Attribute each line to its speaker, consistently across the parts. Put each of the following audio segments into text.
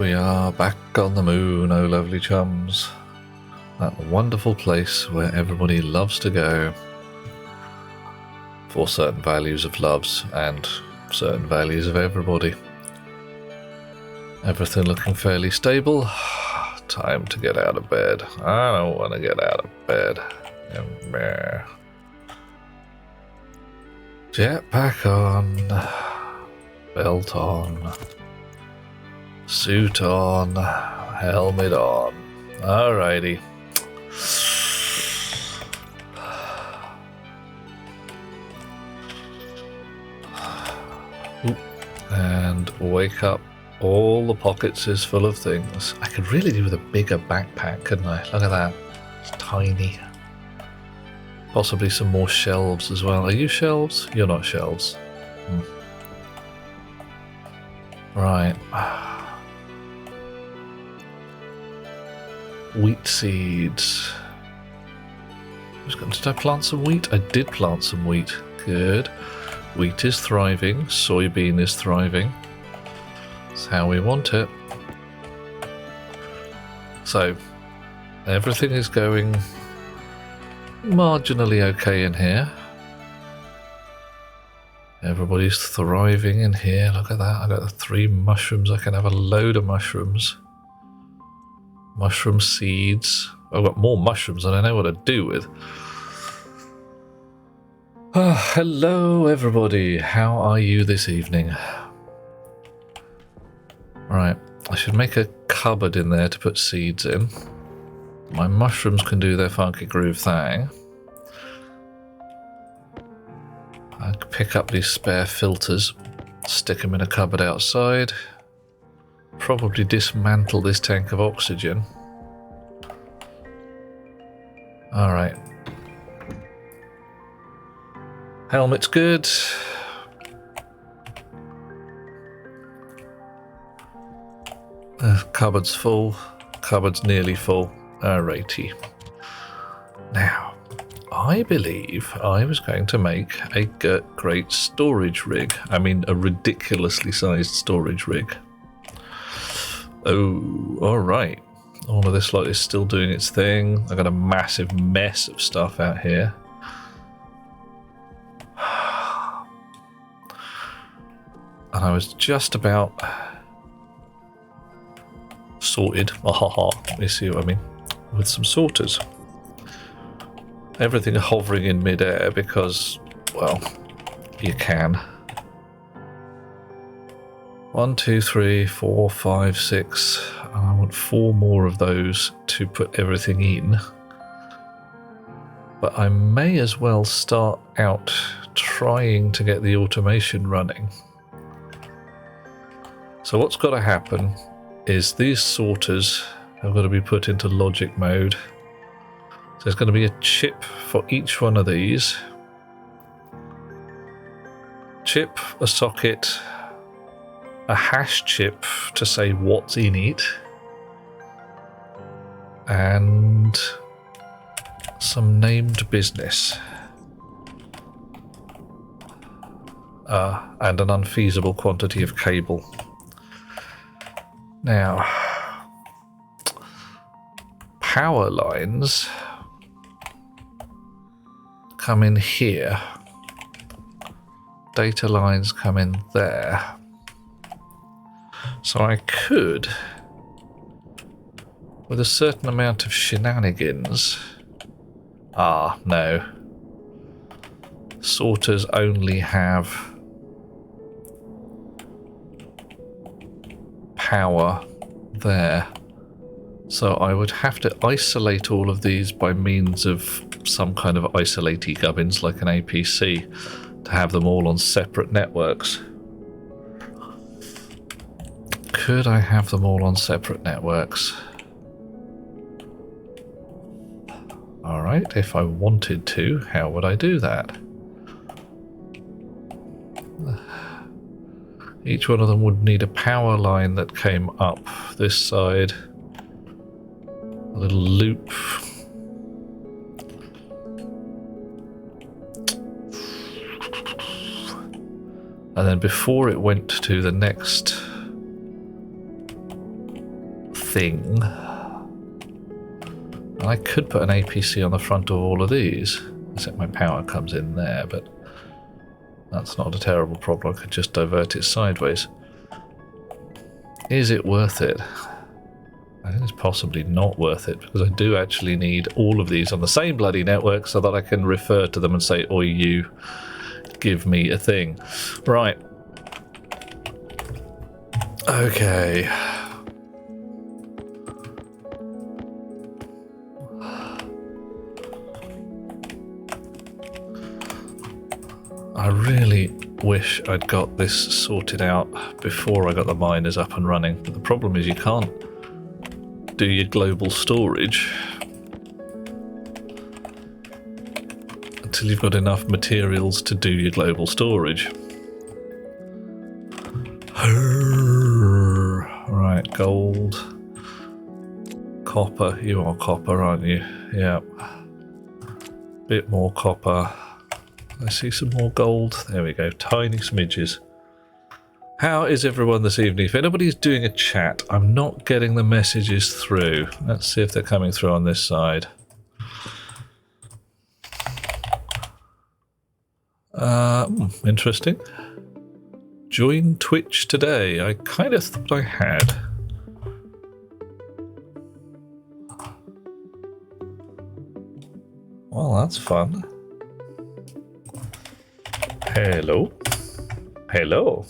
Speaker 1: We are back on the moon, oh lovely chums. That wonderful place where everybody loves to go for certain values of loves and certain values of everybody. Everything looking fairly stable. Time to get out of bed. I don't want to get out of bed. Jetpack on. Belt on. Suit on. Helmet on. Alrighty. And wake up. All the pockets is full of things. I could really do with a bigger backpack, couldn't I? Look at that. It's tiny. Possibly some more shelves as well. Are you shelves? You're not shelves. Right. Wheat seeds. Did I plant some wheat? I did plant some wheat. Good. Wheat is thriving. Soybean is thriving. That's how we want it. So, everything is going marginally okay in here. Everybody's thriving in here. Look at that. I got the 3 mushrooms. I can have a load of mushrooms. Mushroom seeds. I've got more mushrooms than I know what to do with. Hello everybody. How are you this evening? Right. I should make a cupboard in there to put seeds in. My mushrooms can do their funky groove thing. I can pick up these spare filters, stick them in a cupboard outside. Probably dismantle this tank of oxygen. Alright. Helmet's good. Cupboard's full. Cupboard's nearly full. Alrighty. Now, I believe I was going to make a great storage rig. I mean, a ridiculously sized storage rig. Oh, alright. All of this lot is still doing its thing. I got a massive mess of stuff out here. And I was just about sorted. You see what I mean? With some sorters. Everything hovering in midair because, well, you can. 1, 2, 3, 4, 5, 6. I want 4 more of those to put everything in. But I may as well start out trying to get the automation running. So what's got to happen is these sorters have got to be put into logic mode. So there's going to be a chip for each one of these. Chip, a socket, a hash chip to say what's in it, and some named business. And an unfeasible quantity of cable. Now, power lines come in here. Data lines come in there. So I could, with a certain amount of shenanigans... no. Sorters only have power there. So I would have to isolate all of these by means of some kind of isolatey gubbins like an APC to have them all on separate networks. Could I have them all on separate networks? Alright, if I wanted to, how would I do that? Each one of them would need a power line that came up this side. A little loop. And then before it went to the next thing. I could put an APC on the front of all of these, except my power comes in there, but that's not a terrible problem. I could just divert it sideways. Is it worth it? I think it's possibly not worth it, because I do actually need all of these on the same bloody network so that I can refer to them and say, oi, you, give me a thing. Right. Okay. I really wish I'd got this sorted out before I got the miners up and running, but the problem is you can't do your global storage until you've got enough materials to do your global storage. Right, gold, copper. You are copper, aren't you? Yeah. Bit more copper. I see some more gold. There we go. Tiny smidges. How is everyone this evening? If anybody's doing a chat, I'm not getting the messages through. Let's see if they're coming through on this side. Interesting. Join Twitch today. I kind of thought I had. Well, that's fun. Hello. Hello.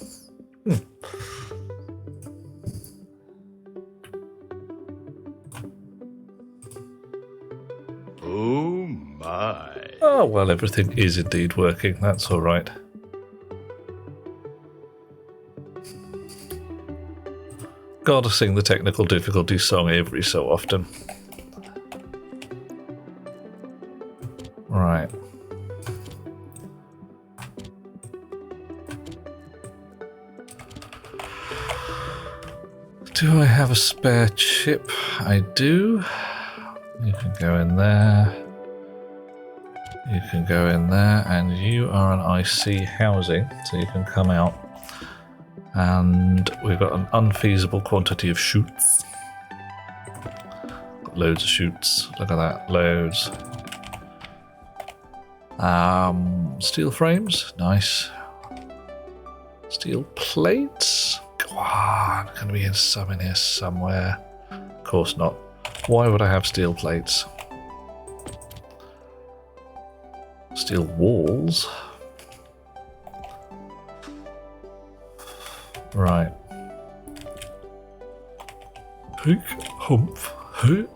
Speaker 2: Oh my.
Speaker 1: Oh, well, everything is indeed working. That's all right. Gotta sing the technical difficulty song every so often. Right. Do I have a spare chip? I do. You can go in there. You can go in there, and you are an IC housing, so you can come out. And we've got an unfeasible quantity of chutes. Got loads of chutes. Look at that, loads. Steel frames, nice. Steel plates. Go on, gonna be in some in here somewhere. Of course not. Why would I have steel plates? Steel walls. Right. Hook, humph, hoot.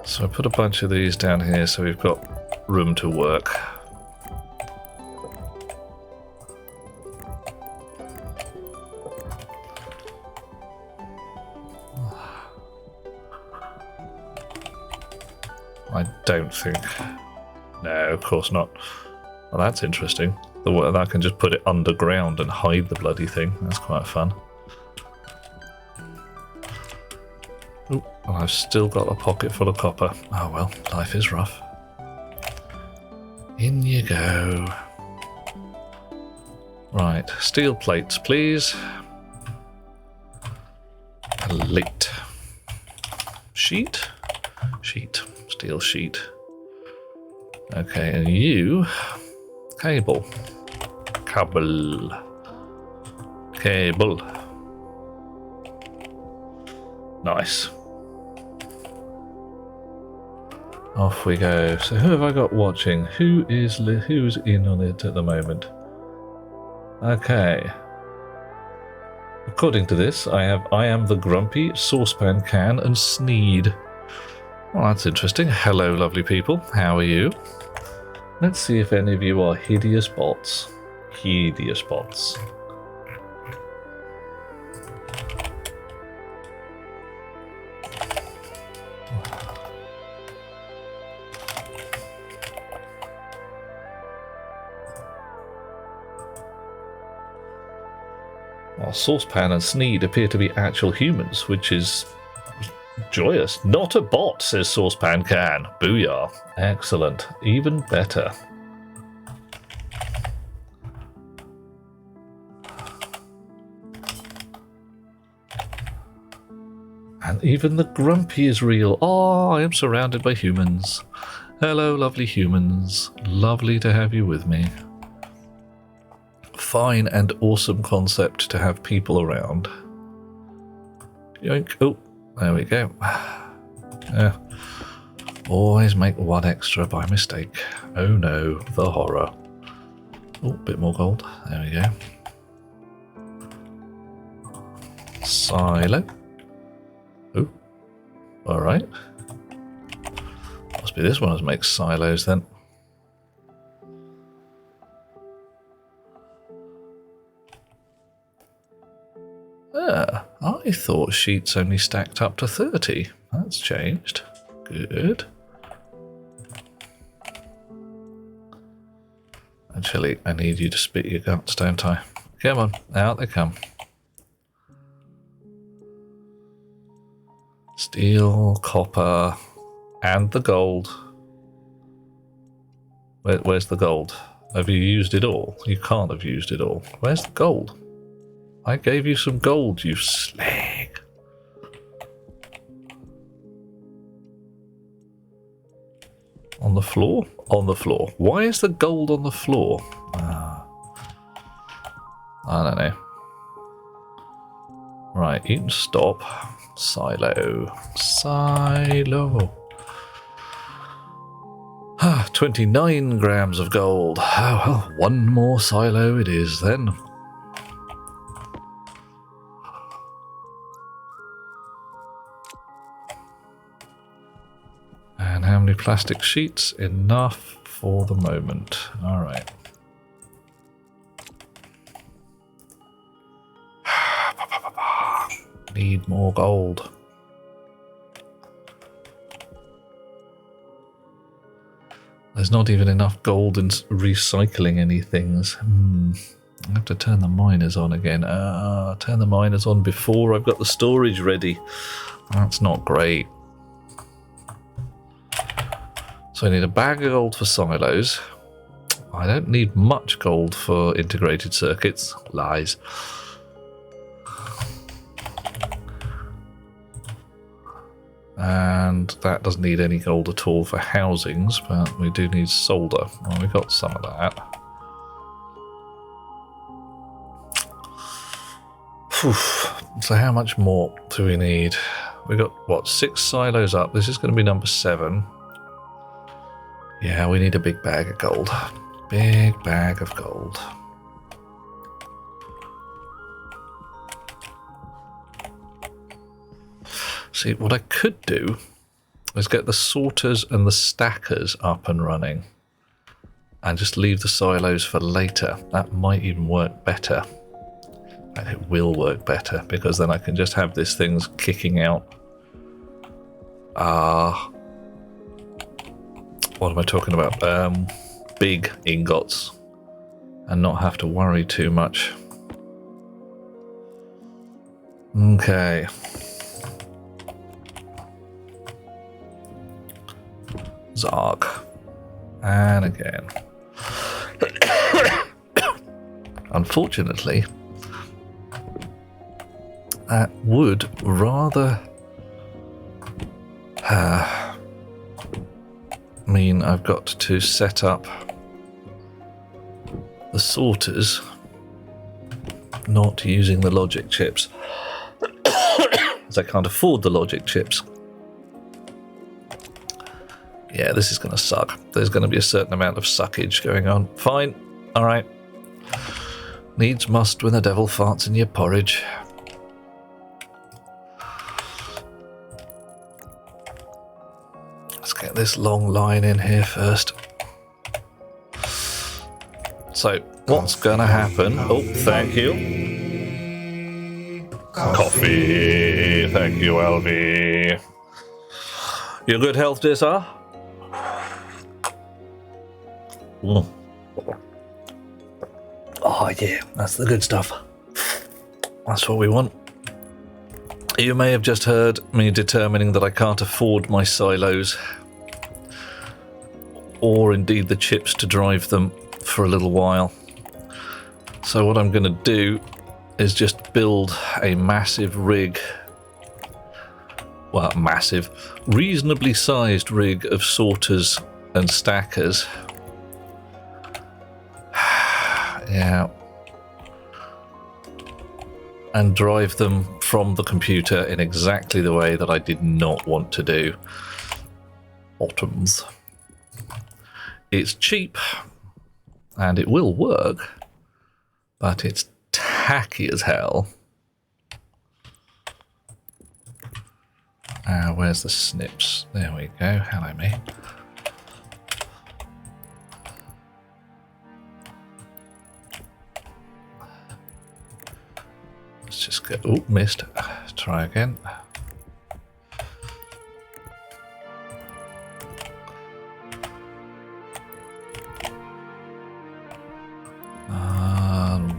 Speaker 1: So I put a bunch of these down here so we've got room to work. I don't think. No, of course not. Well, that's interesting. The way I can just put it underground and hide the bloody thing. That's quite fun. Oh, well, I've still got a pocket full of copper. Oh well, life is rough. In you go. Right, steel plates, please. Plate. Sheet? Sheet. Steel sheet. Okay, and you... Cable. Cable. Cable. Nice. Off we go. So who have I got watching? Who's in on it at the moment? Okay. According to this, I am the Grumpy, Saucepan Can, and Sneed. Well, that's interesting. Hello, lovely people. How are you? Let's see if any of you are hideous bots. Hideous bots. Well, Saucepan and Sneed appear to be actual humans, which is joyous. Not a bot, says Saucepan Can. Booyah. Excellent. Even better. And even the grumpy is real. Oh, I am surrounded by humans. Hello, lovely humans. Lovely to have you with me. Fine and awesome concept to have people around. Yoink. Oh, there we go. Yeah. Always make one extra by mistake. Oh no, the horror. Oh, bit more gold. There we go. Silo. Oh, alright. Must be this one that makes silos then. I thought sheets only stacked up to 30. That's changed. Good. Actually, I need you to spit your guts, don't I? Come on, out they come. Steel, copper, and the gold. Where's the gold? Have you used it all? You can't have used it all. Where's the gold? I gave you some gold, you slag. On the floor? On the floor. Why is the gold on the floor? I don't know. Right, you can stop. Silo. Silo. 29 grams of gold. Oh, well, one more silo it is then. And how many plastic sheets? Enough for the moment. All right. Need more gold. There's not even enough gold in recycling any things. I have to turn the miners on again. Turn the miners on before I've got the storage ready. That's not great. So I need a bag of gold for silos. I don't need much gold for integrated circuits. Lies. And that doesn't need any gold at all for housings, but we do need solder. Well, we got some of that. Whew. So how much more do we need? We got, what, 6 silos up. This is going to be number 7. Yeah, we need a big bag of gold. Big bag of gold. See, what I could do is get the sorters and the stackers up and running and just leave the silos for later. That might even work better. And it will work better because then I can just have these things kicking out. What am I talking about? Big ingots and not have to worry too much. Okay. Zarg. And again. Unfortunately, that would rather mean I've got to set up the sorters not using the logic chips. Because I can't afford the logic chips. Yeah, this is going to suck. There's going to be a certain amount of suckage going on. Fine. All right. Needs must when the devil farts in your porridge. Let's get this long line in here first. So, what's going to happen? Oh, thank you. Coffee. Thank you, Alvy. You good health, dear sir? Oh yeah, that's the good stuff. That's what we want. You may have just heard me determining that I can't afford my silos, or indeed the chips to drive them for a little while. So what I'm going to do is just build a massive rig well, massive, reasonably sized rig of sorters and stackers. Yeah. And drive them from the computer in exactly the way that I did not want to do. Bottoms. It's cheap, and it will work, but it's tacky as hell. Where's the snips? There we go. Hello, me. Let's just go. Oh, missed. Try again.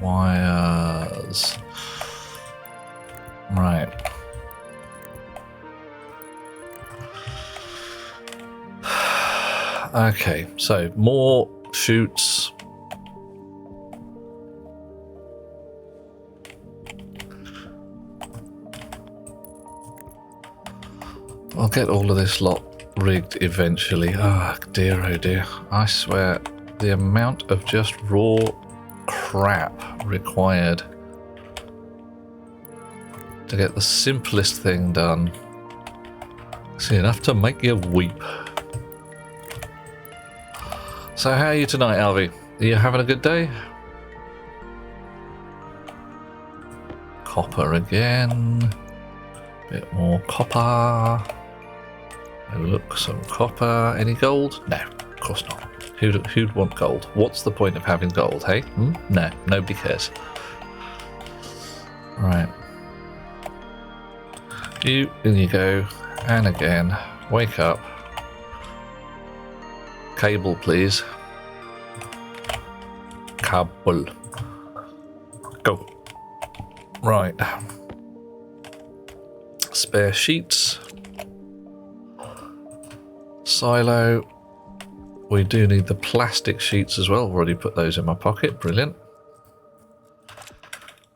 Speaker 1: Wires. Right. Okay, so more chutes. I'll get all of this lot rigged eventually. Oh dear, I swear the amount of just raw crap required to get the simplest thing done is enough to make you weep. So how are you tonight, Alvy? Are you having a good day? Copper again. Bit more copper. Oh look, some copper. Any gold? No, of course not. Who'd want gold? What's the point of having gold, hey? No, nobody cares. Right. In you go. And again. Wake up. Cable, please. Cable. Go. Right. Spare sheets. Silo. We do need the plastic sheets as well. I've already put those in my pocket. Brilliant.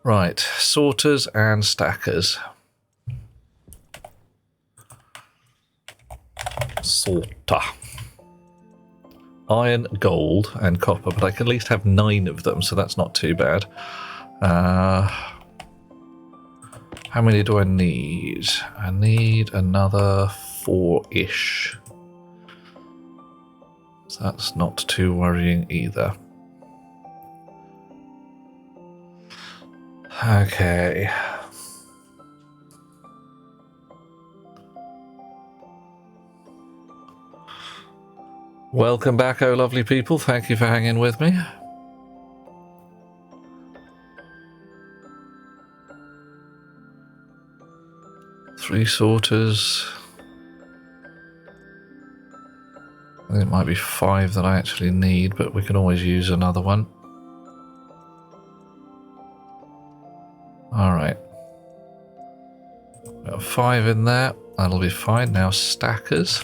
Speaker 1: Right. Sorters and stackers. Sorter. Iron, gold, and copper, but I can at least have 9 of them, so that's not too bad. How many do I need? I need another 4-ish. So that's not too worrying either. Okay. Welcome back, oh lovely people. Thank you for hanging with me. Three sorters. I think it might be 5 that I actually need, but we can always use another one. Alright. Got 5 in there. That'll be fine. Now stackers.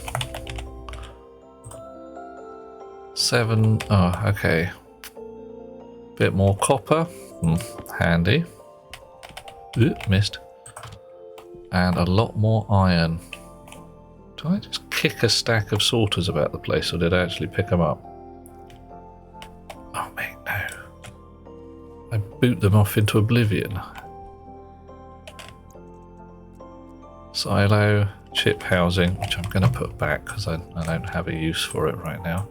Speaker 1: 7. Oh, okay. Bit more copper. Handy. Ooh, missed. And a lot more iron. Did I just kick a stack of sorters about the place, or did I actually pick them up? Oh, mate, no. I boot them off into oblivion. Silo, chip housing, which I'm going to put back because I don't have a use for it right now.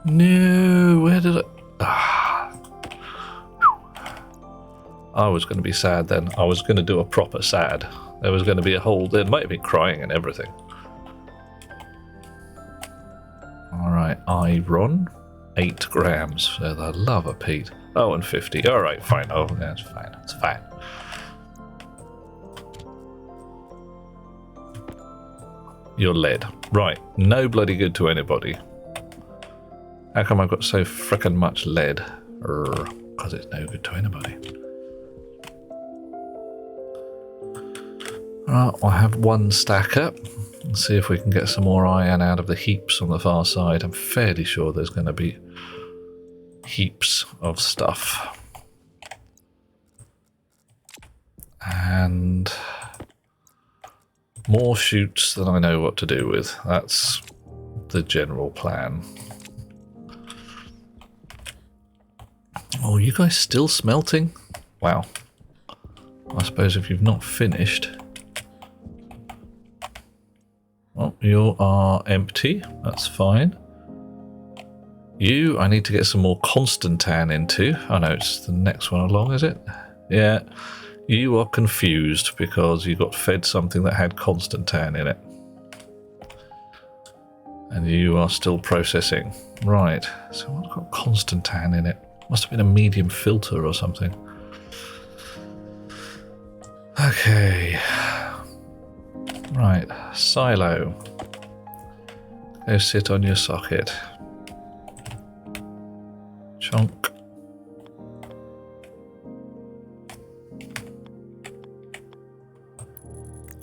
Speaker 1: No, where did I was going to be sad then. I was going to do a proper sad. There was going to be a whole... There might have been crying and everything. Alright, iron. 8 grams. For the love of Pete. Oh, and 50. Alright, fine. Oh, that's fine. That's fine. You're lead. Right. No bloody good to anybody. How come I've got so frickin' much lead? Because it's no good to anybody. Right, I'll have 1 stacker. Let's see if we can get some more iron out of the heaps on the far side. I'm fairly sure there's going to be heaps of stuff. And more chutes than I know what to do with. That's the general plan. Oh, you guys still smelting? Wow. I suppose if you've not finished... Oh, you are empty. That's fine. You, I need to get some more Constantan into. Oh no, it's the next one along, is it? Yeah. You are confused because you got fed something that had Constantan in it. And you are still processing. Right. So what's got Constantan in it? Must have been a medium filter or something. Okay. Right. Silo. Go sit on your socket. Chunk.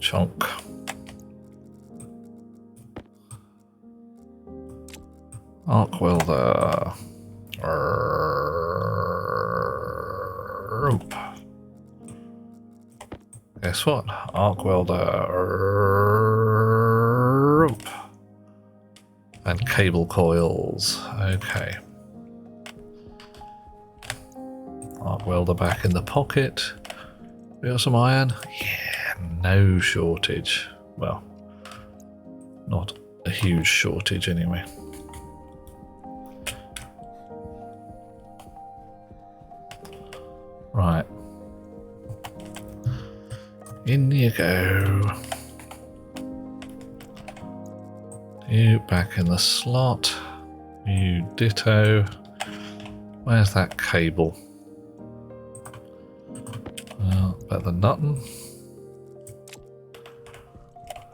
Speaker 1: Chunk. Arc welder. Rump. Guess what? Arc welder. Rump. And cable coils. Okay. Arc welder back in the pocket. We got some iron? Yeah, no shortage. Well, not a huge shortage anyway. Right. In you go. You back in the slot. You ditto. Where's that cable? About the nutton.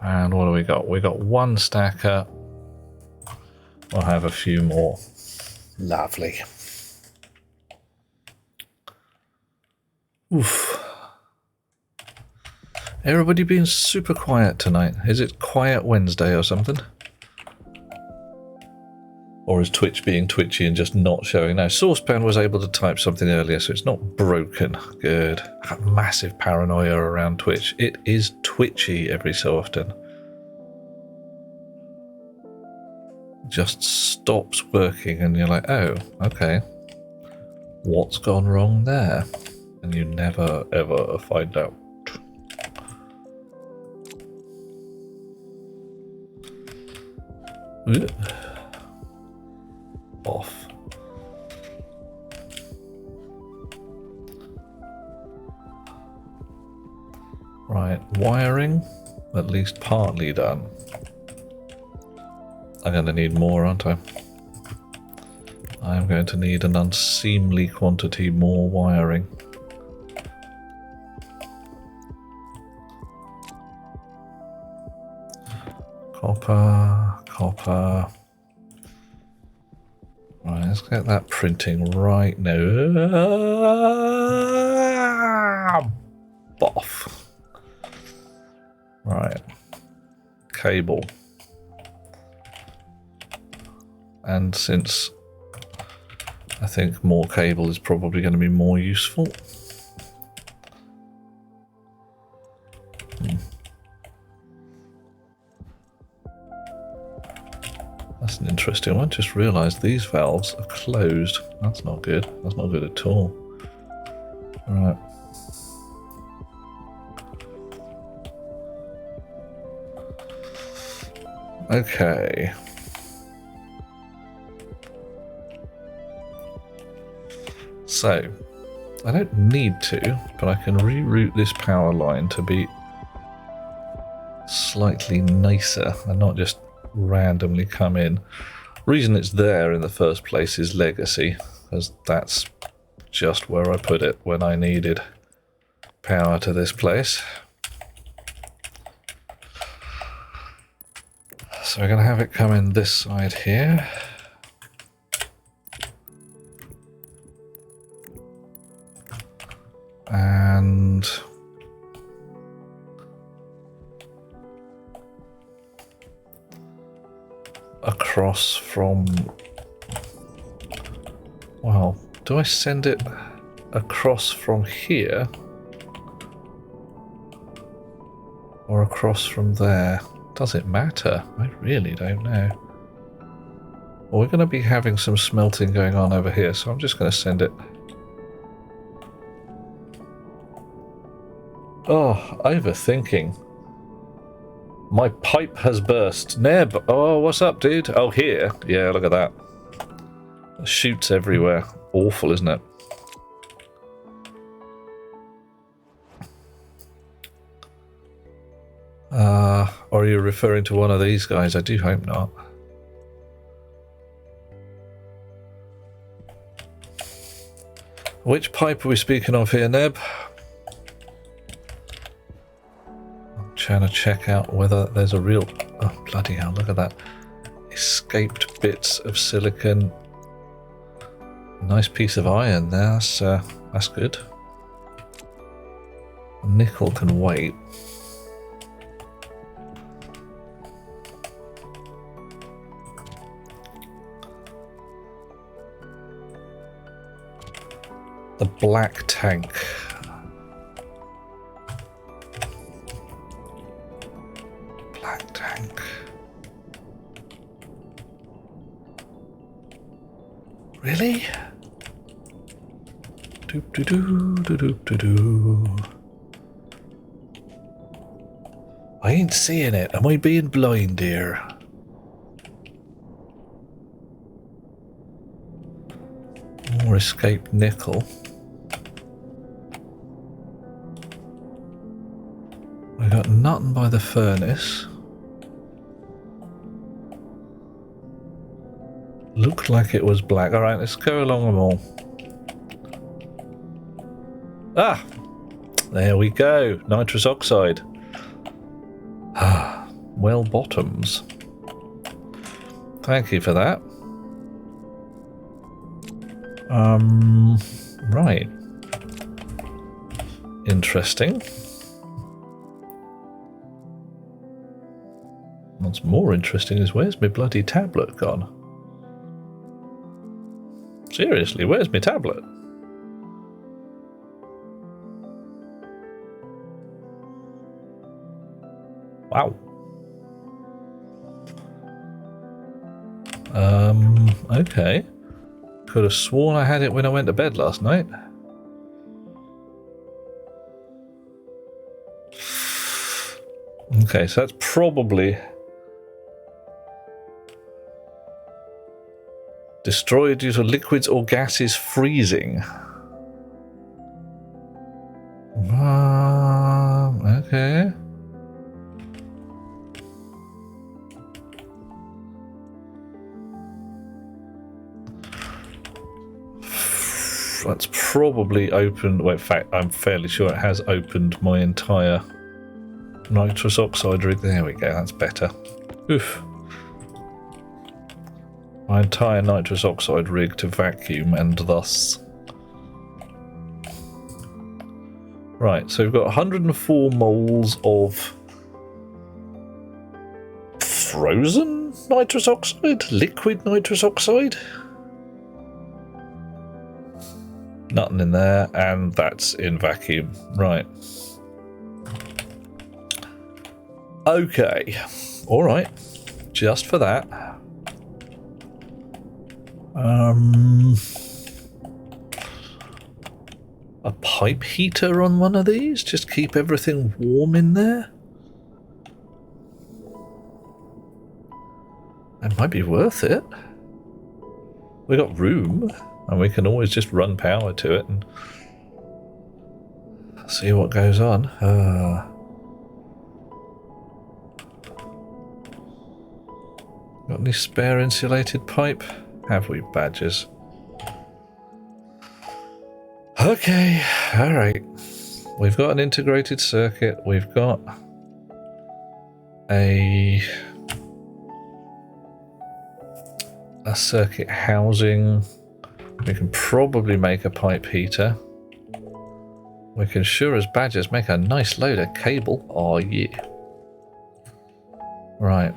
Speaker 1: And what do we got? We got one stacker. We'll have a few more. Lovely. Oof. Everybody being super quiet tonight. Is it Quiet Wednesday or something? Or is Twitch being twitchy and just not showing? No, Saucepan was able to type something earlier, so it's not broken. Good. I got massive paranoia around Twitch. It is twitchy every so often. Just stops working and you're like, oh, okay. What's gone wrong there? And you never, ever find out. Off. Right, wiring, at least partly done. I'm going to need more, aren't I? I'm going to need an unseemly quantity more wiring. Copper, copper. Right, let's get that printing right now. Boff. Right. Cable. And since I think more cable is probably going to be more useful. That's an interesting one. Just realised these valves are closed. That's not good. That's not good at all. Right. Okay. So, I don't need to, but I can reroute this power line to be slightly nicer and not just randomly come in. Reason it's there in the first place is legacy, because that's just where I put it when I needed power to this place. So we're going to have it come in this side here. And across from, well, do I send it across from here or across from there? Does it matter? I really don't know. Well, we're going to be having some smelting going on over here, so I'm just going to send it. Oh, overthinking. My pipe has burst. Neb, oh, what's up, dude? Oh, here. Yeah, look at that. Shoots everywhere. Awful, isn't it? Or are you referring to one of these guys? I do hope not. Which pipe are we speaking of here, Neb? I'm trying to check out whether there's a real... Oh, bloody hell, look at that. Escaped bits of silicon. Nice piece of iron there, that's good. Nickel can wait. The black tank. Black tank. Really? Doop doo doo doo doop doo doo. I ain't seeing it. Am I being blind here? More escaped nickel. We got nothing by the furnace. Looked like it was black. Alright, let's go along them all. Ah! There we go. Nitrous oxide. Ah, well bottoms. Thank you for that. Right. Interesting. What's more interesting is where's my bloody tablet gone? Seriously, where's my tablet? Wow. Okay. Could have sworn I had it when I went to bed last night. Okay, so that's probably destroyed due to liquids or gases freezing. Okay. That's probably opened. Well, in fact, I'm fairly sure it has opened my entire nitrous oxide rig. There we go, that's better. Oof. My entire nitrous oxide rig to vacuum and thus. Right, so we've got 104 moles of frozen nitrous oxide? Liquid nitrous oxide? Nothing in there, and that's in vacuum. Right. Okay. Alright. Just for that. A pipe heater on one of these? Just keep everything warm in there? It might be worth it. We got room. And we can always just run power to it and see what goes on. Got any spare insulated pipe? Have we, badgers? Okay, alright. We've got an integrated circuit. We've got a circuit housing. We can probably make a pipe heater. We can sure as badgers make a nice load of cable. Oh yeah. Right.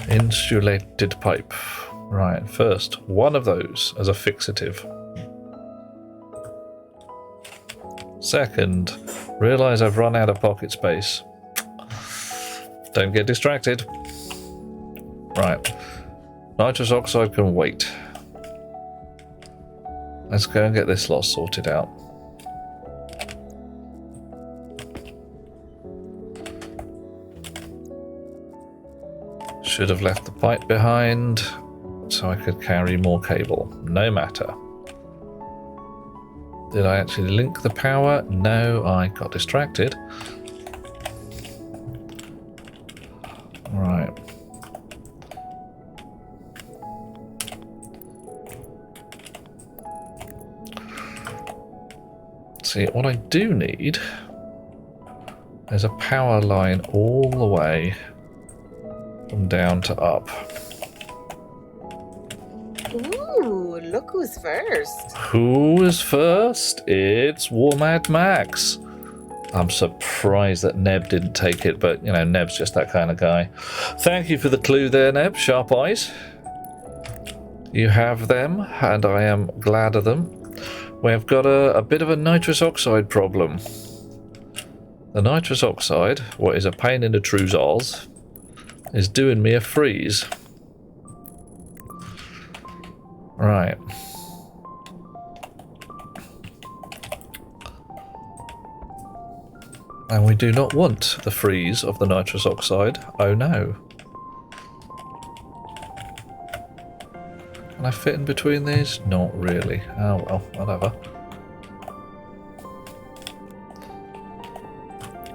Speaker 1: Insulated pipe. Right, first, one of those as a fixative. Second, Realise I've run out of pocket space. Don't get distracted. Right. Nitrous oxide can wait. Let's go and get this lot sorted out. Should have left the pipe behind so I could carry more cable. No matter. Did I actually link the power? No, I got distracted. Right. See, what I do need is a power line all the way from down to up.
Speaker 3: Ooh, look who's first.
Speaker 1: Who is first? It's Warmad Max. I'm surprised that Neb didn't take it, but, you know, Neb's just that kind of guy. Thank you for the clue there, Neb. Sharp eyes. You have them, and I am glad of them. We've got a bit of a nitrous oxide problem. The nitrous oxide, what is a pain in the trousers, is doing me a freeze. Right. And we do not want the freeze of the nitrous oxide. Oh no. Can I fit in between these? Not really. Oh well, whatever.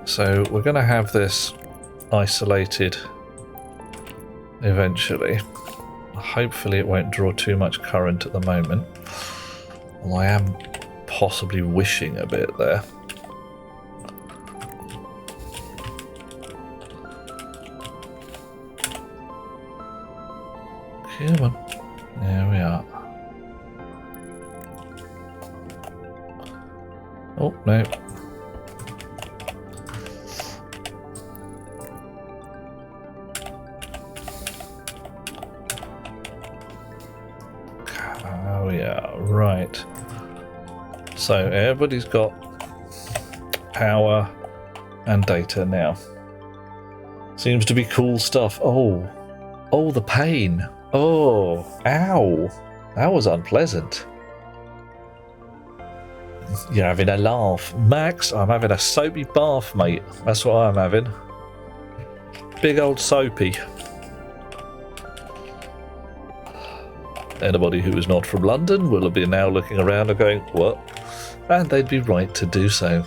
Speaker 1: So we're going to have this isolated eventually. Hopefully it won't draw too much current at the moment. Well, I am possibly wishing a bit there. Come on. There we are. Oh, no. Oh, yeah, right. So everybody's got power and data now. Seems to be cool stuff. Oh, the pain. Oh, ow. That was unpleasant. You're having a laugh. Max, I'm having a soapy bath, mate. That's what I'm having. Big old soapy. Anybody who is not from London will be now looking around and going, what? And they'd be right to do so.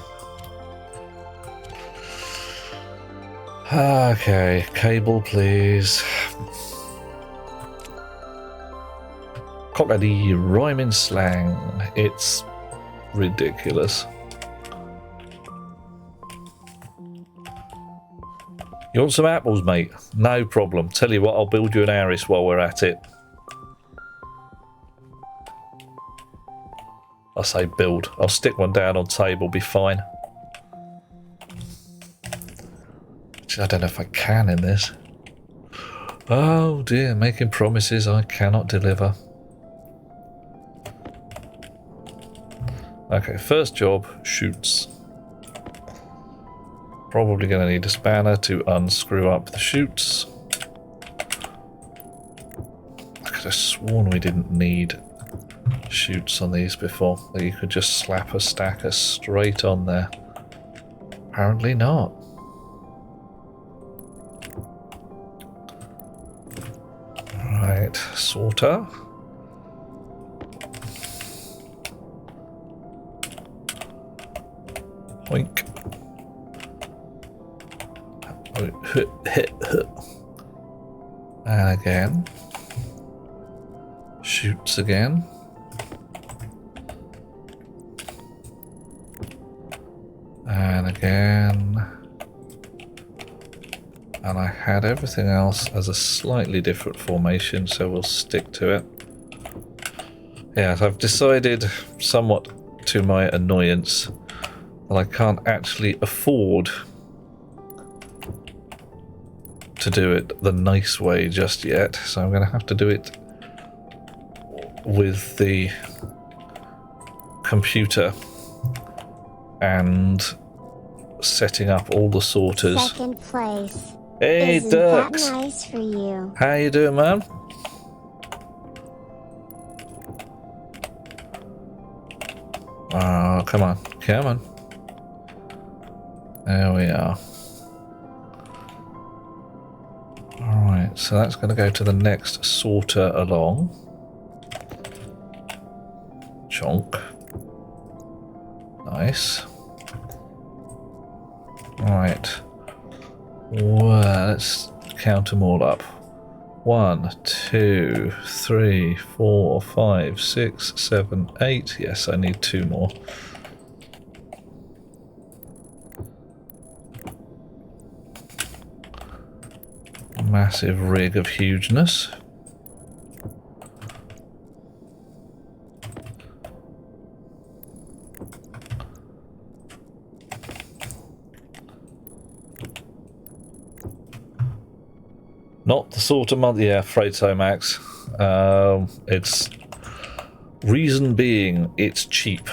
Speaker 1: Okay, cable please. Cockney rhyming slang. It's ridiculous. You want some apples, mate? No problem. Tell you what, I'll build you an Aris while we're at it. I say build. I'll stick one down on table, be fine. Actually, I don't know if I can in this. Oh dear, making promises I cannot deliver. Okay, first job, chutes. Probably going to need a spanner to unscrew up the chutes. I could have sworn we didn't need chutes on these before, that you could just slap a stacker straight on there. Apparently not. Right, sorter. Oink. And again. Shoots again. And again. And I had everything else as a slightly different formation, so we'll stick to it. Yes, I've decided, somewhat to my annoyance, that I can't actually afford to do it the nice way just yet, so I'm going to have to do it with the computer and setting up all the sorters.
Speaker 4: Second place.
Speaker 1: Hey,
Speaker 4: Isn't
Speaker 1: Ducks.
Speaker 4: that nice for you?
Speaker 1: How you doing, man? Oh, come on. Come on. There we are. Alright, so that's going to go to the next sorter along. Chonk. Nice. Right. Well, let's count them all up. 1, 2, 3, 4, 5, 6, 7, 8. Yes, I need 2 more. Massive rig of hugeness. Not the sort of month, yeah, afraid so, Max. It's reason being it's cheap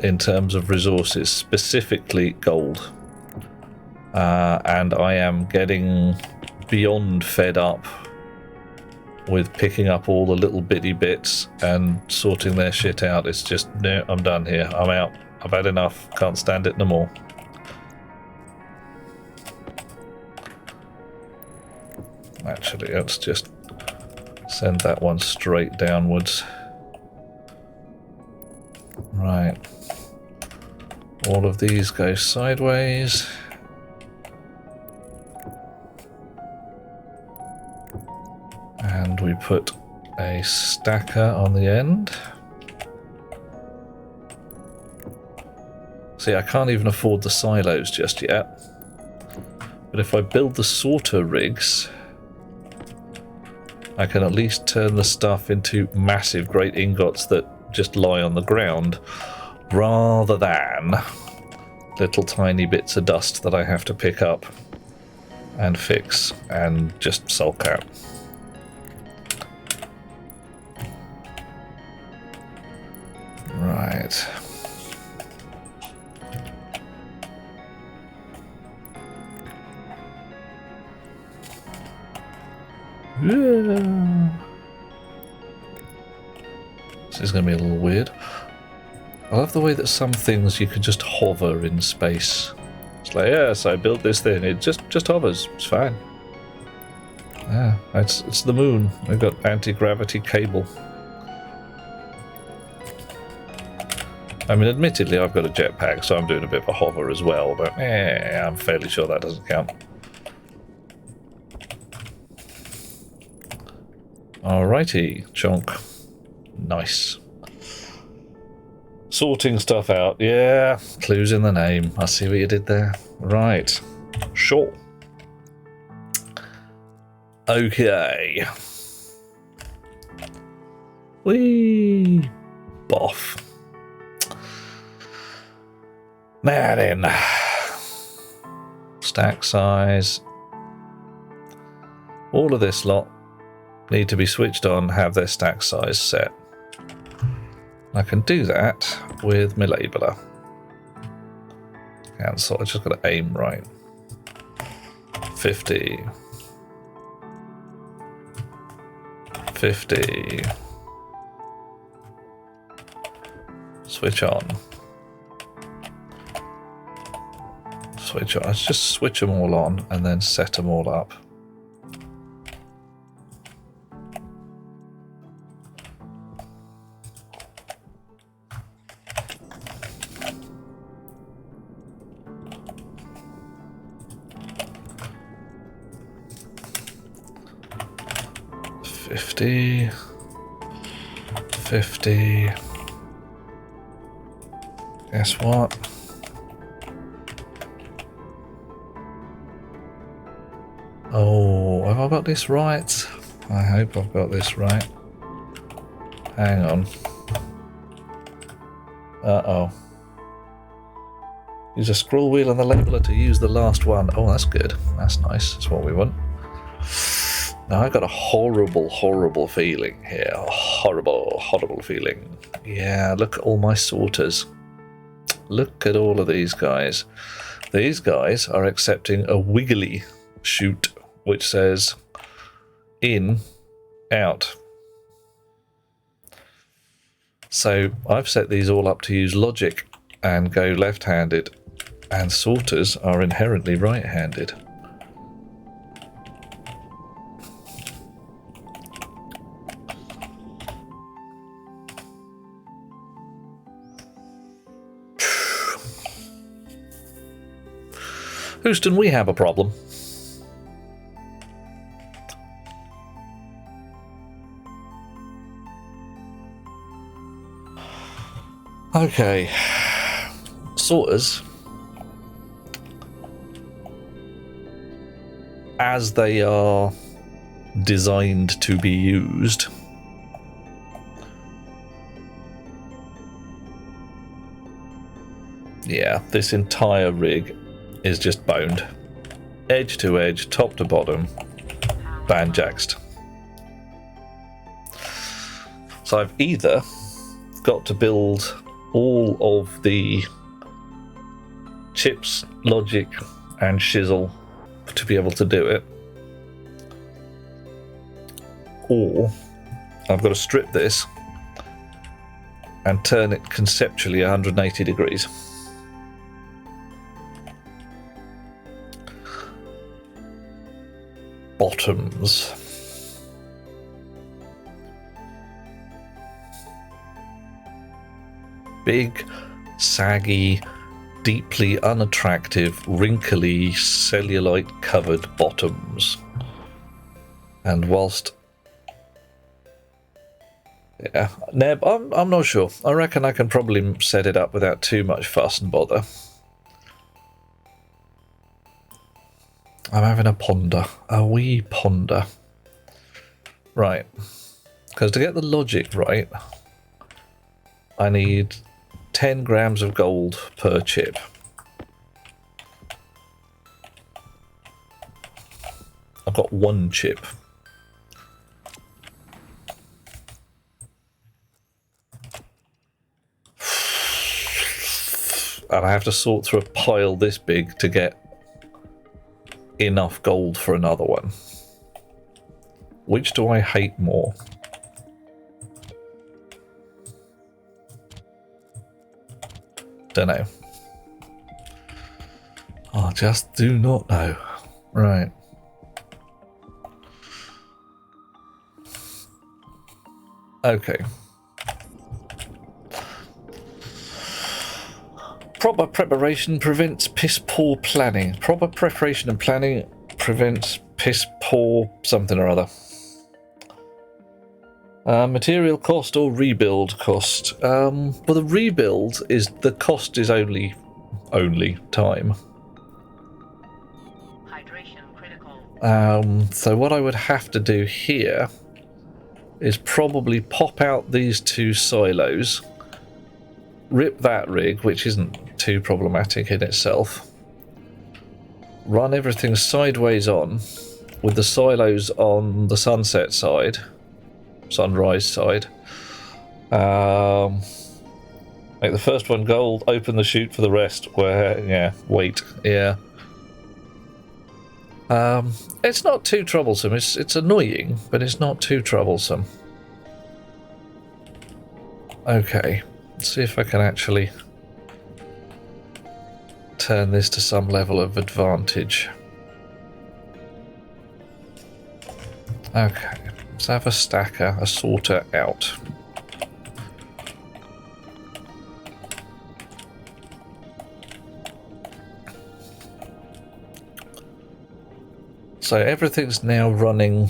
Speaker 1: in terms of resources, specifically gold. And I am getting beyond fed up with picking up all the little bitty bits and sorting their shit out. It's just, no, I'm done here. I'm out. I've had enough. Can't stand it no more. Actually, let's just send that one straight downwards. Right. All of these go sideways. And we put a stacker on the end. See, I can't even afford the silos just yet. But if I build the sorter rigs, I can at least turn the stuff into massive great ingots that just lie on the ground, rather than little tiny bits of dust that I have to pick up and fix and just sulk out. Right. Yeah. This is going to be a little weird. I love the way that some things you can just hover in space. It's like, yes, I built this thing. It just hovers. It's fine. Yeah, it's the moon. We've got anti-gravity cable. I mean, admittedly, I've got a jetpack, so I'm doing a bit of a hover as well, but I'm fairly sure that doesn't count. Alrighty, chonk. Nice. Sorting stuff out. Yeah, clues in the name. I see what you did there. Right. Sure. Okay. Whee! Boff. Now then. Stack size. All of this lot need to be switched on, have their stack size set. I can do that with my labeler. Cancel, I just got to aim right. 50. 50. Switch on. Switch on. Let's just switch them all on and then set them all up. $50. Guess what? Oh, have I got this right? I hope I've got this right. Hang on. Uh-oh. Use a scroll wheel on the labeler to use the last one. Oh, that's good. That's nice. That's what we want. Now, I got a horrible feeling here. A horrible feeling. Yeah, look at all my sorters. Look at all of these guys. These guys are accepting a wiggly chute, which says in, out. So I've set these all up to use logic and go left-handed, and sorters are inherently right-handed. Houston, we have a problem. Okay. Sorters, as they are designed to be used, yeah, this entire rig is just boned. Edge to edge, top to bottom, banjaxed. So I've either got to build all of the chips, logic, and shizzle to be able to do it, or I've got to strip this and turn it conceptually 180 degrees. Bottoms. Big, saggy, deeply unattractive, wrinkly, cellulite-covered bottoms. And whilst... yeah, Neb, I'm not sure. I reckon I can probably set it up without too much fuss and bother. I'm having a ponder. A wee ponder. Right. Because to get the logic right, I need 10 grams of gold per chip. I've got one chip. And I have to sort through a pile this big to get enough gold for another one. Which do I hate more? Dunno. I just do not know. Right. Okay. Proper preparation prevents piss poor planning. Proper preparation and planning prevents piss poor something or other. Material cost or rebuild cost? Well, the rebuild is the cost is only time.
Speaker 5: Hydration critical.
Speaker 1: So what I would have to do here is probably pop out these two silos, rip that rig, which isn't too problematic in itself, run everything sideways on with the silos on the sunset side, sunrise side, make the first one gold, open the chute for the rest, where, yeah, wait, yeah. It's not too troublesome, it's annoying, but it's not too troublesome. Okay, let's see if I can actually turn this to some level of advantage. Okay, let's have a stacker, a sorter out. So everything's now running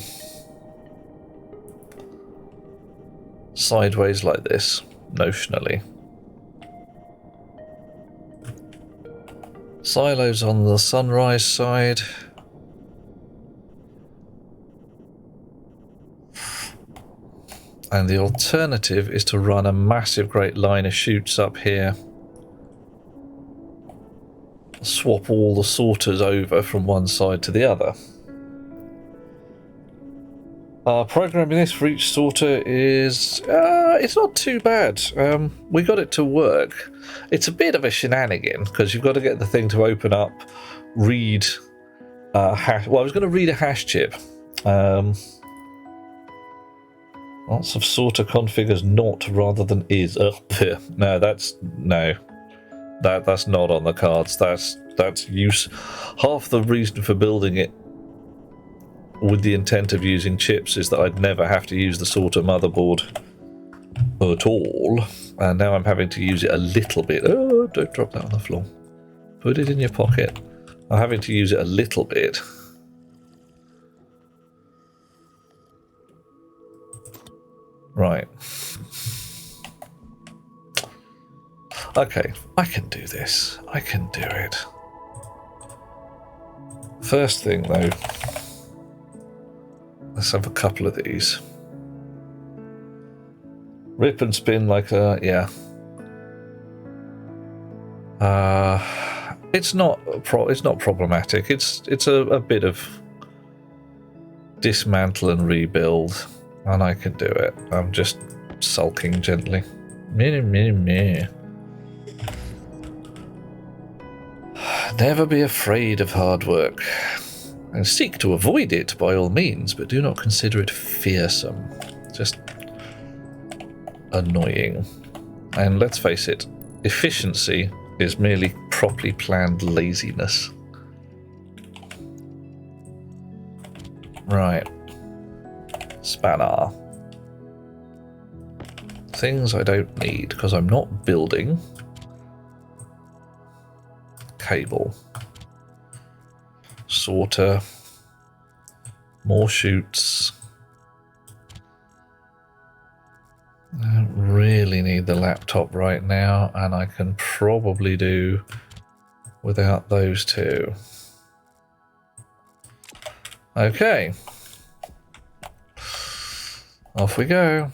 Speaker 1: sideways like this, notionally. Silos on the sunrise side. And the alternative is to run a massive great line of chutes up here. Swap all the sorters over from one side to the other. Programming this for each sorter is... it's not too bad. We got it to work. It's a bit of a shenanigan, because you've got to get the thing to open up, read... hash. Well, I was going to read a hash chip. Lots of sorter config as not rather than is. No, that's... No. That's not on the cards. That's use. Half the reason for building it with the intent of using chips is that I'd never have to use the sorter motherboard at all, and now I'm having to use it a little bit. Oh, don't drop that on the floor. Put it in your pocket. I'm having to use it a little bit. Right. Okay, I can do this. I can do it. First thing though, let's have a couple of these. Rip and spin like yeah. It's not problematic. It's a bit of dismantle and rebuild, and I can do it. I'm just sulking gently. Meh. Never be afraid of hard work, and seek to avoid it by all means, but do not consider it fearsome. Just annoying. And let's face it, efficiency is merely properly planned laziness. Right. Spanner. Things I don't need because I'm not building. Cable. Sorter. More chutes. I don't really need the laptop right now, and I can probably do without those two. Okay. Off we go.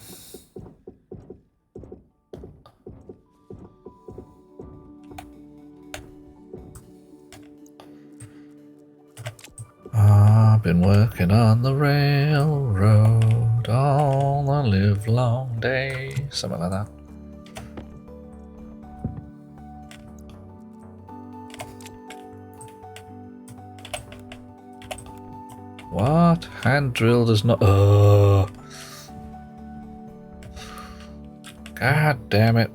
Speaker 1: I've been working on the railroad all the live long day. Something like that. What? Hand drill does not... God damn it.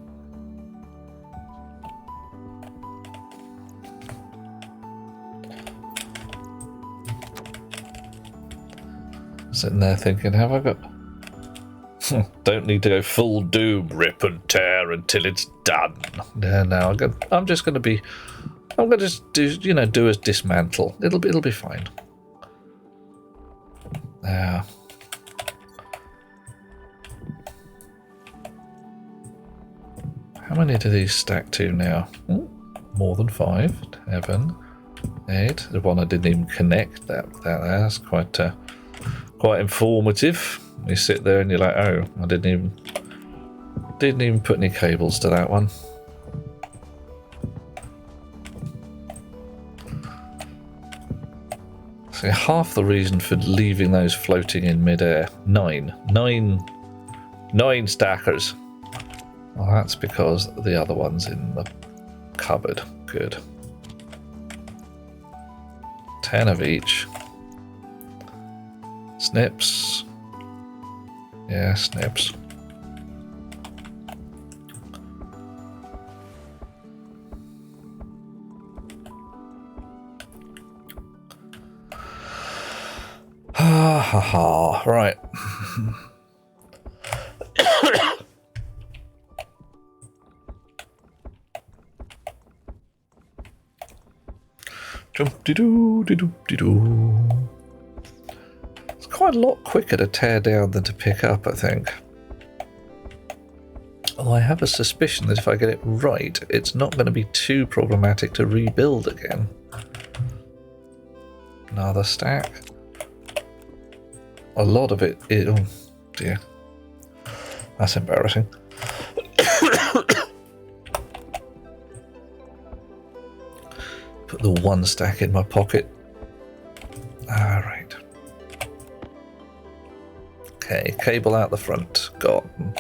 Speaker 1: Sitting there thinking, have I got... Don't need to go full doom, rip and tear until it's done. No, I'm just going to be... I'm going to just do, do as dismantle. It'll be fine. Now... How many do these stack to now? More than 5. 7, 8. The one I didn't even connect. That's quite informative. You sit there and you're like, oh, I didn't even put any cables to that one. See, half the reason for leaving those floating in midair. 9 stackers. Well, that's because the other one's in the cupboard. Good. 10 of each. Snips. Yeah, snips. Ha ha ha. Right. Jump-de-doo. It's quite a lot quicker to tear down than to pick up, I think. Although I have a suspicion that if I get it right, it's not going to be too problematic to rebuild again. Another stack. A lot of it is... Oh, dear. That's embarrassing. Put the one stack in my pocket. Alright. Okay, cable out the front. Gone.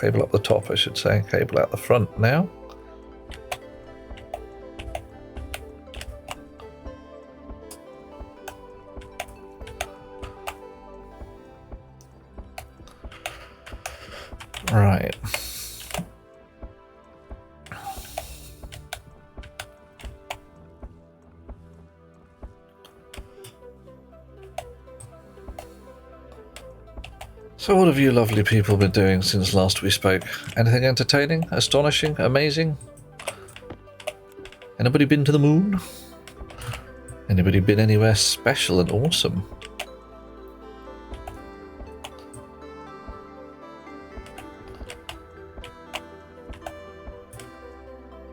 Speaker 1: Cable up the top, I should say. Cable out the front now. Right. So what have you lovely people been doing since last we spoke? Anything entertaining, astonishing, amazing? Anybody been to the moon? Anybody been anywhere special and awesome?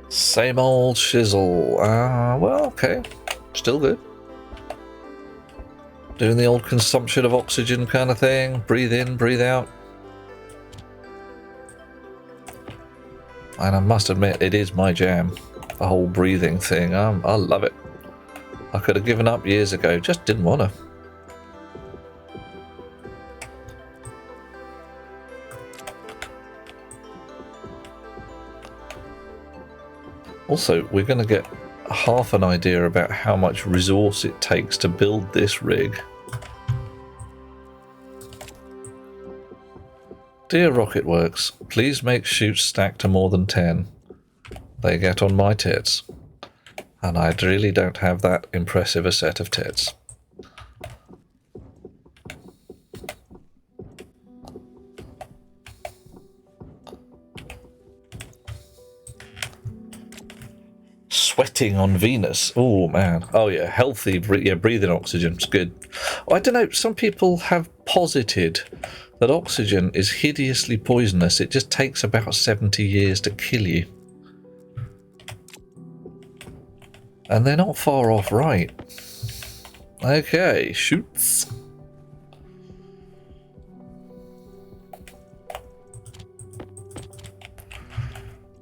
Speaker 1: Same old shizzle. Well, okay. Still good. Doing the old consumption of oxygen kind of thing. Breathe in, breathe out. And I must admit, it is my jam. The whole breathing thing. I love it. I could have given up years ago. Just didn't want to. Also, we're going to get half an idea about how much resource it takes to build this rig. Dear Rocketworks, please make chutes stack to more than 10. They get on my tits. And I really don't have that impressive a set of tits. Sweating on Venus. Oh man. Oh yeah, healthy. Yeah, breathing oxygen's good. I don't know. Some people have posited that oxygen is hideously poisonous. It just takes about 70 years to kill you. And they're not far off right. Okay, shoots.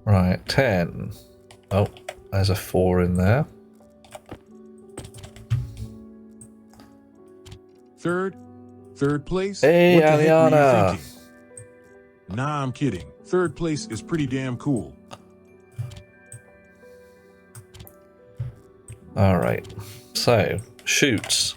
Speaker 1: Right, 10. Oh. There's a 4 in there.
Speaker 6: Third place?
Speaker 1: Hey,
Speaker 6: what the heck were you
Speaker 1: Aliana.
Speaker 6: thinking? Nah, I'm kidding. Third place is pretty damn cool.
Speaker 1: Alright. So, shoots.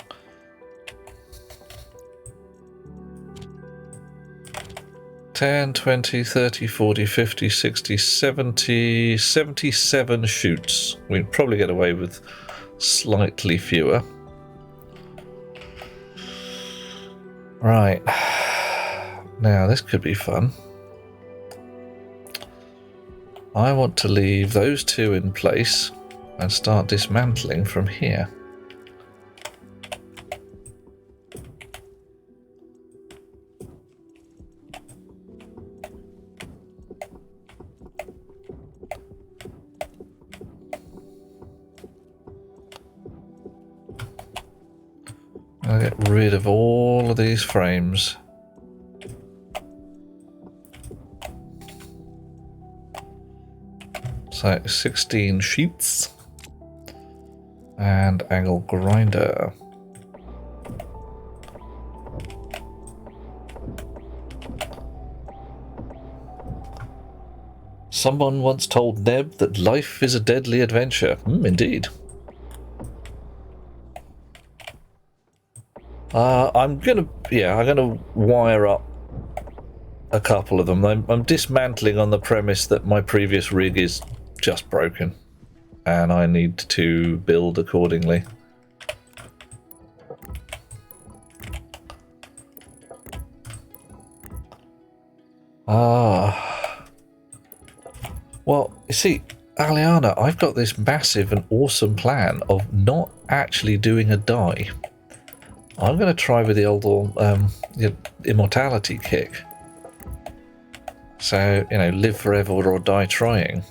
Speaker 1: Ten, 20, 30, 40, 50, 60, 70, 77 shoots. We'd probably get away with slightly fewer. Right. Now, this could be fun. I want to leave those two in place and start dismantling from here. I'll get rid of all of these frames. So 16 sheets and angle grinder. Someone once told Neb that life is a deadly adventure. Indeed. I'm gonna wire up a couple of them. I'm dismantling on the premise that my previous rig is just broken, and I need to build accordingly. Well, you see, Aliana, I've got this massive and awesome plan of not actually doing a die. I'm going to try with the old immortality kick. So, live forever or die trying.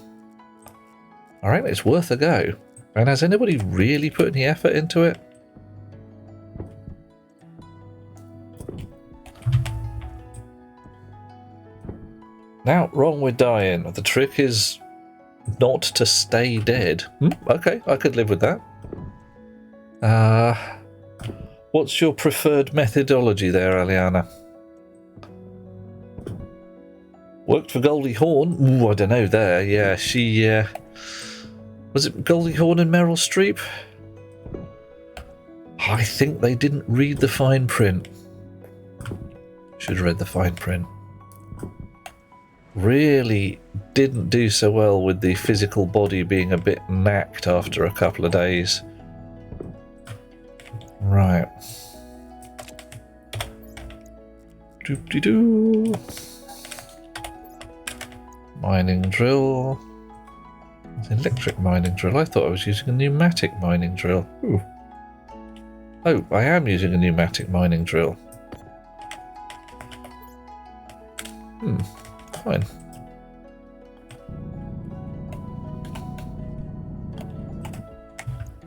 Speaker 1: I reckon it's worth a go. And has anybody really put any effort into it? Now, wrong with dying. The trick is not to stay dead. Okay, I could live with that. What's your preferred methodology there, Aliana? Worked for Goldie Hawn. Ooh, I don't know there. Yeah, she... was it Goldie Hawn and Meryl Streep? I think they didn't read the fine print. Should have read the fine print. Really didn't do so well with the physical body being a bit knacked after a couple of days. Right. Doop-de-doo. Mining drill. Electric mining drill. I thought I was using a pneumatic mining drill. Ooh. Oh, I am using a pneumatic mining drill. Fine.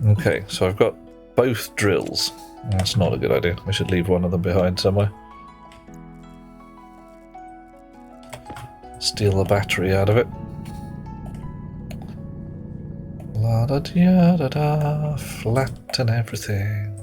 Speaker 1: Okay, so I've got both drills. That's not a good idea. I should leave one of them behind somewhere. Steal the battery out of it. La da da da da, flatten everything.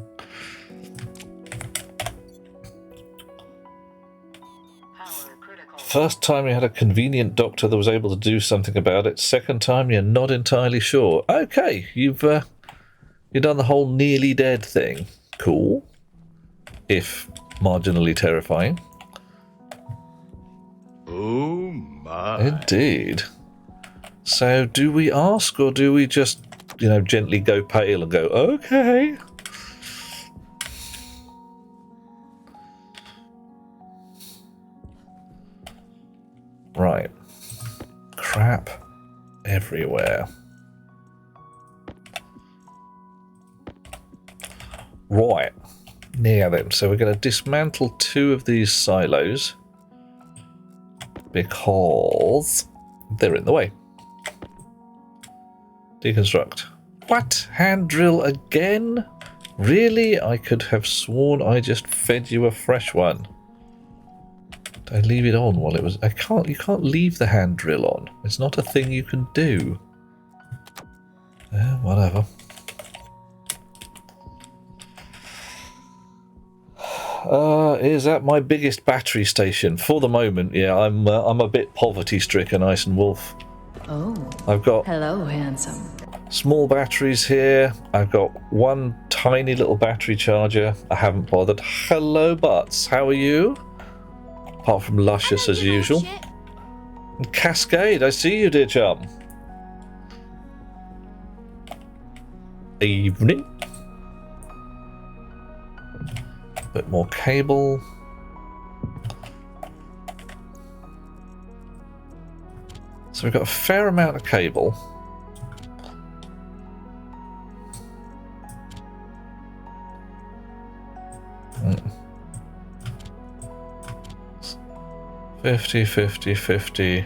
Speaker 1: First time you had a convenient doctor that was able to do something about it. Second time you're not entirely sure. Okay, you've done the whole nearly dead thing. Cool. If marginally terrifying.
Speaker 2: Oh my.
Speaker 1: Indeed. So do we ask or do we just, gently go pale and go, okay? Right. Crap everywhere. Right. Now then, so we're going to dismantle 2 of these silos because they're in the way. Deconstruct. What? Hand drill again? Really? I could have sworn I just fed you a fresh one. I leave it on while it was... You can't leave the hand drill on. It's not a thing you can do. Whatever. Is that my biggest battery station? For the moment, yeah, I'm a bit poverty-stricken, Ice and Wolf.
Speaker 7: Oh.
Speaker 1: I've got...
Speaker 7: Hello, handsome.
Speaker 1: Small batteries here. I've got one tiny little battery charger. I haven't bothered. Hello, Butts. How are you? Apart from luscious as usual. And Cascade, I see you, dear chum. Evening. Bit more cable. So we've got a fair amount of cable. Mm. 50, 50, 50,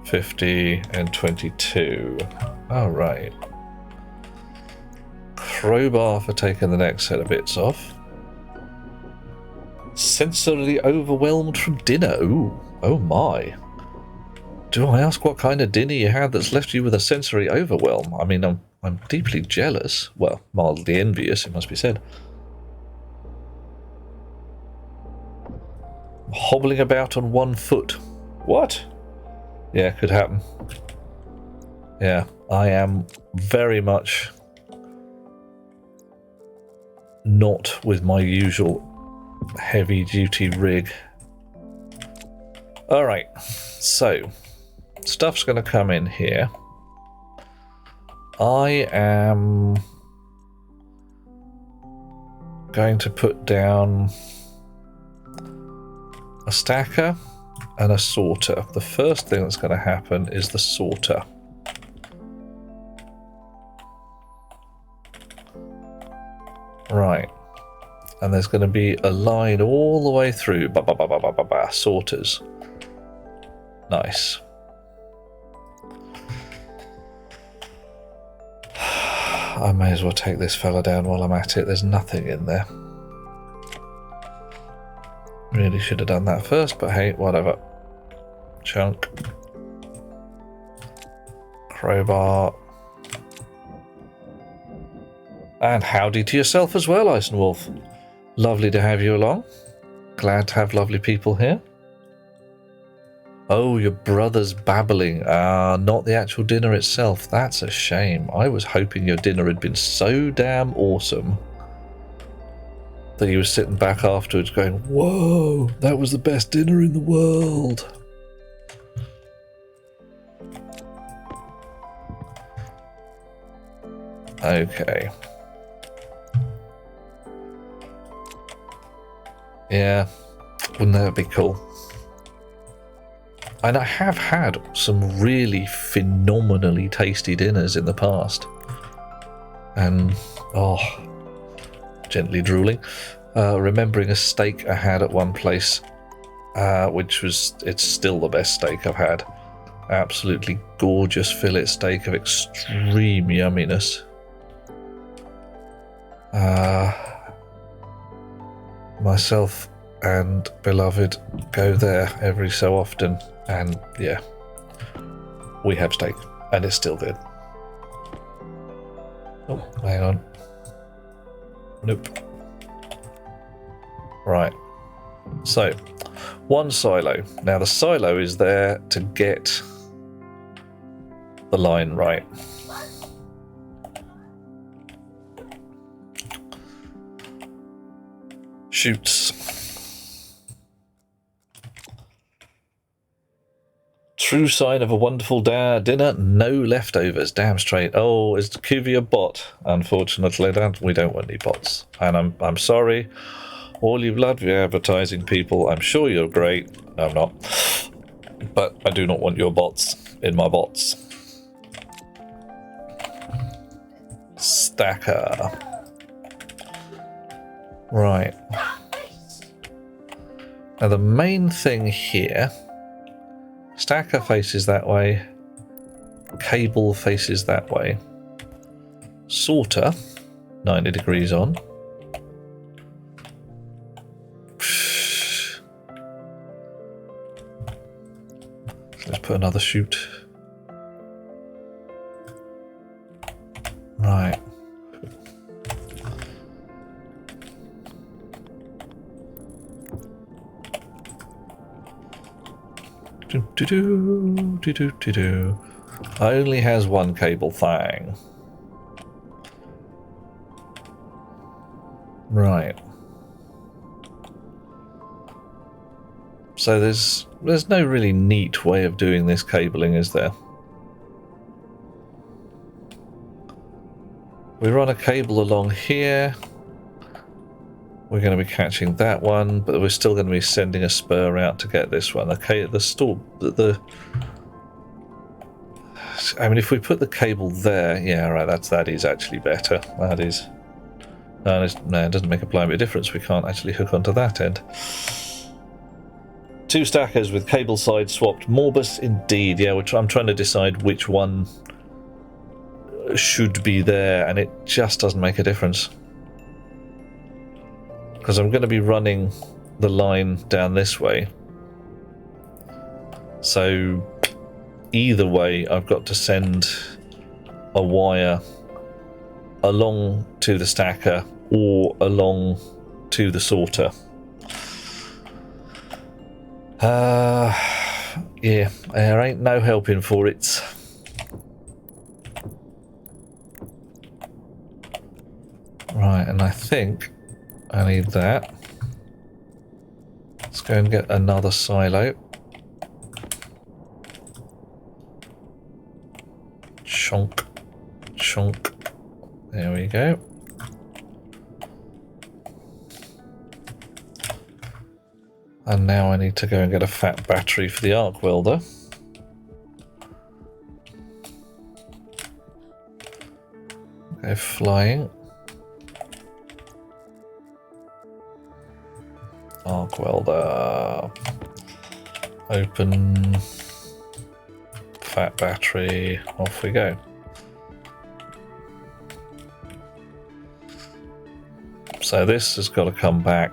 Speaker 1: 50, and 22. All right. Crowbar for taking the next set of bits off. Sensorily overwhelmed from dinner. Ooh, oh my. Do I ask what kind of dinner you had that's left you with a sensory overwhelm? I mean, I'm deeply jealous. Well, mildly envious, it must be said. Hobbling about on 1 foot. What? Yeah, could happen. Yeah, I am very much not with my usual heavy-duty rig. Alright, so stuff's going to come in here. I am going to put down a stacker and a sorter. The first thing that's going to happen is the sorter. Right. And there's going to be a line all the way through. Sorters. Nice. I may as well take this fella down while I'm at it. There's nothing in there. Really should have done that first, but hey, whatever. Chunk. Crowbar. And howdy to yourself as well, Ice and Wolf. Lovely to have you along. Glad to have lovely people here. Oh, your brother's babbling. Not the actual dinner itself. That's a shame. I was hoping your dinner had been so damn awesome that he was sitting back afterwards going, whoa, that was the best dinner in the world. Okay. Yeah, wouldn't that be cool? And I have had some really phenomenally tasty dinners in the past. And, oh, gently drooling. Remembering a steak I had at one place, it's still the best steak I've had. Absolutely gorgeous fillet steak of extreme yumminess. Myself and beloved go there every so often, and yeah, we have steak, and it's still good. Oh, hang on. Nope. Right. So, one silo. Now the silo is there to get the line right. Shoots. True sign of a wonderful dinner, no leftovers, damn straight. Oh, is Cuvia a bot? Unfortunately, we don't want any bots. And I'm sorry, all you lovely advertising people, I'm sure you're great. No, I'm not. But I do not want your bots in my bots. Stacker. Right. Now the main thing here, stacker faces that way, cable faces that way, sorter 90 degrees on. Let's put another chute. Right. Only has one cable thing. Right. So there's no really neat way of doing this cabling, is there? We run a cable along here. We're going to be catching that one, but we're still going to be sending a spur out to get this one. Okay, I mean, if we put the cable there, yeah, right, that is actually better. That is. No, it doesn't make a blind bit of difference. We can't actually hook onto that end. 2 stackers with cable side swapped. Morbus, indeed. Yeah, I'm trying to decide which one should be there, and it just doesn't make a difference. Because I'm going to be running the line down this way. So either way, I've got to send a wire along to the stacker or along to the sorter. Yeah, there ain't no helping for it. Right, and I think I need that. Let's go and get another silo. Chonk. Chonk. There we go. And now I need to go and get a fat battery for the arc welder. Go flying. Arc welder. Open. Fat battery. Off we go. So this has got to come back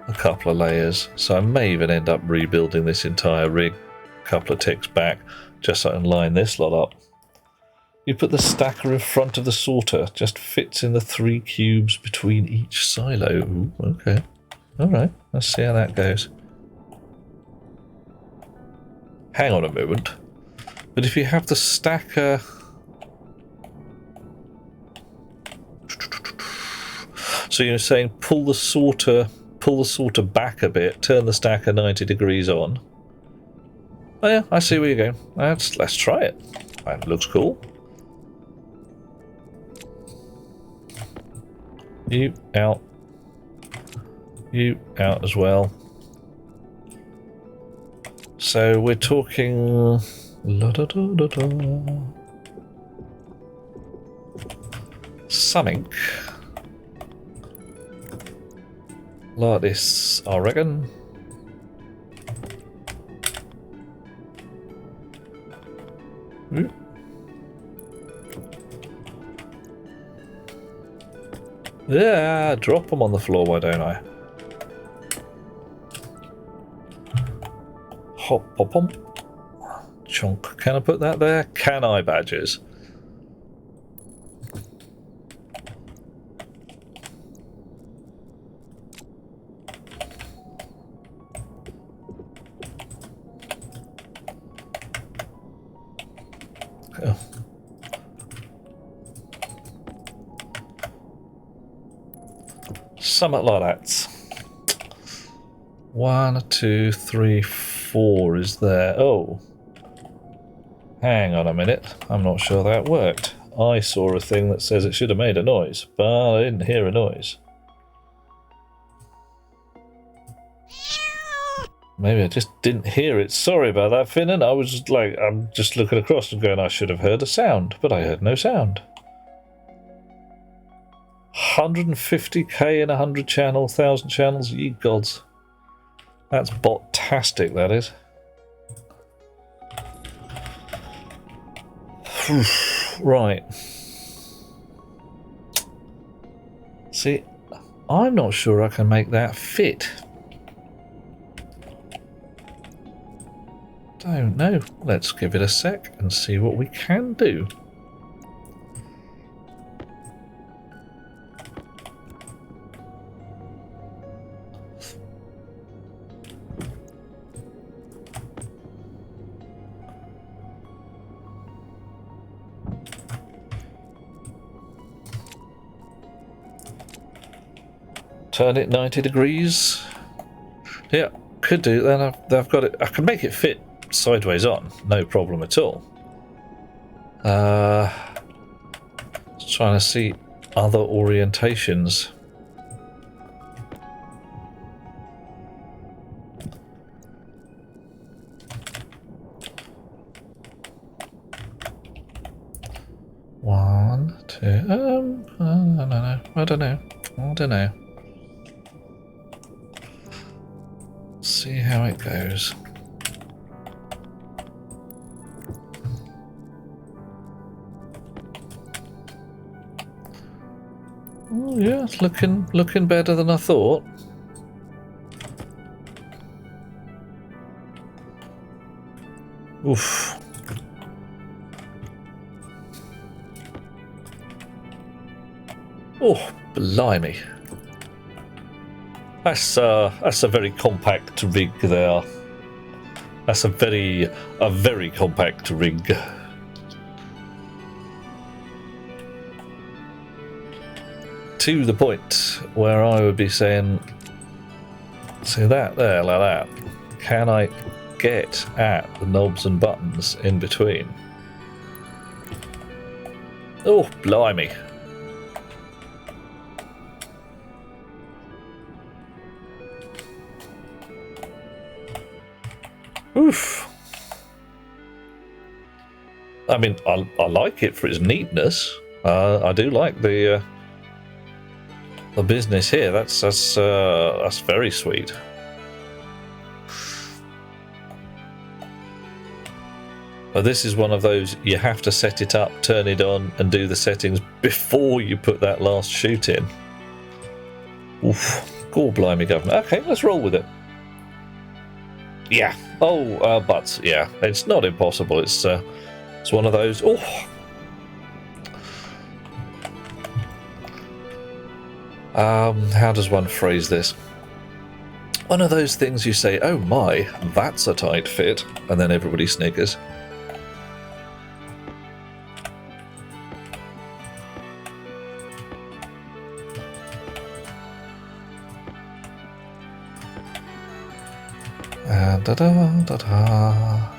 Speaker 1: a couple of layers. So I may even end up rebuilding this entire rig a couple of ticks back just so I can line this lot up. You put the stacker in front of the sorter. Just fits in the 3 cubes between each silo. Ooh, okay. Alright, let's see how that goes. Hang on a moment. But if you have the stacker... So you're saying pull the sorter back a bit, turn the stacker 90 degrees on. Oh yeah, I see where you're going. Let's try it. That looks cool. You out. You out as well. So we're talking... something like this, I reckon. Yeah, drop them on the floor, why don't I? Hop, pop, pop. Chunk. Can I put that there? Can I, badgers? Oh. Something like that. 1, 2, 3, 4 is there. Oh. Hang on a minute. I'm not sure that worked. I saw a thing that says it should have made a noise, but I didn't hear a noise. Maybe I just didn't hear it. Sorry about that, Finnan. I was just like, I'm just looking across and going, I should have heard a sound, but I heard no sound. 150k in 100 channels, 1,000 channels, ye gods. That's bot-tastic, that is. Right. See, I'm not sure I can make that fit. Don't know. Let's give it a sec and see what we can do. Turn it 90 degrees. Yeah, could do. Then I've got it. I can make it fit sideways on, no problem at all. Just trying to see other orientations. One, two. I don't know. See how it goes. Oh yeah, it's looking better than I thought. Oof. Oh, blimey. That's a very compact rig there. That's a very compact rig. To the point where I would be saying, see that there, like that. Can I get at the knobs and buttons in between? Oh, blimey. Oof. I mean, I like it for its neatness. I do like the business here. That's very sweet. But this is one of those, you have to set it up, turn it on, and do the settings before you put that last shoot in. Oof. God blimey, governor. Okay, let's roll with it. Yeah. Oh, but yeah, it's not impossible. It's one of those. Oh. How does one phrase this? One of those things you say, oh my, that's a tight fit, and then everybody sniggers. Da-da-da-da.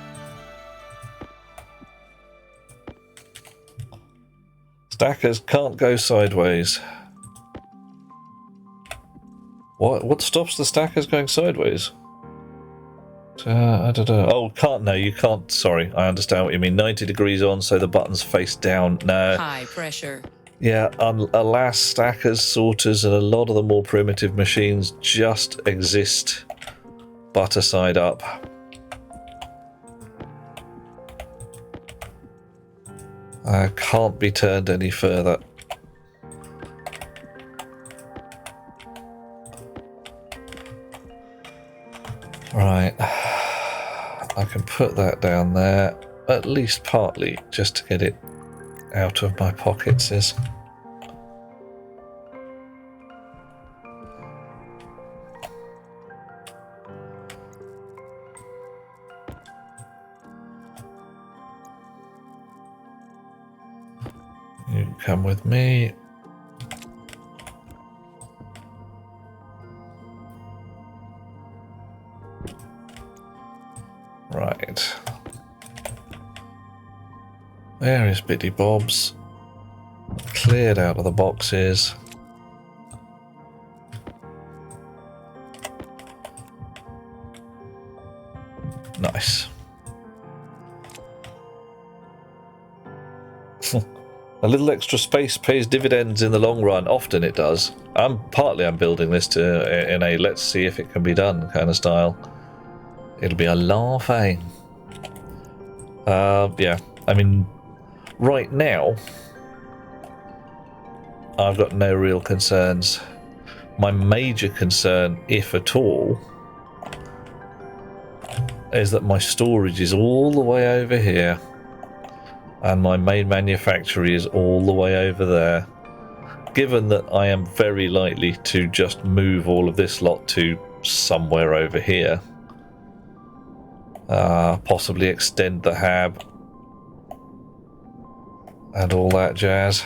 Speaker 1: Stackers can't go sideways. What stops the stackers going sideways? Oh, can't. No, you can't. Sorry, I understand what you mean. 90 degrees on, so the button's face down. No.
Speaker 7: High pressure.
Speaker 1: Yeah, alas, stackers, sorters, and a lot of the more primitive machines just exist butter side up. I can't be turned any further. Right, I can put that down there, at least partly, just to get it out of my pockets. You come with me. Right. Where is Biddy Bob's? Cleared out of the boxes. Nice. A little extra space pays dividends in the long run. Often it does. I'm building this to in a let's see if it can be done kind of style. It'll be a laugh, eh? Yeah, I mean, right now, I've got no real concerns. My major concern, if at all, is that my storage is all the way over here, and my main manufactory is all the way over there. Given that I am very likely to just move all of this lot to somewhere over here, possibly extend the hab and all that jazz.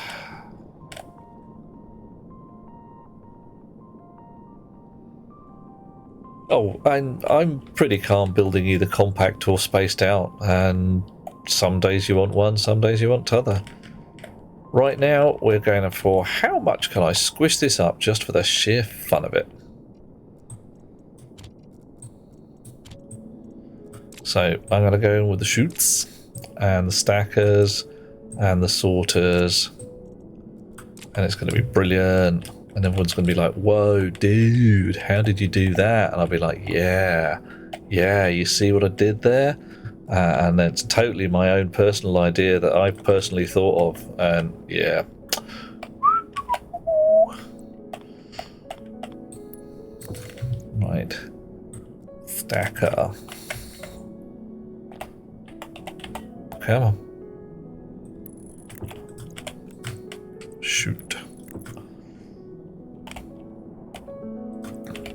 Speaker 1: Oh, and I'm pretty calm building either compact or spaced out, and some days you want one, some days you want t'other. Right now we're going for how much can I squish this up just for the sheer fun of it. So I'm going to go in with the chutes and the stackers and the sorters, and it's going to be brilliant, and everyone's going to be like, whoa dude, how did you do that? And I'll be like, yeah, you see what I did there? And it's totally my own personal idea that I've personally thought of, and yeah. Right, stacker. Come on. Shoot.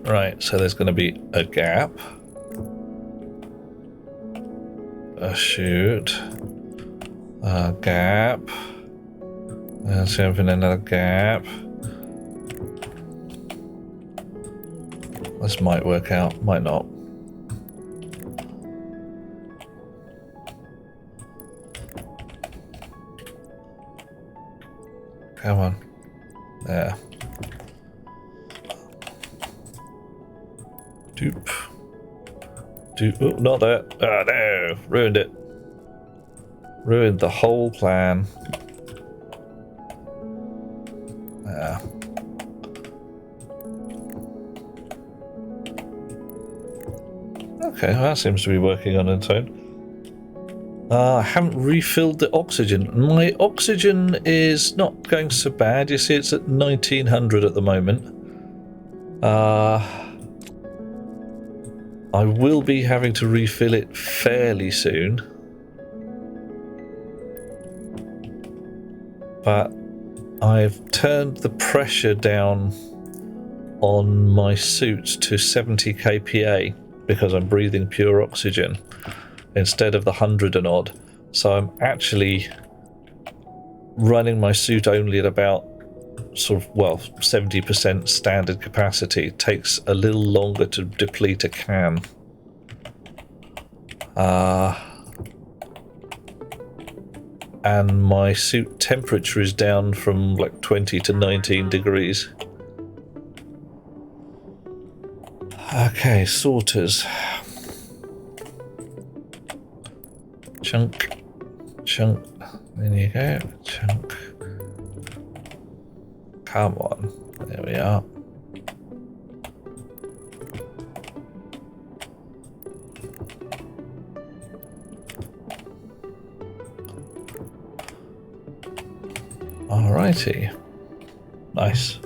Speaker 1: Right, so there's going to be a gap. A shoot. A gap. There's even another gap. This might work out, might not. Come on. There. Doop. Doop. Oh, not that. Oh, no. Ruined it. Ruined the whole plan. There. Okay, well, that seems to be working on its own. I haven't refilled the oxygen. My oxygen is not going so bad. You see, it's at 1900 at the moment. I will be having to refill it fairly soon. But I've turned the pressure down on my suit to 70 kPa because I'm breathing pure oxygen instead of the 100 and odd. So I'm actually running my suit only at about 70% standard capacity. It takes a little longer to deplete a can. And my suit temperature is down from like 20 to 19 degrees. Okay, sorters. Chunk. There you go. Chunk. Come on. There we are. Alrighty. Nice.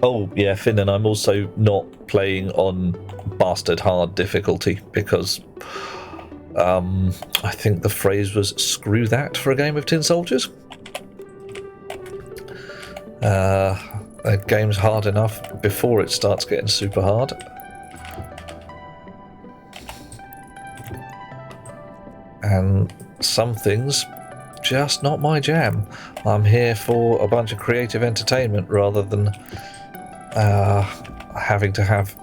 Speaker 1: Oh, yeah, Finn, and I'm also not playing on bastard hard difficulty because I think the phrase was screw that for a game of Tin Soldiers. The game's hard enough before it starts getting super hard. And some things just not my jam. I'm here for a bunch of creative entertainment rather than having to have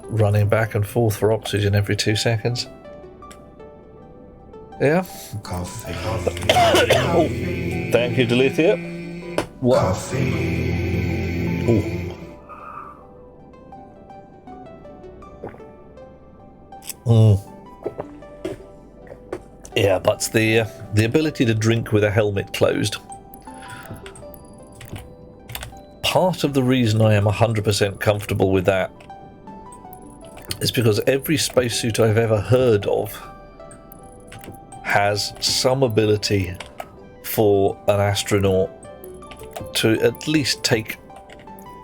Speaker 1: running back and forth for oxygen every 2 seconds. Yeah?
Speaker 2: Coffee.
Speaker 1: Oh, thank you, Delithia. What?
Speaker 2: Coffee.
Speaker 1: Yeah, but the ability to drink with a helmet closed. Part of the reason I am 100% comfortable with that is because every spacesuit I've ever heard of has some ability for an astronaut to at least take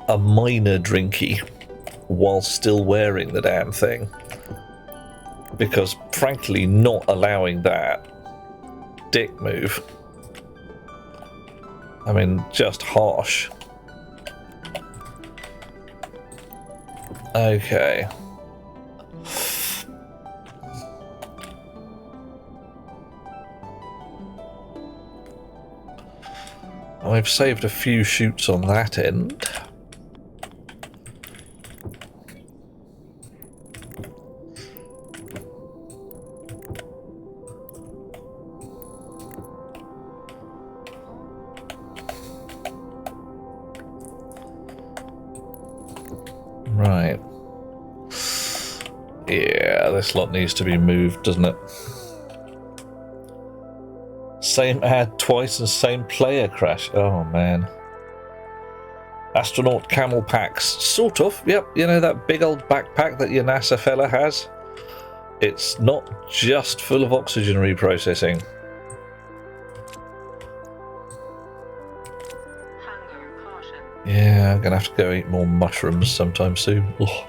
Speaker 1: a minor drinky while still wearing the damn thing. Because frankly, not allowing that, dick move. I mean, just harsh. Okay. I've saved a few shoots on that end. Right. Yeah, this lot needs to be moved, doesn't it? Same ad twice and same player crash. Oh, man. Astronaut camel packs. Sort of, yep. You know that big old backpack that your NASA fella has? It's not just full of oxygen reprocessing.
Speaker 5: Hunger caution.
Speaker 1: Yeah, I'm going to have to go eat more mushrooms sometime soon. Ugh.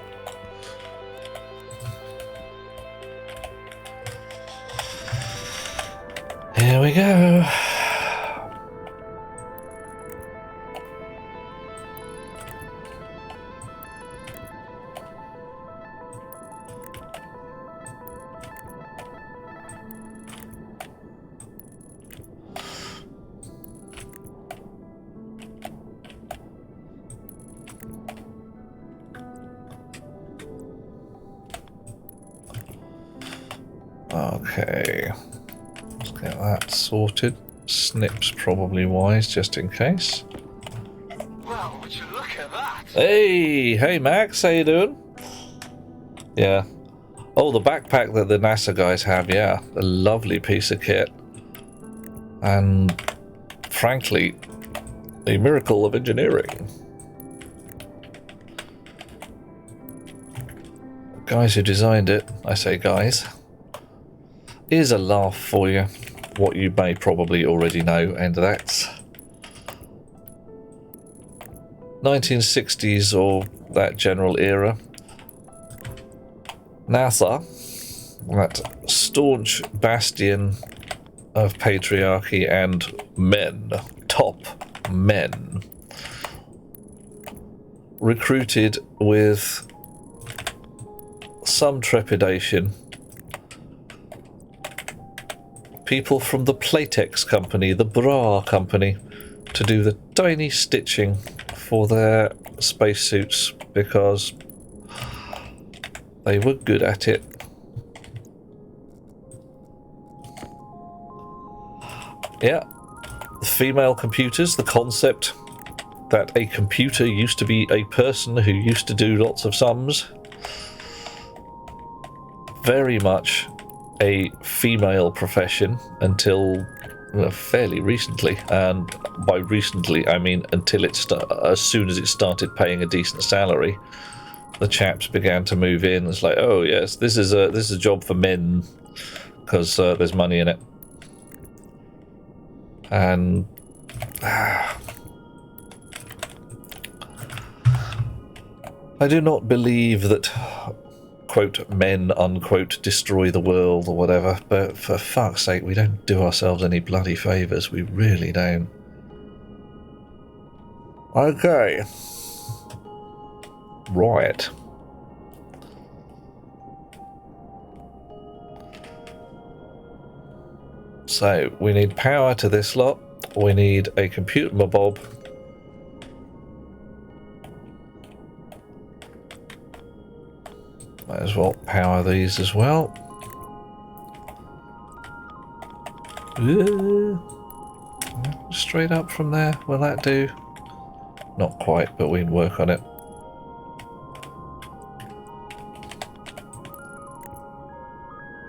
Speaker 1: Here we go. Okay. Let's get that sorted. Snips probably wise, just in case.
Speaker 2: Well, would you look at that?
Speaker 1: Hey Max, how you doing? Yeah. Oh, the backpack that the NASA guys have, yeah. A lovely piece of kit. And frankly, a miracle of engineering. Guys who designed it, I say guys. Here's a laugh for you. What you may probably already know, and that's 1960s or that general era. NASA, that staunch bastion of patriarchy and men, top men recruited with some trepidation people from the Playtex company, the bra company, to do the tiny stitching for their spacesuits because they were good at it. Yeah, female computers, the concept that a computer used to be a person who used to do lots of sums. Very much a female profession until fairly recently, and by recently I mean until as soon as it started paying a decent salary, the chaps began to move in. It's like, oh yes, this is a job for men because there's money in it. And I do not believe that, quote, men, unquote, destroy the world or whatever, but for fuck's sake, we don't do ourselves any bloody favours. We really don't. Okay. Right. So, we need power to this lot. We need a computer mabob. Might as well power these as well. Straight up from there, will that do? Not quite, but we can work on it.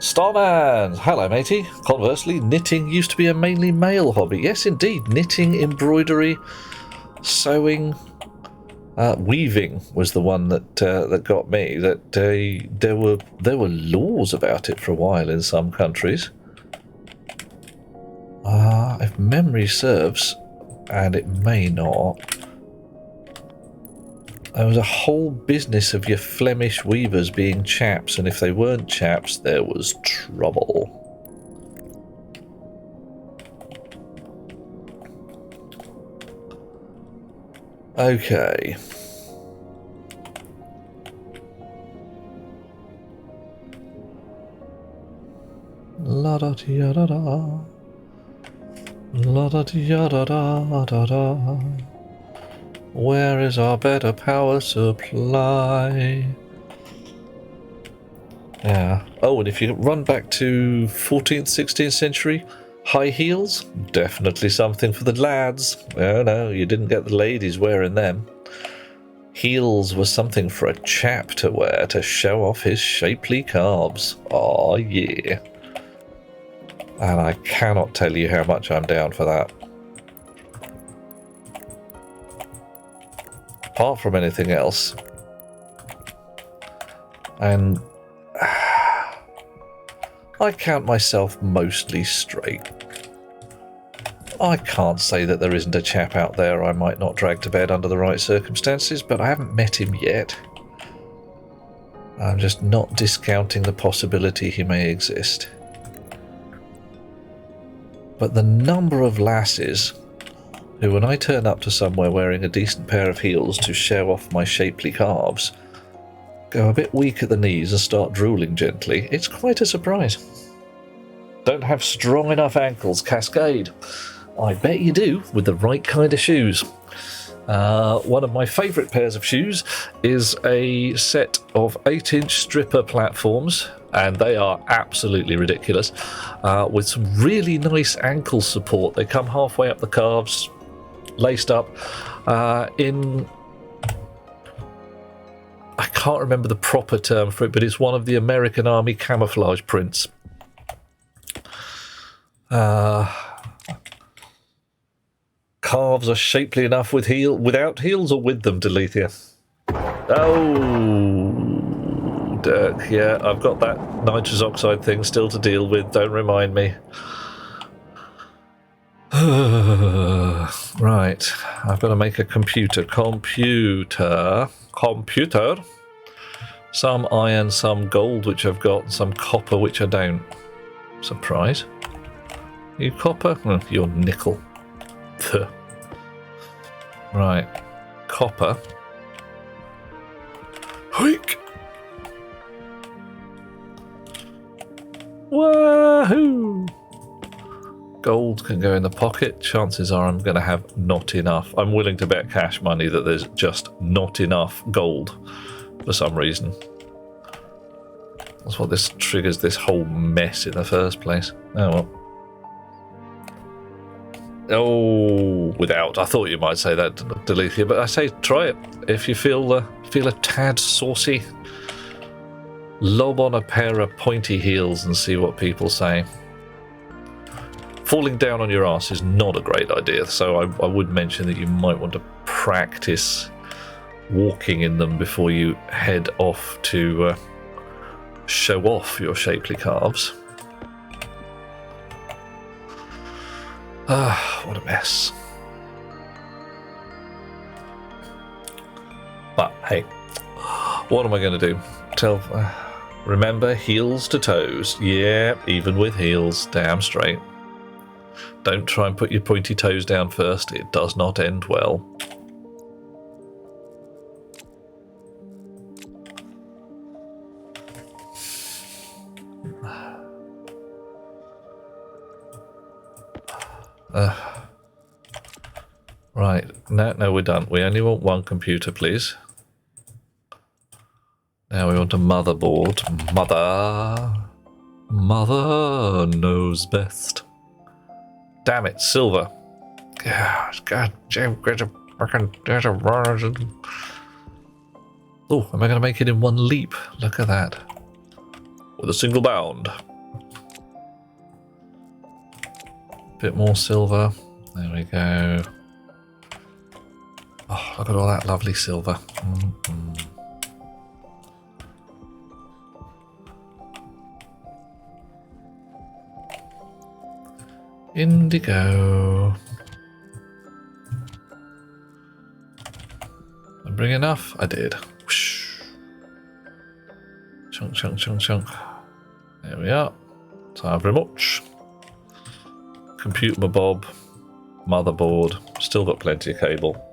Speaker 1: Starman! Hello, matey. Conversely, knitting used to be a mainly male hobby. Yes, indeed. Knitting, embroidery, sewing, weaving was the one that that got me. That there were laws about it for a while in some countries. If memory serves, and it may not, there was a whole business of your Flemish weavers being chaps, and if they weren't chaps, there was trouble. Okay. La da da da da. La da da da da da da. Where is our better power supply? Yeah. Oh, and if you run back to 14th, 16th century, high heels, definitely something for the lads. Oh no, you didn't get the ladies wearing them. Heels were something for a chap to wear to show off his shapely calves. Oh yeah. And I cannot tell you how much I'm down for that. Apart from anything else. And I count myself mostly straight. I can't say that there isn't a chap out there I might not drag to bed under the right circumstances, but I haven't met him yet. I'm just not discounting the possibility he may exist. But the number of lasses who, when I turn up to somewhere wearing a decent pair of heels to show off my shapely calves, go a bit weak at the knees and start drooling gently, it's quite a surprise. Don't have strong enough ankles, Cascade. I bet you do, with the right kind of shoes. One of my favourite pairs of shoes is a set of 8-inch stripper platforms, and they are absolutely ridiculous, with some really nice ankle support. They come halfway up the calves, laced up in... I can't remember the proper term for it, but it's one of the American Army camouflage prints. Calves are shapely enough with without heels or with them, Delethea? Oh, Dirk, yeah, I've got that nitrous oxide thing still to deal with, don't remind me. Right, I've got to make a computer. Computer. Some iron, some gold, which I've got, and some copper, which I don't. Surprise. You copper? Oh, you're nickel. Right. Copper. Hoik! Wahoo! Gold can go in the pocket. Chances are I'm going to have not enough. I'm willing to bet cash money that there's just not enough gold for some reason. That's what this triggers this whole mess in the first place. Oh well. Oh, without. I thought you might say that, Delethea, but I say try it. If you feel a tad saucy, lob on a pair of pointy heels and see what people say. Falling down on your ass is not a great idea, so I would mention that you might want to practice walking in them before you head off to show off your shapely calves. Ah, what a mess. But hey, what am I going to do? Remember, heels to toes. Yeah, even with heels, damn straight. Don't try and put your pointy toes down first. It does not end well. Right, no, we're done. We only want one computer, please. Now we want a motherboard. Mother knows best. Damn it, silver. God damn, oh, am I going to make it in one leap? Look at that. With a single bound. Bit more silver. There we go. Oh, look at all that lovely silver. Indigo. I bring enough? I did. Whoosh. Chunk, chunk, chunk, chunk. There we are. Time very much. Compute my bob. Motherboard. Still got plenty of cable.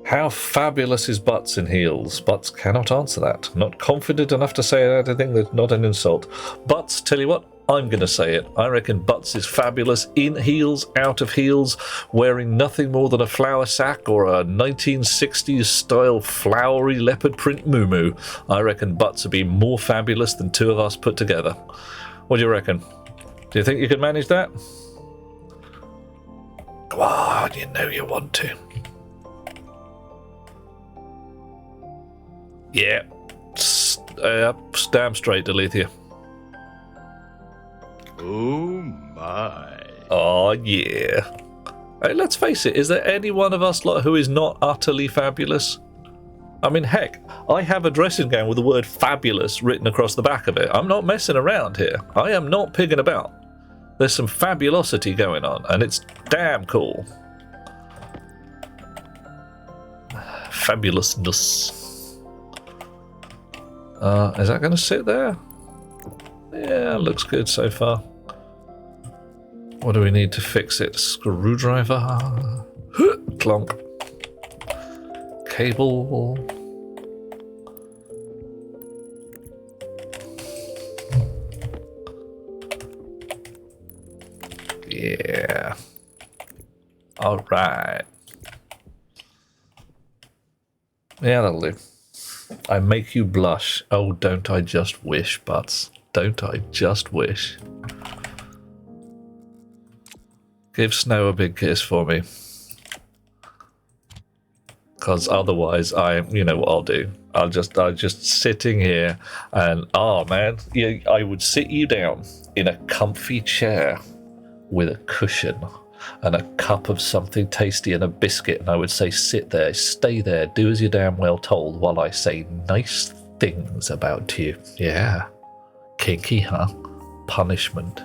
Speaker 1: How fabulous is butts in heels? Butts cannot answer that. Not confident enough to say that. I think that's not an insult. Butts, tell you what, I'm going to say it. I reckon butts is fabulous in heels, out of heels, wearing nothing more than a flour sack or a 1960s style flowery leopard print muumuu. I reckon butts would be more fabulous than two of us put together. What do you reckon? Do you think you could manage that? Go on, you know you want to. Yeah. Damn straight, Delethea.
Speaker 2: Oh my.
Speaker 1: Oh yeah. Hey, let's face it, is there any one of us lot who is not utterly fabulous? I mean, heck, I have a dressing gown with the word fabulous written across the back of it. I'm not messing around here. I am not pigging about. There's some fabulosity going on, and it's damn cool. Fabulousness. Is that going to sit there? Yeah, looks good so far. What do we need to fix it? Screwdriver. Clonk. Cable. Yeah. All right. Yeah, that'll do. I make you blush. Oh, don't I just wish, Butts. Don't I just wish. Give Snow a big kiss for me. Because otherwise, you know what I'll do. I'm just sitting here and, oh man, I would sit you down in a comfy chair with a cushion and a cup of something tasty and a biscuit, and I would say, sit there, stay there, do as you're damn well told while I say nice things about you. Yeah. Kinky, huh? Punishment.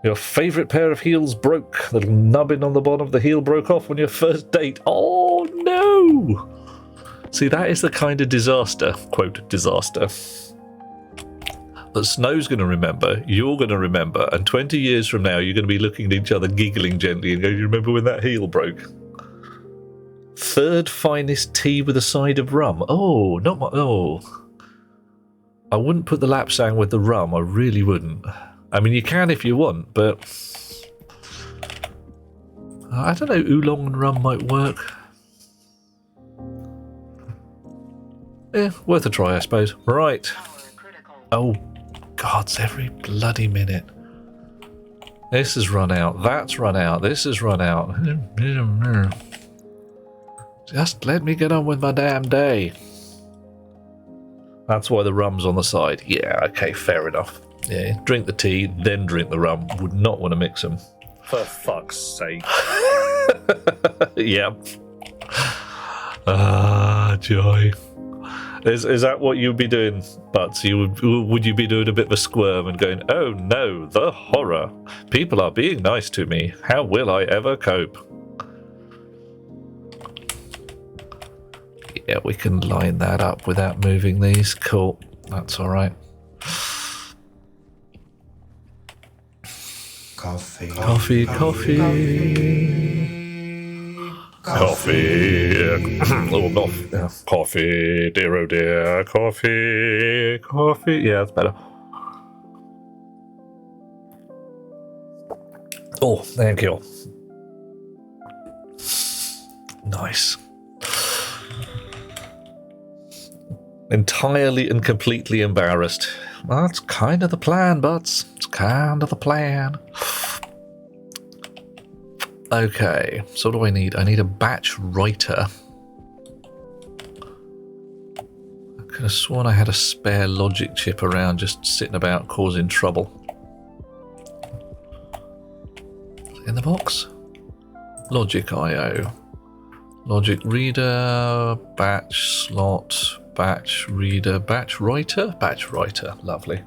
Speaker 1: Your favourite pair of heels broke. The little nubbin on the bottom of the heel broke off on your first date. Oh no! See, that is the kind of disaster, quote, disaster, that Snow's going to remember, you're going to remember, and 20 years from now, you're going to be looking at each other, giggling gently, and go, "You remember when that heel broke?" Third finest tea with a side of rum. Oh, not my. Oh. I wouldn't put the lapsang with the rum. I really wouldn't. I mean, you can if you want, but I don't know. Oolong and rum might work. Yeah, worth a try, I suppose. Right. Oh, gods, every bloody minute. This has run out. That's run out. This has run out. Just let me get on with my damn day. That's why the rum's on the side. Yeah, okay, fair enough. Yeah, drink the tea, then drink the rum. Would not want to mix them.
Speaker 2: For fuck's sake.
Speaker 1: Yeah. Ah, joy. Is that what you'd be doing, Butts? Would you be doing a bit of a squirm and going, "Oh no, the horror. People are being nice to me. How will I ever cope?" Yeah, we can line that up without moving these. Cool. That's all right.
Speaker 7: Coffee.
Speaker 1: Coffee, coffee. Coffee. Oh, no. Yeah. Coffee, dear, oh dear. Coffee, coffee. Yeah, that's better. Oh, thank you. Nice. Entirely and completely embarrassed. That's kind of the plan, Butts. It's kind of the plan. Okay, so what do I need? I need a batch writer. I could have sworn I had a spare logic chip around just sitting about causing trouble. In the box? Logic I/O. Logic reader, batch slot, batch reader, batch writer? Batch writer, lovely.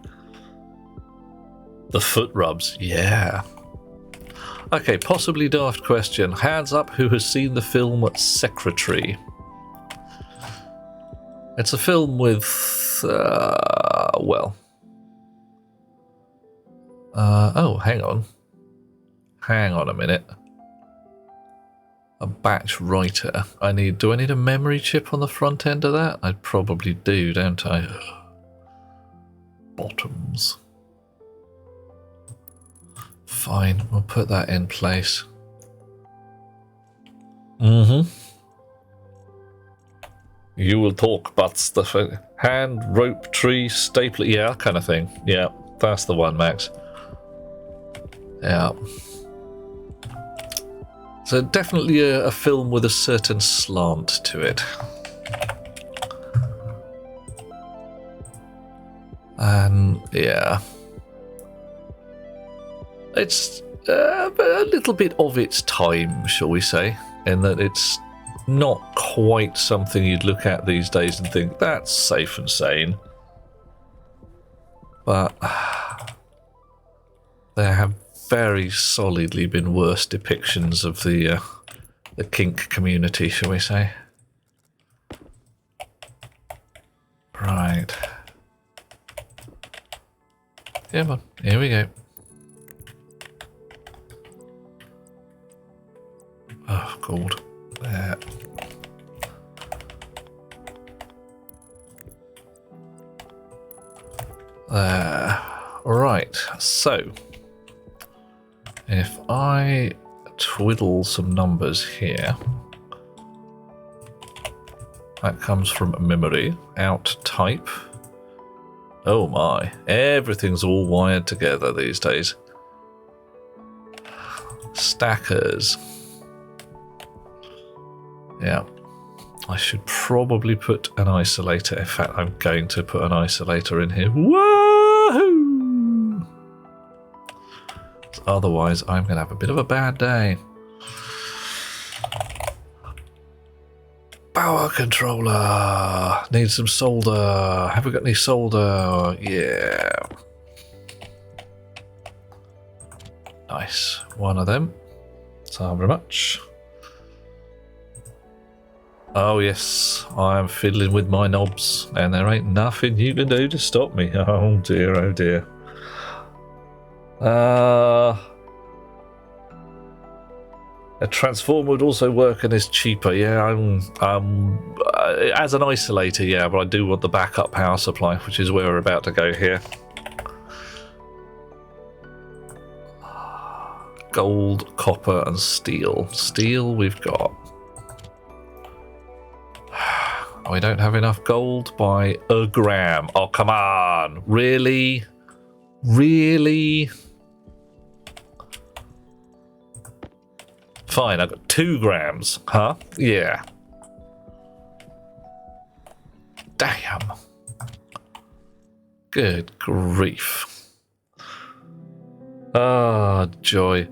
Speaker 1: The foot rubs, yeah. Okay, possibly daft question. Hands up who has seen the film Secretary. It's a film with, oh, hang on. Hang on a minute. A batch writer. Do I need a memory chip on the front end of that? I probably do, don't I? Bottoms. Fine, we'll put that in place. Mm-hmm. You will talk, Butts. The hand, rope, tree, stapler. Yeah, kind of thing. Yeah, that's the one, Max. Yeah. So definitely a film with a certain slant to it. And yeah. It's a little bit of its time, shall we say, in that it's not quite something you'd look at these days and think, that's safe and sane. But there have very solidly been worse depictions of the kink community, shall we say. Right. Come on, here we go. Oh, God. There. There. Right, so if I twiddle some numbers here, that comes from memory, out type. Oh my, everything's all wired together these days. Stackers. Yeah, I should probably put an isolator. In fact, I'm going to put an isolator in here. Woohoo! Otherwise, I'm going to have a bit of a bad day. Power controller. Need some solder. Have we got any solder? Yeah. Nice. One of them. Thank you very much. Oh yes, I am fiddling with my knobs, and there ain't nothing you can do to stop me. Oh dear, oh dear. A transformer would also work and is cheaper. Yeah, as an isolator, yeah, but I do want the backup power supply, which is where we're about to go here. Gold, copper, and steel. Steel we've got. We don't have enough gold by a gram. Oh, come on. Really? Really? Fine, I've got 2 grams. Huh? Yeah. Damn. Good grief. Ah, joy.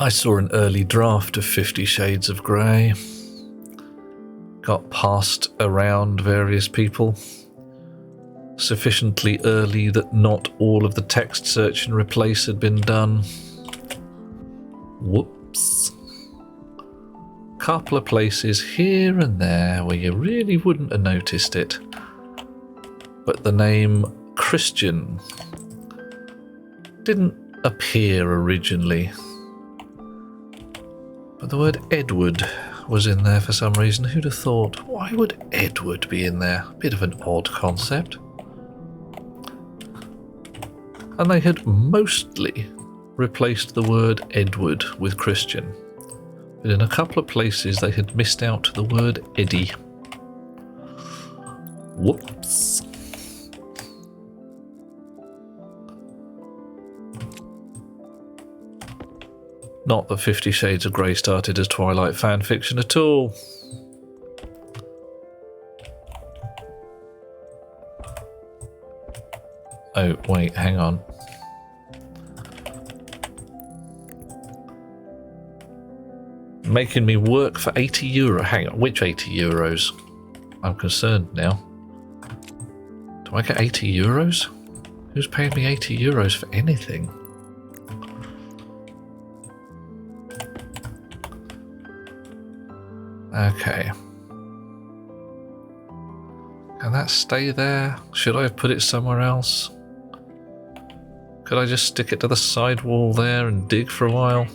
Speaker 1: I saw an early draft of 50 Shades of Grey. Got passed around various people. Sufficiently early that not all of the text search and replace had been done. Whoops. Couple of places here and there where you really wouldn't have noticed it. But the name Christian didn't appear originally. But the word Edward was in there for some reason. Who'd have thought? Why would Edward be in there? Bit of an odd concept. And they had mostly replaced the word Edward with Christian. But in a couple of places they had missed out the word Eddie. Whoops. Not that 50 Shades of Grey started as Twilight fan fiction at all. Oh, wait, hang on. Making me work for 80 euro. Hang on, which 80 euros? I'm concerned now. Do I get 80 euros? Who's paying me 80 euros for anything? Okay. Can that stay there? Should I have put it somewhere else? Could I just stick it to the side wall there and dig for a while?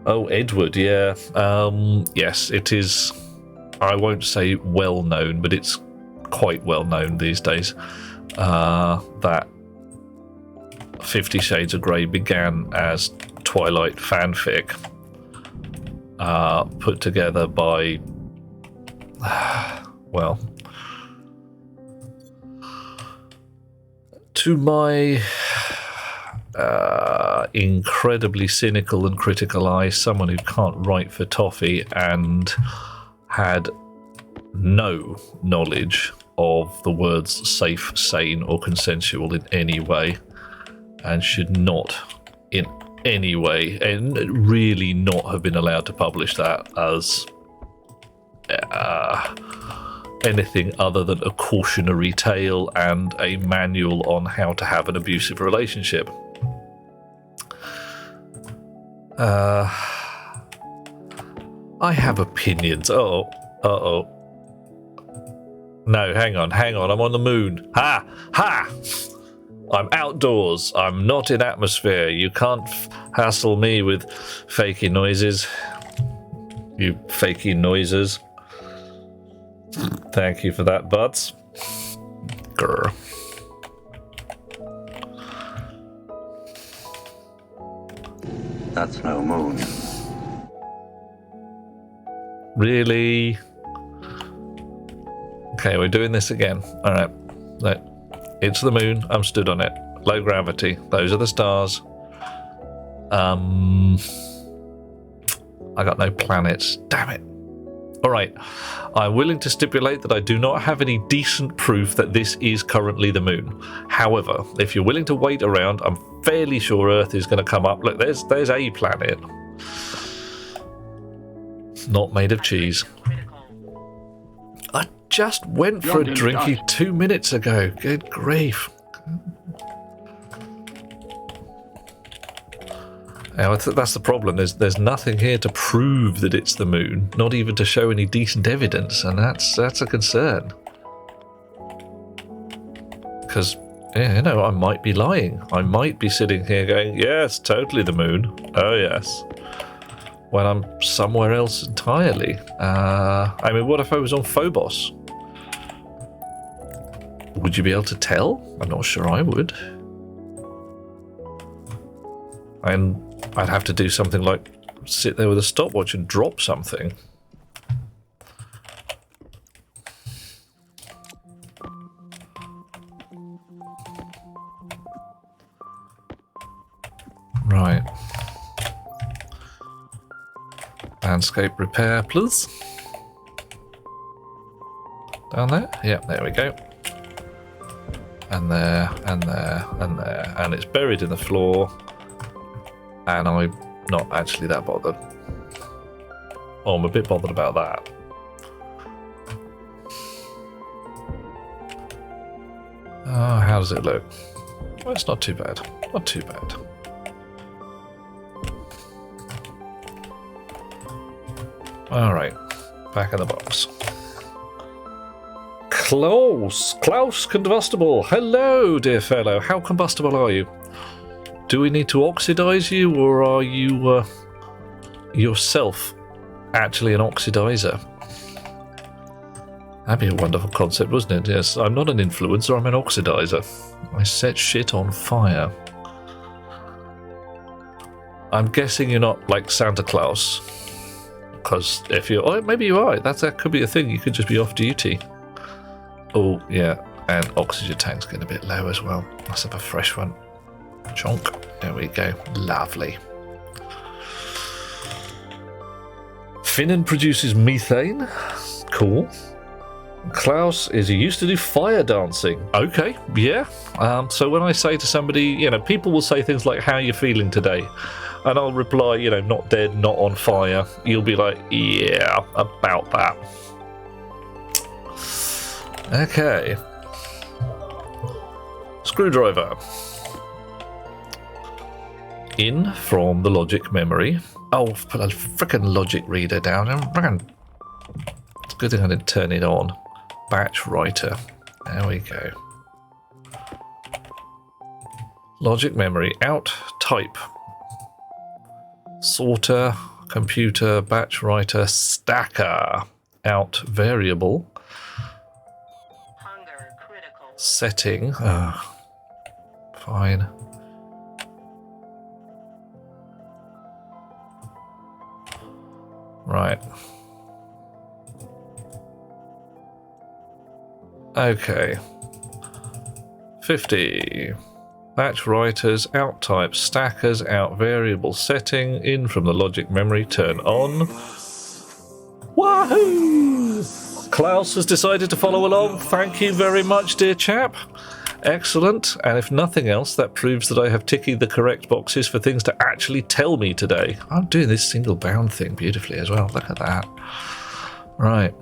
Speaker 1: Oh, Edward, yeah. Yes, it is. I won't say well known, but it's quite well known these days. That 50 Shades of Grey began as Twilight fanfic, put together by, well, to my incredibly cynical and critical eye, someone who can't write for toffee and had no knowledge of the words safe, sane, or consensual in any way, and should not in any way, and really not have been allowed to publish that as anything other than a cautionary tale and a manual on how to have an abusive relationship. I have opinions. Uh-oh. No, hang on, I'm on the moon. Ha! I'm outdoors. I'm not in atmosphere. You can't hassle me with fakey noises. You fakey noises. Thank you for that, buds. Grr.
Speaker 7: That's no moon.
Speaker 1: Really? Okay, we're doing this again. Alright. Right. It's the moon. I'm stood on it. Low gravity. Those are the stars. I got no planets. Damn it. Alright. I'm willing to stipulate that I do not have any decent proof that this is currently the moon. However, if you're willing to wait around, I'm fairly sure Earth is going to come up. Look, there's a planet. Not made of cheese. I just went for a drinky 2 minutes ago. Good grief. Now, that's the problem. There's nothing here to prove that it's the moon, not even to show any decent evidence, and that's a concern. Because, yeah, you know, I might be lying. I might be sitting here going, yes, totally the moon. Oh, yes. When I'm somewhere else entirely. I mean, what if I was on Phobos? Would you be able to tell? I'm not sure I would. And I'd have to do something like sit there with a stopwatch and drop something. Right. Landscape repair, please. Down there? Yep, there we go. And there, and there, and there. And it's buried in the floor. And I'm not actually that bothered. Oh, I'm a bit bothered about that. Oh, how does it look? Well, it's not too bad. Not too bad. Alright, back in the box. Klaus Combustible. Hello, dear fellow. How combustible are you? Do we need to oxidize you, or are you yourself actually an oxidizer? That'd be a wonderful concept, wouldn't it? Yes, I'm not an influencer, I'm an oxidizer. I set shit on fire. I'm guessing you're not like Santa Claus. Because if you're... Oh, maybe you are. That could be a thing. You could just be off duty. Oh, yeah. And oxygen tank's getting a bit low as well. Let's have a fresh one. Chonk. There we go. Lovely. Finnan produces methane. Cool. Klaus is he used to do fire dancing. Okay, yeah. So when I say to somebody, you know, people will say things like, how are you feeling today? And I'll reply, you know, not dead, not on fire. You'll be like, yeah, about that. Okay. Screwdriver. In from the logic memory. Oh, put a frickin' logic reader down. It's a good thing I didn't turn it on. Batch writer. There we go. Logic memory. Out. Type. Sorter. Computer. Batch writer. Stacker. Out. Variable.
Speaker 5: Hunger critical.
Speaker 1: Setting. Fine. Right. Okay. 50. Batch writers, out type, stackers, out variable setting, in from the logic memory, turn on. Wahoo! Klaus has decided to follow along. Thank you very much, dear chap. Excellent. And if nothing else, that proves that I have ticked the correct boxes for things to actually tell me today. I'm doing this single bound thing beautifully as well. Look at that. Right.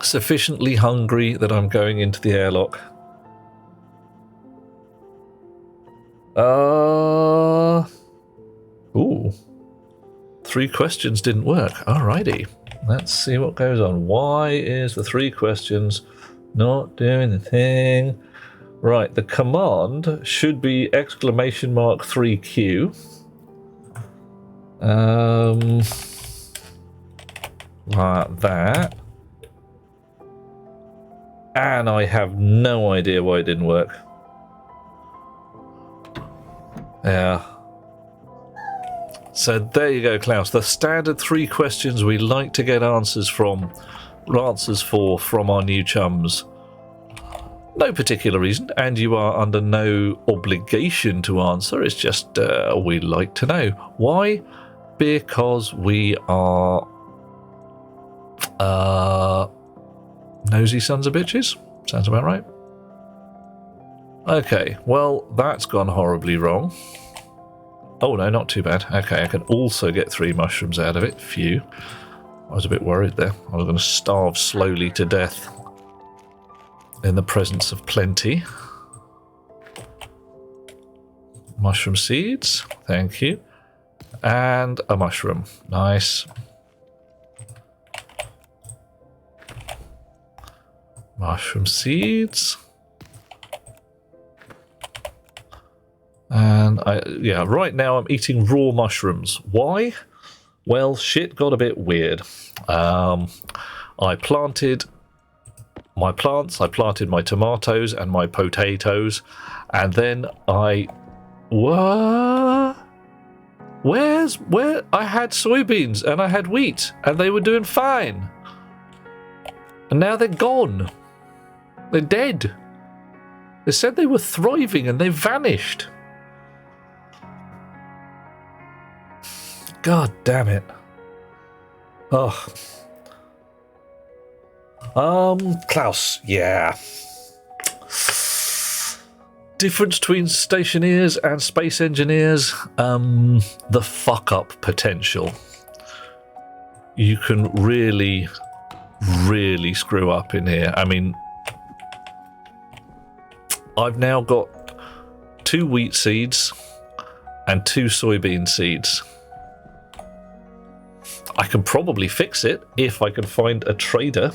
Speaker 1: Sufficiently hungry that I'm going into the airlock. Ooh. 3 questions didn't work. Alrighty. Let's see what goes on. Why is the 3 questions not doing the thing? Right, the command should be !3Q. Like that. And I have no idea why it didn't work. Yeah. So there you go, Klaus. The standard 3 questions we like to get answers for from our new chums. No particular reason, and you are under no obligation to answer. It's just we like to know. Why? Because we are nosy sons of bitches. Sounds about right. Okay, well, that's gone horribly wrong. Oh no, not too bad. Okay, I can also get 3 mushrooms out of it. Phew. I was a bit worried there. I was going to starve slowly to death in the presence of plenty. Mushroom seeds. Thank you. And a mushroom. Nice. Mushroom seeds. And yeah, right now I'm eating raw mushrooms. Why? Well, shit got a bit weird. I planted my plants, I planted my tomatoes and my potatoes, and then where I had soybeans and I had wheat and they were doing fine. And now they're gone. They're dead. They said they were thriving and they vanished. God damn it. Oh. Klaus, yeah. Difference between Stationeers and Space Engineers, the fuck-up potential. You can really, really screw up in here. I mean, I've now got 2 wheat seeds and 2 soybean seeds. I can probably fix it if I can find a trader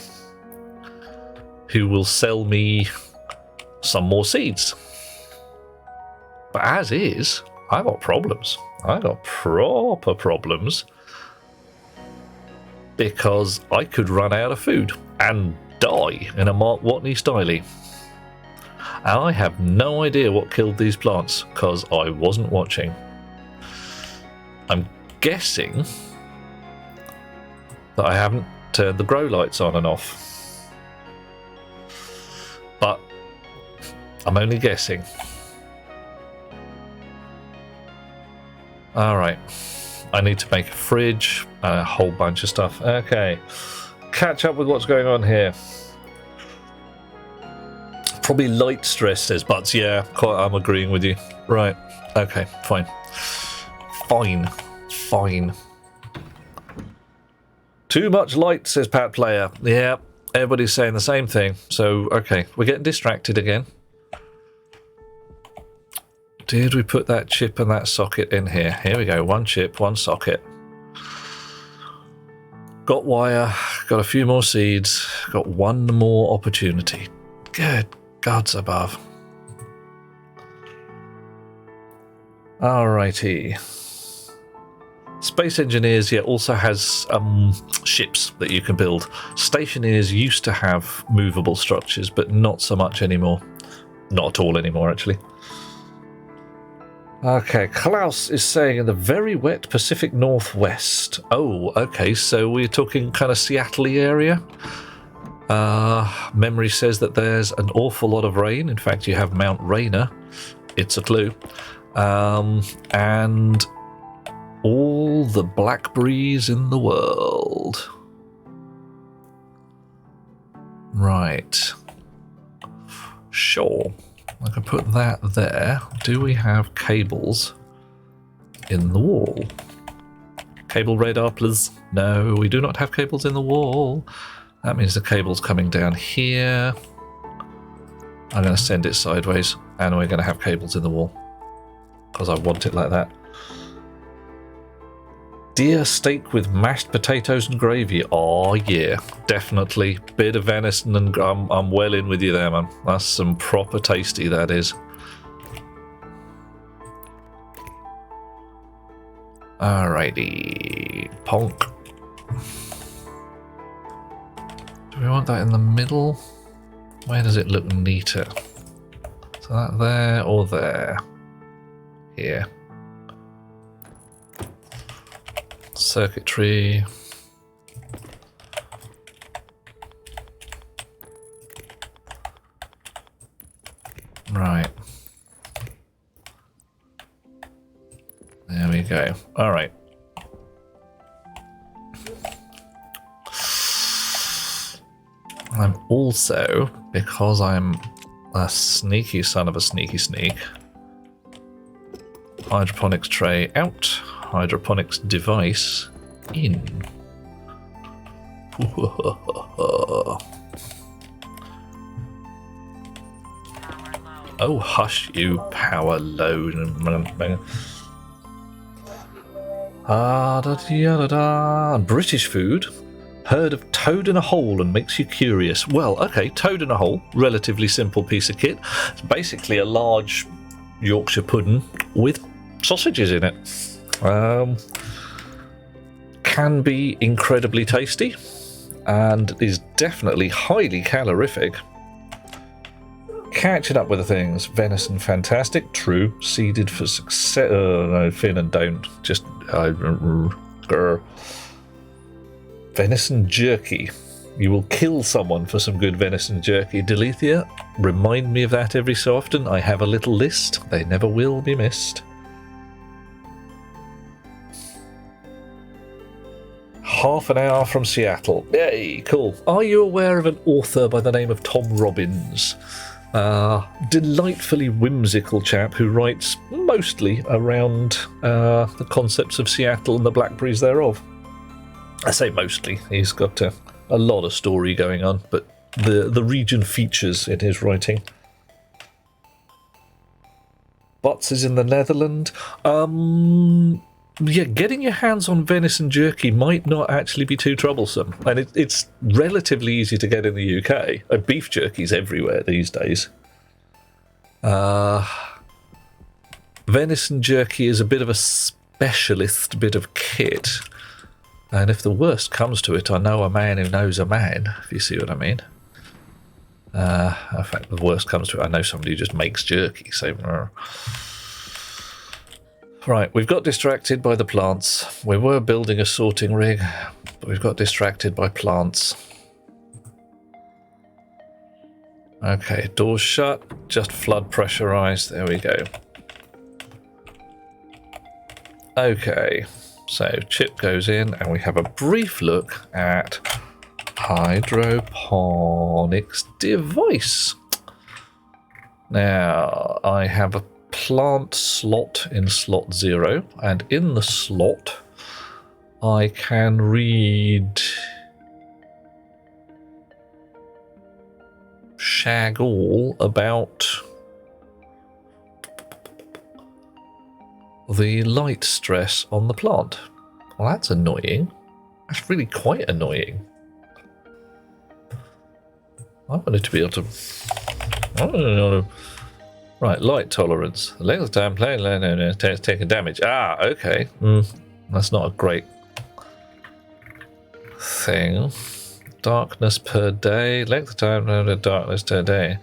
Speaker 1: who will sell me some more seeds. But as is, I got problems. I got proper problems because I could run out of food and die in a Mark Watney style. And I have no idea what killed these plants because I wasn't watching. I'm guessing that I haven't turned the grow lights on and off. But I'm only guessing. Alright. I need to make a fridge and a whole bunch of stuff. Okay. Catch up with what's going on here. Probably light stress, says Butts. Yeah, I'm agreeing with you. Right. Okay, fine. Fine. Too much light, says Pat Player. Yeah, everybody's saying the same thing. So, okay, we're getting distracted again. Did we put that chip and that socket in here? Here we go, 1 chip, 1 socket. Got wire, got a few more seeds, got 1 more opportunity. Good gods above. Alrighty. Space Engineers, yeah, also has ships that you can build. Stationeers used to have movable structures, but not so much anymore. Not at all anymore, actually. Okay, Klaus is saying in the very wet Pacific Northwest. Oh, okay, so we're talking kind of Seattle-y area. Memory says that there's an awful lot of rain. In fact, you have Mount Rainier. It's a clue. And all the blackberries in the world. Right. Sure. I can put that there. Do we have cables in the wall? Cable radar, please. No, we do not have cables in the wall. That means the cable's coming down here. I'm going to send it sideways, and we're going to have cables in the wall because I want it like that. Deer steak with mashed potatoes and gravy. Oh yeah, definitely. Bit of venison and I'm well in with you there, man. That's some proper tasty, that is. Alrighty, ponk. Do we want that in the middle? Where does it look neater? So that there or there? Here. Circuitry. Right. There we go. All right. I'm also, because I'm a sneaky son of a sneaky sneak, hydroponics tray out. Hydroponics device in. Oh, hush you, power load. Ah, da da da da. British food. Heard of toad in a hole and makes you curious. Well, okay, toad in a hole. Relatively simple piece of kit. It's basically a large Yorkshire pudding with sausages in it. Can be incredibly tasty and is definitely highly calorific. Catching up with the things. Venison, fantastic. True. Seeded for success. No, Finn and don't. Just. Venison jerky. You will kill someone for some good venison jerky. Delethea, remind me of that every so often. I have a little list. They never will be missed. Half an hour from Seattle. Yay, cool. Are you aware of an author by the name of Tom Robbins? Delightfully whimsical chap who writes mostly around the concepts of Seattle and the blackberries thereof. I say mostly. He's got a lot of story going on, but the region features in his writing. Butts is in the Netherlands. Yeah, getting your hands on venison jerky might not actually be too troublesome, and it's relatively easy to get in the UK. Beef jerky's everywhere these days. Venison jerky is a bit of a specialist bit of kit, and if the worst comes to it, I know a man who knows a man, if you see what I mean. In fact, the worst comes to it, I know somebody who just makes jerky, so... Right, we've got distracted by the plants. We were building a sorting rig, but we've got distracted by plants. Okay, doors shut, just flood pressurized. There we go. Okay, so chip goes in, and we have a brief look at hydroponics device. Now, I have a plant slot in slot 0, and in the slot I can read shag all about the light stress on the plant. Well, that's annoying. That's really quite annoying. I wanted to be able to... I don't know. Right, light tolerance. The length of time playing taking damage. Ah, okay. That's not a great thing. Darkness per day. Length of time, darkness per day.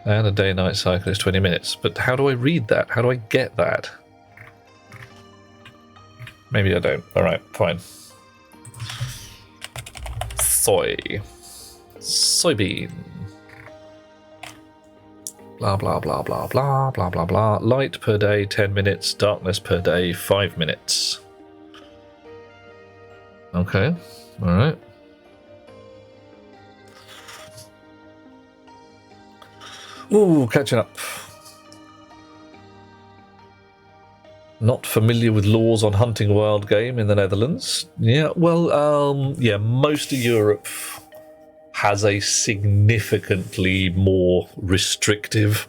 Speaker 1: And a day-night cycle is 20 minutes. But how do I read that? How do I get that? Maybe I don't. Alright, fine. Soybean. Blah, blah, blah, blah, blah, blah, blah, blah. Light per day, 10 minutes. Darkness per day, 5 minutes. Okay. Alright. Ooh, catching up. Not familiar with laws on hunting wild game in the Netherlands. Yeah, well, yeah, most of Europe has a significantly more restrictive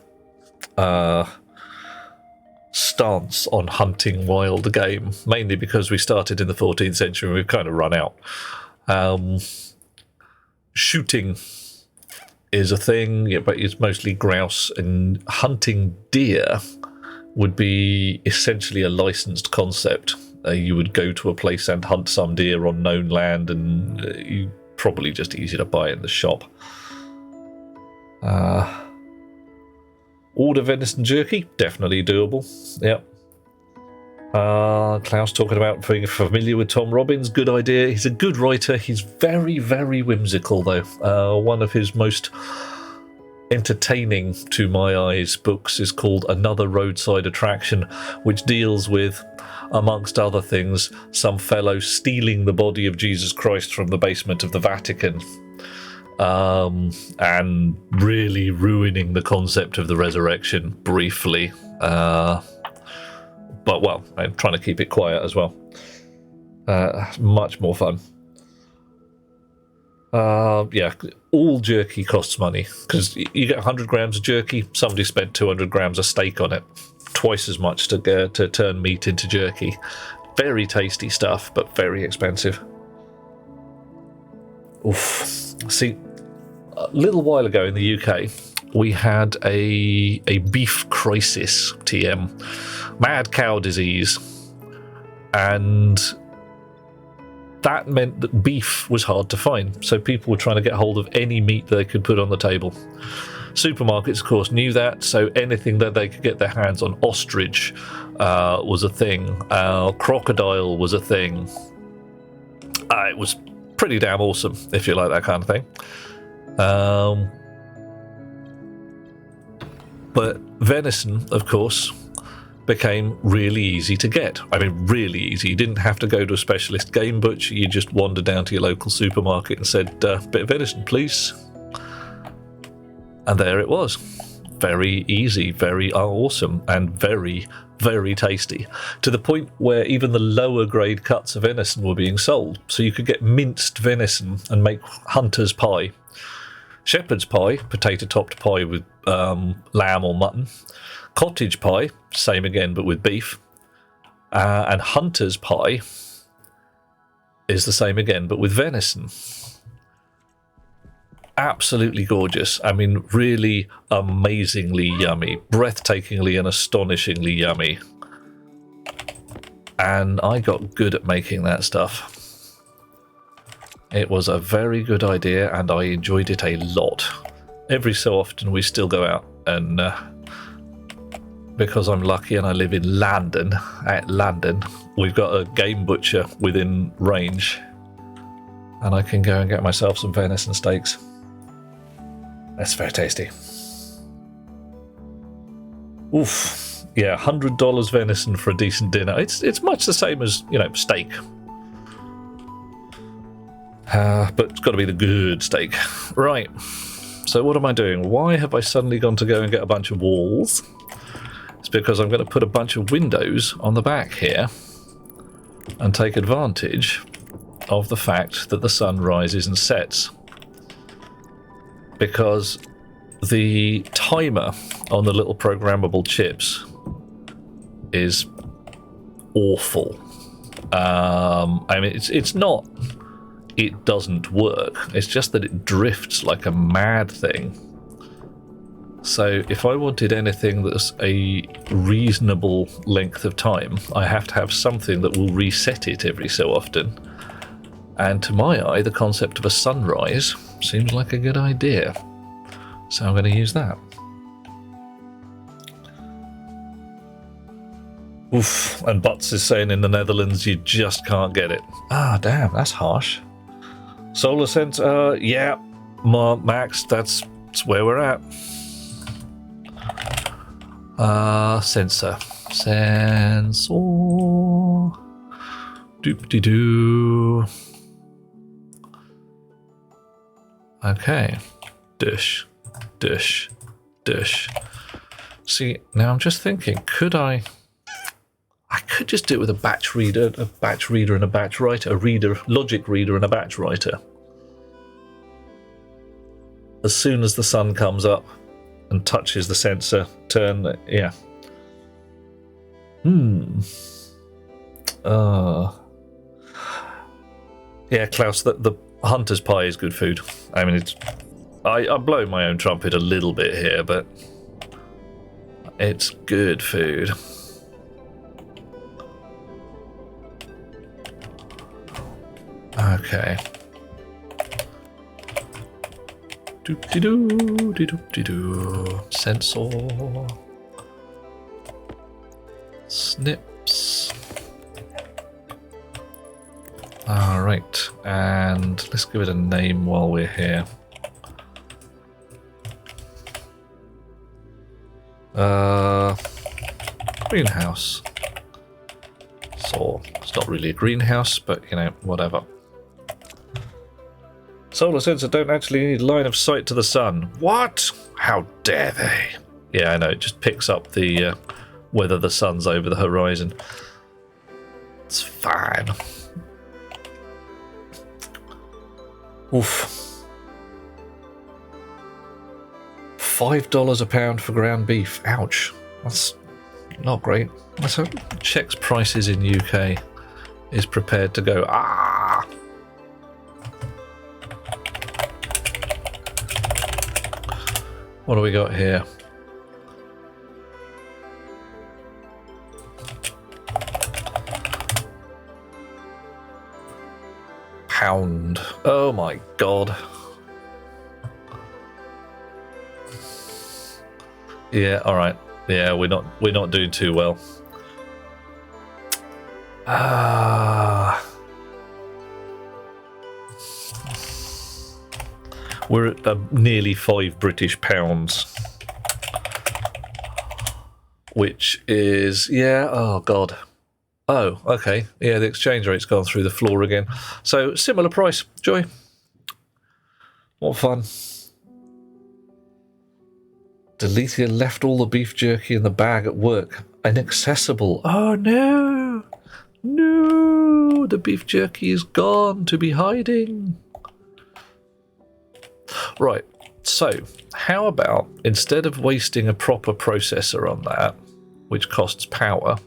Speaker 1: stance on hunting wild game, mainly because we started in the 14th century and we've kind of run out. Shooting is a thing, yeah, but it's mostly grouse, and hunting deer would be essentially a licensed concept. You would go to a place and hunt some deer on known land, and you probably just easy to buy in the shop. Order venison jerky, definitely doable. Yep. Klaus talking about being familiar with Tom Robbins, good idea. He's a good writer. He's very, very whimsical, though. One of his most entertaining, to my eyes, books is called Another Roadside Attraction, which deals with, amongst other things, some fellow stealing the body of Jesus Christ from the basement of the Vatican, and really ruining the concept of the resurrection briefly. But, well, I'm trying to keep it quiet as well. Much more fun. Yeah, all jerky costs money because you get 100 grams of jerky. Somebody spent 200 grams of steak on it, twice as much to turn meat into jerky. Very tasty stuff, but very expensive. Oof. See, a little while ago in the UK, we had a beef crisis, TM, mad cow disease, and that meant that beef was hard to find, so people were trying to get hold of any meat they could put on the table. Supermarkets, of course, knew that, so anything that they could get their hands on, ostrich was a thing, crocodile was a thing. It was pretty damn awesome, if you like that kind of thing. But venison, of course, became really easy to get. I mean, really easy. You didn't have to go to a specialist game butcher. You just wandered down to your local supermarket and said, bit of venison, please. And there it was. Very easy, very awesome, and very, very tasty. To the point where even the lower grade cuts of venison were being sold. So you could get minced venison and make hunter's pie. Shepherd's pie, potato-topped pie with lamb or mutton. Cottage pie, same again, but with beef. And hunter's pie is the same again, but with venison. Absolutely gorgeous. I mean, really amazingly yummy. Breathtakingly and astonishingly yummy. And I got good at making that stuff. It was a very good idea, and I enjoyed it a lot. Every so often we still go out and... because I'm lucky and I live in London, we've got a game butcher within range, and I can go and get myself some venison steaks. That's very tasty. Oof, yeah, $100 venison for a decent dinner. It's much the same as, you know, steak, but it's got to be the good steak, right? So what am I doing? Why have I suddenly gone to go and get a bunch of walls? It's because I'm going to put a bunch of windows on the back here and take advantage of the fact that the sun rises and sets. Because the timer on the little programmable chips is awful. I mean, it's not... it doesn't work. It's just that it drifts like a mad thing. So if I wanted anything that's a reasonable length of time, I have to have something that will reset it every so often. And to my eye, the concept of a sunrise seems like a good idea. So I'm going to use that. Oof, and Butts is saying in the Netherlands you just can't get it. Ah, damn, that's harsh. Solar sensor, yeah, Max, that's where we're at. Sensor. Doop-de-doo. Okay. Dish. See, now I'm just thinking, could I could just do it with a batch reader and a batch writer, logic reader and a batch writer. As soon as the sun comes up and touches the sensor, turn, yeah. Yeah, Klaus, the hunter's pie is good food. I mean, I blow my own trumpet a little bit here, but it's good food. Okay. Doop-de-doo. Sensor. Snips. Alright, and let's give it a name while we're here. Greenhouse. So, it's not really a greenhouse, but, you know, whatever. Solar sensor don't actually need line of sight to the sun. What? How dare they? Yeah, I know, it just picks up the whether the sun's over the horizon. It's fine. Oof. $5 a pound for ground beef. Ouch. That's not great. So Chex Prices in UK is prepared to go, ah! What do we got here? Pound. Oh my god. Yeah, alright. Yeah, we're not doing too well. We're at nearly £5 British, which is, yeah, oh god. Oh, okay. Yeah, the exchange rate's gone through the floor again. So, similar price. Joy. What fun. Deletia left all the beef jerky in the bag at work. Inaccessible. Oh no! No! The beef jerky is gone to be hiding. Right. So, how about, instead of wasting a proper processor on that, which costs power,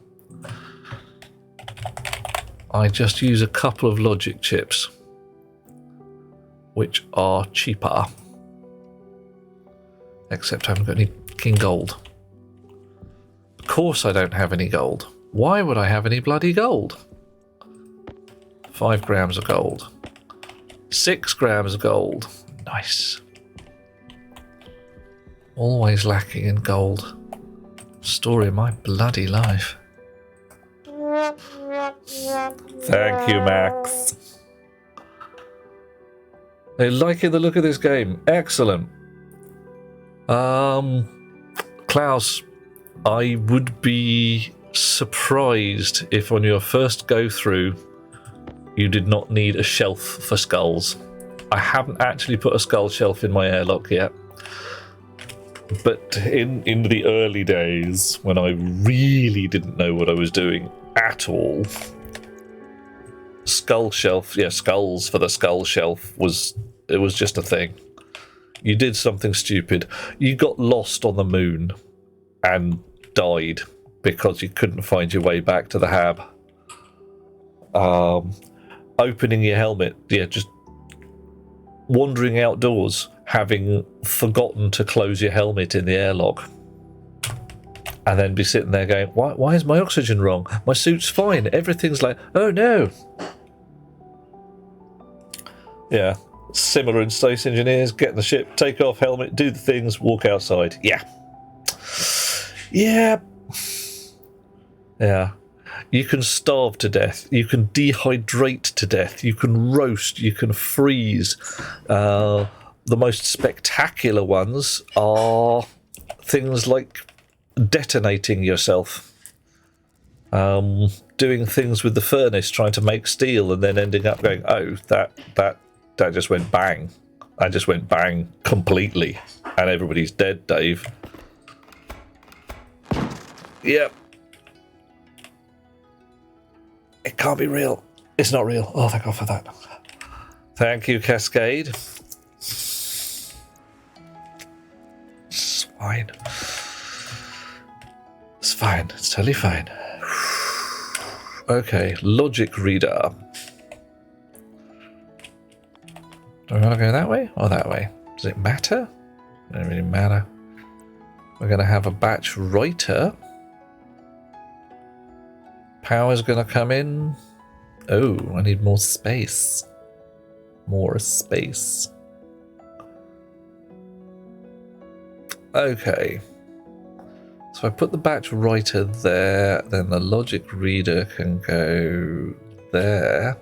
Speaker 1: I just use a couple of logic chips, which are cheaper. Except I haven't got any king gold. Of course I don't have any gold. Why would I have any bloody gold? 5 grams of gold. 6 grams of gold. Nice. Always lacking in gold. Story of my bloody life. Thank you, Max. They liking the look of this game. Excellent. Klaus, I would be surprised if on your first go through you did not need a shelf for skulls. I haven't actually put a skull shelf in my airlock yet. But in the early days, when I really didn't know what I was doing at all, skull shelf, yeah, skulls for the skull shelf was just a thing. You did something stupid. You got lost on the moon and died because you couldn't find your way back to the hab. Opening your helmet, yeah, just wandering outdoors, having forgotten to close your helmet in the airlock, and then be sitting there going, why is my oxygen wrong? My suit's fine. Everything's like, oh no. Yeah. Similar in Stationeers, get in the ship, take off helmet, do the things, walk outside. Yeah. Yeah. Yeah. You can starve to death. You can dehydrate to death. You can roast. You can freeze. The most spectacular ones are things like detonating yourself. Doing things with the furnace, trying to make steel, and then ending up going, oh, that just went bang. I just went bang completely. And everybody's dead, Dave. Yep. It can't be real. It's not real. Oh, thank God for that. Thank you, Cascade. It's fine. It's fine. It's totally fine. Okay, logic reader. Do I want to go that way or that way? Does it matter? Doesn't really matter. We're going to have a batch writer. Power's going to come in. Oh, I need more space. More space. Okay. So I put the batch writer there, then the logic reader can go there.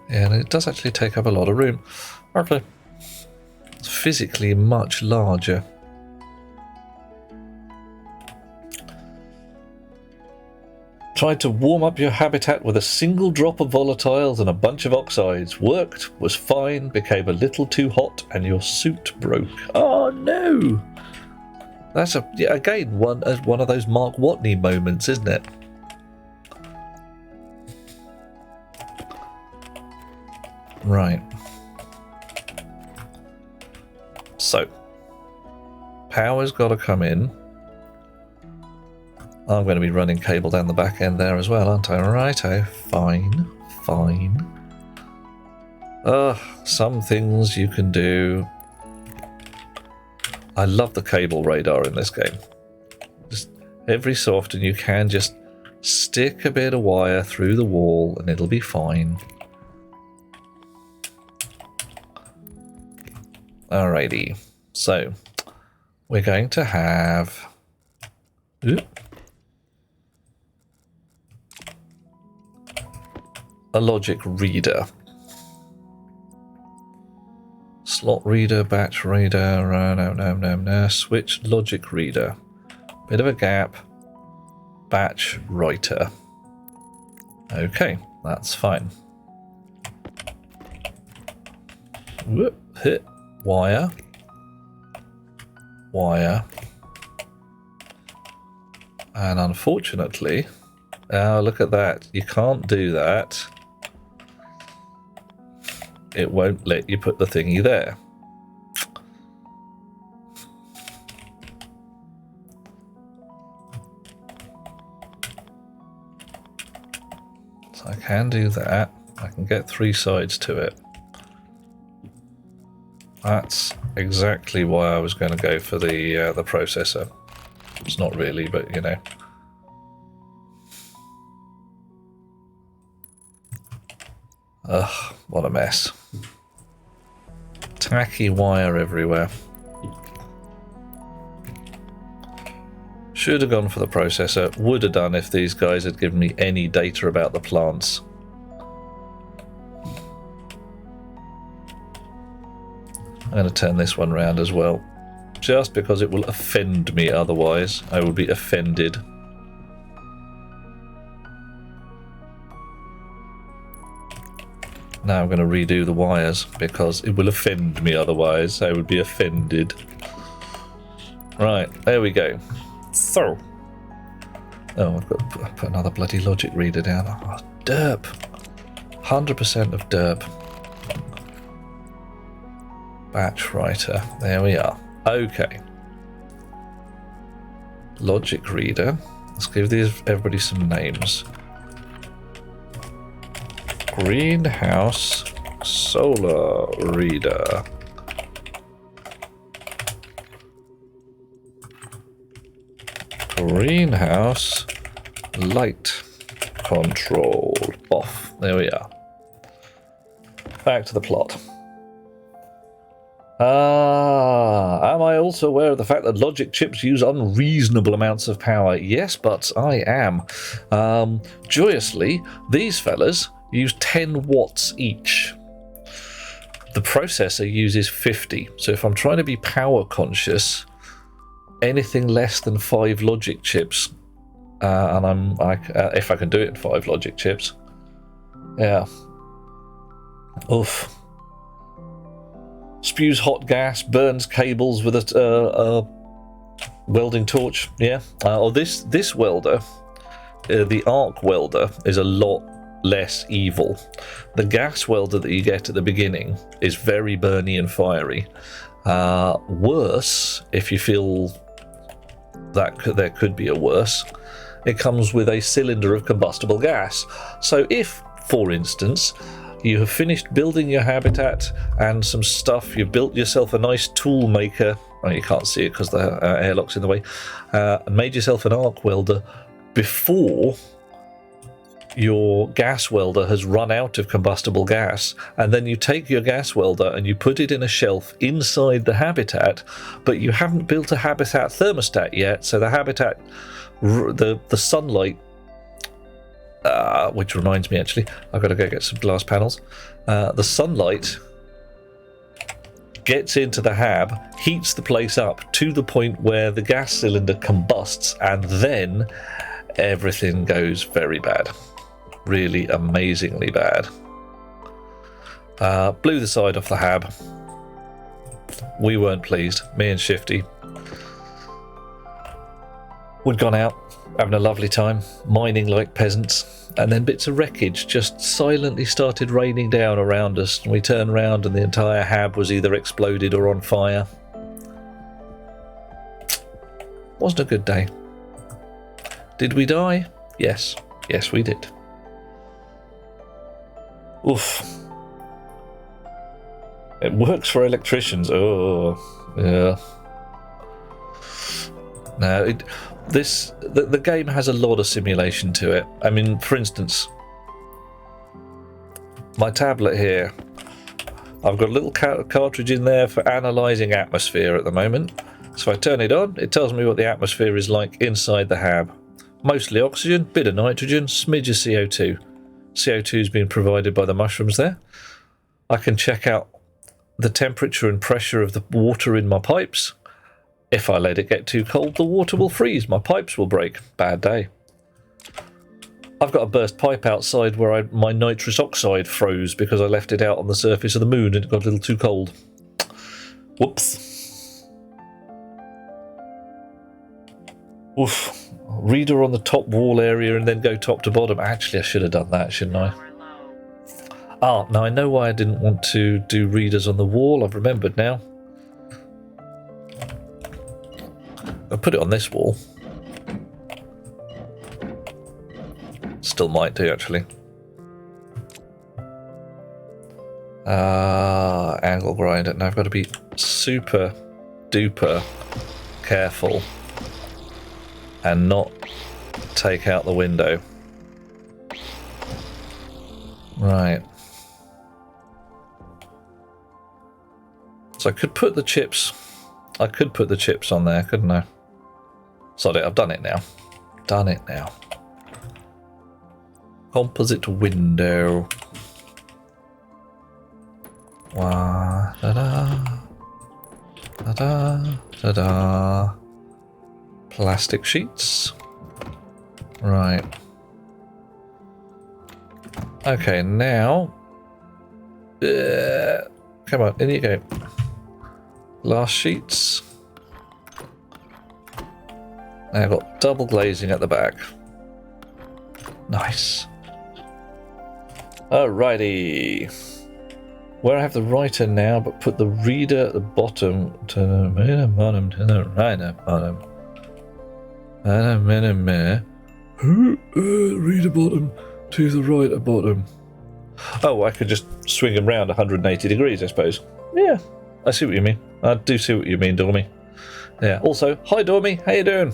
Speaker 1: Yeah, and it does actually take up a lot of room. Okay. It's physically much larger. Tried to warm up your habitat with a single drop of volatiles and a bunch of oxides. Worked, was fine, became a little too hot, and your suit broke. Oh no! That's again one of those Mark Watney moments, isn't it? Right. So, power's got to come in. I'm going to be running cable down the back end there as well, aren't I? Righto, fine, fine. Some things you can do. I love the cable radar in this game. Just every so often you can just stick a bit of wire through the wall and it'll be fine. Alrighty, so we're going to have a logic reader. Slot reader, batch reader, no, switch logic reader. Bit of a gap. Batch writer. Okay, that's fine. Whoop, hit, wire. Wire. And unfortunately, oh, look at that. You can't do that. It won't let you put the thingy there. So I can do that. I can get 3 sides to it. That's exactly why I was going to go for the processor. It's not really, but you know. Ugh, what a mess. Tacky wire everywhere. Should have gone for the processor. Would have done if these guys had given me any data about the plants. I'm going to turn this one round as well. Just because it will offend me otherwise. I will be offended. Now I'm going to redo the wires because it will offend me otherwise. I would be offended. Right, there we go. So. Oh, I've got to put another bloody logic reader down. Oh, derp. 100% of derp. Batch writer. There we are. Okay. Logic reader. Let's give everybody some names. Greenhouse solar reader. Greenhouse light control off. There we are. Back to the plot. Am I also aware of the fact that logic chips use unreasonable amounts of power? Yes, but I am. Joyously, these fellas use 10 watts each. The processor uses 50. So if I'm trying to be power conscious, anything less than 5 logic chips, and if I can do it in 5 logic chips, yeah. Oof. Spews hot gas, burns cables with a welding torch. Yeah. Or this welder, the arc welder, is a lot less evil. The gas welder that you get at the beginning is very burny and fiery. Worse, if you feel that there could be a worse, it comes with a cylinder of combustible gas. So if, for instance, you have finished building your habitat and some stuff, you've built yourself a nice tool maker, well, you can't see it because the airlock's in the way, and made yourself an arc welder before your gas welder has run out of combustible gas, and then you take your gas welder and you put it in a shelf inside the habitat, but you haven't built a habitat thermostat yet, so the habitat, the sunlight, which reminds me actually, I've got to go get some glass panels. The sunlight gets into the hab, heats the place up to the point where the gas cylinder combusts, and then everything goes very bad. Really amazingly bad. Blew the side off the hab. We weren't pleased. Me and Shifty. We'd gone out, having a lovely time, mining like peasants, and then bits of wreckage just silently started raining down around us, and we turned round and the entire hab was either exploded or on fire. Wasn't a good day. Did we die? Yes. Yes, we did. Oof. It works for electricians. Oh, yeah. No, the game has a lot of simulation to it. I mean, for instance, my tablet here, I've got a little cartridge in there for analysing atmosphere at the moment. So I turn it on, it tells me what the atmosphere is like inside the hab. Mostly oxygen, bit of nitrogen, smidge of CO2. CO2 is being provided by the mushrooms there. I can check out the temperature and pressure of the water in my pipes. If I let it get too cold, the water will freeze, my pipes will break. Bad day. I've got a burst pipe outside where my nitrous oxide froze because I left it out on the surface of the moon and it got a little too cold. Whoops. Oof. Reader on the top wall area and then go top to bottom. Actually, I should have done that, shouldn't I? Ah, now I know why I didn't want to do readers on the wall. I've remembered now. I'll put it on this wall. Still might do, actually. Angle grinder. Now I've got to be super duper careful and not take out the window. Right. So I could put the chips. I could put the chips on there, couldn't I? Sorry, I've done it now. Done it now. Composite window. Wah, da-da. Da-da. Da-da. Plastic sheets. Right. Okay, now... come on, in you go. Glass sheets. Now I've got double glazing at the back. Nice. Alrighty. Where I have the writer now, but put the reader at the bottom to the bottom to the right bottom. Reader bottom to the right bottom. Oh, I could just swing them round 180 degrees, I suppose. Yeah, I see what you mean. I do see what you mean, Dormy. Yeah. Also, hi Dormy, how you doing?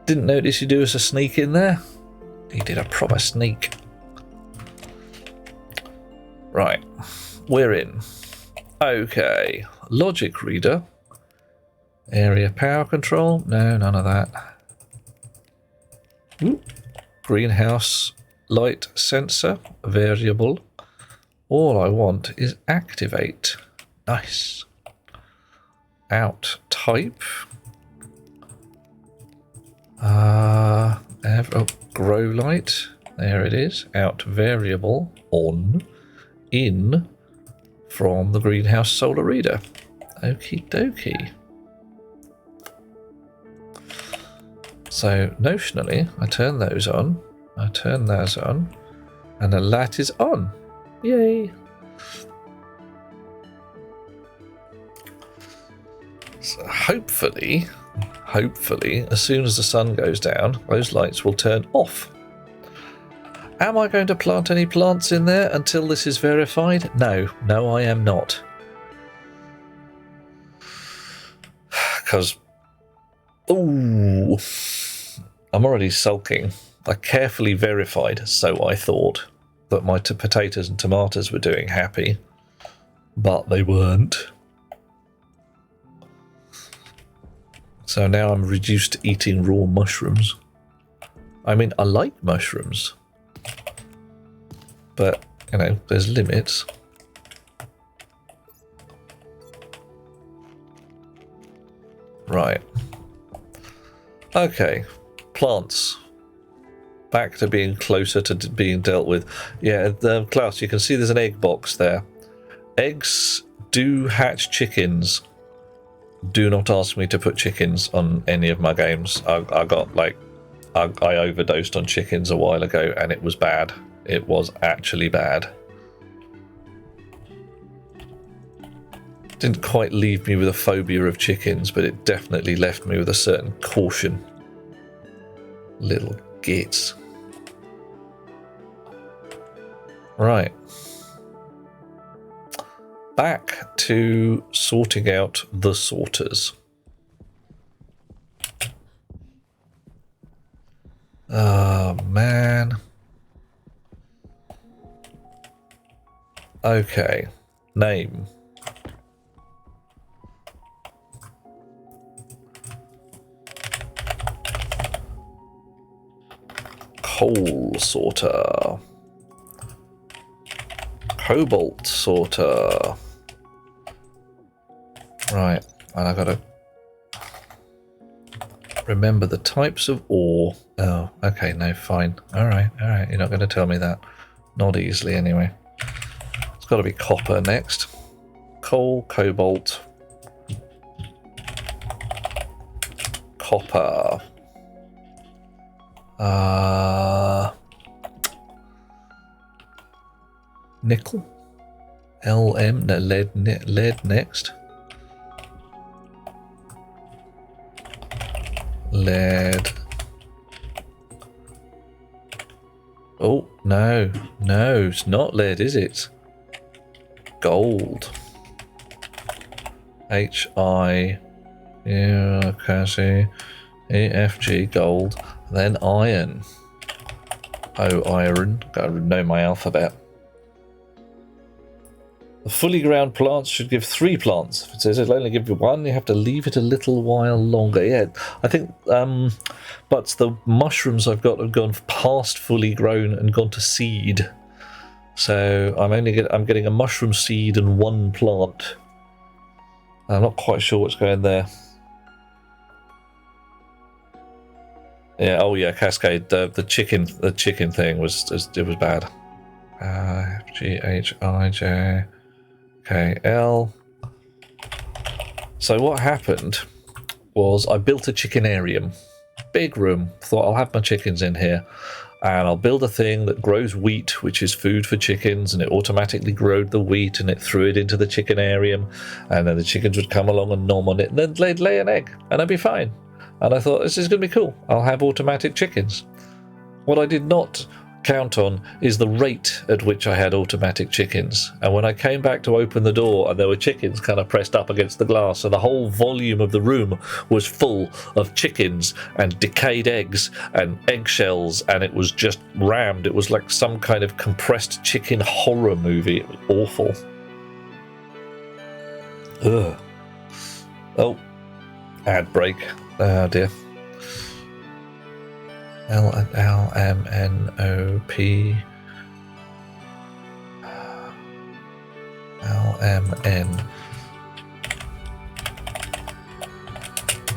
Speaker 1: Didn't notice you do us a sneak in there. He did a proper sneak. Right, we're in. Okay, logic reader. Area power control. No, none of that. Ooh. Greenhouse light sensor variable. All I want is activate. Nice. Out type. Grow light. There it is. Out variable on. In from the greenhouse solar reader. Okie dokie. So notionally, I turn those on. I turn those on, and the light is on. Yay! So hopefully, as soon as the sun goes down, those lights will turn off. Am I going to plant any plants in there until this is verified? No, I am not. Because, ooh, I'm already sulking. I carefully verified, so I thought, that my potatoes and tomatoes were doing happy, but they weren't. So now I'm reduced to eating raw mushrooms. I mean, I like mushrooms. But, you know, there's limits. Right. Okay. Plants. Back to being closer to being dealt with. Yeah, Klaus, you can see there's an egg box there. Eggs do hatch chickens. Do not ask me to put chickens on any of my games. I overdosed on chickens a while ago and it was bad. It was actually bad. Didn't quite leave me with a phobia of chickens, but it definitely left me with a certain caution. Little gits. Right. Back to sorting out the sorters. Oh, man. Okay. Name. Coal sorter. Cobalt sorter. Right, and I gotta remember the types of ore. Oh, okay, no, fine. Alright, you're not gonna tell me that. Not easily, anyway. It's gotta be copper next. Coal, cobalt. Copper. Nickel. LM, no, lead next. Lead. Oh, no, it's not lead, is it? Gold. HI. Yeah, okay, see. EFG, gold. Then iron. Oh, iron. Gotta know my alphabet. The fully ground plants should give 3 plants. If it says it'll only give you 1, you have to leave it a little while longer. Yeah, I think, but the mushrooms I've got have gone past fully grown and gone to seed. So I'm getting a mushroom seed and 1 plant. I'm not quite sure what's going there. Yeah, oh yeah, Cascade. The chicken thing was bad. GHIJ. Okay, L. So what happened was I built a chickenarium. Big room. Thought I'll have my chickens in here. And I'll build a thing that grows wheat, which is food for chickens, and it automatically growed the wheat and it threw it into the chickenarium. And then the chickens would come along and nom on it, and then they'd lay an egg, and I'd be fine. And I thought, this is going to be cool. I'll have automatic chickens. What I did not count on is the rate at which I had automatic chickens. And when I came back to open the door and there were chickens kind of pressed up against the glass, and the whole volume of the room was full of chickens and decayed eggs and eggshells, and it was just rammed. It was like some kind of compressed chicken horror movie. It was awful. Ugh. Oh, ad break. Oh dear. LMNOP LMN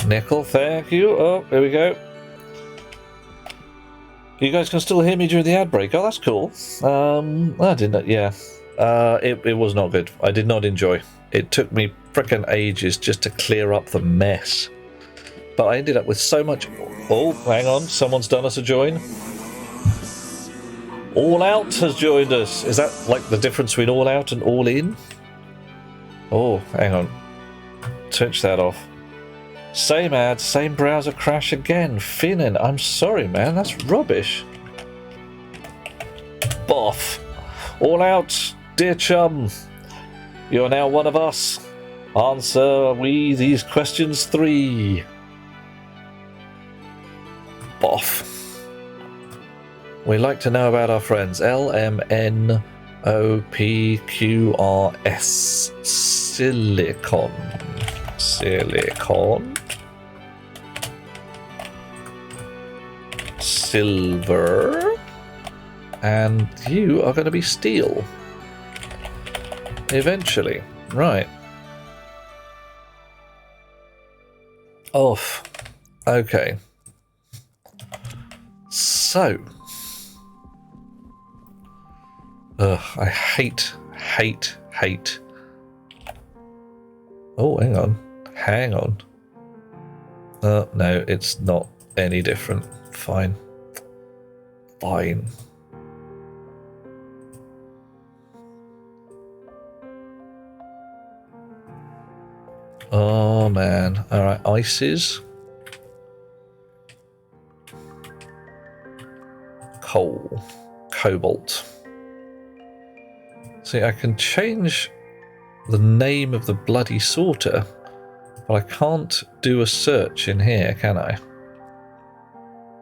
Speaker 1: Nickel, thank you. Oh, there we go. You guys can still hear me during the ad break. Oh, that's cool. I didn't. Yeah. It was not good. I did not enjoy. It took me frickin' ages just to clear up the mess. But I ended up with so much. Oh, hang on. Someone's done us a join. All Out has joined us. Is that like the difference between All Out and All In? Oh, hang on. Switch that off. Same ad, same browser crash again. Finnan, I'm sorry, man. That's rubbish. Boff. All Out, dear chum. You are now one of us. Answer we these questions 3. Boff. We like to know about our friends. LMNOPQRS. Silicon. Silver. And you are going to be steel. Eventually. Right. Off. Okay. So. I hate. Oh, hang on. No, it's not any different. Fine. Oh man. Alright, ices. Coal. Cobalt. See, I can change the name of the bloody sorter, but I can't do a search in here, can I?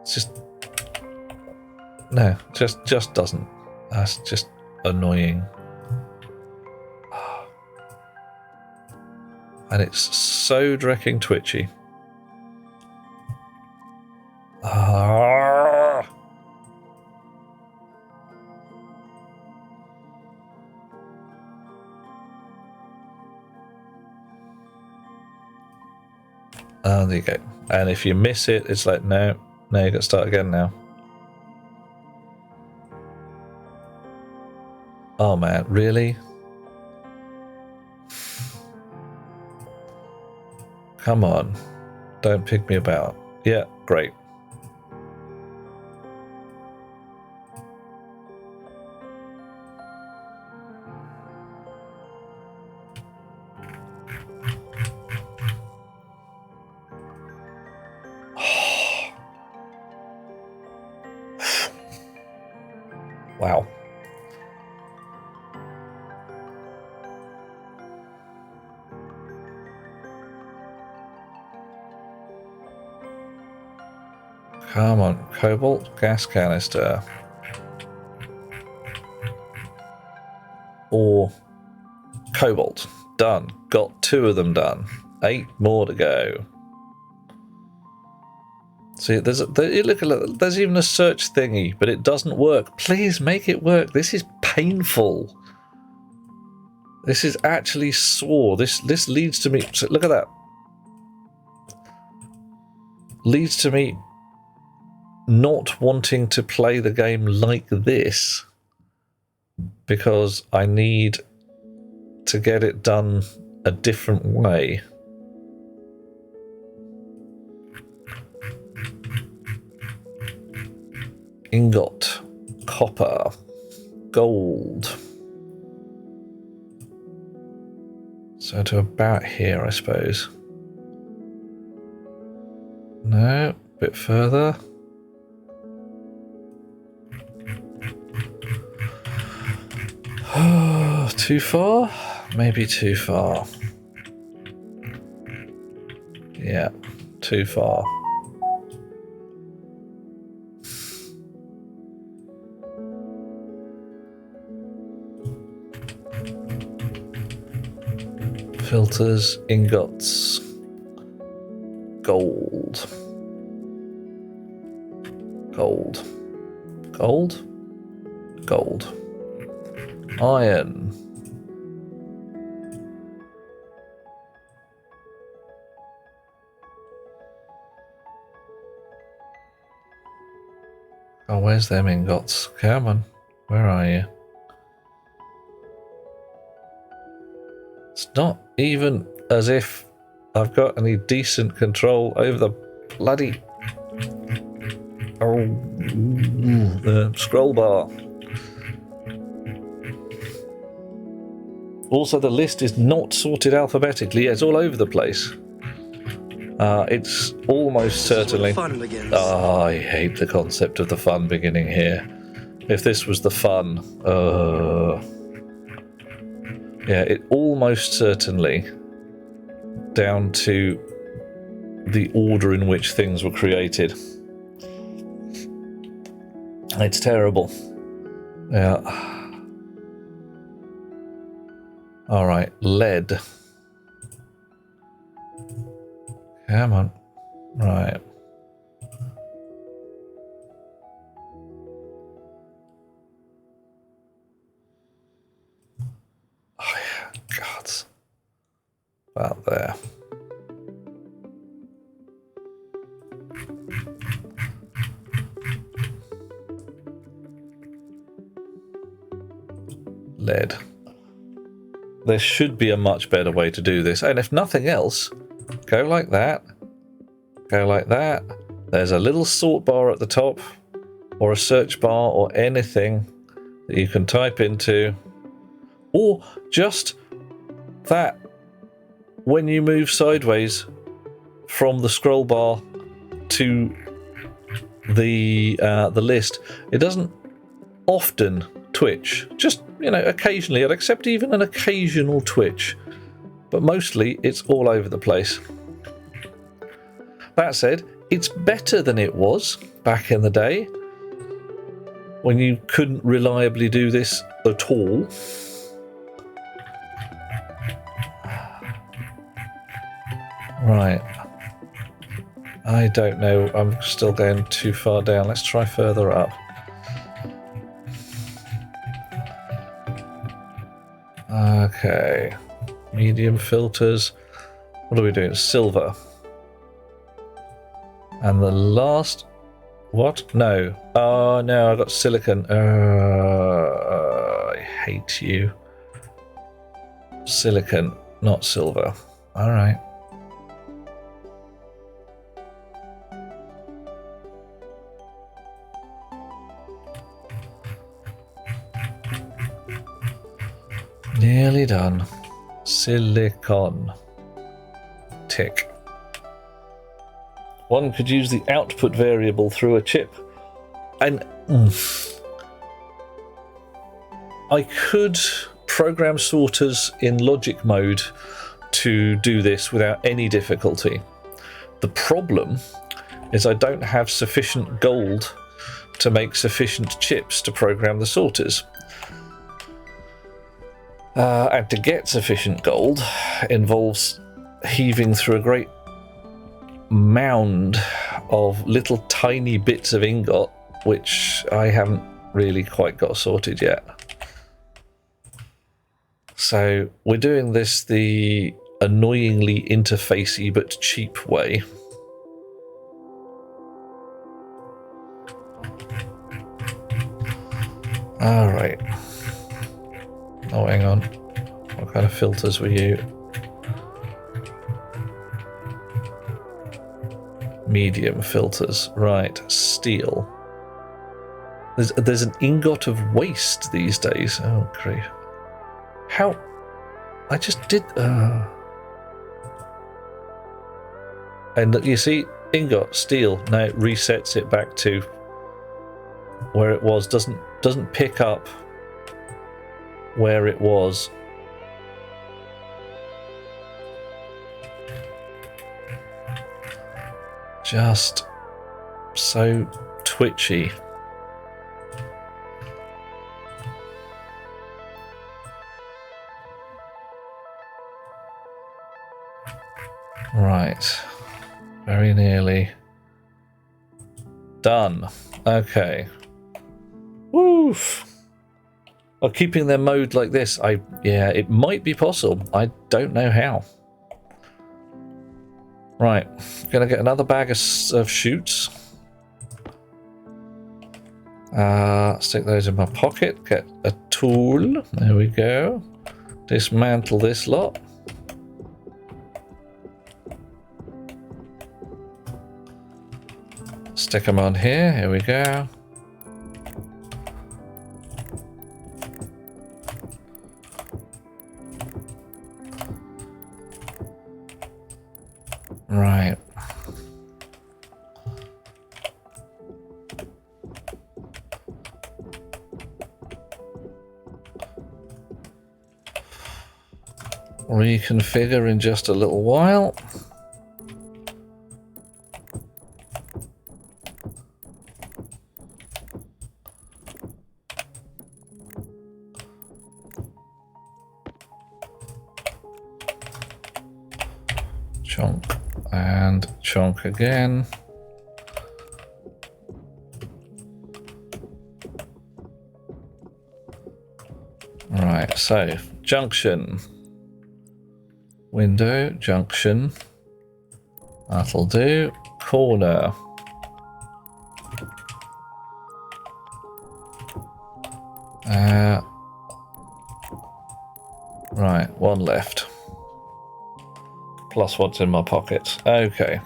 Speaker 1: It's just... No, just doesn't. That's just annoying. And it's so drecking twitchy. Ah. There you go. And if you miss it, it's like, no, you got to start again now. Oh man, really? Come on. Don't pick me about. Yeah, great. Wow. Come on, cobalt gas canister. Or cobalt. Done. Got 2 of them done. 8 more to go. See, there's even a search thingy, but it doesn't work. Please make it work. This is painful. This is actually sore. This leads to me. So look at that. Leads to me not wanting to play the game like this because I need to get it done a different way. Ingot, copper, gold. So to about here, I suppose. No, a bit further. Too far? Maybe too far. Yeah, too far. Filters, ingots, gold. Gold. Gold? Gold. Iron. Oh, where's them ingots? Come on. Where are you? It's not even as if I've got any decent control over the bloody scroll bar. Also, the list is not sorted alphabetically. It's all over the place. It's almost certainly...
Speaker 7: Fun begins.
Speaker 1: Oh, I hate the concept of the fun beginning here. If this was the fun... yeah, it almost certainly, down to the order in which things were created. It's terrible. Yeah. Alright, lead. Come on. Right. Oh yeah, God. About there. Lead. There should be a much better way to do this, and if nothing else, go like that, go like that. There's a little sort bar at the top, or a search bar, or anything that you can type into, or just that when you move sideways from the scroll bar to the list, it doesn't often twitch. Just, you know, occasionally. I'd accept even an occasional twitch, but mostly it's all over the place. That said, it's better than it was back in the day when you couldn't reliably do this at all. Right. I don't know. I'm still going too far down. Let's try further up. Okay. Medium filters. What are we doing? Silver. And the last... What? No. Oh, no, I got silicon. I hate you. Silicon, not silver. All right. Nearly done. Silicon. Tick. One could use the output variable through a chip. And I could program sorters in logic mode to do this without any difficulty. The problem is I don't have sufficient gold to make sufficient chips to program the sorters. And to get sufficient gold involves heaving through a great mound of little tiny bits of ingot, which I haven't really quite got sorted yet. So we're doing this the annoyingly interfacey but cheap way. All right. Oh, hang on. What kind of filters were you? Medium filters. Right. Steel. There's an ingot of waste these days. Oh, great. How? I just did... And you see, ingot, steel. Now it resets it back to where it was. Doesn't pick up where it was. Just so twitchy. Right. Very nearly done. Okay. Woof. Oh, keeping their mode like this, yeah, it might be possible. I don't know how. Right, gonna get another bag of shoots. Stick those in my pocket. Get a tool. There we go. Dismantle this lot. Stick them on here. Here we go. Right. Reconfigure in just a little while. Chunk and chunk again. Right, so junction. Window, junction. That'll do. Corner. Right, one left. Plus what's in my pockets. Okay.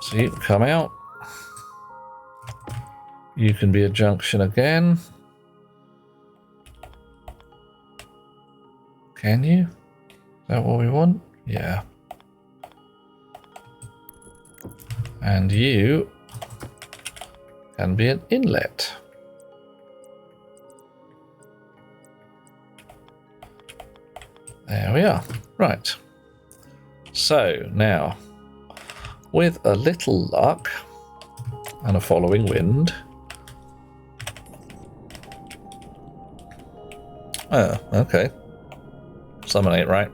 Speaker 1: So you can come out. You can be a junction again. Can you? Is that what we want? Yeah. And you can be an inlet. There we are. Right. So now, with a little luck and a following wind. Oh, okay. Something ain't right.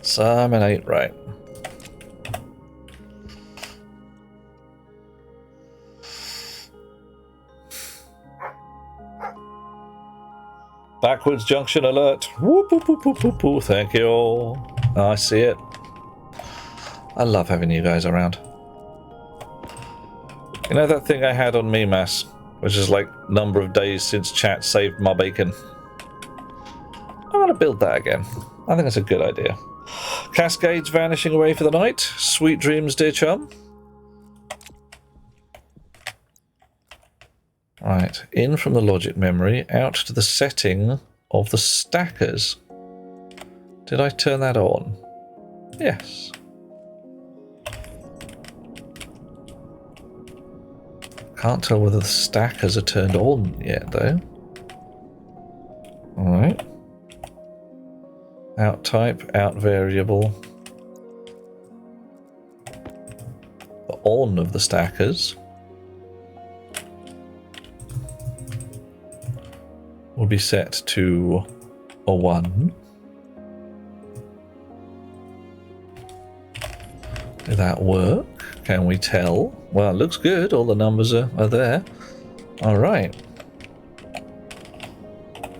Speaker 1: Something ain't right. Backwards junction alert. Whoop, whoop, whoop, whoop, whoop, whoop. Thank you all. I see it. I love having you guys around. You know that thing I had on Mimas, which is like number of days since chat saved my bacon? I want to build that again. I think that's a good idea. Cascades vanishing away for the night. Sweet dreams, dear chum. Right, in from the logic memory, out to the setting of the stackers. Did I turn that on? Yes. Can't tell whether the stackers are turned on yet, though. Alright. Out type, out variable. The on of the stackers will be set to a 1. Did that work? Can we tell? Well, it looks good. All the numbers are there. Alright.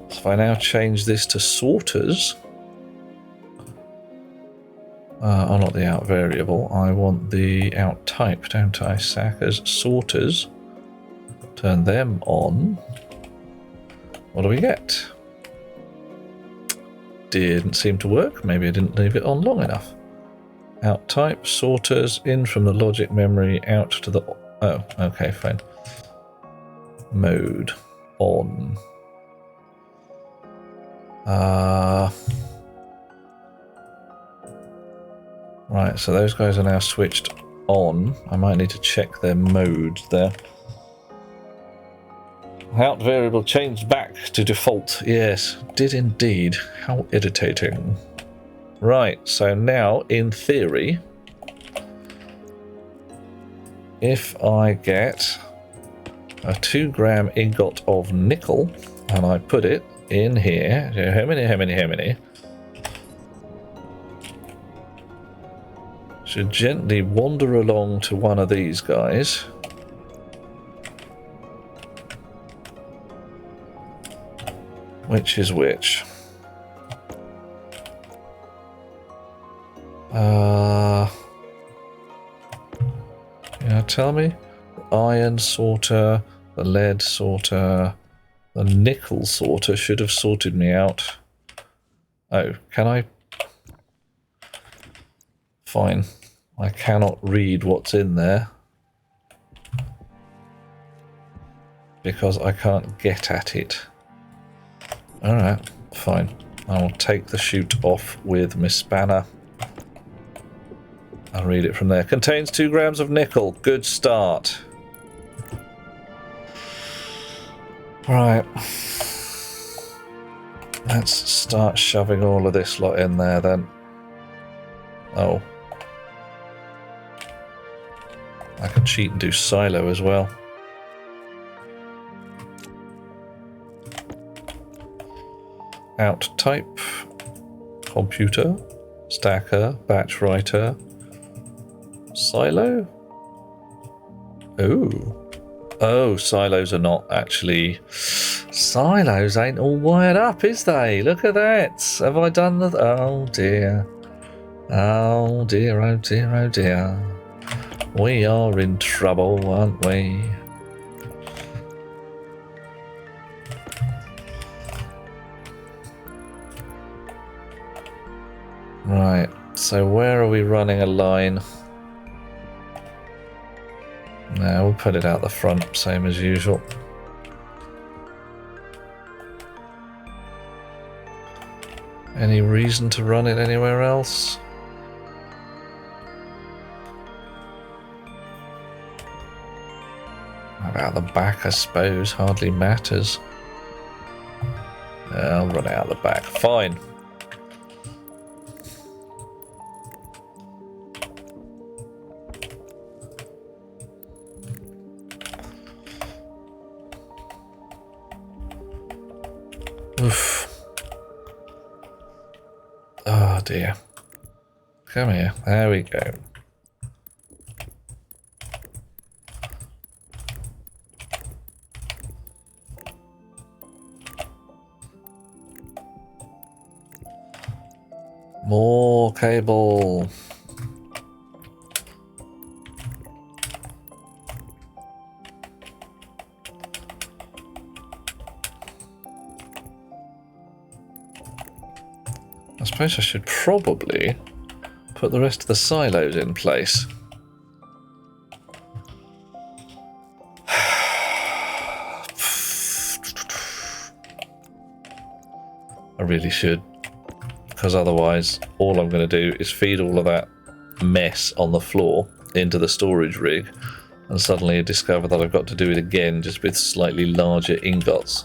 Speaker 1: So if I now change this to sorters. Oh, not the out variable. I want the out type, don't I? Stackers, sorters. Turn them on. What do we get? Didn't seem to work. Maybe I didn't leave it on long enough. Out type, sorters, in from the logic memory, out to the... Oh, okay, fine. Mode. On. Right, so those guys are now switched on. I might need to check their modes there. Out variable changed back to default. Yes, did indeed. How irritating. Right, so now, in theory, if I get a 2 gram ingot of nickel and I put it in here, how many? Should gently wander along to one of these guys. Which is which? Yeah, tell me. The iron sorter, the lead sorter, the nickel sorter should have sorted me out. Oh, can I? Fine. I cannot read what's in there. Because I can't get at it. Alright, fine. I will take the chute off with Miss Spanner. I'll read it from there. Contains 2 grams of nickel. Good start. Right. Let's start shoving all of this lot in there then. Oh. I can cheat and do silo as well. Out type. Computer. Stacker. Batch writer. Silo? Oh. Oh, silos are not actually... Silos ain't all wired up, is they? Look at that. Have I done the... Oh, dear. Oh, dear, oh, dear, oh, dear. We are in trouble, aren't we? Right. So where are we running a line? No, we'll put it out the front, same as usual. Any reason to run it anywhere else? Out the back, I suppose, hardly matters. I'll run out the back. Fine. Oof. Oh dear. Come here. There we go. More cable. I suppose I should probably put the rest of the silos in place. I really should. Because otherwise, all I'm going to do is feed all of that mess on the floor into the storage rig, and suddenly discover that I've got to do it again, just with slightly larger ingots.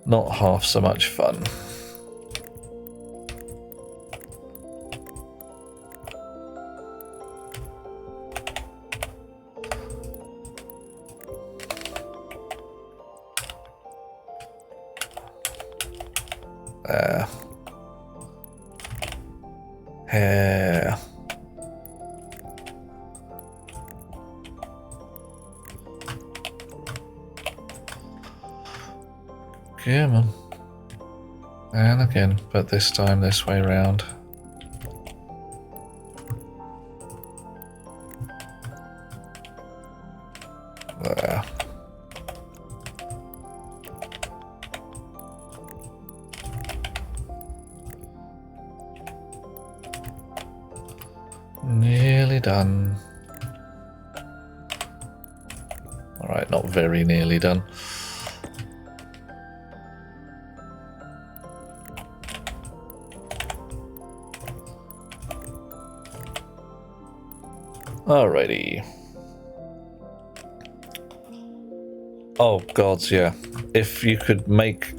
Speaker 1: Not half so much fun. Here. Come on. And again, but this time this way round. There. Nearly done. Alright, not very nearly done. Alrighty. Oh gods, yeah. If you could make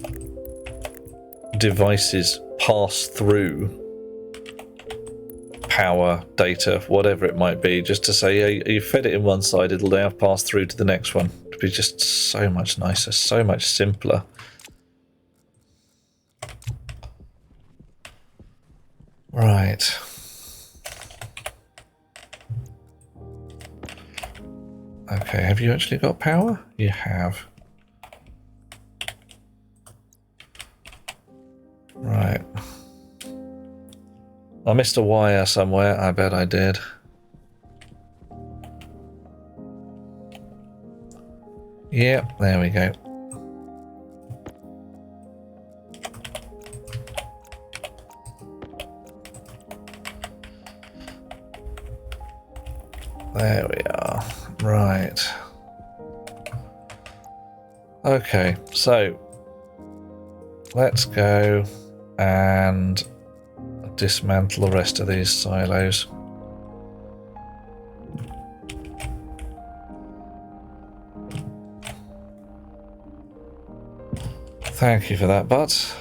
Speaker 1: devices pass through power, data, whatever it might be, just to say, hey, you fed it in one side, it'll now pass through to the next one. It'd be just so much nicer, so much simpler. Right. Okay, have you actually got power? You have. Right. I missed a wire somewhere, I bet I did. Yep, there we go. There we are. Right. Okay, so let's go and dismantle the rest of these silos. Thank you for that, Butts.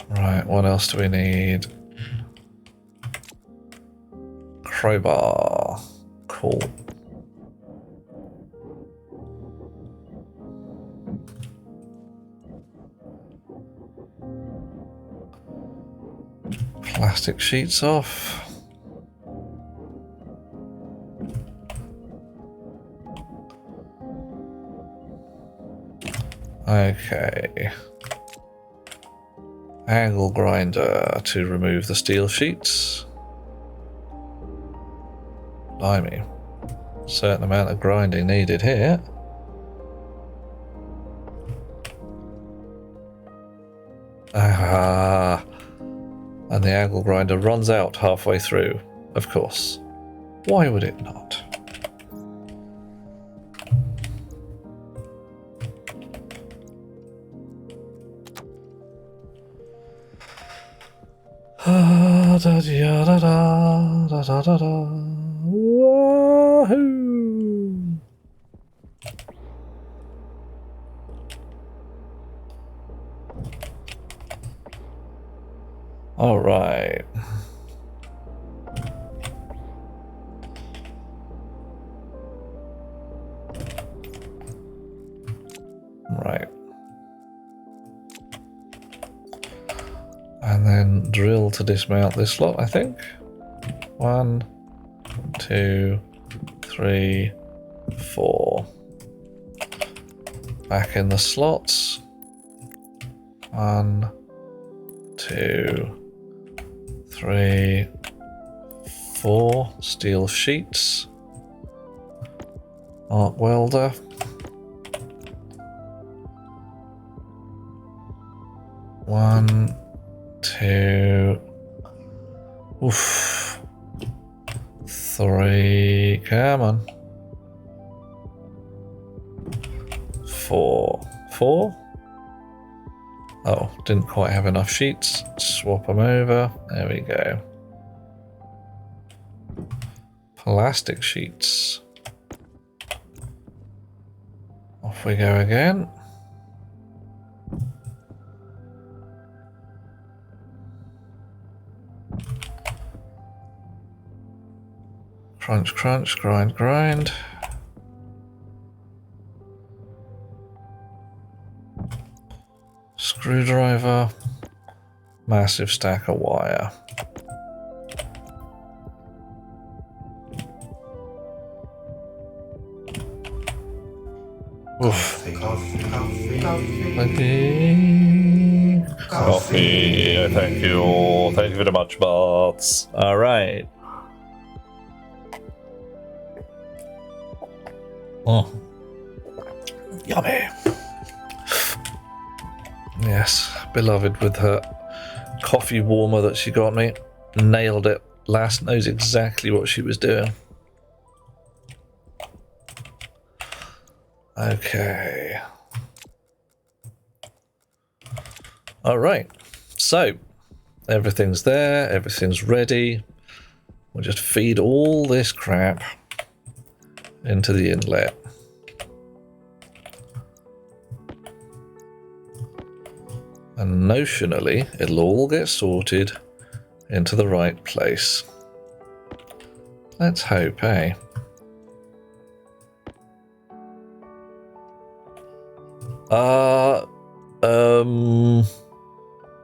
Speaker 1: Right, what else do we need? Crowbar. Cool. Plastic sheets off. Okay. Angle grinder to remove the steel sheets. Blimey. Certain amount of grinding needed here. Ah. And the angle grinder runs out halfway through, of course. Why would it not? Da da da da da da da da. Wahoo! All right. Right. And then drill to dismount this lot, I think. 1, 2, 3, 4. Back in the slots. 1, 2, 3, 4. Steel sheets. Arc welder. One, 2, oof, 3, come on, 4, 4, oh, didn't quite have enough sheets, swap them over, there we go, plastic sheets, off we go again. Crunch, crunch, grind, grind. Screwdriver. Massive stack of wire. Oof. Coffee. Coffee. Thank you. Thank you very much, bots. All right. Oh. Yummy. Yes, beloved with her coffee warmer that she got me. Nailed it. Lass knows exactly what she was doing. Okay. Alright. So, everything's there. Everything's ready. We'll just feed all this crap into the inlet. And notionally, it'll all get sorted into the right place. Let's hope, eh?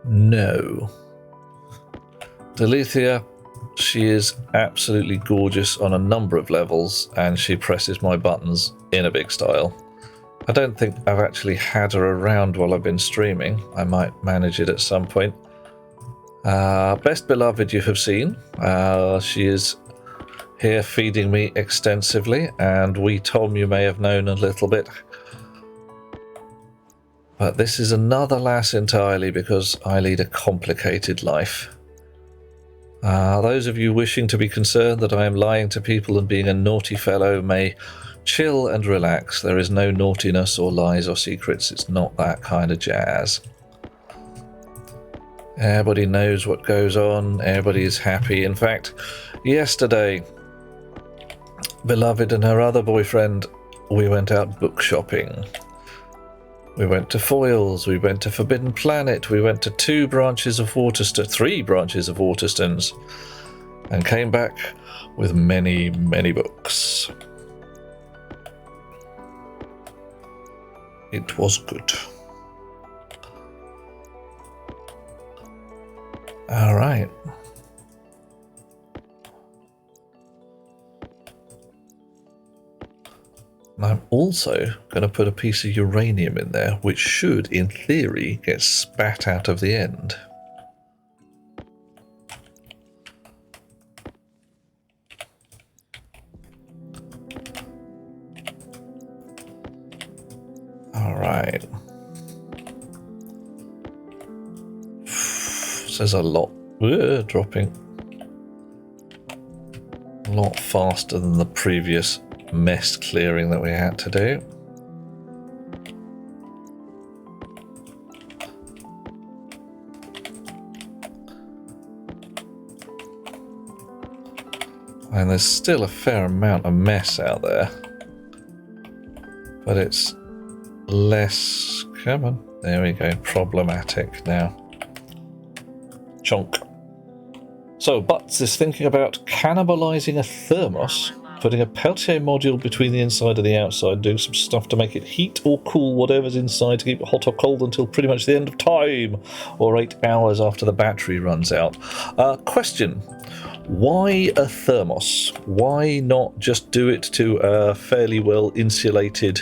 Speaker 1: No. Delethea, she is absolutely gorgeous on a number of levels, and she presses my buttons in a big style. I don't think I've actually had her around while I've been streaming. I might manage it at some point. Best beloved you have seen. She is here feeding me extensively, and wee Tom you may have known a little bit. But this is another lass entirely because I lead a complicated life. Those of you wishing to be concerned that I am lying to people and being a naughty fellow may chill and relax. There is no naughtiness or lies or secrets. It's not that kind of jazz. Everybody knows what goes on. Everybody is happy. In fact, yesterday, Beloved and her other boyfriend, we went out book shopping. We went to Foyles, we went to Forbidden Planet, we went to 3 branches of Waterstones, and came back with many, many books. It was good. All right. And I'm also going to put a piece of uranium in there, which should, in theory, get spat out of the end. All right. Says a lot. Dropping. A lot faster than the previous mess clearing that we had to do. And there's still a fair amount of mess out there. But it's less... Come on. There we go. Problematic now. Chunk. So, Butts is thinking about cannibalizing a thermos, putting a Peltier module between the inside and the outside, doing some stuff to make it heat or cool whatever's inside to keep it hot or cold until pretty much the end of time, or 8 hours after the battery runs out. Question. Why a thermos? Why not just do it to a fairly well insulated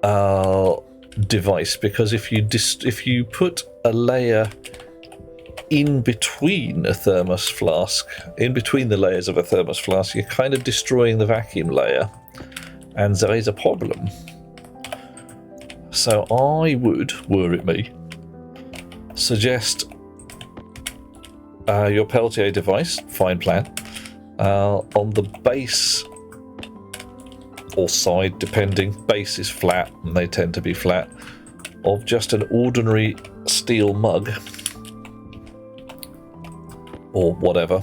Speaker 1: device? Because if you put a layer in between a thermos flask, in between the layers of a thermos flask, you're kind of destroying the vacuum layer, and there is a problem. So I would, were it me, suggest your Peltier device, fine plan, on the base or side, depending, base is flat, and they tend to be flat, of just an ordinary steel mug, or whatever,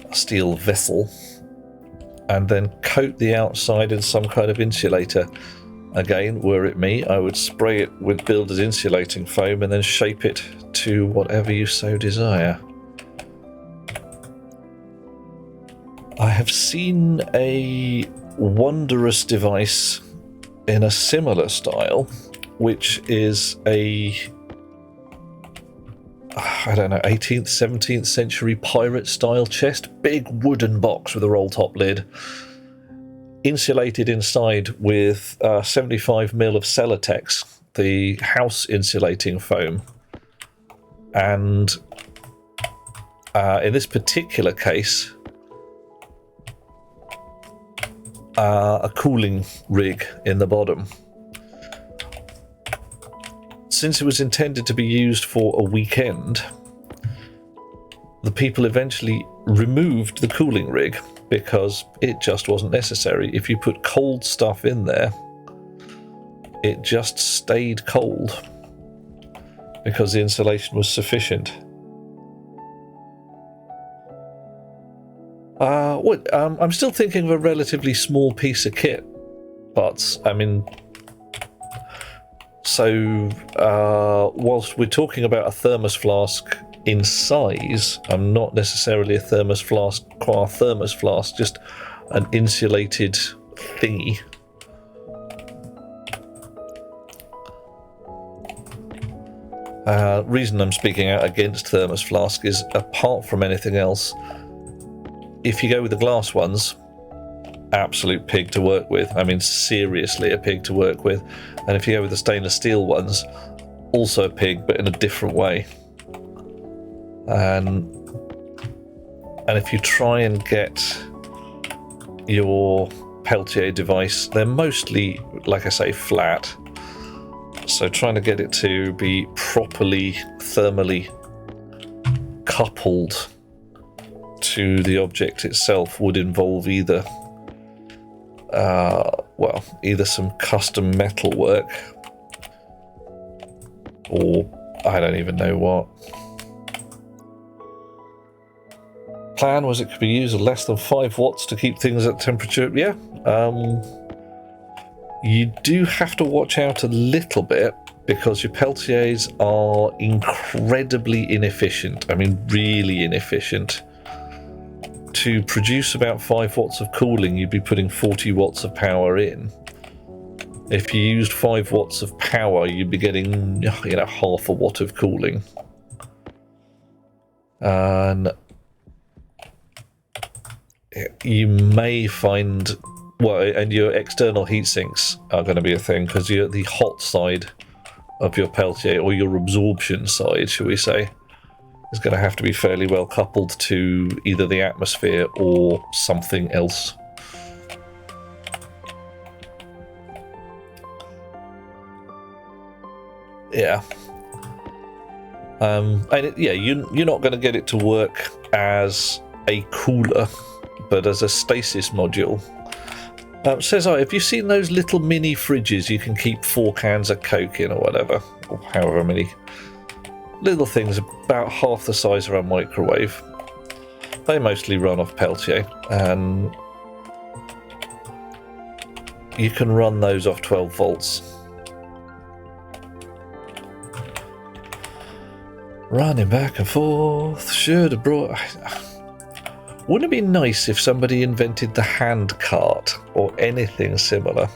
Speaker 1: a steel vessel, and then coat the outside in some kind of insulator. Again, were it me, I would spray it with Builder's insulating foam and then shape it to whatever you so desire. I have seen a wondrous device in a similar style, which is a, I don't know, 18th, 17th century pirate style chest, big wooden box with a roll top lid, insulated inside with 75mm of Celotex, the house insulating foam, and in this particular case, a cooling rig in the bottom. Since it was intended to be used for a weekend, the people eventually removed the cooling rig because it just wasn't necessary. If you put cold stuff in there, it just stayed cold because the insulation was sufficient. I'm still thinking of a relatively small piece of kit, but I mean, so whilst we're talking about a thermos flask in size, I'm not necessarily a thermos flask qua thermos flask, just an insulated thingy. Reason I'm speaking out against thermos flask is, apart from anything else, if you go with the glass ones, absolute pig to work with. I mean, seriously a pig to work with. And if you go with the stainless steel ones, also a pig, but in a different way. And if you try and get your Peltier device, they're mostly, like I say, flat. So trying to get it to be properly thermally coupled to the object itself would involve either either some custom metal work, or I don't even know what. Plan was it could be used at less than 5 watts to keep things at temperature. Yeah, you do have to watch out a little bit because your Peltiers are incredibly inefficient. I mean, really inefficient. To produce about 5 watts of cooling, you'd be putting 40 watts of power in. If you used 5 watts of power, you'd be getting, half a watt of cooling. And you may find, and your external heat sinks are going to be a thing, because you're at the hot side of your Peltier, or your absorption side, shall we say, is going to have to be fairly well coupled to either the atmosphere or something else. Yeah. You're not going to get it to work as a cooler, but as a stasis module. Says I, have you seen those little mini fridges you can keep 4 cans of Coke in or whatever? Or however many. Little things about half the size of a microwave. They mostly run off Peltier, and you can run those off 12 volts. Running back and forth, should have brought... Wouldn't it be nice if somebody invented the hand cart or anything similar?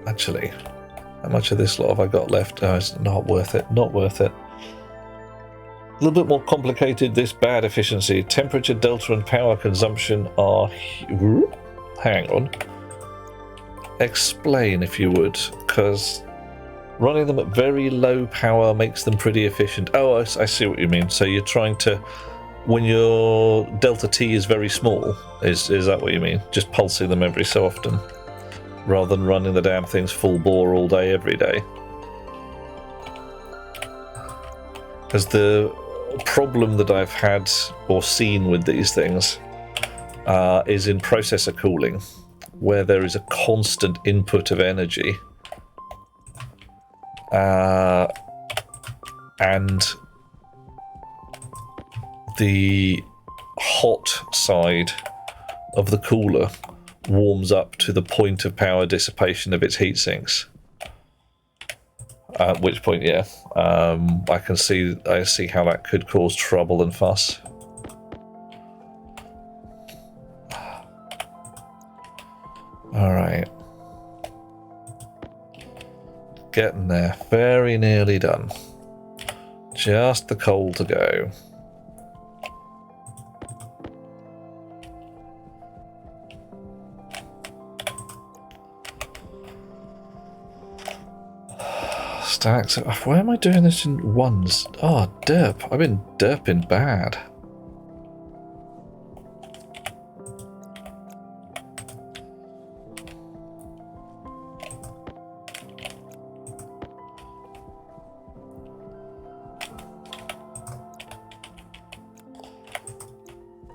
Speaker 1: Actually, how much of this lot have I got left? Oh, it's not worth it. Not worth it. A little bit more complicated, this bad efficiency. Temperature, delta and power consumption are... Hang on. Explain if you would, because running them at very low power makes them pretty efficient. Oh, I see what you mean. So you're trying to... When your delta T is very small, is that what you mean? Just pulsing them every so often, rather than running the damn things full bore all day, every day. Because the problem that I've had or seen with these things is in processor cooling, where there is a constant input of energy. And the hot side of the cooler warms up to the point of power dissipation of its heat sinks. At which point, yeah, I see how that could cause trouble and fuss. All right, getting there, very nearly done. Just the coal to go. Stacks. Why am I doing this in ones? Oh, derp. I've been derping bad.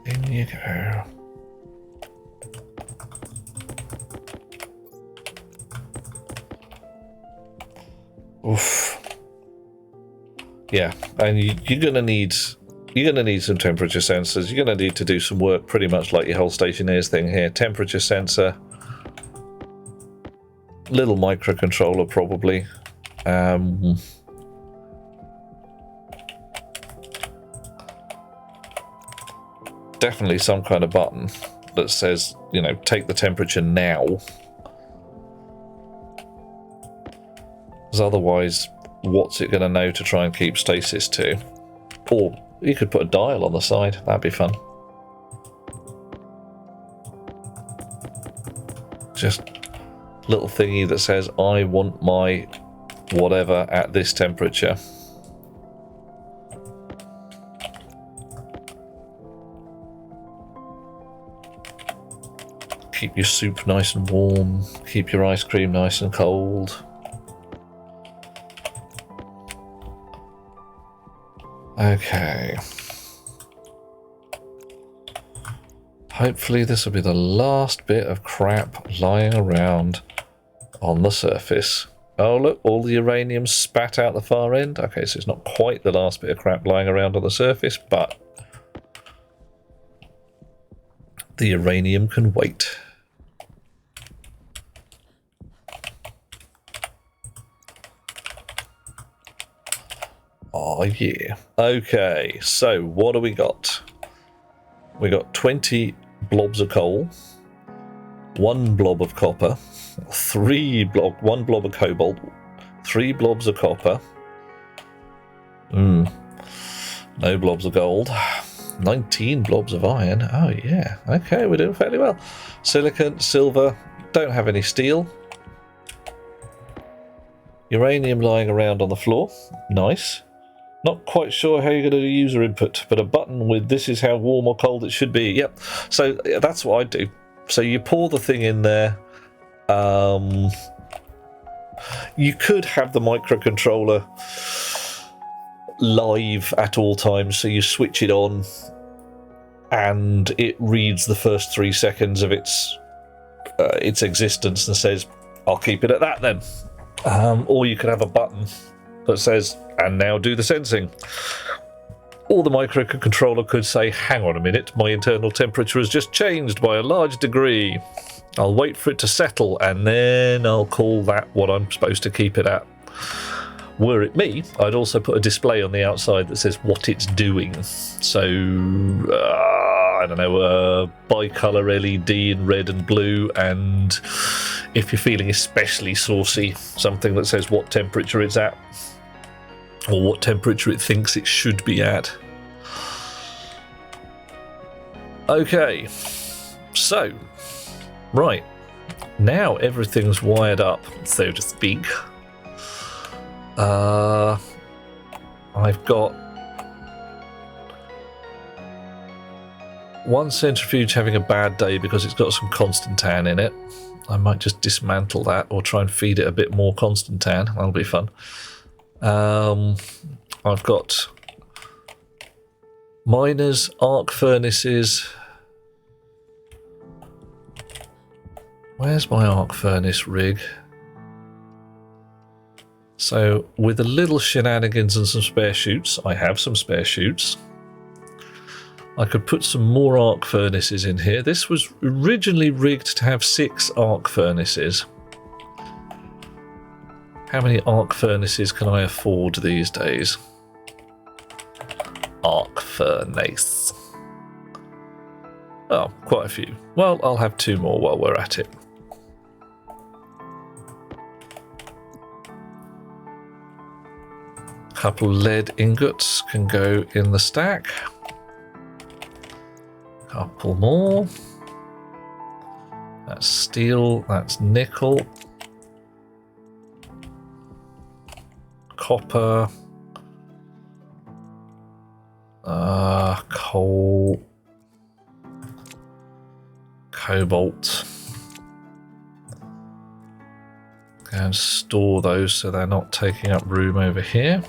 Speaker 1: In you go. Oof. Yeah, and you're gonna need some temperature sensors. You're gonna need to do some work, pretty much like your whole Stationeers thing here. Temperature sensor, little microcontroller probably. Definitely some kind of button that says, you know, take the temperature now. Because otherwise, what's it going to know to try and keep stasis to? Or you could put a dial on the side. That'd be fun. Just little thingy that says, I want my whatever at this temperature. Keep your soup nice and warm. Keep your ice cream nice and cold. Okay. Hopefully this will be the last bit of crap lying around on the surface. Oh look, all the uranium spat out the far end. Okay, so it's not quite the last bit of crap lying around on the surface, but the uranium can wait. Oh yeah. Okay, so what do we got? We got 20 blobs of coal, 1 blob of copper, 1 blob of cobalt, 3 blobs of copper. No blobs of gold. 19 blobs of iron. Oh yeah. Okay, we're doing fairly well. Silicon, silver, don't have any steel. Uranium lying around on the floor. Nice. Not quite sure how you're going to do user input, but a button with this is how warm or cold it should be. Yep. So that's what I do. So you pour the thing in there. You could have the microcontroller live at all times, so you switch it on and it reads the first 3 seconds of its existence and says, I'll keep it at that then. Or you could have a button that says, and now do the sensing. Or the microcontroller could say, hang on a minute, my internal temperature has just changed by a large degree. I'll wait for it to settle and then I'll call that what I'm supposed to keep it at. Were it me, I'd also put a display on the outside that says what it's doing. So, I don't know, bicolour LED in red and blue, and if you're feeling especially saucy, something that says what temperature it's at, or what temperature it thinks it should be at. Okay, so, right, now everything's wired up, so to speak. I've got one centrifuge having a bad day because it's got some Constantan in it. I might just dismantle that or try and feed it a bit more Constantan. That'll be fun. I've got miners, arc furnaces. Where's my arc furnace rig? So, with a little shenanigans and some spare chutes, I have some spare chutes. I could put some more arc furnaces in here. This was originally rigged to have 6 arc furnaces. How many arc furnaces can I afford these days? Arc furnace. Oh, quite a few. Well, I'll have 2 more while we're at it. Couple lead ingots can go in the stack. Couple more. That's steel, that's nickel. Copper. Coal. Cobalt. And store those so they're not taking up room over here.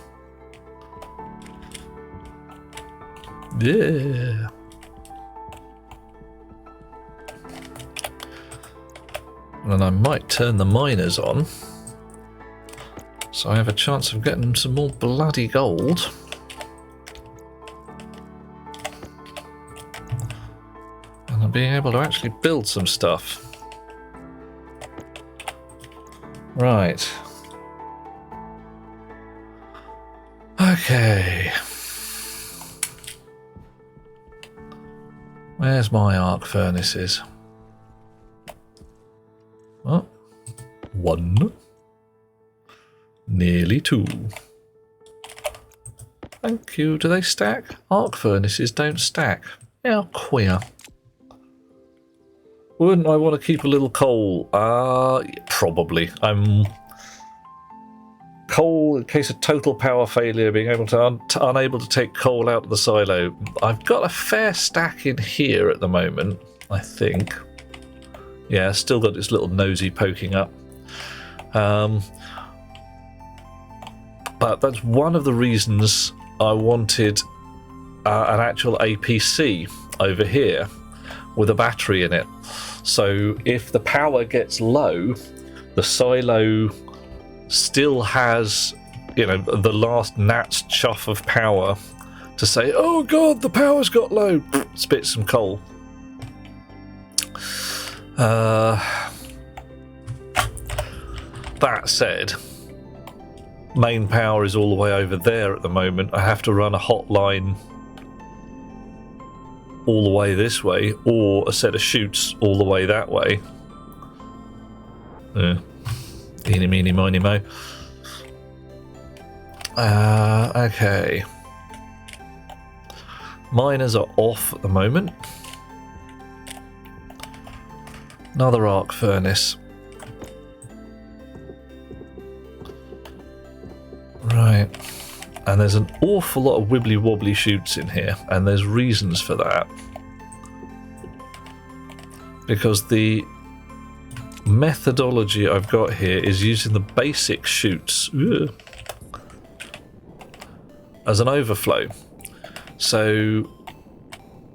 Speaker 1: Yeah. And then I might turn the miners on, so I have a chance of getting some more bloody gold. And I'm being able to actually build some stuff. Right. Okay. Where's my arc furnaces? Oh, 1. Nearly 2. Thank you. Do they stack? Arc furnaces don't stack. How queer. Wouldn't I want to keep a little coal? Probably. Coal, in case of total power failure, being able to unable to take coal out of the silo. I've got a fair stack in here at the moment, I think. Yeah, still got its little nosy poking up. But that's one of the reasons I wanted an actual APC over here with a battery in it. So if the power gets low, the silo still has, you know, the last gnat's chuff of power to say, oh god, the power's got low, spit some coal. That said, main power is all the way over there at the moment. I have to run a hotline all the way this way, or a set of chutes all the way that way. Eeny, meeny, miny, mo. Okay. Miners are off at the moment. Another arc furnace. Right. And there's an awful lot of wibbly wobbly chutes in here, and there's reasons for that. Because the methodology I've got here is using the basic chutes as an overflow. So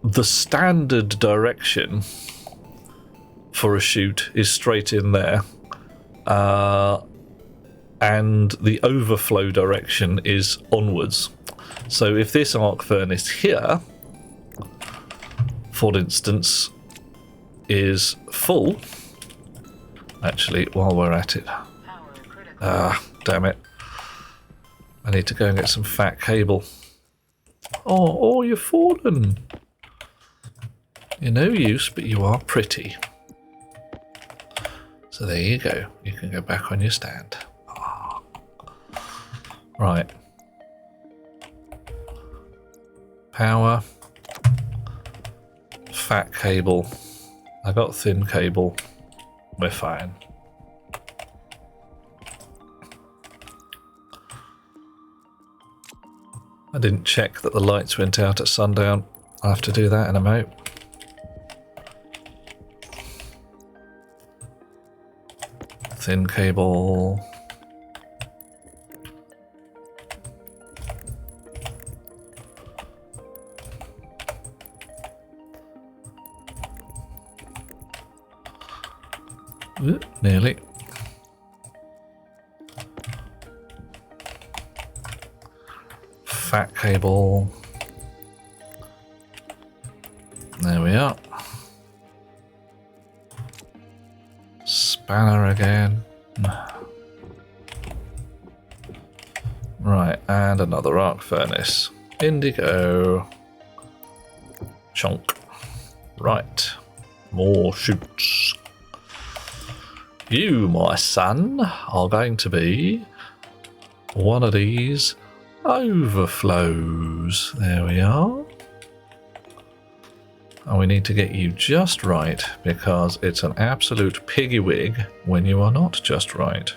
Speaker 1: the standard direction for a chute is straight in there, and the overflow direction is onwards. So if this arc furnace here, for instance, is full, actually, while we're at it, damn it, I need to go and get some fat cable. Oh, you've fallen. You're no use, but you are pretty. So there you go. You can go back on your stand. Oh. Right. Power. Fat cable. I got thin cable. We're fine. I didn't check that the lights went out at sundown. I'll have to do that in a moment. Thin cable. Nearly. Fat cable. There we are. Spanner again. Right, and another arc furnace. Indigo. Chonk. Right. More chutes. You, my son, are going to be one of these overflows. There we are. And we need to get you just right, because it's an absolute piggy wig when you are not just right.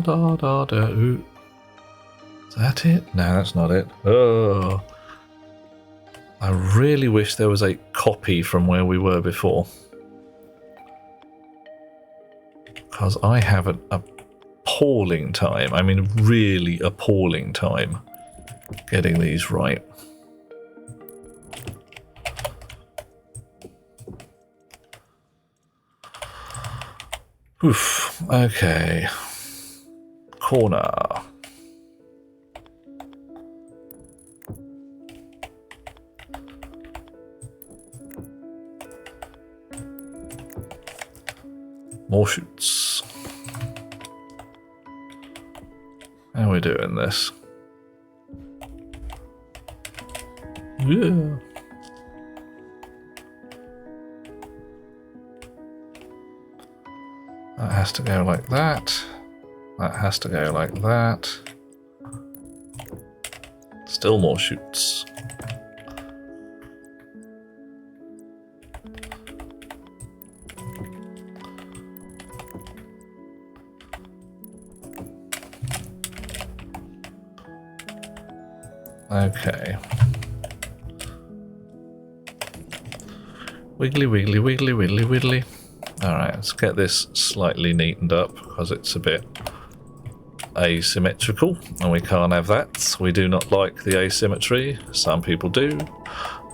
Speaker 1: Ooh. Is that it? No, that's not it. Oh. I really wish there was a copy from where we were before, because I have an appalling time, I mean really appalling time, getting these right. Oof, okay. Corner. More shoots. How are we doing this? Yeah. That has to go like that. That has to go like that. Still more shoots. Okay. Wiggly, wiggly, wiggly, wiggly, wiggly. Alright, let's get this slightly neatened up because it's a bit asymmetrical and we can't have that. We do not like the asymmetry. Some people do.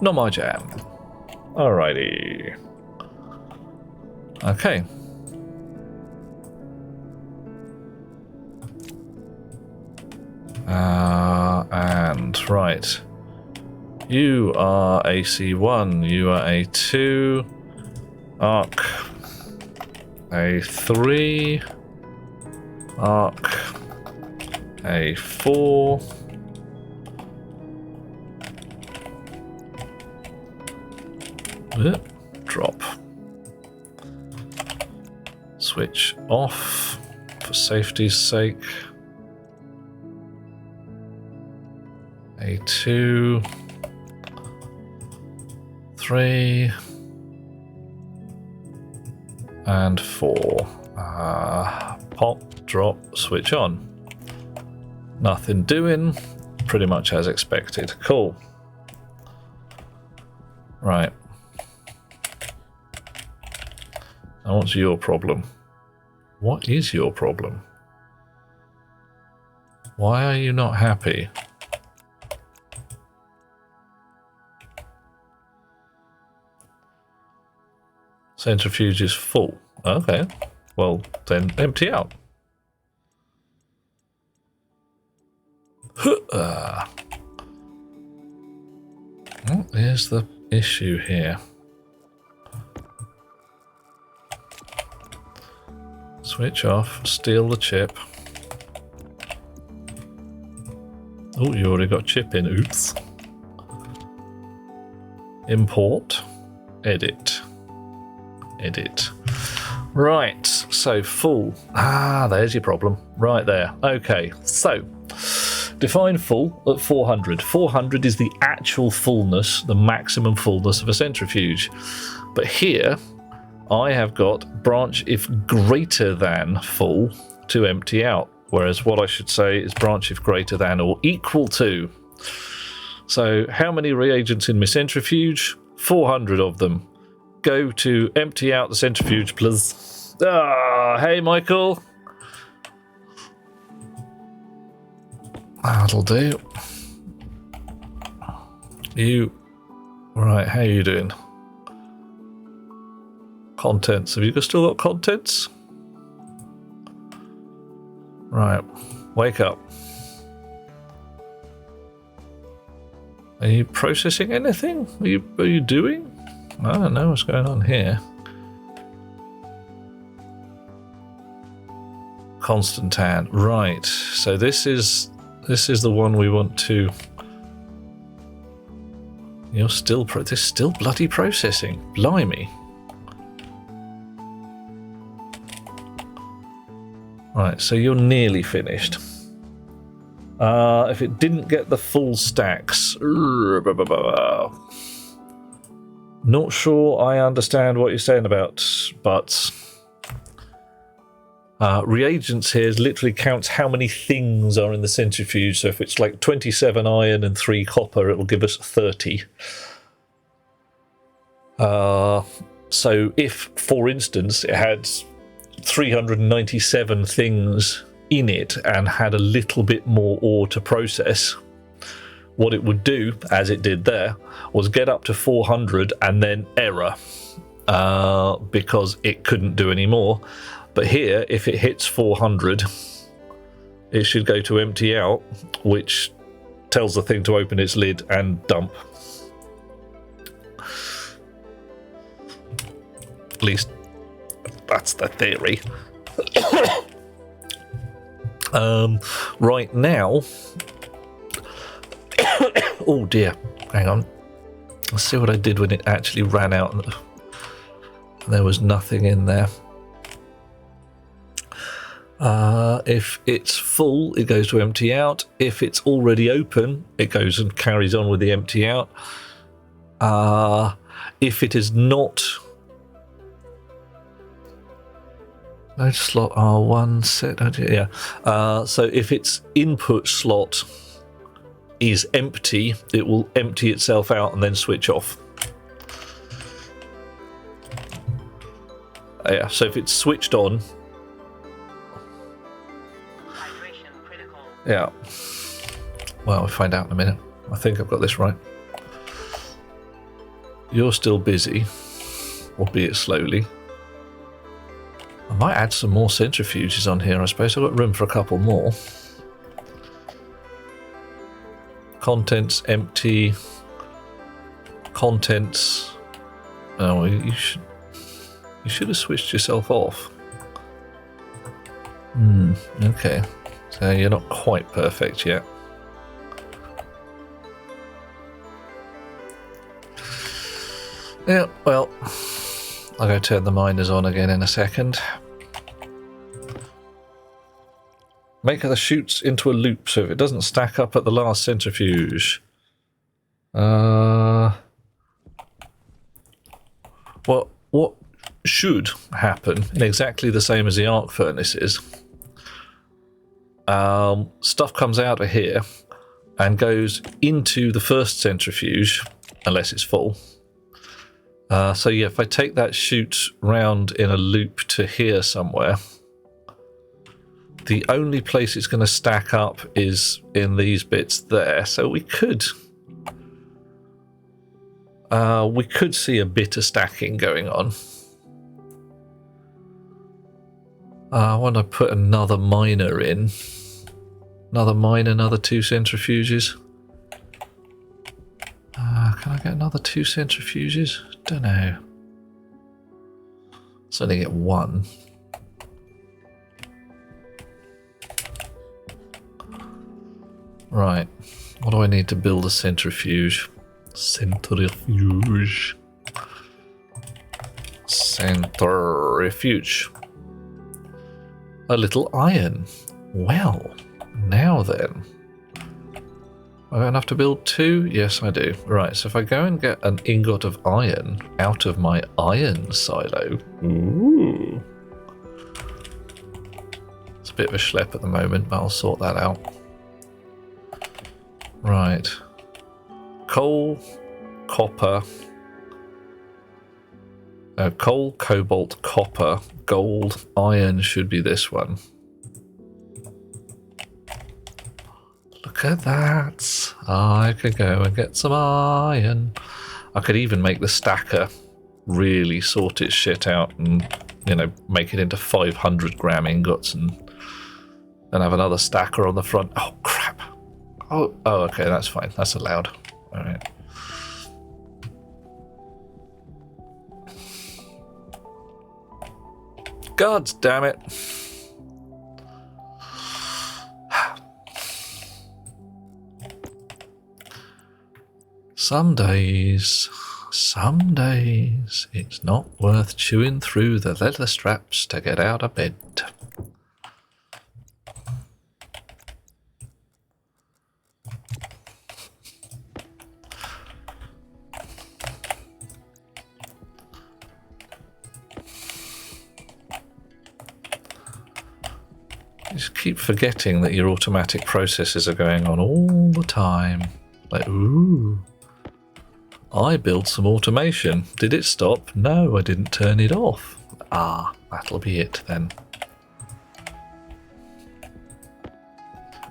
Speaker 1: Not my jam. Alrighty. Okay. And right. You are AC1, you are A2, arc A3, arc A4, drop, switch off for safety's sake, A2, 3 and 4. Pop, drop, switch on. Nothing doing. Pretty much as expected. Cool. Right. And what's your problem? What is your problem? Why are you not happy? Centrifuge is full. Okay. Well, then empty out. What is the issue here? Switch off, steal the chip. Oh, you already got chip in. Oops. Import. Edit. Edit. Right, so full. Ah, there's your problem. Right there. Okay, so define full at 400. 400 is the actual fullness, the maximum fullness of a centrifuge. But here, I have got branch if greater than full to empty out. Whereas what I should say is branch if greater than or equal to. So how many reagents in my centrifuge? 400 of them. Go to empty out the centrifuge, please. Ah, hey, Michael. That'll do. You... Right, how are you doing? Contents. Have you still got contents? Right. Wake up. Are you processing anything? Are you doing? I don't know what's going on here. Constantan. Right. So this is the one we want to. You're still this still bloody processing. Blimey. Right. So you're nearly finished. If it didn't get the full stacks. Not sure I understand what you're saying about, but reagents here literally counts how many things are in the centrifuge. So if it's like 27 iron and 3 copper, it will give us 30. So if, for instance, it had 397 things in it and had a little bit more ore to process, what it would do, as it did there, was get up to 400 and then error because it couldn't do any more. But here, if it hits 400, it should go to empty out, which tells the thing to open its lid and dump. At least that's the theory. Right now... Oh dear, hang on. Let's see what I did when it actually ran out and there was nothing in there. If it's full, it goes to empty out. If it's already open, it goes and carries on with the empty out. If it is not... No slot R1 set, yeah. So if its input slot is empty, it will empty itself out and then switch off. Yeah, so if it's switched on, yeah. Well, we'll find out in a minute. I think I've got this right. You're still busy, albeit slowly. I might add some more centrifuges on here. I suppose I've got room for a couple more. Contents empty. Contents. Oh, you should have switched yourself off. Okay. So you're not quite perfect yet. Yeah, well, I'll go turn the miners on again in a second. Make the chutes into a loop so if it doesn't stack up at the last centrifuge. Well, what should happen, in exactly the same as the arc furnaces, stuff comes out of here and goes into the first centrifuge, unless it's full. So yeah, if I take that chute round in a loop to here somewhere, the only place it's going to stack up is in these bits there. So we could see a bit of stacking going on. I want to put another miner in. Another miner, another 2 centrifuges. Can I get another 2 centrifuges? Don't know. So only get 1. Right. What do I need to build a centrifuge? Centrifuge. Centrifuge. A little iron. Well, now then. I don't have to build 2? Yes, I do. Right, so if I go and get an ingot of iron out of my iron silo. Ooh. It's a bit of a schlep at the moment, but I'll sort that out. Right. Coal, copper. Coal, cobalt, copper, gold, iron should be this one. Look at that. I could go and get some iron. I could even make the stacker really sort its shit out and, you know, make it into 500 gram ingots and have another stacker on the front. Oh, crap. Oh, okay, that's fine. That's allowed. All right. God damn it. Some days, it's not worth chewing through the leather straps to get out of bed. You just keep forgetting that your automatic processes are going on all the time. Like, ooh. I built some automation. Did it stop? No, I didn't turn it off. Ah, that'll be it then.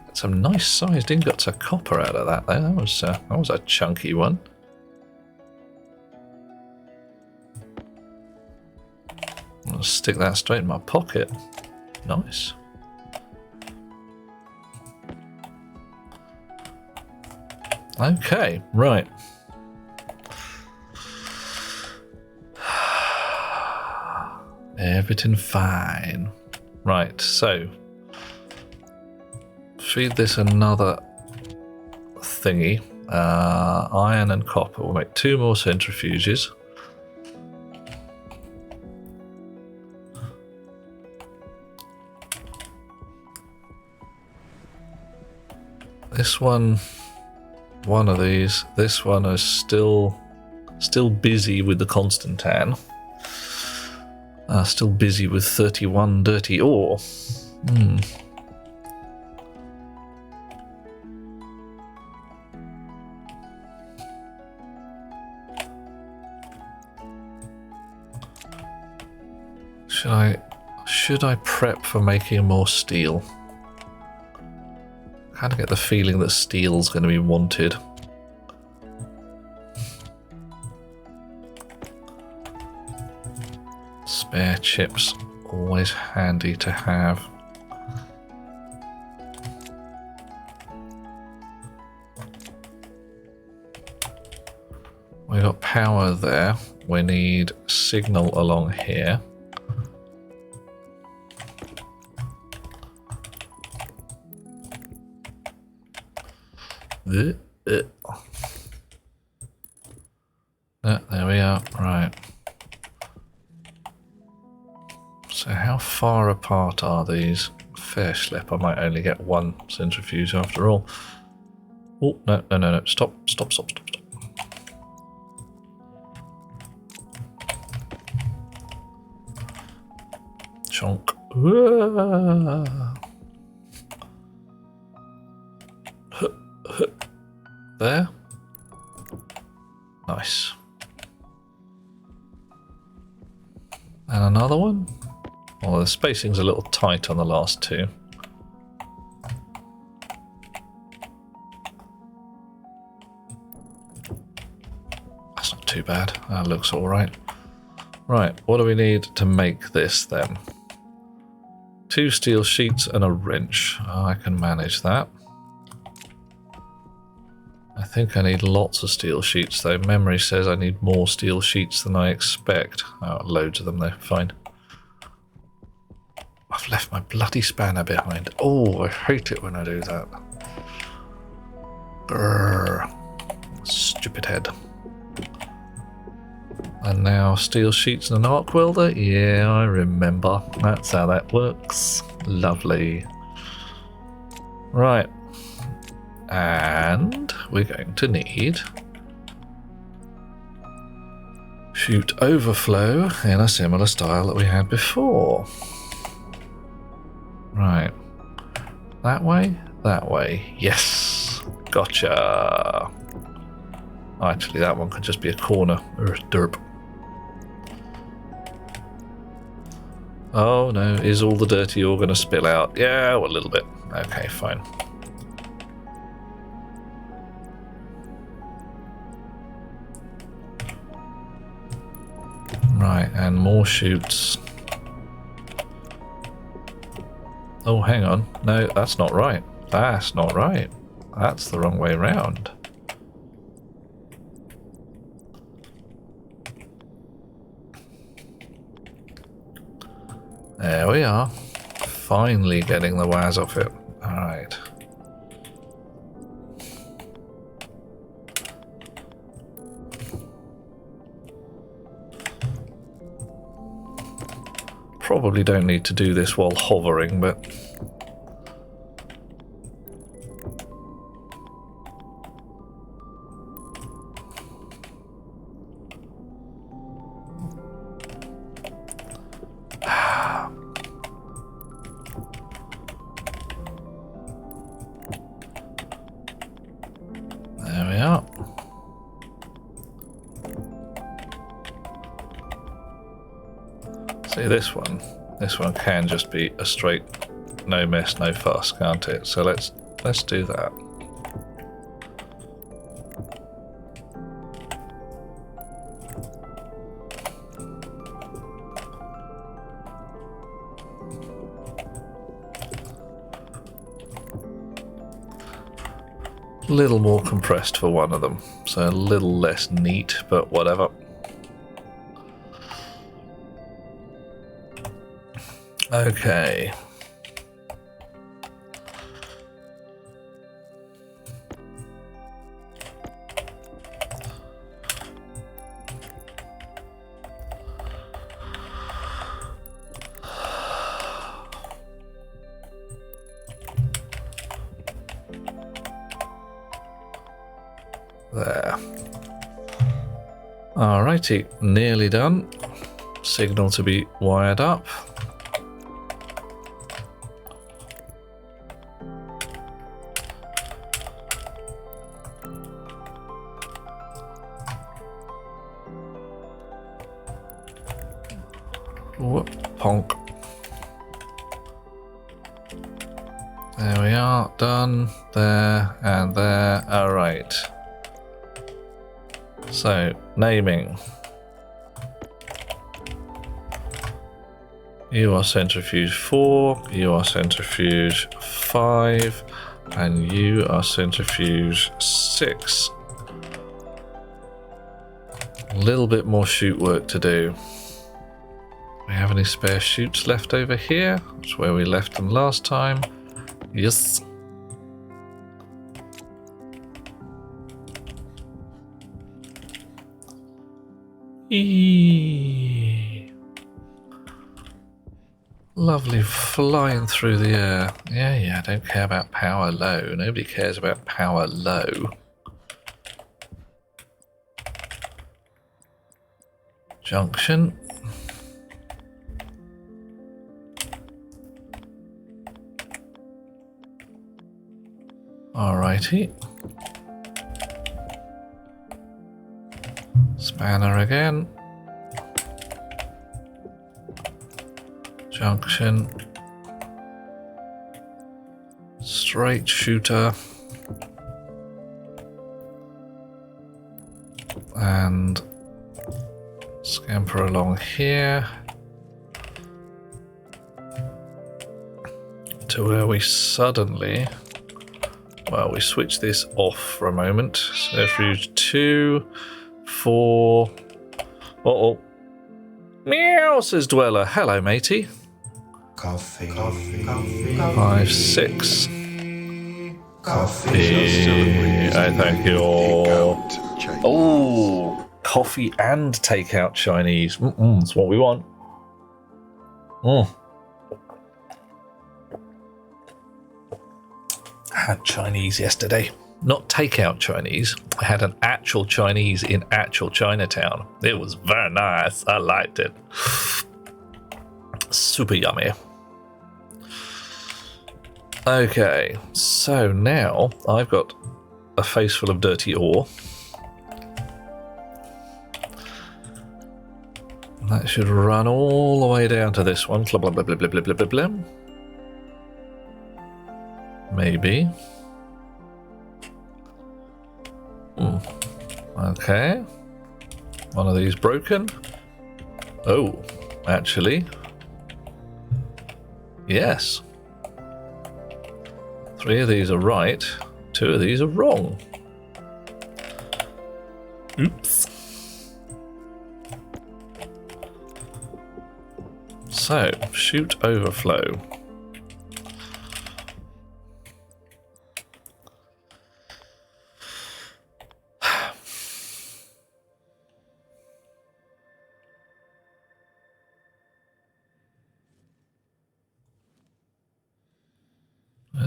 Speaker 1: Got some nice sized ingots of copper out of that there. That was a chunky one. I'll stick that straight in my pocket. Nice. Okay, right. Everything fine. Right, so feed this another thingy. Iron and copper. We'll make 2 more centrifuges. This one of these. This one is still busy with the Constantan. Still busy with 31 dirty ore. Should I prep for making more steel? I kind of get the feeling that steel's going to be wanted. Spare chips, always handy to have. We got power there. We need signal along here. There we are. Right. So how far apart are these? Fair schlep. I might only get 1 centrifuge after all. Oh, no. Stop. Chonk. There. Nice. And another one. Well, the spacing's a little tight on the last two. That's not too bad. That looks all right. Right, what do we need to make this then? 2 steel sheets and a wrench. Oh, I can manage that. I think I need lots of steel sheets though. Memory says I need more steel sheets than I expect. Oh, loads of them though, fine. I've left my bloody spanner behind. Oh, I hate it when I do that. Grrr. Stupid head. And now steel sheets and an arc welder? Yeah, I remember. That's how that works. Lovely. Right. And we're going to need chute overflow in a similar style that we had before. Right. That way? That way. Yes. Gotcha. Actually, that one could just be a corner or a derp. Oh no, is all the dirty ore going to spill out? Yeah, well, a little bit. Okay, fine. Right, and more chutes. Oh, hang on. No, that's not right. That's not right. That's the wrong way round. There we are. Finally getting the waz off it. Alright. Probably don't need to do this while hovering, but... There we are. See, this one can just be a straight no mess, no fuss, can't it? So let's do that. A little more compressed for one of them, so a little less neat, but whatever. Okay. There. Alrighty, nearly done. Signal to be wired up. Whoop, ponk. There we are, done, there and there. Alright. So, naming. You are centrifuge 4, you are centrifuge 5, and you are centrifuge 6. A little bit more chute work to do. We have any spare chutes left over here? That's where we left them last time. Yes. Eee. Lovely, flying through the air. Yeah, don't care about power low. Nobody cares about power low. Junction. Alrighty. Spanner again. Junction. Straight shooter. And scamper along here to where we suddenly, well, we switch this off for a moment. Centrifuge 2, 4. Uh-oh. Meow, says Dweller. Hello, matey.
Speaker 7: Coffee.
Speaker 1: 5, 6.
Speaker 7: Coffee.
Speaker 1: I thank you all.
Speaker 7: Takeout Chinese.
Speaker 1: Oh, coffee and takeout Chinese. That's what we want. I had Chinese yesterday. Not takeout Chinese. I had an actual Chinese in actual Chinatown. It was very nice. I liked it. Super yummy. Okay, so now I've got a face full of dirty ore. That should run all the way down to this one. Blah, blah, blah, blah, blah, blah, blah, blah, blah. Maybe. Okay. One of these broken. Oh, actually. Yes. 3 of these are right. 2 of these are wrong. Oops. So, chute overflow.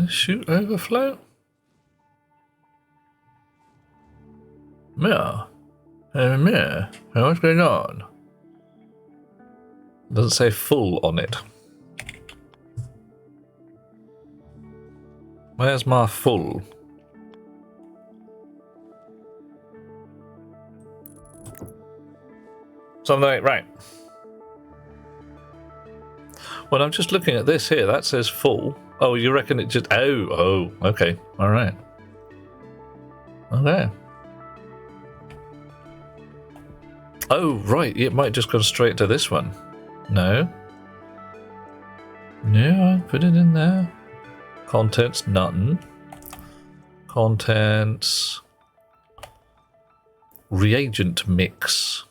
Speaker 1: Chute overflow? Yeah. Yeah. What's going on? Doesn't say full on it. Where's my full? Something right. Well, I'm just looking at this here. That says full. Oh, you reckon it just... Oh, okay. All right. Okay. Oh, right. It might just go straight to this one. No. No, I put it in there. Contents, nothing. Contents... Reagent mix.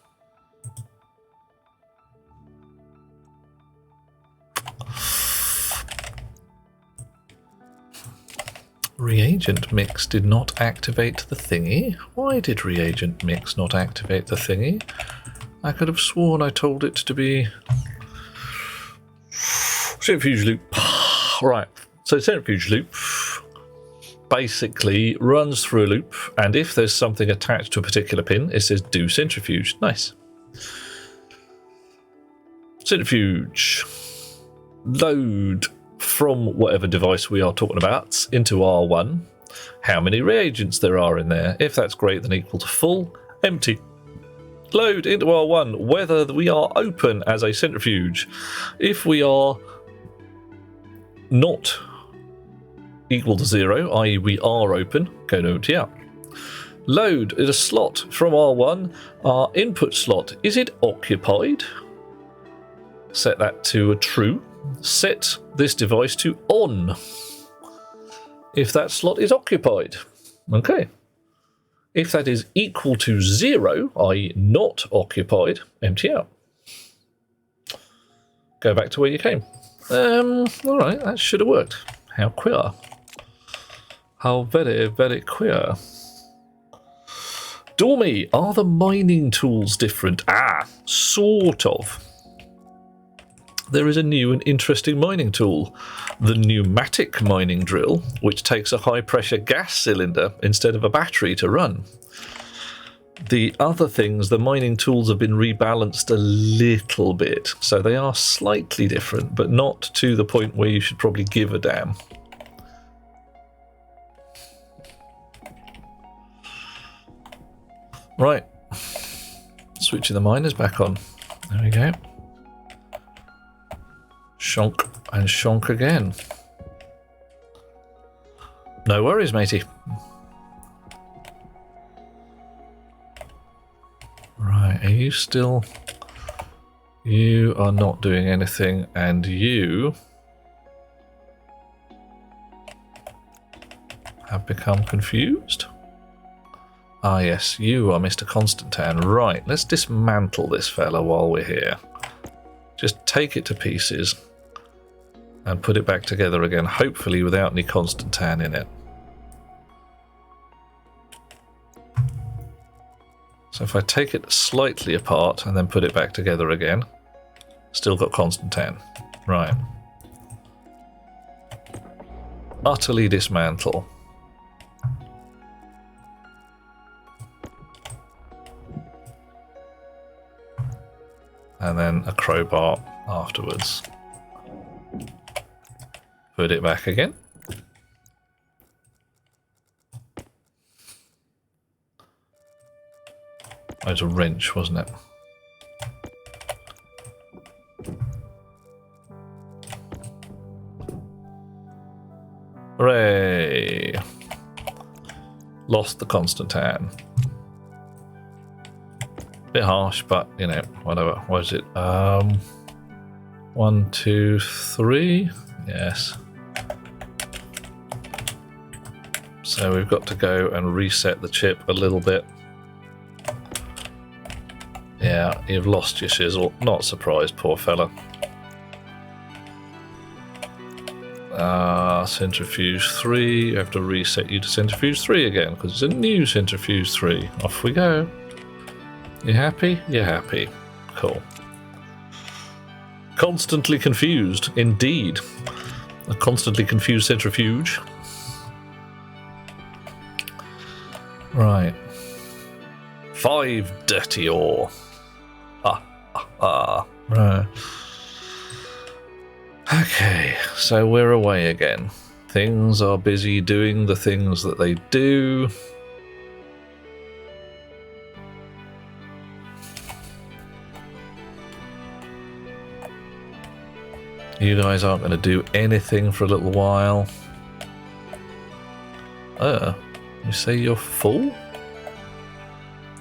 Speaker 1: Reagent mix did not activate the thingy. Why did reagent mix not activate the thingy? I could have sworn I told it to be... Centrifuge loop. Right, so centrifuge loop basically runs through a loop, and if there's something attached to a particular pin, it says do centrifuge. Nice. Centrifuge. Load from whatever device we are talking about into R1 how many reagents there are in there. If that's greater than equal to full, empty. Load into R1 whether we are open as a centrifuge. If we are not equal to 0, i.e. we are open, go to empty out. Load is a slot from R1. Our input slot, is it occupied? Set that to a true. Set this device to on if that slot is occupied. Okay. If that is equal to 0, i.e. not occupied, empty out. Go back to where you came. Alright, that should have worked. How queer. How very, very queer. Dormy, are the mining tools different? Sort of. There is a new and interesting mining tool, the pneumatic mining drill, which takes a high-pressure gas cylinder instead of a battery to run. The other things, the mining tools have been rebalanced a little bit, so they are slightly different, but not to the point where you should probably give a damn. Right, switching the miners back on. There we go. Shonk and shonk again. No worries, matey. Right, are you still... You are not doing anything, and you have become confused? Ah yes, you are Mr. Constantine. Right, let's dismantle this fella while we're here. Just take it to pieces and put it back together again, hopefully without any Constantine in it. So if I take it slightly apart and then put it back together again, still got Constantine. Right. Utterly dismantle. And then a crowbar afterwards. Put it back again. Oh, it was a wrench, wasn't it? Hooray! Lost the Constantine. Bit harsh, but you know, whatever. What is it? 1, 2, 3. Yes. So we've got to go and reset the chip a little bit. Yeah, you've lost your chisel. Not surprised, poor fella. Centrifuge 3. You have to reset you to centrifuge 3 again because it's a new centrifuge 3. Off we go. You happy? You're happy. Cool. Constantly confused, indeed. A constantly confused centrifuge. Right. 5 dirty ore. Right. Okay, so we're away again. Things are busy doing the things that they do. You guys aren't going to do anything for a little while. You say you're full?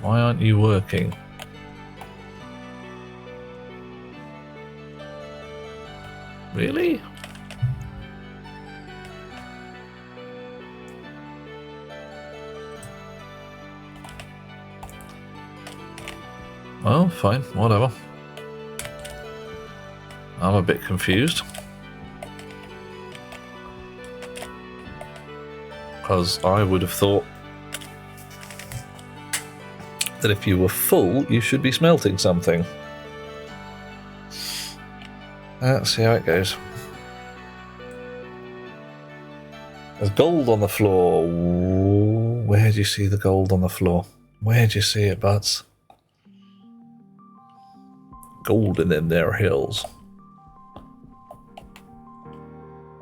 Speaker 1: Why aren't you working? Really? Well, fine, whatever. I'm a bit confused. Because I would have thought that if you were full, you should be smelting something. Let's see how it goes. There's gold on the floor. Ooh, where do you see the gold on the floor? Where do you see it, Butts? Gold in them there hills.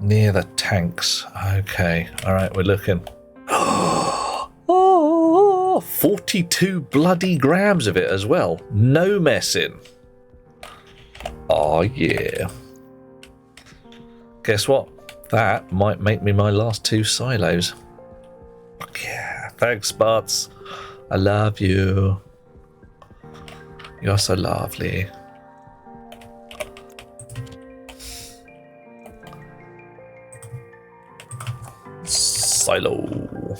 Speaker 1: Near the tanks. Okay. Alright, we're looking. Oh, 42 bloody grams of it as well. No messing. Oh, yeah. Guess what? That might make me my last 2 silos. Fuck yeah. Thanks, Butts. I love you. You're so lovely. Silo.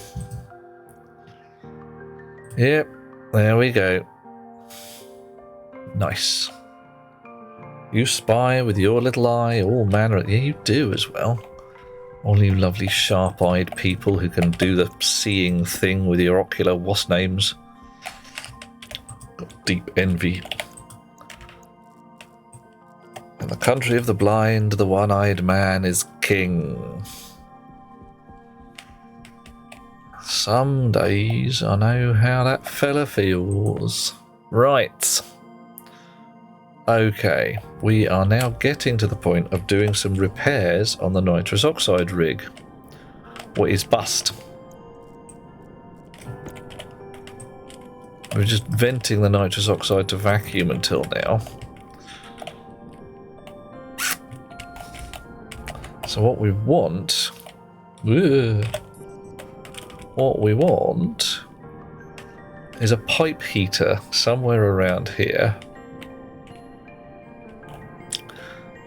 Speaker 1: Yep, there we go. Nice. You spy with your little eye all manner of... Yeah, you do as well. All you lovely sharp-eyed people who can do the seeing thing with your ocular what's names. Got deep envy. In the country of the blind, the one-eyed man is king. Some days I know how that fella feels. Right. Okay, we are now getting to the point of doing some repairs on the nitrous oxide rig. What is bust? We're just venting the nitrous oxide to vacuum until now. So what we want... what we want is a pipe heater somewhere around here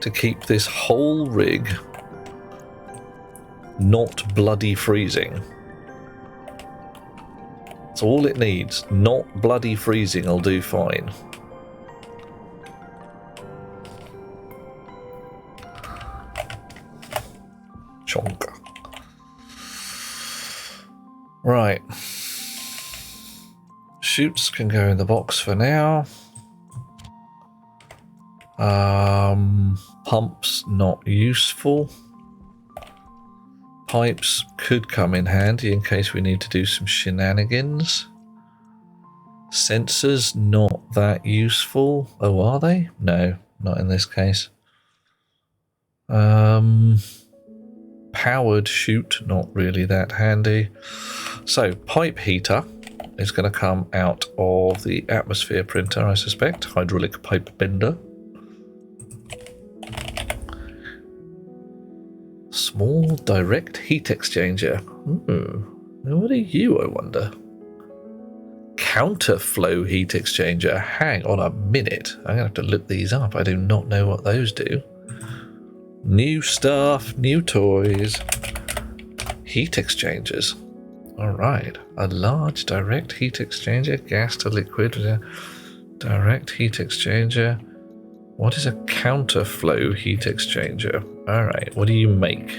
Speaker 1: to keep this whole rig not bloody freezing. That's all it needs. Not bloody freezing will do fine. Chonk. Right. Chutes can go in the box for now. Pumps not useful. Pipes could come in handy in case we need to do some shenanigans. Sensors not that useful. Oh, are they? No, not in this case. Powered chute, not really that handy. So, pipe heater is going to come out of the atmosphere printer, I suspect. Hydraulic pipe bender. Small direct heat exchanger. What are you, I wonder? Counterflow heat exchanger. Hang on a minute. I'm going to have to look these up. I do not know what those do. New stuff, new toys. Heat exchangers. Alright. A large direct heat exchanger. Gas to liquid. Direct heat exchanger. What is a counterflow heat exchanger? Alright, what do you make?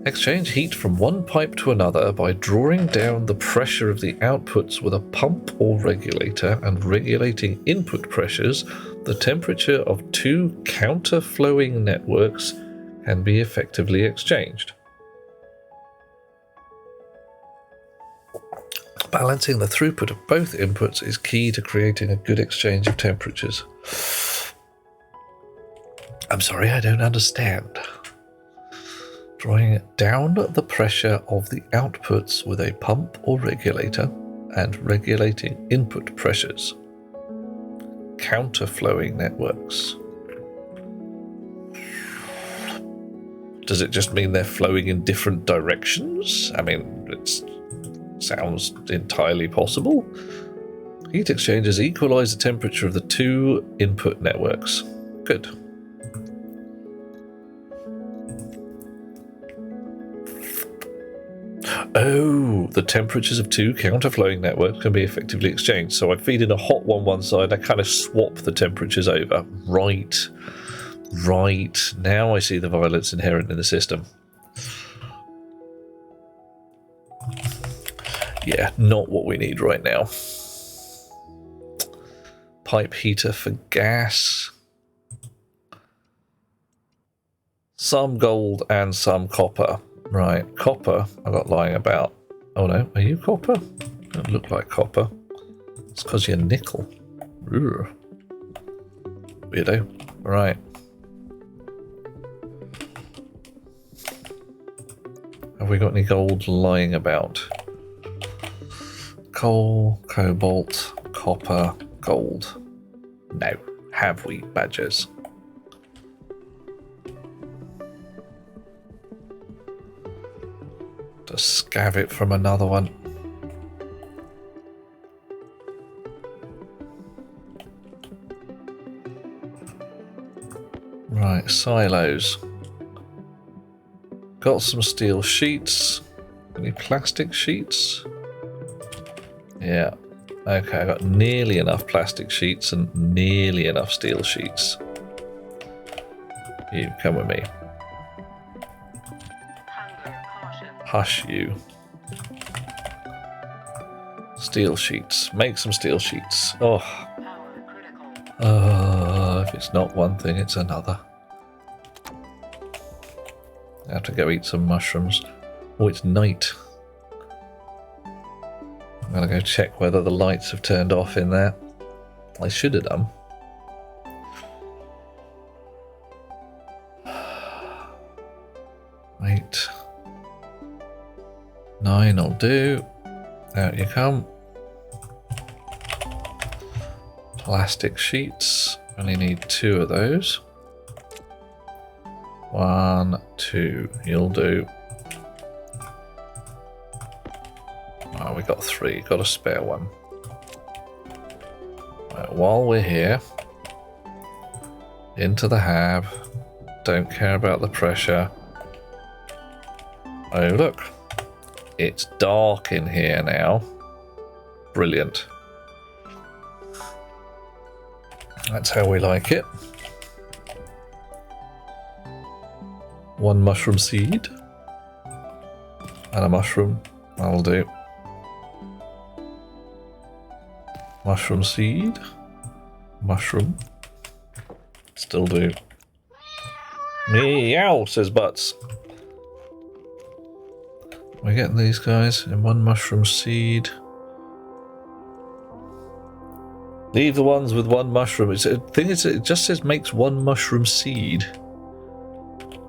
Speaker 1: Exchange heat from one pipe to another by drawing down the pressure of the outputs with a pump or regulator and regulating input pressures. The temperature of two counterflowing networks can be effectively exchanged. Balancing the throughput of both inputs is key to creating a good exchange of temperatures. I'm sorry, I don't understand. Drawing down the pressure of the outputs with a pump or regulator and regulating input pressures. Counterflowing networks. Does it just mean they're flowing in different directions? I mean, it sounds entirely possible. Heat exchangers equalize the temperature of the two input networks. Good. Oh, the temperatures of two counterflowing networks can be effectively exchanged. So I feed in a hot one side, I kind of swap the temperatures over. Right. Now I see the violence inherent in the system. Yeah, not what we need right now. Pipe heater for gas. Some gold and some copper. Right, copper I got lying about. Oh no, are you copper? Don't look like copper. It's because you're nickel. Ooh. Weirdo. Right. Have we got any gold lying about? Coal, cobalt, copper, gold. No. Have we, badgers? To scav it from another one. Right, silos. Got some steel sheets. Any plastic sheets? Yeah. Okay, I got nearly enough plastic sheets and nearly enough steel sheets. You come with me. Hush you. Steel sheets. Make some steel sheets. Oh. If it's not one thing, it's another. I have to go eat some mushrooms. Oh, it's night. I'm gonna go check whether the lights have turned off in there. I should have done. Wait. 9 will do. Out you come. Plastic sheets. Only need 2 of those. 1, 2. You'll do. Oh, we got 3. Got a spare one. Right, while we're here, into the hab. Don't care about the pressure. Oh, look. It's dark in here now. Brilliant. That's how we like it. 1 mushroom seed. And a mushroom. That'll do. Mushroom seed. Mushroom. Still do. Meow, says Butts. We're getting these guys in 1 mushroom seed. Leave the ones with 1 mushroom. It just says makes 1 mushroom seed.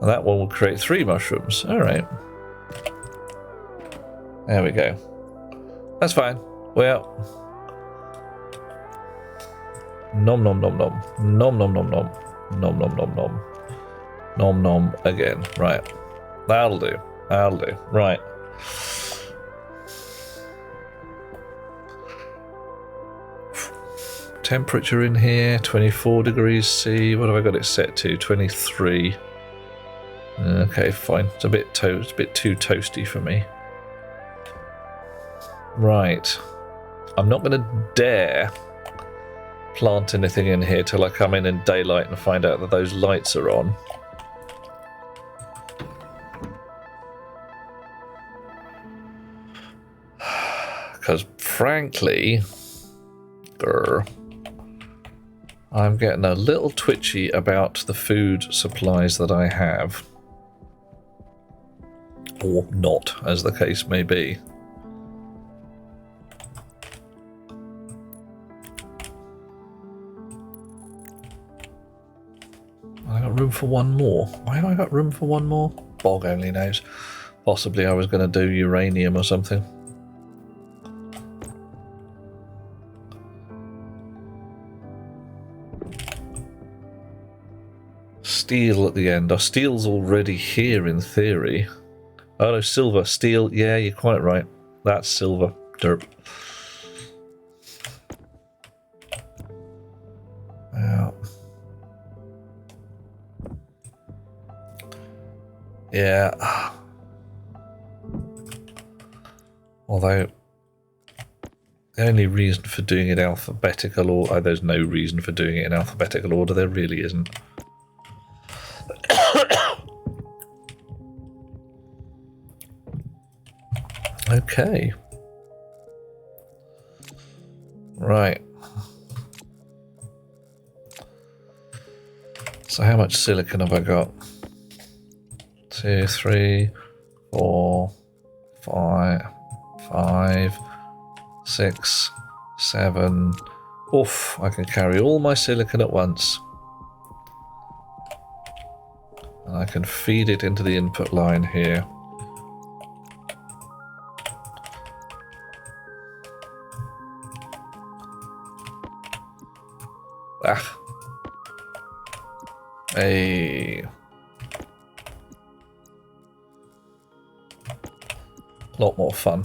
Speaker 1: And that one will create 3 mushrooms. Alright. There we go. That's fine. Well. Nom nom nom nom. Nom nom nom nom. Nom nom nom nom. Nom nom again. Right. That'll do. That'll do. Right. Temperature in here, 24 degrees C. What have I got it set to? 23. Okay, fine. It's a bit too toasty for me. Right. I'm not going to dare plant anything in here till I come in daylight and find out that those lights are on. Because frankly, I'm getting a little twitchy about the food supplies that I have. Or not, as the case may be. I got room for 1 more. Why have I got room for 1 more? Bog only knows. Possibly I was going to do uranium or something. Steel at the end. Oh, steel's already here in theory. Oh no, silver. Steel. Yeah, you're quite right. That's silver. Derp. Yeah. Although the only reason for doing it alphabetical order, there's no reason for doing it in alphabetical order. There really isn't. Okay. Right. So how much silicon have I got? 2, 3, 4, 5, 6, 7. Oof, I can carry all my silicon at once. And I can feed it into the input line here. Ah. A lot more fun.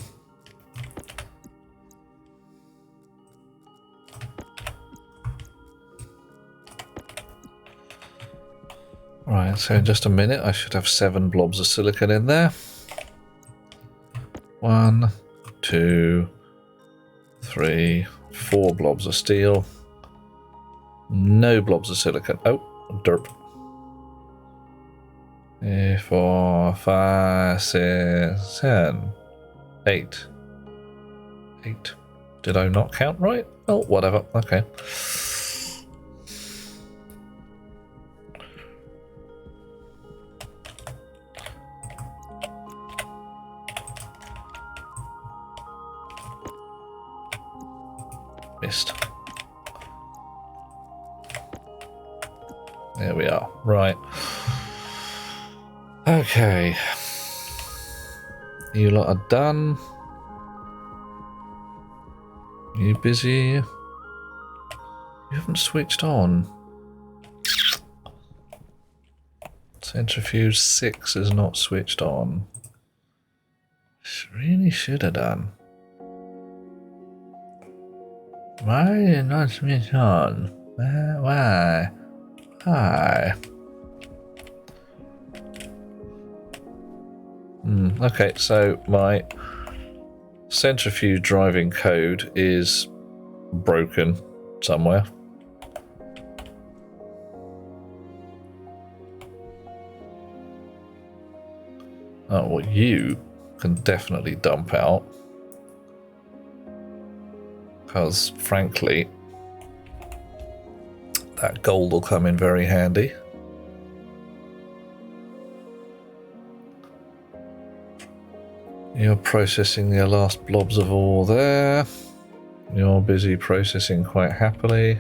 Speaker 1: Right, so in just a minute I should have 7 blobs of silicon in there. 1, 2, 3, 4 blobs of steel. No blobs of silicon. Oh, derp. 3, 4, 5, 6, 7, 8. 8. Did I not count right? Oh, whatever. Okay. Missed. There we are. Right. Okay. You lot are done. You busy? You haven't switched on. Centrifuge 6 is not switched on. Really should have done. Why is it not switched on? Why? Why? Okay, so my centrifuge driving code is broken somewhere. Oh, well, you can definitely dump out. Because, frankly, that gold will come in very handy. You're processing your last blobs of ore there. You're busy processing quite happily.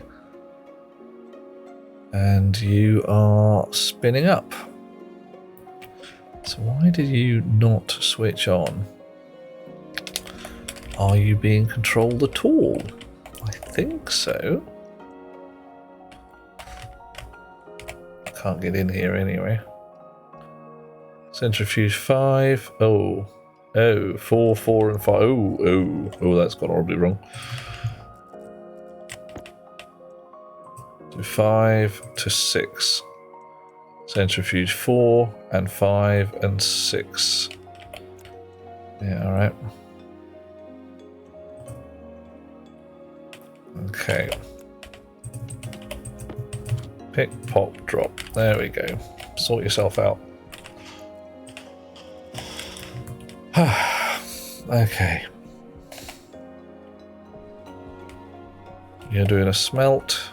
Speaker 1: And you are spinning up. So why did you not switch on? Are you being controlled at all? I think so. Can't get in here anyway. Centrifuge 5. Oh, 4, 4 and 5. Oh, that's gone horribly wrong. So 5 to 6. Centrifuge 4 and 5 and 6. Yeah, alright. Okay. Pick, pop, drop. There we go. Sort yourself out. Okay. You're doing a smelt.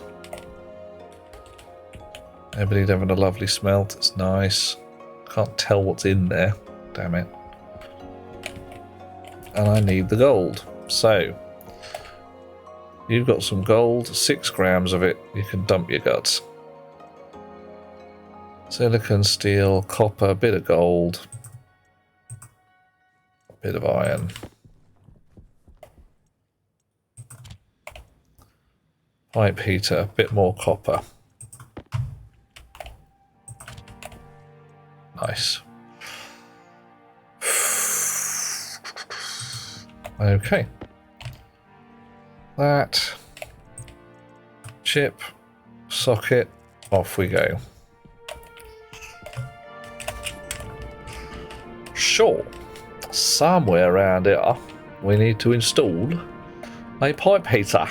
Speaker 1: Everybody's having a lovely smelt. It's nice. Can't tell what's in there. Damn it. And I need the gold. So, you've got some gold. 6 grams of it. You can dump your guts. Silicon, steel, copper, a bit of gold. A bit of iron. Pipe heater, a bit more copper. Nice. Okay. That. Chip. Socket. Off we go. Sure. Somewhere around here we need to install a pipe heater.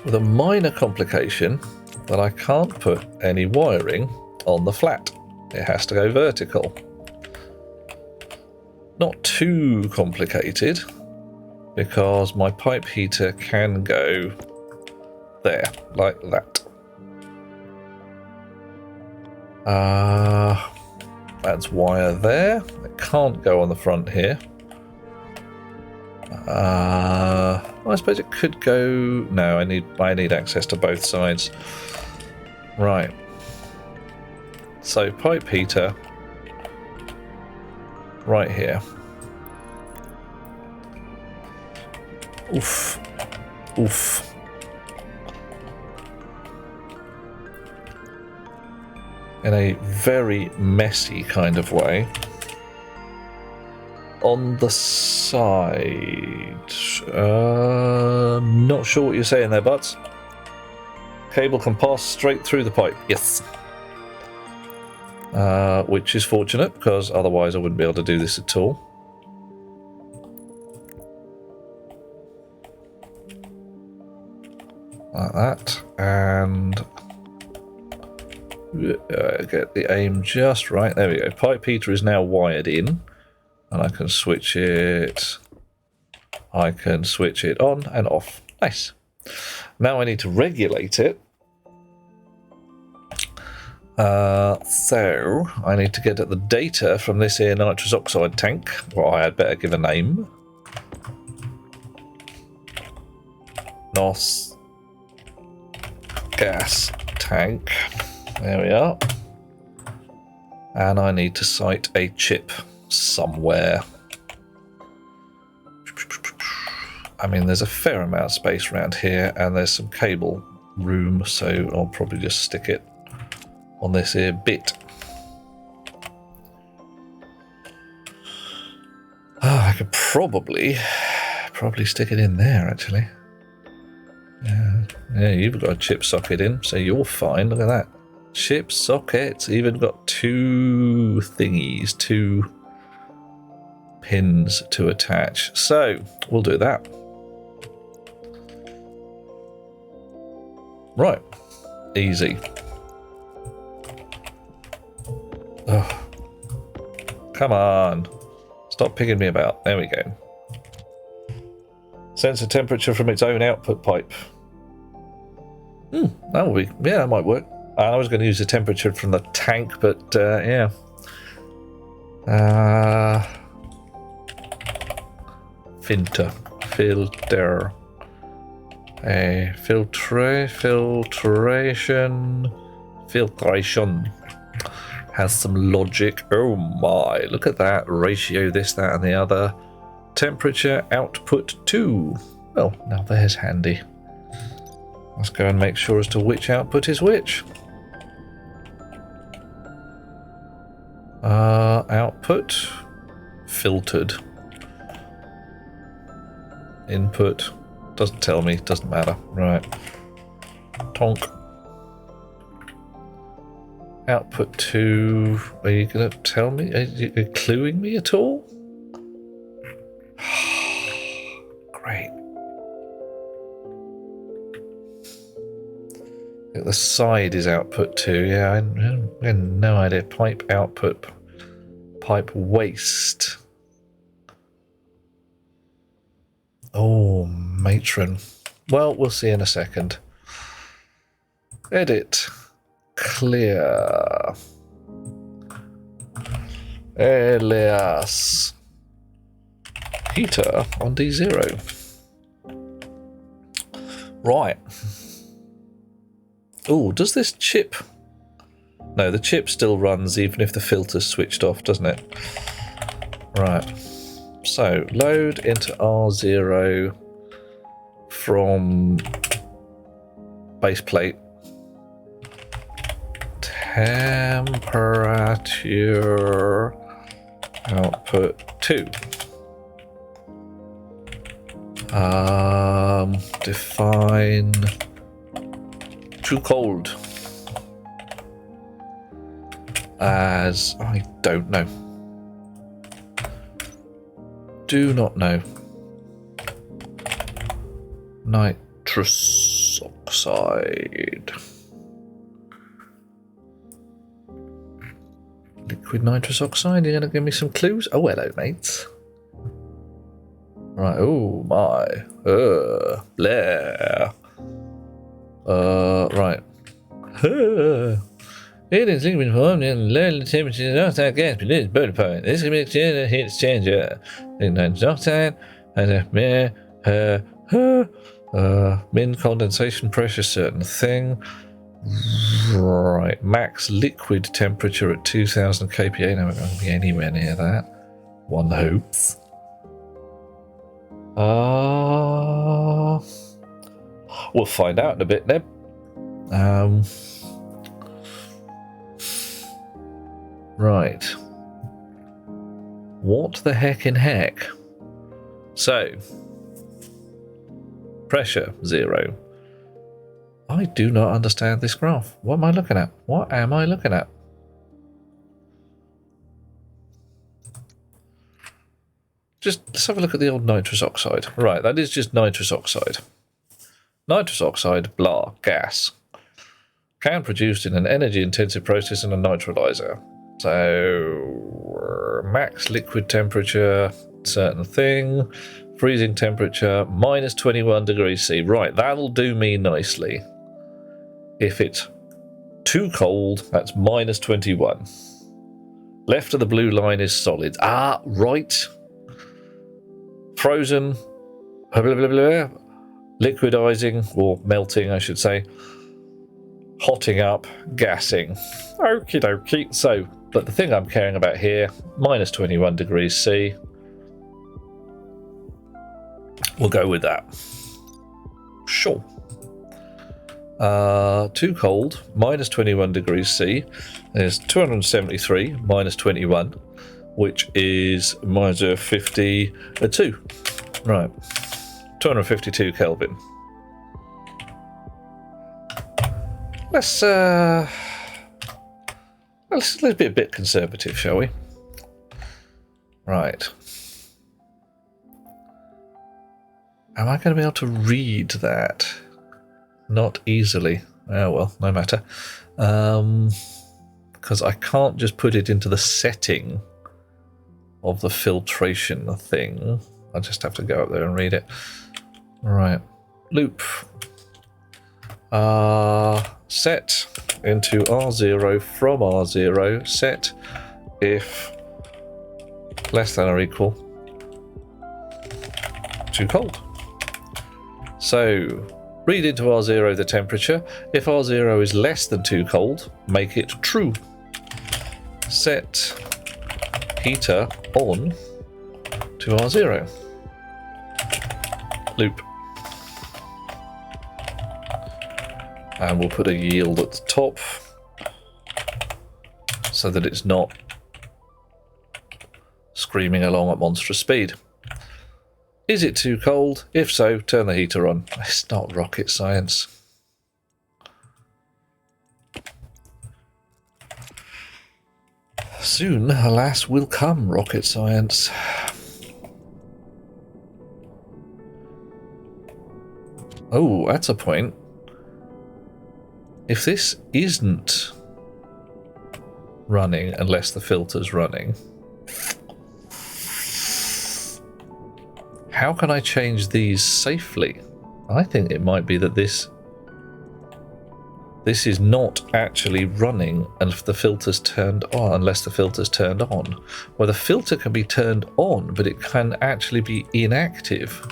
Speaker 1: With a minor complication that I can't put any wiring on the flat. It has to go vertical. Not too complicated, because my pipe heater can go there, like that. That's wire there. It can't go on the front here. I suppose it could go. No, I need access to both sides. Right. So pipe heater right here. Oof. Oof. In a very messy kind of way. On the side. Not sure what you're saying there, Butts. Cable can pass straight through the pipe. Yes. Which is fortunate, because otherwise I wouldn't be able to do this at all. Like that. And get the aim just right. There we go. Pipe heater is now wired in. And I can switch it. I can switch it on and off. Nice. Now I need to regulate it. So I need to get at the data from this here nitrous oxide tank. Well, I had better give a name. NOS gas tank. There we are. And I need to cite a chip somewhere. I mean, there's a fair amount of space around here, and there's some cable room, so I'll probably just stick it on this here bit. I could probably stick it in there, actually. Yeah, you've got a chip socket in, so you're fine. Look at that. Chip socket. Even got two thingies, two pins to attach. So, we'll do that. Right. Easy. Oh. Come on. Stop picking me about. There we go. Sensor temperature from its own output pipe. That will be... Yeah, that might work. I was going to use the temperature from the tank, but yeah. Filter. Filtration. Has some logic. Oh my, look at that. Ratio, this, that, and the other. Temperature output 2. Well, now there's handy. Let's go and make sure as to which output is which. Output. Filtered. Input. Doesn't tell me, doesn't matter. Right. Tonk. Output 2. Are you going to tell me? Are you cluing me at all? Great. The side is output 2. Yeah, I have no idea. Pipe output. Pipe waste. Oh, matron. Well, we'll see in a second. Edit. Clear. Alias. Heater on D0. Right. Oh, does this chip... No, the chip still runs even if the filter's switched off, doesn't it? Right. So, load into R0 from base plate. Temperature output 2. Define too cold as I don't know. Do not know. Nitrous oxide. Liquid nitrous oxide. You're going to give me some clues? Oh, hello, mates. Right. Oh my. Blah. Right. It is liquid form in low temperature oxide gas produces boiling point. This can be exchanged at heat exchanger. Nitrous oxide has a min condensation pressure, certain thing. Right. Max liquid temperature at 2000 kPa. Now we're not going to be anywhere near that. One hopes. We'll find out in a bit, Neb. Right. What the heck in heck? So, pressure 0. I do not understand this graph. What am I looking at? What am I looking at? Just let's have a look at the old nitrous oxide. Right, that is just nitrous oxide. Nitrous oxide, blah, gas. Can produced in an energy-intensive process in a nitrolyzer. So, max liquid temperature, certain thing. Freezing temperature, minus 21 degrees C. Right, that'll do me nicely. If it's too cold, that's minus 21. Left of the blue line is solid. Ah, right. Frozen. Blah, blah, blah, blah. Liquidizing, or melting, I should say. Hotting up, gassing. Okie dokie. So, but the thing I'm caring about here, minus 21 degrees C. We'll go with that. Sure. Too cold, minus 21 degrees C. There's 273 minus 21, which is minus 52. Right. 252 Kelvin. Let's be a bit conservative, shall we? Right. Am I going to be able to read that? Not easily. Oh well, no matter. Because I can't just put it into the setting of the filtration thing. I just have to go up there and read it. Right. Loop. Set into R0 from R0. Set if less than or equal to cold. So read into R0 the temperature. If R0 is less than too cold, make it true. Set heater on to R0. Loop. And we'll put a yield at the top so that it's not screaming along at monstrous speed. Is it too cold? If so, turn the heater on. It's not rocket science. Soon, alas, will come rocket science. Oh, that's a point. If this isn't running unless the filter's running, how can I change these safely? I think it might be that this is not actually running and if the filter's turned on, unless the filter's turned on. Well, the filter can be turned on, but it can actually be inactive.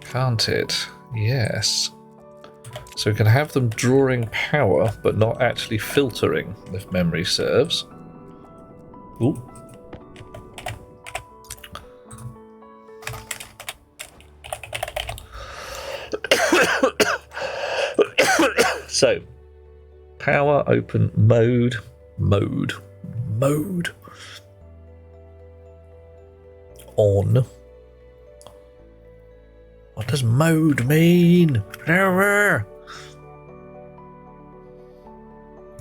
Speaker 1: Can't it? Yes. So we can have them drawing power, but not actually filtering, if memory serves. Ooh. So, power, open, mode. On. What does mode mean?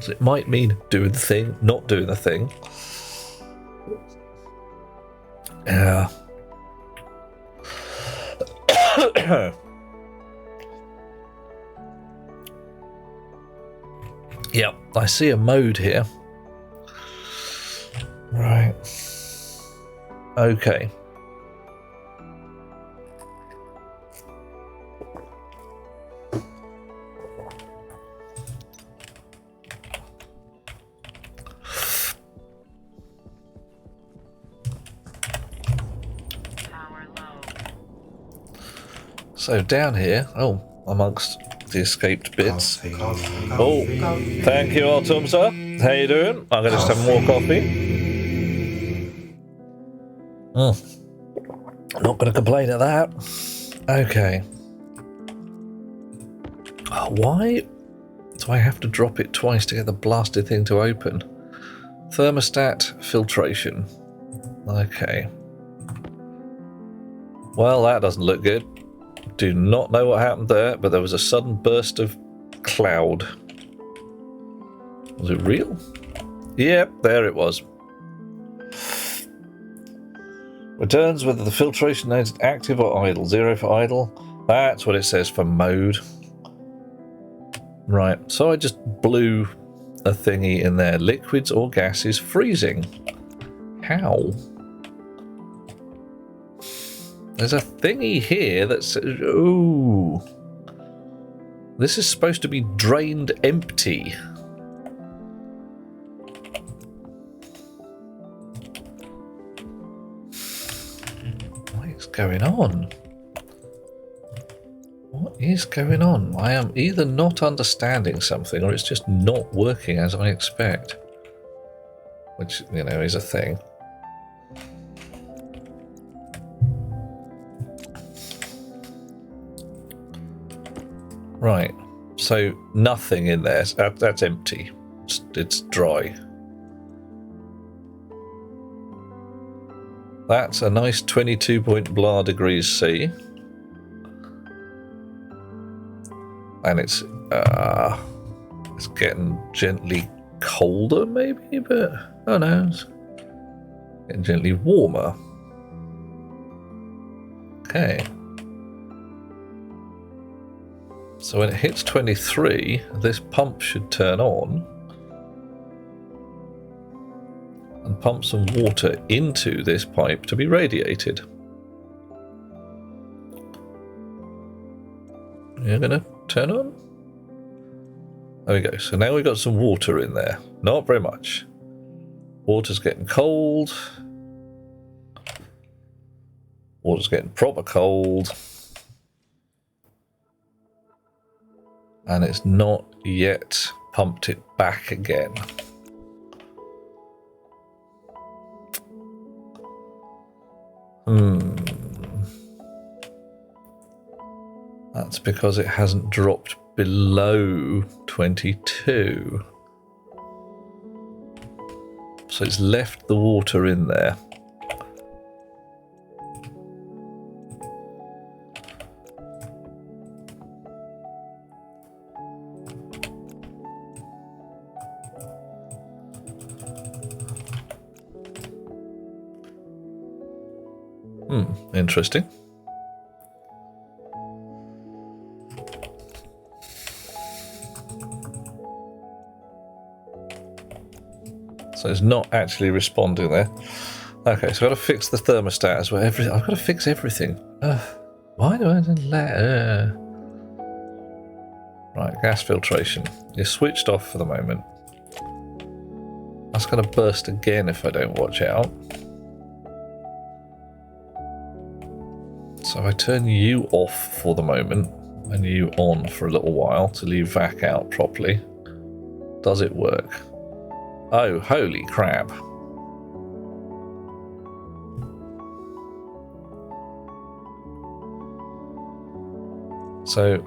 Speaker 1: So it might mean doing the thing, not doing the thing. Yeah. Yep, I see a mode here. Right. Okay. So down here, amongst the escaped bits.
Speaker 7: Coffee.
Speaker 1: Oh, thank you, Autumn, sir. How you doing? I'm going to just have more coffee. Not going to complain at that. Okay. Why do I have to drop it twice to get the blasted thing to open? Thermostat filtration. Okay. Well, that doesn't look good. Do not know what happened there, but there was a sudden burst of cloud. Was it real? Yep, there it was. Returns whether the filtration node is active or idle. 0 for idle. That's what it says for mode. Right, so I just blew a thingy in there. Liquids or gases freezing. How? There's a thingy here that says, ooh, this is supposed to be drained empty. What is going on? What is going on? I am either not understanding something or it's just not working as I expect. Which, you know, is a thing. Right, so nothing in there. That's empty. It's dry. That's a nice 22 point blah degrees C. And it's getting gently colder maybe, but oh no, it's getting gently warmer. Okay. So when it hits 23, this pump should turn on and pump some water into this pipe to be radiated. You're gonna turn on? There we go. So now we've got some water in there. Not very much. Water's getting cold. Water's getting proper cold. And it's not yet pumped it back again. That's because it hasn't dropped below 22. So it's left the water in there. Interesting. So it's not actually responding there. Okay, so I've got to fix the thermostat as well. I've got to fix everything. Why do I let? Right, gas filtration. You're switched off for the moment. That's going to burst again if I don't watch out. So if I turn you off for the moment and you on for a little while till you vac out properly, does it work? Oh, holy crap. So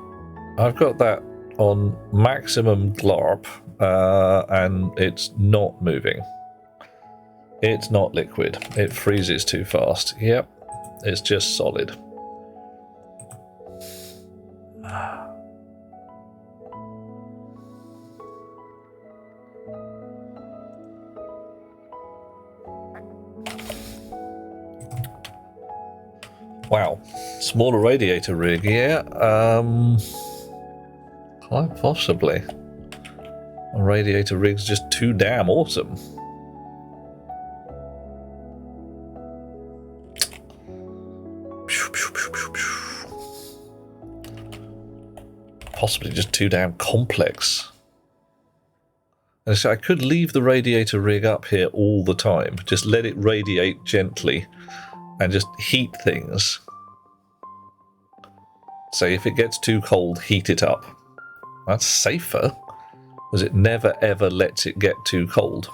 Speaker 1: I've got that on maximum glarp and it's not moving. It's not liquid. It freezes too fast. Yep, it's just solid. Wow, smaller radiator rig, yeah. Quite possibly. A radiator rig's just too damn awesome. Possibly just too damn complex. And so I could leave the radiator rig up here all the time, just let it radiate gently and just heat things. So if it gets too cold, heat it up. That's safer, because it never ever lets it get too cold.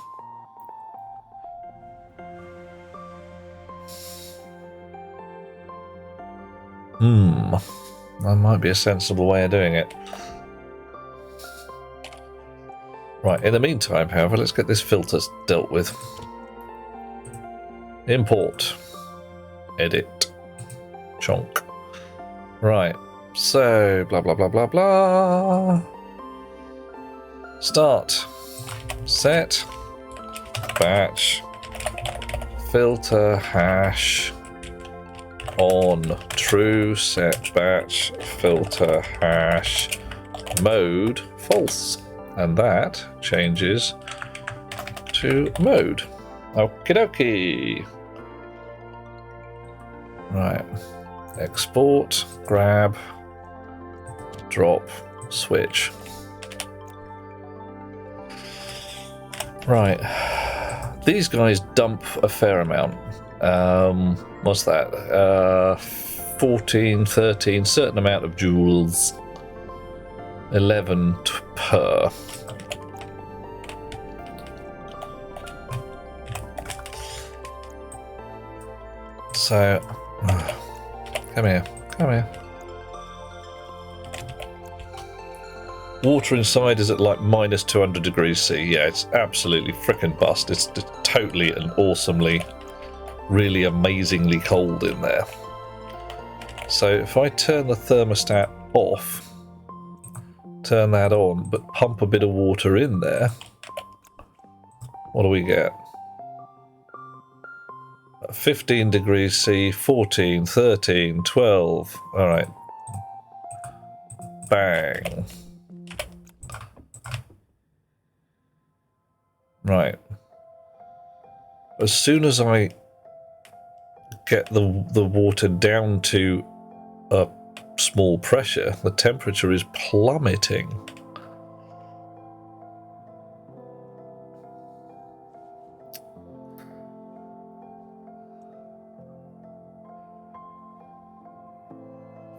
Speaker 1: That might be a sensible way of doing it. Right, in the meantime, however, let's get this filter dealt with. Import. Edit. Chonk. Right, so blah blah blah blah blah. Start. Set. Batch. Filter hash. On. True. Set batch. Filter hash. Mode. False. And that changes to mode. Okie dokie. Right. Export, grab, drop, switch. Right. These guys dump a fair amount. What's that? 14, 13, certain amount of joules. 11 per. So, come here, come here. Water inside is at like minus 200 degrees C. Yeah, it's absolutely frickin' bust. It's totally and awesomely, really amazingly cold in there. So if I turn the thermostat off, turn that on, but pump a bit of water in there, what do we get? 15 degrees C, 14, 13, 12. All right. Bang. Right. As soon as I get the water down to a small pressure, the temperature is plummeting.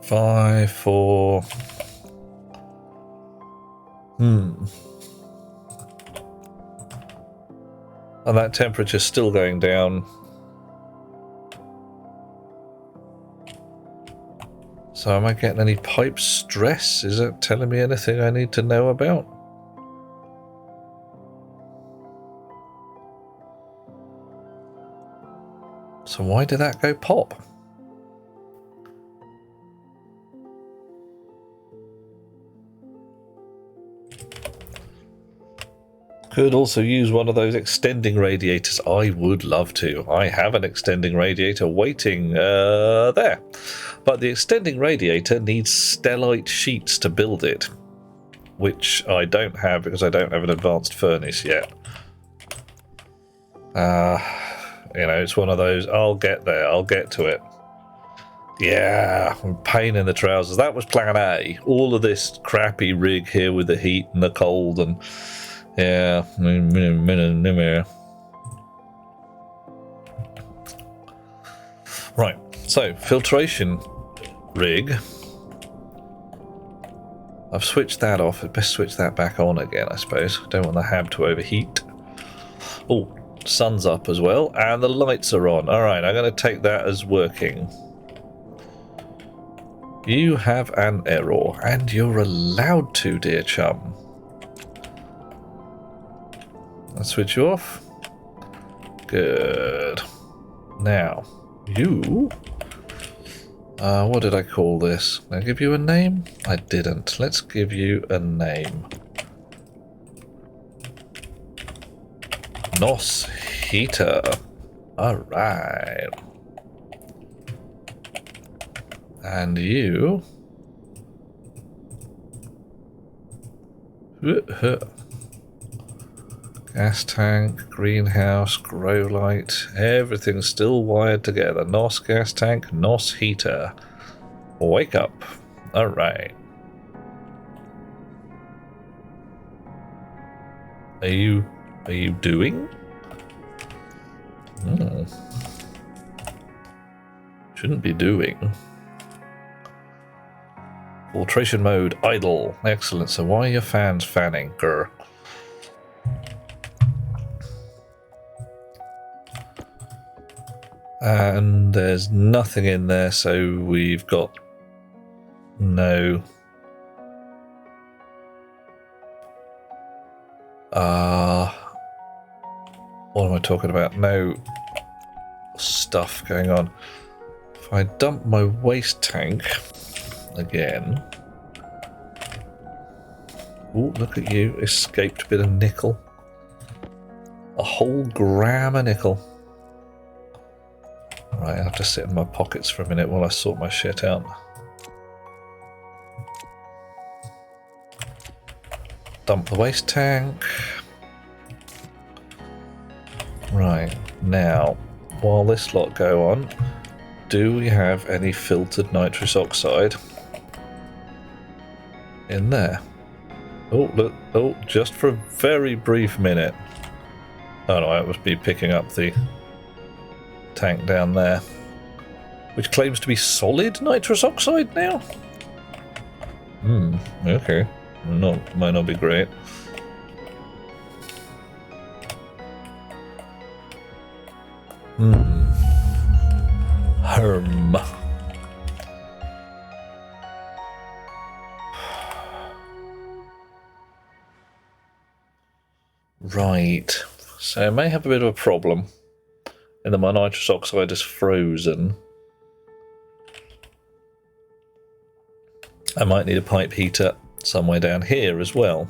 Speaker 1: Five, four. And that temperature's still going down. So am I getting any pipe stress? Is it telling me anything I need to know about? So why did that go pop? Could also use one of those extending radiators. I would love to. I have an extending radiator waiting there. But the extending radiator needs stellite sheets to build it, which I don't have because I don't have an advanced furnace yet. You know, it's one of those, I'll get there, I'll get to it. Yeah, pain in the trousers. That was plan A. All of this crappy rig here with the heat and the cold and... yeah. Right, so filtration rig. I've switched that off. I'd best switch that back on again, I suppose. Don't want the hab to overheat. Oh, sun's up as well, and the lights are on. Alright, I'm going to take that as working. You have an error, and you're allowed to, dear chum. I'll switch you off. Good. Now, you... what did I call this? Did I give you a name? I didn't. Let's give you a name. Nos Heater. Alright. And you... gas tank, greenhouse, grow light, everything's still wired together. NOS gas tank, NOS heater. Wake up. Alright. Are you doing? Shouldn't be doing. Filtration mode, idle. Excellent. So why are your fans fanning? Grr. And there's nothing in there, so we've got no... what am I talking about? No stuff going on. If I dump my waste tank again... oh, look at you, escaped bit of nickel. A whole gram of nickel. Right, I have to sit in my pockets for a minute while I sort my shit out. Dump the waste tank. Right, now, while this lot go on, do we have any filtered nitrous oxide in there? Oh, look, oh, just for a very brief minute. Oh no, that was me picking up the tank down there, which claims to be solid nitrous oxide now. Okay, might not be great. Herm. Right. So I may have a bit of a problem in that my nitrous oxide is frozen. I might need a pipe heater somewhere down here as well.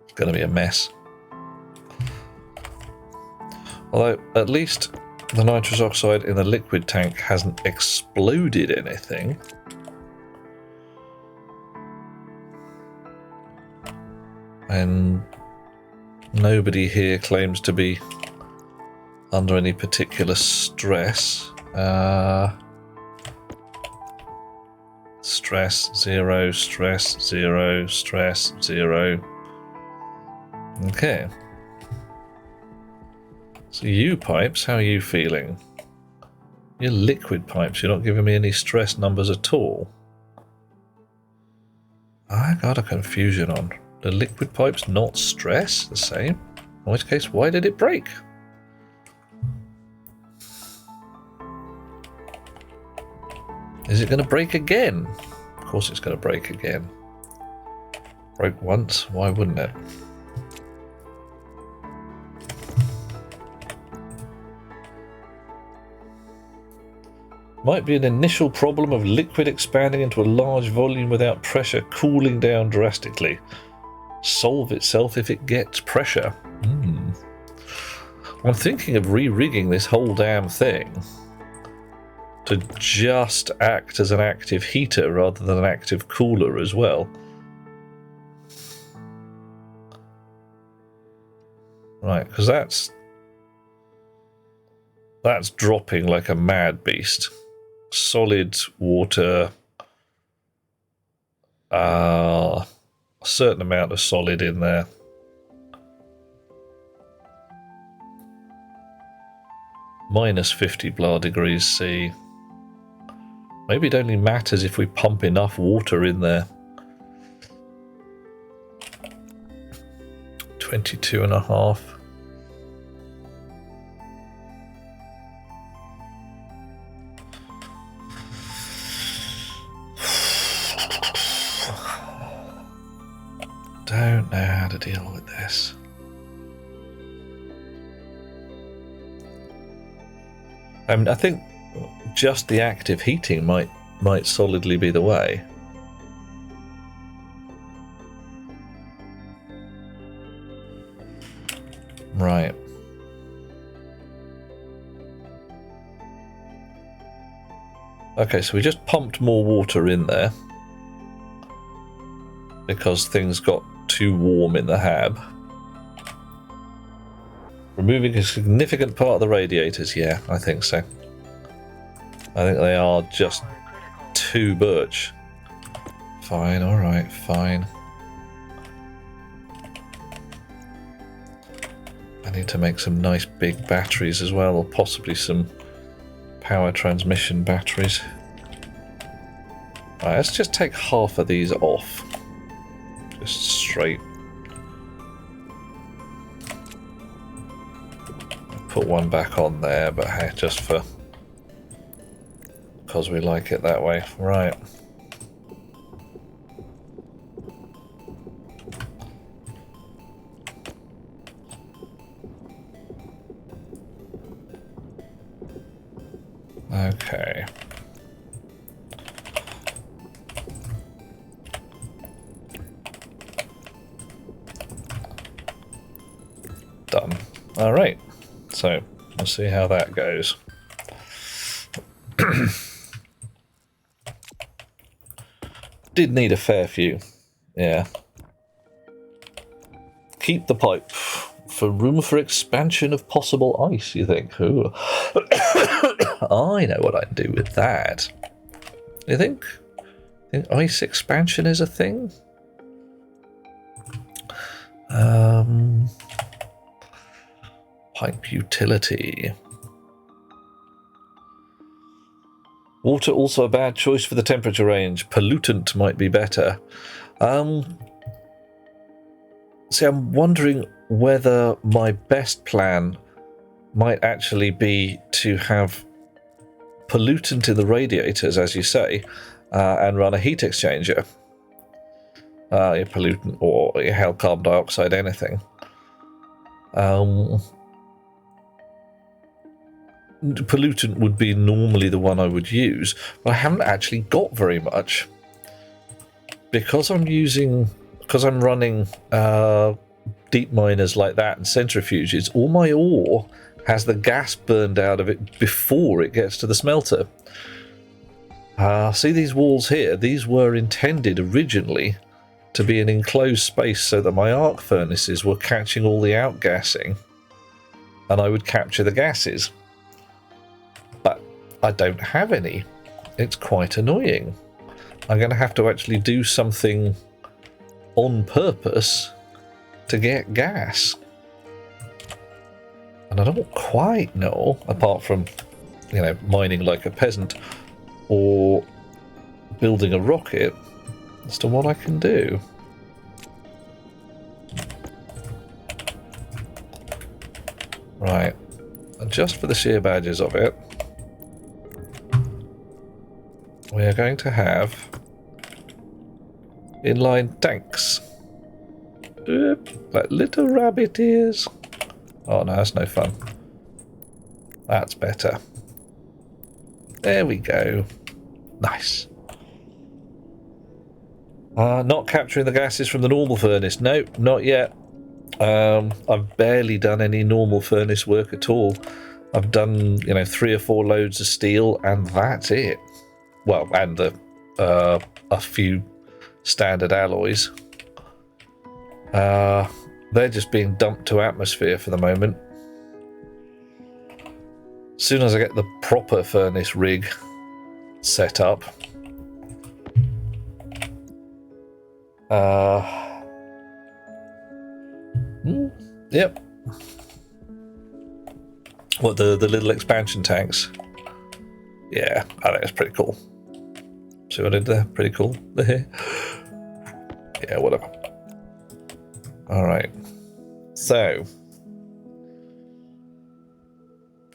Speaker 1: It's going to be a mess. Although, at least the nitrous oxide in the liquid tank hasn't exploded anything. And nobody here claims to be under any particular stress. Stress 0, stress 0, stress 0. Okay. So you pipes, how are you feeling? You're liquid pipes, you're not giving me any stress numbers at all. I got a confusion on. The liquid pipes not stress the same? In which case, why did it break? Is it going to break again? Of course it's going to break again. Broke once, why wouldn't it? Might be an initial problem of liquid expanding into a large volume without pressure cooling down drastically. Solve itself if it gets pressure. I'm thinking of re-rigging this whole damn thing to just act as an active heater rather than an active cooler as well. Right, because that's dropping like a mad beast. Solid water, a certain amount of solid in there. Minus 50 blah degrees C. Maybe it only matters if we pump enough water in there. 22.5. Don't know how to deal with this. I mean, I think just the active heating might solidly be the way. Right. Okay, so we just pumped more water in there because things got too warm in the hab. Removing a significant part of the radiators, yeah, I think so. I think they are just too birch. Fine, alright, fine. I need to make some nice big batteries as well, or possibly some power transmission batteries. Alright, let's just take half of these off. Just straight. Put one back on there, but hey, just because we like it that way. Right. Okay. Done. All right. So we'll see how that goes. Did need a fair few. Yeah. Keep the pipe for room for expansion of possible ice, you think? Ooh. I know what I'd do with that. You think ice expansion is a thing? Pipe utility. Water also a bad choice for the temperature range. Pollutant might be better. See, I'm wondering whether my best plan might actually be to have pollutant in the radiators, as you say, and run a heat exchanger. Your pollutant or your hell carbon dioxide, anything. Pollutant would be normally the one I would use, but I haven't actually got very much because I'm running deep miners like that and centrifuges. All my ore has the gas burned out of it before it gets to the smelter. See these walls here? These were intended originally to be an enclosed space so that my arc furnaces were catching all the outgassing and I would capture the gases. But I don't have any. It's quite annoying. I'm going to have to actually do something on purpose to get gas. And I don't quite know, apart from, you know, mining like a peasant or building a rocket, as to what I can do. Right, and just for the sheer badges of it, we are going to have inline tanks. Like little rabbit ears. Oh no, that's no fun. That's better. There we go. Nice. Not capturing the gases from the normal furnace. Nope, not yet. I've barely done any normal furnace work at all. I've done, you know, 3 or 4 loads of steel, and that's it. Well, and a few standard alloys. They're just being dumped to atmosphere for the moment. As soon as I get the proper furnace rig set up, yep. What, the little expansion tanks? Yeah, I think it's pretty cool. See what I did there? Pretty cool. Yeah, whatever. Alright. So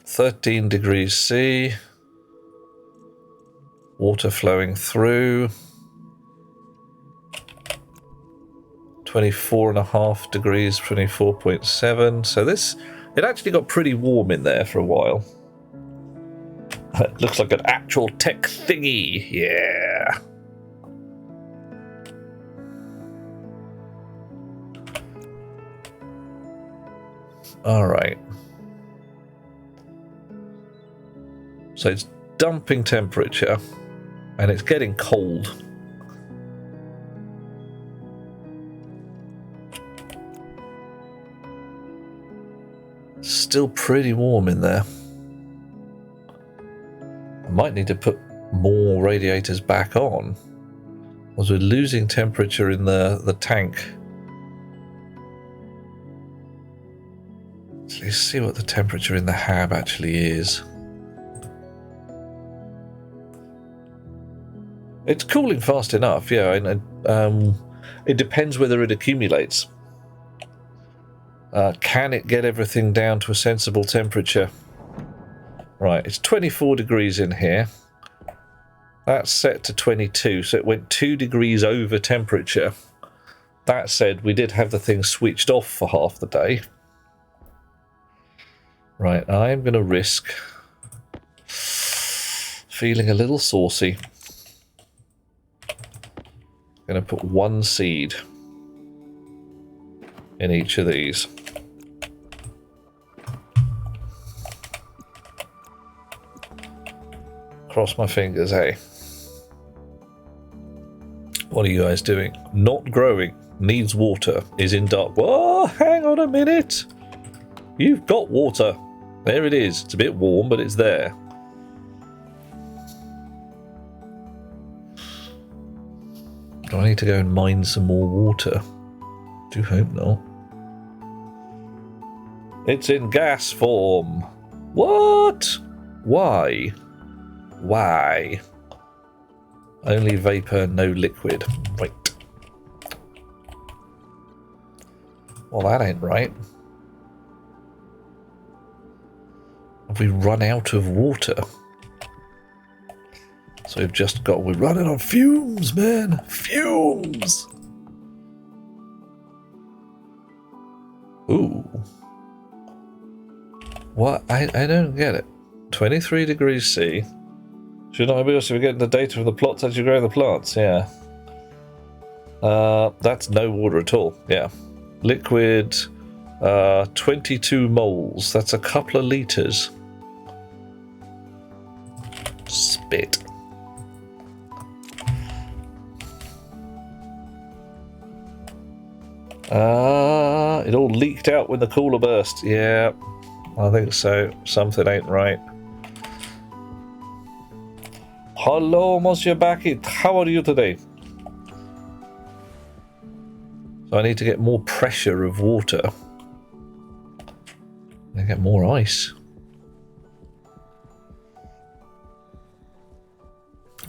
Speaker 1: 13 degrees C. Water flowing through. 24.5 degrees, 24.7. So this, it actually got pretty warm in there for a while. It looks like an actual tech thingy. Yeah. All right. So it's dumping temperature and it's getting cold. Still pretty warm in there. I might need to put more radiators back on, as we're losing temperature in the tank. So let's see what the temperature in the hab actually is. It's cooling fast enough, yeah, and it depends whether it accumulates. Can it get everything down to a sensible temperature? Right, it's 24 degrees in here. That's set to 22, so it went 2 degrees over temperature. That said, we did have the thing switched off for half the day. Right, I'm going to risk feeling a little saucy. Going to put 1 seed in each of these. Cross my fingers, hey. What are you guys doing? Not growing, needs water, is in dark. Whoa, hang on a minute. You've got water. There it is. It's a bit warm, but it's there. Do I need to go and mine some more water? Do hope not. It's in gas form. What? Why? Why? Only vapor, no liquid. Right. Well, that ain't right. Have we run out of water? So we've just got... We're running on fumes, man! Fumes! Ooh. What? I don't get it. 23 degrees C. Should not be able to get the data from the plots as you grow the plants, yeah. That's no water at all, yeah. Liquid, 22 moles. That's a couple of litres. Spit. It all leaked out when the cooler burst. Yeah, I think so. Something ain't right. Hello, Monsieur Backett. How are you today? So I need to get more pressure of water. I get more ice.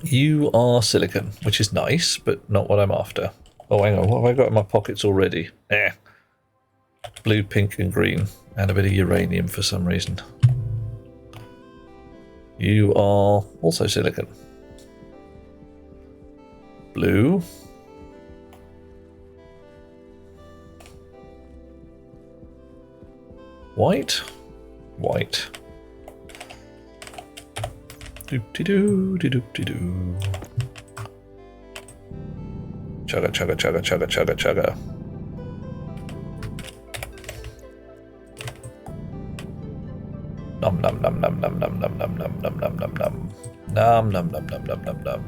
Speaker 1: You are silicon, which is nice, but not what I'm after. Oh, hang on. What have I got in my pockets already? Blue, pink, and green. And a bit of uranium for some reason. You are also silicon. Blue. White. White. Doop-de-doo, de-doop-de-doo. Chugga, chugga, chugga, chugga, chugga, chugga. Num num num num num num num num num num num num num. Num num num num num num num.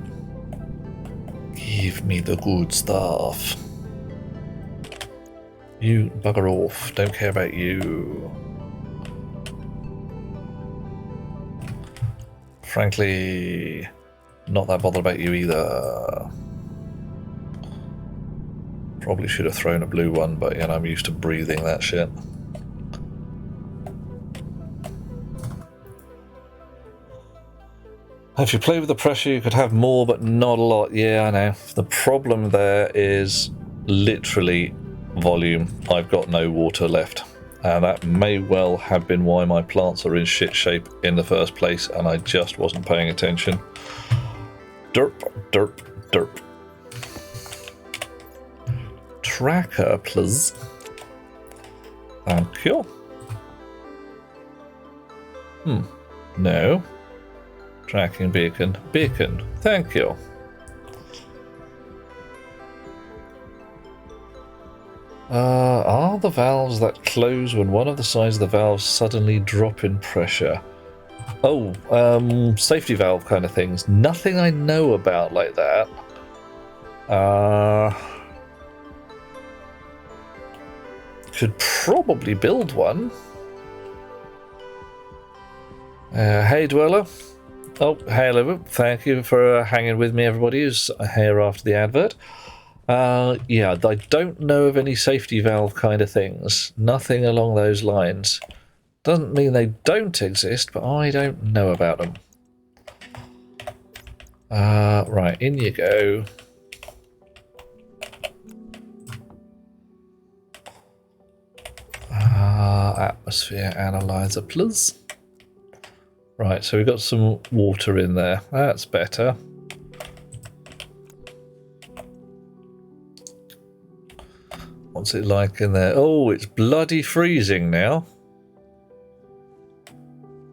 Speaker 1: Give me the good stuff. You bugger off. Don't care about you. Frankly, not that bothered about you either. Probably should have thrown a blue one, but you know, I'm used to breathing that shit. If you play with the pressure, you could have more, but not a lot. Yeah, I know. The problem there is literally volume. I've got no water left. And that may well have been why my plants are in shit shape in the first place, and I just wasn't paying attention. Derp, derp, derp. Tracker, please. Thank you. No. Tracking beacon. Beacon. Thank you. Are the valves that close when one of the sides of the valves suddenly drop in pressure? Oh, safety valve kind of things. Nothing I know about like that. Could probably build one. Hey, Dweller. Oh, hello. Thank you for hanging with me, everybody who's here after the advert. Yeah, I don't know of any safety valve kind of things. Nothing along those lines. Doesn't mean they don't exist, but I don't know about them. Right, in you go. Atmosphere analyzer, please. Right, so we've got some water in there. That's better. What's it like in there? Oh, it's bloody freezing now.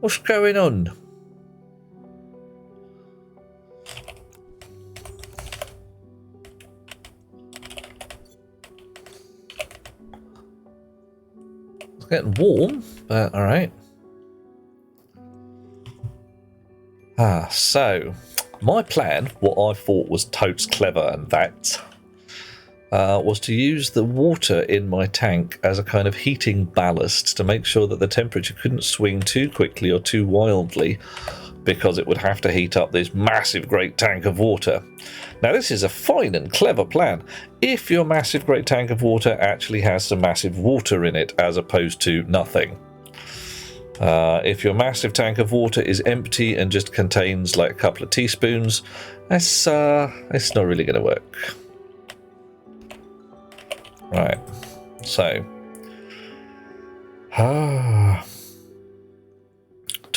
Speaker 1: What's going on? It's getting warm, but alright. So, my plan, what I thought was totes clever and that, was to use the water in my tank as a kind of heating ballast to make sure that the temperature couldn't swing too quickly or too wildly, because it would have to heat up this massive great tank of water. Now this is a fine and clever plan if your massive great tank of water actually has some massive water in it as opposed to nothing. If your massive tank of water is empty and just contains like a couple of teaspoons, it's not really going to work. Right, so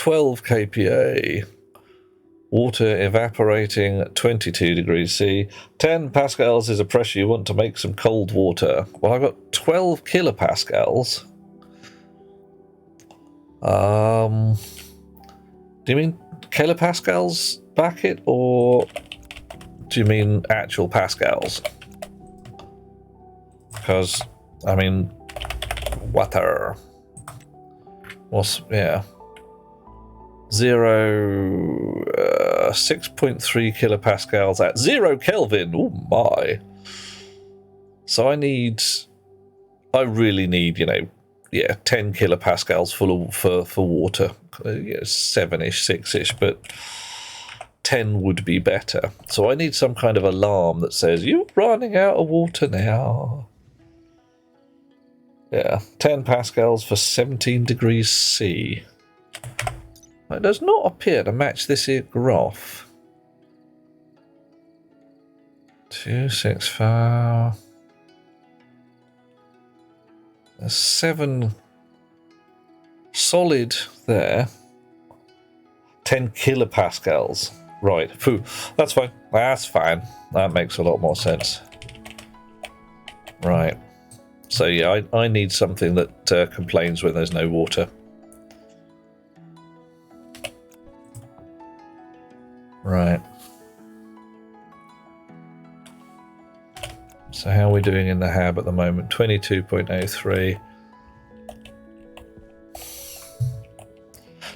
Speaker 1: 12 kPa. Water evaporating at 22 degrees C. 10 pascals is a pressure you want to make some cold water. Well, I've got 12 kilopascals. Do you mean kilopascals, Bucket, or do you mean actual pascals? Because, I mean, water. What's, yeah. 6.3 kilopascals at 0 Kelvin. Oh my. So I really need, 10 kilopascals for water. 7-ish, 6-ish, but 10 would be better. So I need some kind of alarm that says, you're running out of water now. Yeah, 10 pascals for 17 degrees C. It does not appear to match this here graph. 265. There's 7 solid there. 10 kilopascals. Right, phew. That's fine. That's fine. That makes a lot more sense. Right. So yeah, I need something that complains when there's no water. Right. So how are we doing in the hab at the moment? 22.03.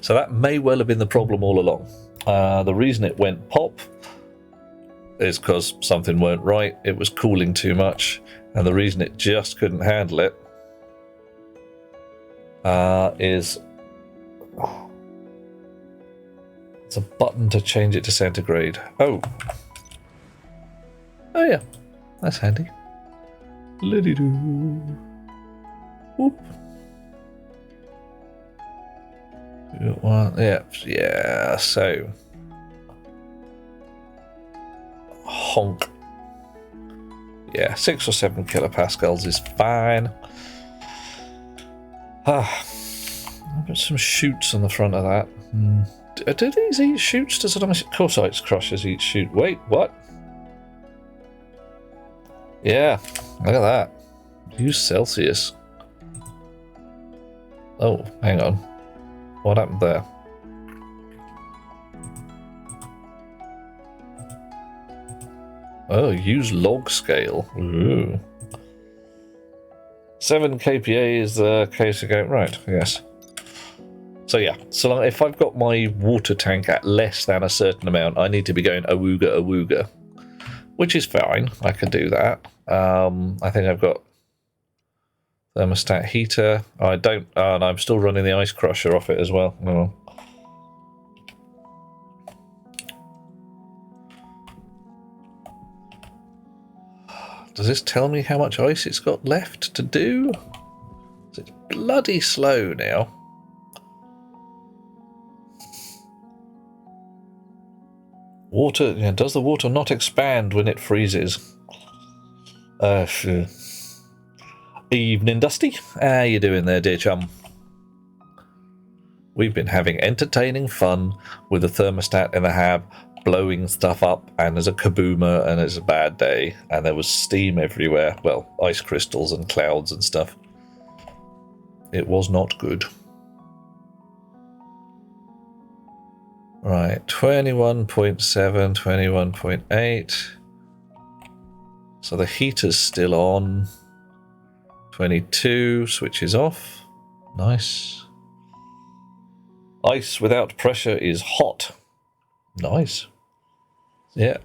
Speaker 1: So that may well have been the problem all along. The reason it went pop is because something weren't right. It was cooling too much. And the reason it just couldn't handle it is... It's a button to change it to centigrade. Oh. Oh yeah. That's handy. Liddy-doo. Whoop. Yeah, so. Honk. Yeah, 6 or 7 kilopascals is fine. I've got some shoots on the front of that. Do these eat shoots? Does it? Of course, ice crushers eat shoot. Wait, what? Yeah, look at that. Use Celsius. Oh, hang on. What happened there? Oh, use log scale. Ooh. 7 kPa is the case again. Right, yes. So yeah, so if I've got my water tank at less than a certain amount, I need to be going awooga awooga, which is fine. I can do that. I think I've got thermostat heater. I don't. And I'm still running the ice crusher off it as well. Oh. Does this tell me how much ice it's got left to do? It's bloody slow now. Water, yeah, does the water not expand when it freezes? Sure. Evening, Dusty. How you doing there, dear chum? We've been having entertaining fun with the thermostat in the hab, blowing stuff up, and there's a kaboomer, and it's a bad day, and there was steam everywhere. Well, ice crystals and clouds and stuff. It was not good. Right, 21.7, 21.8. So the heater's still on. 22, switches off. Nice. Ice without pressure is hot. Nice. Yeah.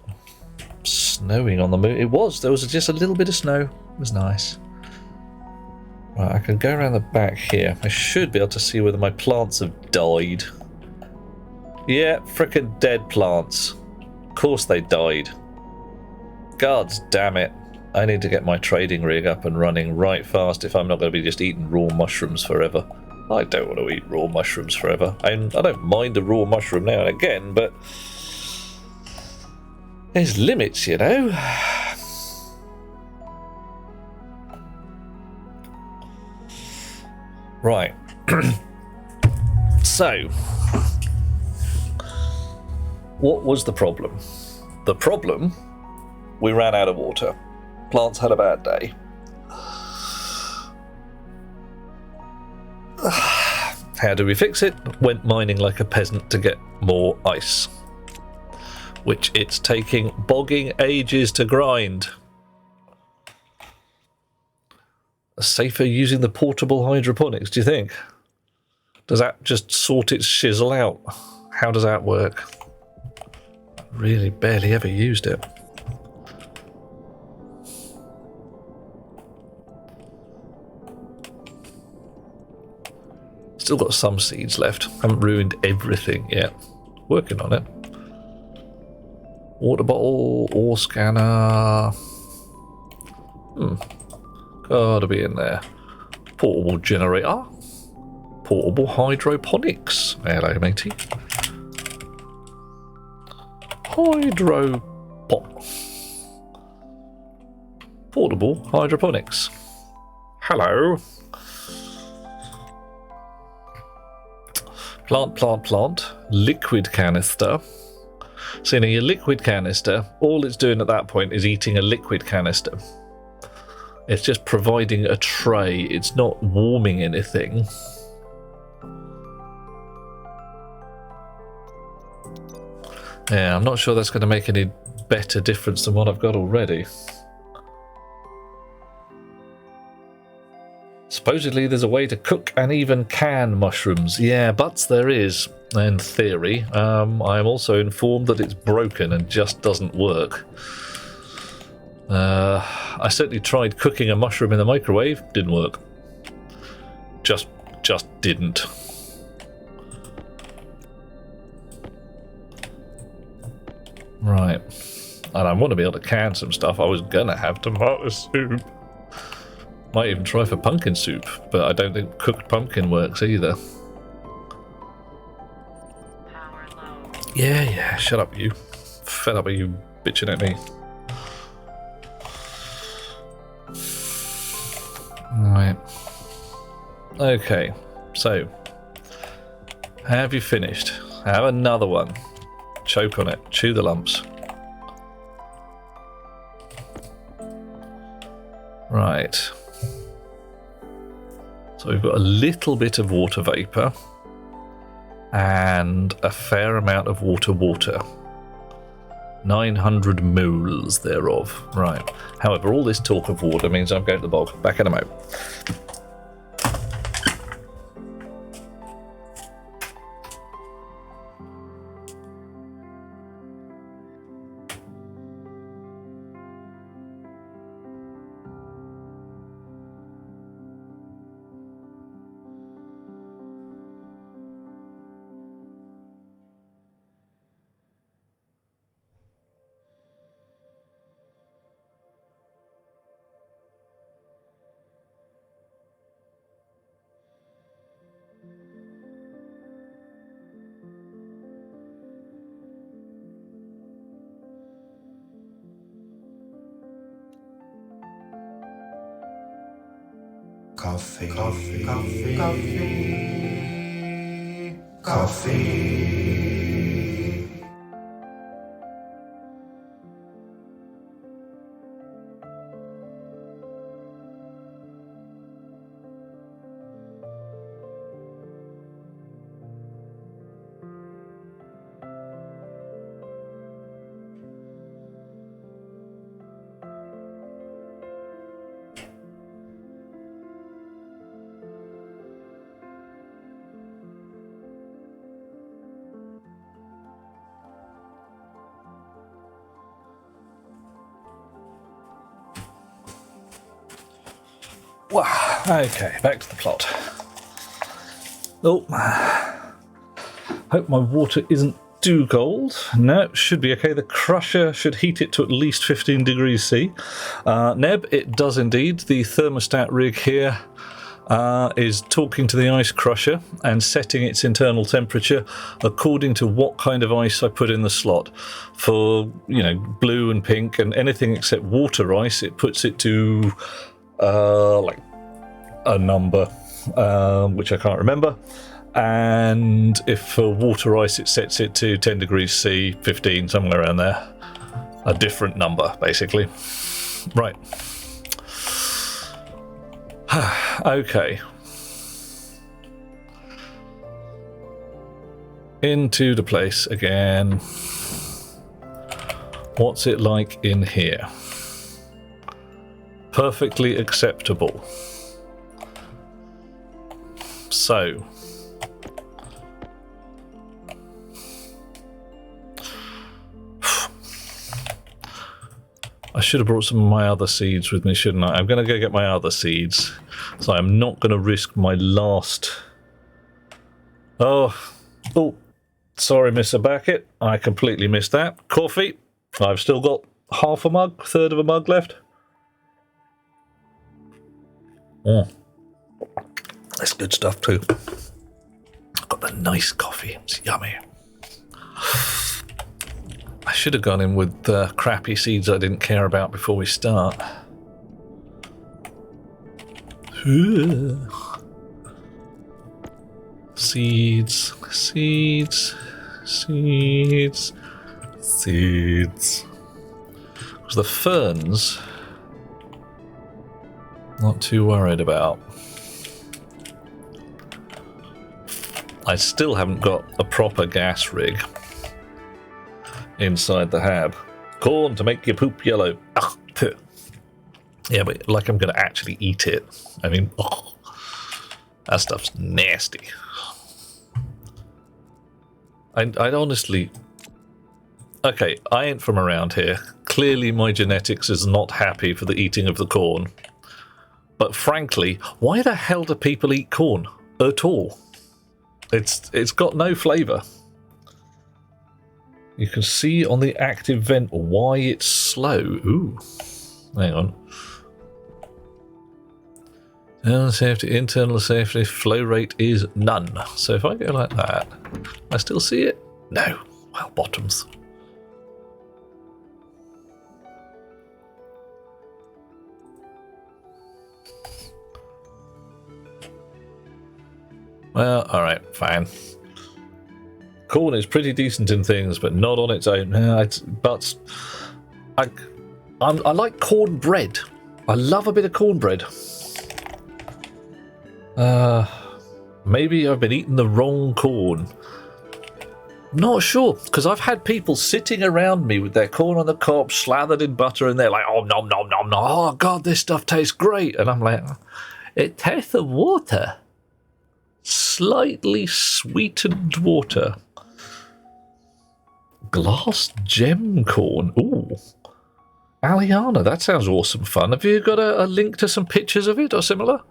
Speaker 1: Snowing on the moon. It was. There was just a little bit of snow. It was nice. Right, I can go around the back here. I should be able to see whether my plants have died. Yeah, frickin' dead plants. Of course they died. Gods damn it. I need to get my trading rig up and running right fast if I'm not going to be just eating raw mushrooms forever. I don't want to eat raw mushrooms forever. I don't mind a raw mushroom now and again, but there's limits, you know. Right. So, What was the problem? The problem, we ran out of water. Plants had a bad day. How do we fix it? Went mining like a peasant to get more ice, which it's taking bogging ages to grind. Safer using the portable hydroponics, do you think? Does that just sort its shizzle out? How does that work? I really barely ever used it. Still got some seeds left. Haven't ruined everything yet. Working on it. Water bottle, ore scanner. Gotta be in there. Portable generator. Portable hydroponics. Hello, matey. Portable hydroponics. Hello. Plant. Liquid canister. So now your liquid canister, all it's doing at that point is eating a liquid canister. It's just providing a tray. It's not warming anything. Yeah, I'm not sure that's going to make any better difference than what I've got already. Supposedly there's a way to cook and even can mushrooms. Yeah, but there is, in theory. I'm also informed that it's broken and just doesn't work. I certainly tried cooking a mushroom in the microwave. Didn't work. Just didn't. Right. And I want to be able to can some stuff. I was going to have tomato soup. Might even try for pumpkin soup, but I don't think cooked pumpkin works either.
Speaker 5: Power low.
Speaker 1: Yeah, shut up, you. Fed up with you bitching at me. Right. Okay, so. Have you finished? Have another one. Choke on it. Chew the lumps. Right. So we've got a little bit of water vapour and a fair amount of water. 900 moles thereof. Right. However, all this talk of water means I'm going to the bog. Back in a moment.
Speaker 7: Coffee. Coffee.
Speaker 1: Wow. Okay, back to the plot. Oh, hope my water isn't too cold. No, it should be okay. The crusher should heat it to at least 15 degrees C. Neb, it does indeed. The thermostat rig here is talking to the ice crusher and setting its internal temperature according to what kind of ice I put in the slot. For, you know, blue and pink and anything except water ice, it puts it to like a number, which I can't remember. And if for water ice it sets it to 10 degrees C, 15, somewhere around there. A different number, basically. Right. Okay. Into the place again. What's it like in here? Perfectly acceptable. So. I should have brought some of my other seeds with me, shouldn't I? I'm going to go get my other seeds. So I'm not going to risk my last... Oh, sorry, Mr. Backett. I completely missed that. Coffee. I've still got half a mug, third of a mug left. That's good stuff too. I've got the nice coffee. It's yummy. I should have gone in with crappy seeds I didn't care about before we start. Seeds, seeds, seeds, seeds. Because the ferns, not too worried about. I still haven't got a proper gas rig inside the hab. Corn to make your poop yellow. Ugh. Yeah, but like I'm going to actually eat it. I mean, that stuff's nasty. I'd honestly... Okay, I ain't from around here. Clearly my genetics is not happy for the eating of the corn. But frankly, why the hell do people eat corn at all? It's got no flavour. You can see on the active vent why it's slow. Ooh, hang on. Internal safety, flow rate is none. So if I go like that, I still see it? No. Well, bottoms. Well, alright, fine. Corn is pretty decent in things, but not on its own. I like cornbread. I love a bit of cornbread. Maybe I've been eating the wrong corn. Not sure, because I've had people sitting around me with their corn on the cob, slathered in butter, and they're like, "Oh, nom nom nom nom! Oh God, this stuff tastes great!" And I'm like, "It tastes of water, slightly sweetened water." Glass gem corn. Ooh. Aliana, that sounds awesome fun. Have you got a link to some pictures of it or similar?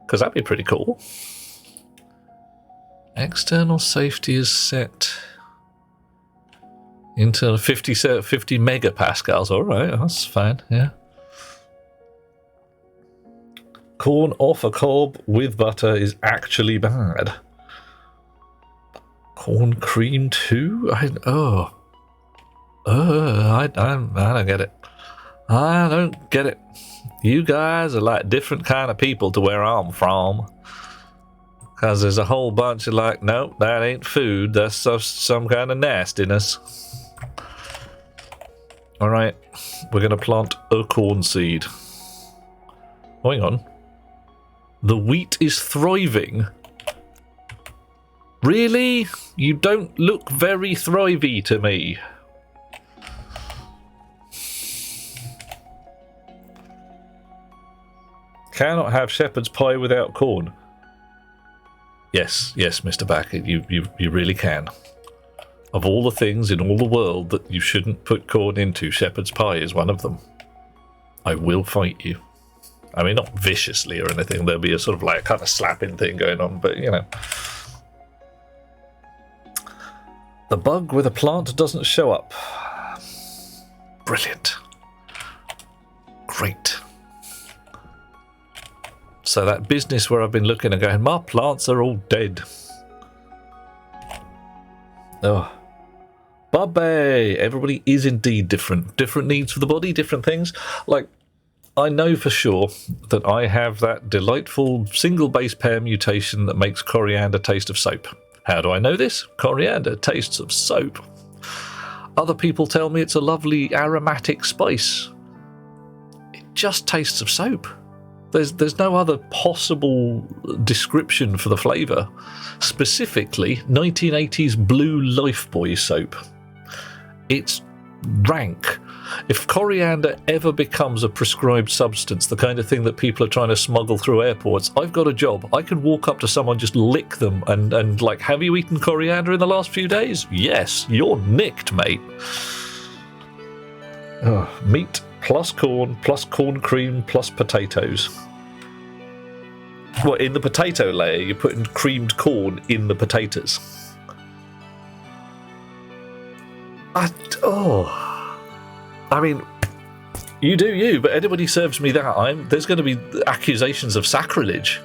Speaker 1: Because that'd be pretty cool. External safety is set. Internal 50 megapascals. Alright, that's fine, yeah. Corn off a cob with butter is actually bad. Corn cream too? I don't get it. I don't get it. You guys are like different kind of people to where I'm from. Because there's a whole bunch of like, nope, that ain't food. That's just some kind of nastiness. Alright, we're going to plant a corn seed. Oh, hang on. The wheat is thriving. Really? You don't look very thrivey to me. Cannot have shepherd's pie without corn. Yes, Mr. Backett, you really can. Of all the things in all the world that you shouldn't put corn into, shepherd's pie is one of them. I will fight you. I mean, not viciously or anything. There'll be a sort of like kind of slapping thing going on, but you know. The bug with a plant doesn't show up. Brilliant. Great. So that business where I've been looking and going, my plants are all dead. Oh. Bubby! Everybody is indeed different. Different needs for the body, different things. Like, I know for sure that I have that delightful single base pair mutation that makes coriander taste of soap. How do I know this? Coriander tastes of soap. Other people tell me it's a lovely aromatic spice. It just tastes of soap. There's no other possible description for the flavour. Specifically, 1980s blue Lifebuoy soap. It's rank. If coriander ever becomes a prescribed substance, the kind of thing that people are trying to smuggle through airports, I've got a job. I can walk up to someone, just lick them, and like, have you eaten coriander in the last few days? Yes, you're nicked, mate. Meat plus corn cream plus potatoes. Well, in the potato layer, you're putting creamed corn in the potatoes. I mean, you do you, but anybody serves me that, there's going to be accusations of sacrilege.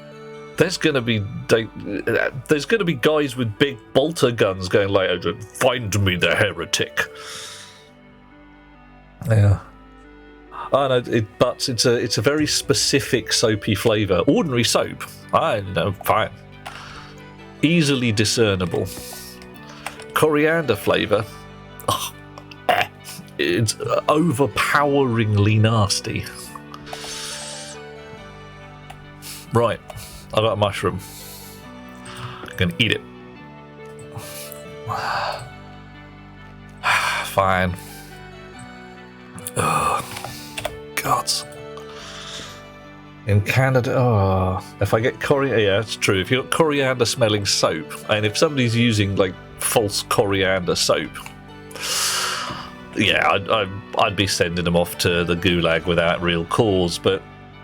Speaker 1: There's going to be guys with big bolter guns going like, "Find me the heretic." Yeah. Oh no, but it's a very specific soapy flavour. Ordinary soap, I know, fine, easily discernible. Coriander flavour, it's overpoweringly nasty. Right, I got a mushroom. Gonna eat it. Fine. Oh, gods. In Canada, if I get coriander, yeah, it's true. If you've got coriander smelling soap, and if somebody's using like false coriander soap, yeah, I'd be sending them off to the gulag without real cause. But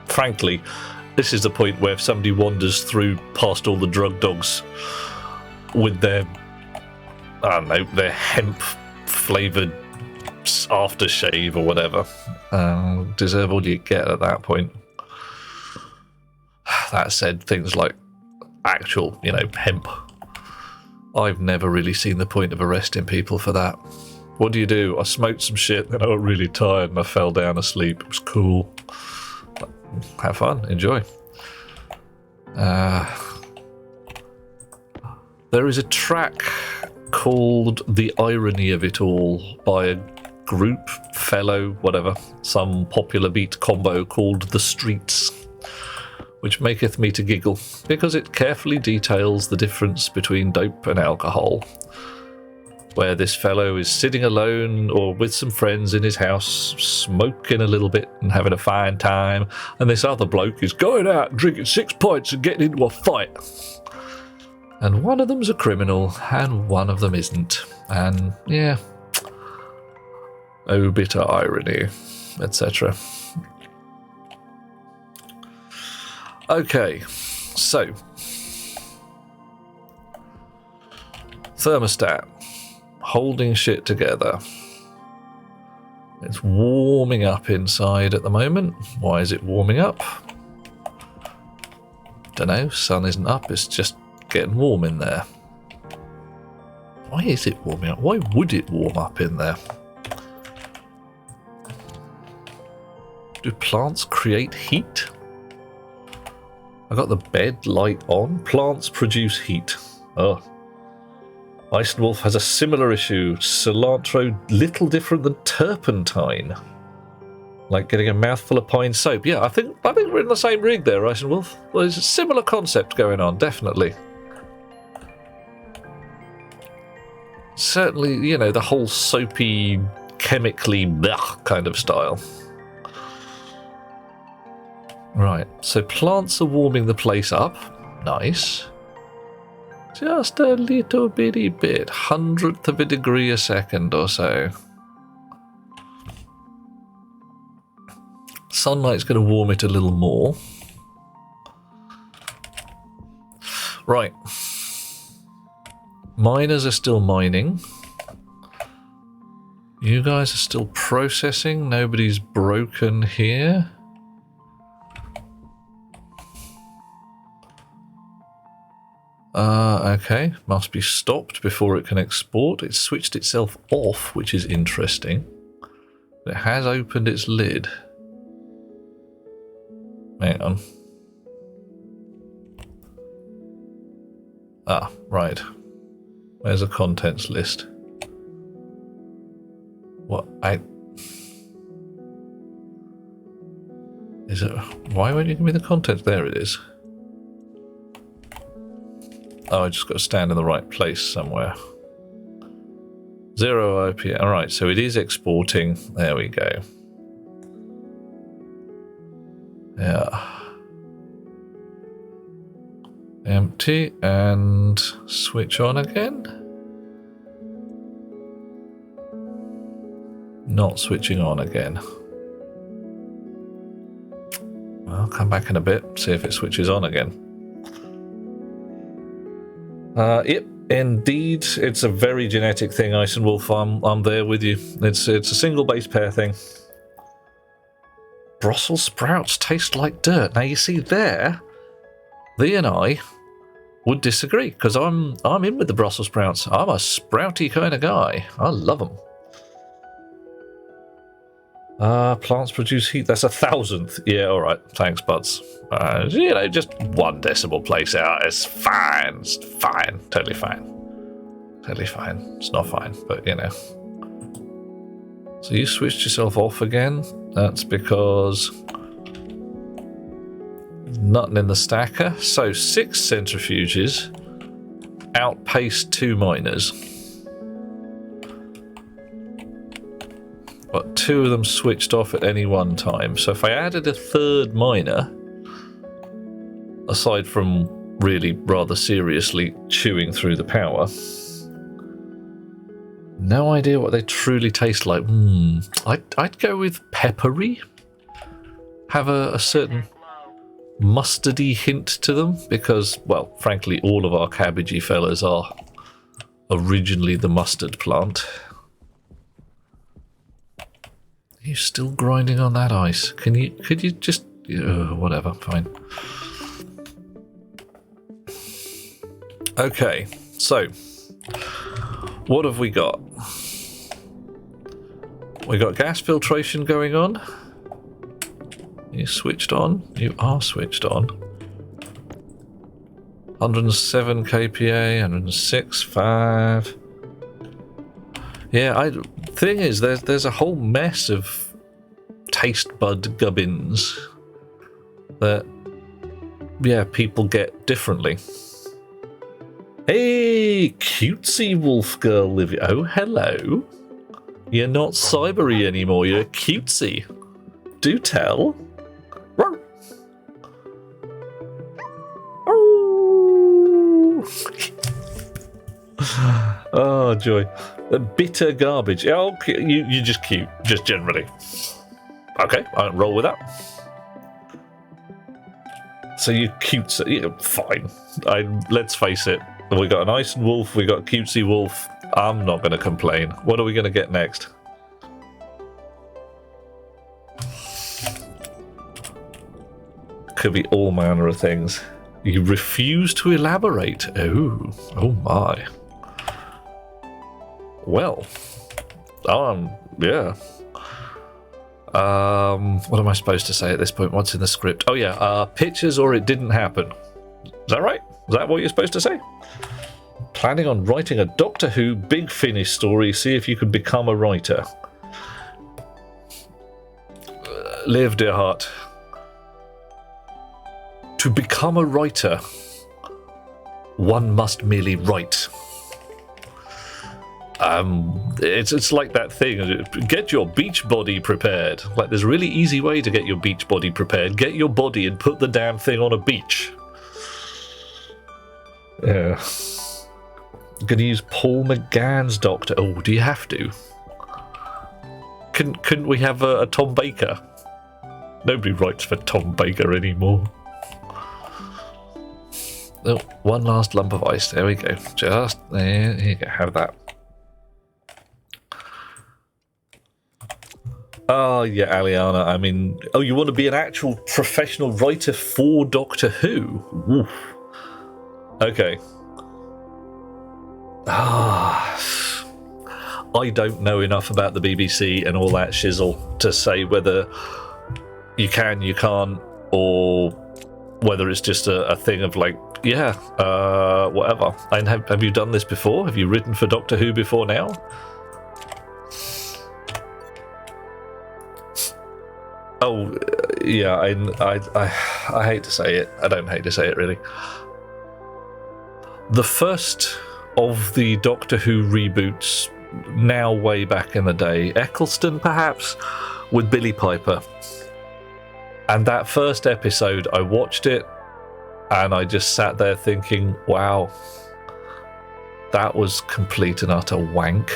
Speaker 1: frankly, this is the point where if somebody wanders through past all the drug dogs with their, I don't know, their hemp flavoured aftershave or whatever, deserve all you get at that point. That said, things like actual, hemp, I've never really seen the point of arresting people for that. What do? I smoked some shit, then I got really tired and I fell down asleep. It was cool. But have fun, enjoy. There is a track called "The Irony of It All" by a group, fellow, whatever, some popular beat combo called The Streets, which maketh me to giggle, because it carefully details the difference between dope and alcohol, where this fellow is sitting alone or with some friends in his house, smoking a little bit and having a fine time, and this other bloke is going out and drinking 6 pints and getting into a fight. And one of them's a criminal, and one of them isn't. And, yeah, oh, bitter irony, etc. Okay, so thermostat, holding shit together. It's warming up inside at the moment. Why is it warming up? Dunno, sun isn't up, it's just getting warm in there. Why is it warming up? Why would it warm up in there? Do plants create heat? I got the bed light on. Plants produce heat. Oh. Ice and Wolf has a similar issue. Cilantro, little different than turpentine. Like getting a mouthful of pine soap. Yeah, I think we're in the same rig there, Ice and Wolf. Well, there's a similar concept going on, definitely. Certainly, the whole soapy, chemically blech kind of style. Right, so plants are warming the place up. Nice. Just a little bitty bit, 100th of a degree a second or so. Sunlight's going to warm it a little more. Right. Miners are still mining. You guys are still processing. Nobody's broken here. Okay, must be stopped before it can export. It's switched itself off, which is interesting. It has opened its lid. Hang on. Ah, right. Where's the contents list? What? Is it? Why won't you give me the contents? There it is. Oh, I just got to stand in the right place somewhere. 0 IP. Alright, so it is exporting. There we go. Yeah. Empty and switch on again. Not switching on again. I'll come back in a bit, see if it switches on again. Yep, indeed, it's a very genetic thing, Ice and Wolf. I'm there with you. It's a single base pair thing. Brussels sprouts taste like dirt. Now you see there, Thee and I would disagree because I'm in with the Brussels sprouts. I'm a sprouty kind of guy. I love them. Plants produce heat. That's 1,000th. Yeah, all right. Thanks, buds. You know, just 1 decimal place out. It's fine. It's fine. Totally fine. Totally fine. It's not fine, but you know. So you switched yourself off again. That's because nothing in the stacker. So 6 centrifuges outpaced 2 miners. But 2 of them switched off at any one time. So if I added a 3rd miner, aside from really rather seriously chewing through the power, no idea what they truly taste like. I'd go with peppery. Have a certain mustardy hint to them because, well, frankly, all of our cabbagey fellas are originally the mustard plant. Are you still grinding on that ice? Could you just whatever, fine. Okay, so what have we got? We got gas filtration going on. You switched on? You are switched on. 107 kPa, 106.5. Yeah, thing is, there's a whole mess of taste bud gubbins that, yeah, people get differently. Hey, cutesy wolf girl Livia. Oh, hello. You're not cybery anymore, you're cutesy. Do tell. Oh, joy. Bitter garbage. Oh, you're just cute, just generally. Okay, I'll roll with that. So you're cute, so yeah, fine. Let's face it. We got an ice and wolf, we got a cutesy wolf. I'm not going to complain. What are we going to get next? Could be all manner of things. You refuse to elaborate. Oh my. Well, yeah. What am I supposed to say at this point? What's in the script? Oh yeah, pictures or it didn't happen. Is that right? Is that what you're supposed to say? Planning on writing a Doctor Who Big Finish story. See if you can become a writer. Live, dear heart. To become a writer, one must merely write. It's like that thing. Get your beach body prepared. Like, there's a really easy way to get your beach body prepared. Get your body and put the damn thing on a beach. Yeah. I'm gonna use Paul McGann's Doctor. Oh, do you have to? Couldn't we have a Tom Baker? Nobody writes for Tom Baker anymore. Oh, one last lump of ice. There we go. Just there. Here you go. Have that. Oh, yeah, Aliana. I mean, oh, you want to be an actual professional writer for Doctor Who? Oof. Okay. I don't know enough about the BBC and all that shizzle to say whether you can, you can't. or whether it's just a thing of like, yeah, whatever. And have you done this before? Have you written for Doctor Who before now? Oh, yeah, I hate to say it. I don't hate to say it, really. The first of the Doctor Who reboots, now way back in the day, Eccleston perhaps, with Billy Piper. And that first episode, I watched it, and I just sat there thinking, wow, that was complete and utter wank.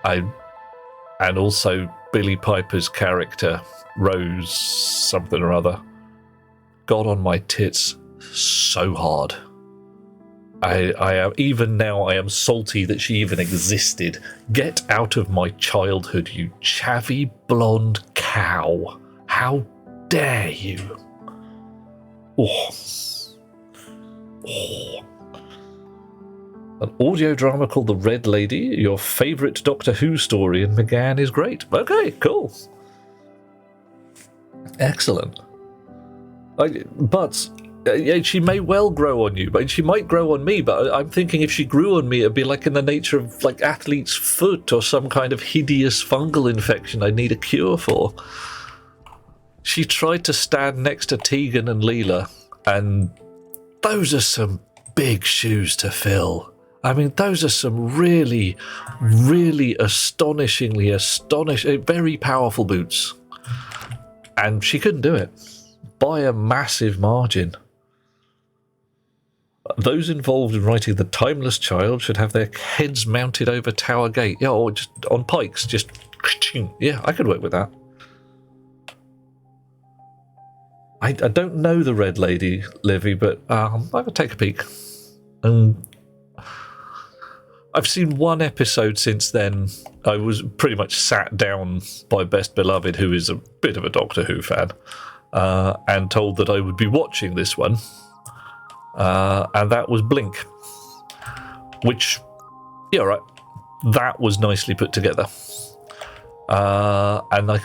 Speaker 1: And also Billy Piper's character, Rose something or other, got on my tits so hard. I am, even now, I am salty that she even existed. Get out of my childhood, you chavvy blonde cow. How dare you? Oh. An audio drama called The Red Lady, your favourite Doctor Who story in McGann is great. Okay, cool. Excellent. But she may well grow on you, but she might grow on me, but I'm thinking if she grew on me, it'd be like in the nature of like athlete's foot or some kind of hideous fungal infection I need a cure for. She tried to stand next to Tegan and Leela, and those are some big shoes to fill. I mean, those are some really, really astonishing, very powerful boots. And she couldn't do it by a massive margin. Those involved in writing The Timeless Child should have their heads mounted over Tower Gate. Yeah, or just on pikes, just... Yeah, I could work with that. I don't know The Red Lady, Livy, but I would take a peek. I've seen one episode since then. I was pretty much sat down by Best Beloved, who is a bit of a Doctor Who fan, and told that I would be watching this one. And that was Blink, which, yeah, right, that was nicely put together. And I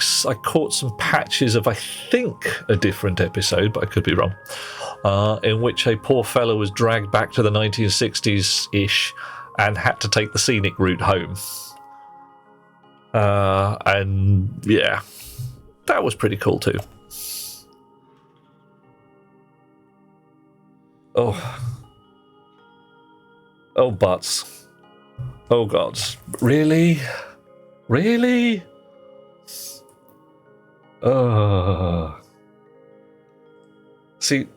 Speaker 1: caught some patches of, I think, a different episode, but I could be wrong, in which a poor fellow was dragged back to the 1960s-ish and had to take the scenic route home. And, yeah, that was pretty cool too. Oh, butts. Oh, gods. Really? Really? See,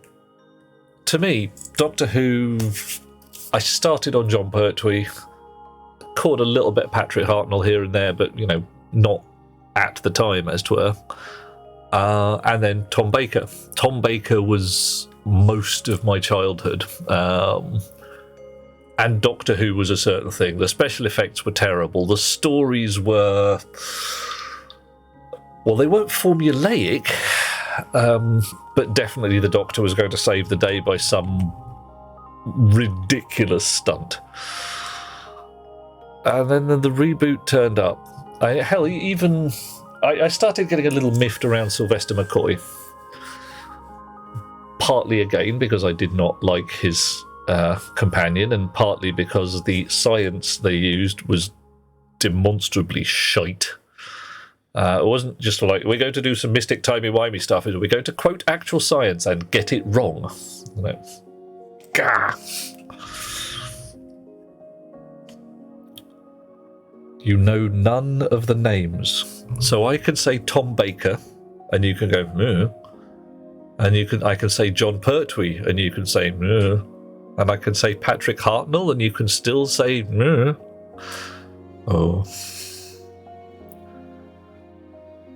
Speaker 1: to me, Doctor Who, I started on Jon Pertwee, caught a little bit of Patrick Hartnell here and there, but, you know, not at the time, as 'twere. And then Tom Baker. Tom Baker was most of my childhood. And Doctor Who was a certain thing. The special effects were terrible. The stories were... well, they weren't formulaic, but definitely the Doctor was going to save the day by some ridiculous stunt. And then the reboot turned up. I started getting a little miffed around Sylvester McCoy. Partly, again, because I did not like his companion, and partly because the science they used was demonstrably shite. It wasn't just like, we're going to do some mystic timey-wimey stuff. We're going to quote actual science and get it wrong. Gah! You know none of the names. So I can say Tom Baker, and you can go, meh. And I can say Jon Pertwee, and you can say, meh. And I can say Patrick Hartnell, and you can still say, meh. Oh.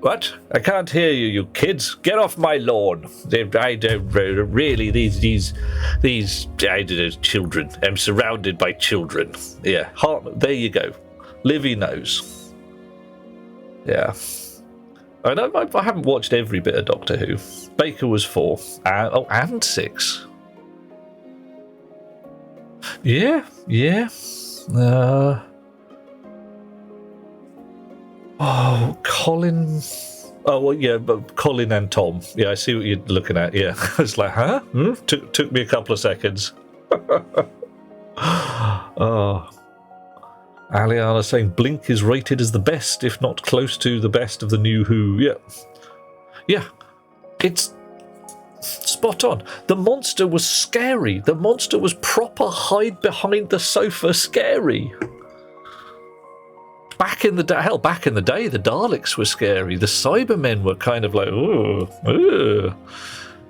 Speaker 1: What? I can't hear you, you kids. Get off my lawn. I don't really, these children. I'm surrounded by children. Yeah, Hartnell, there you go. Livy knows. Yeah. I haven't watched every bit of Doctor Who. Baker was 4. And 6. Yeah. Colin... Oh, well, yeah, but Colin and Tom. Yeah, I see what you're looking at. Yeah, it's like, huh? Took me a couple of seconds. Oh, Aliana saying Blink is rated as the best, if not close to the best of the new Who. Yeah, it's spot on. The monster was scary. The monster was proper hide behind the sofa scary. Back in the day, the Daleks were scary. The Cybermen were kind of like, ooh.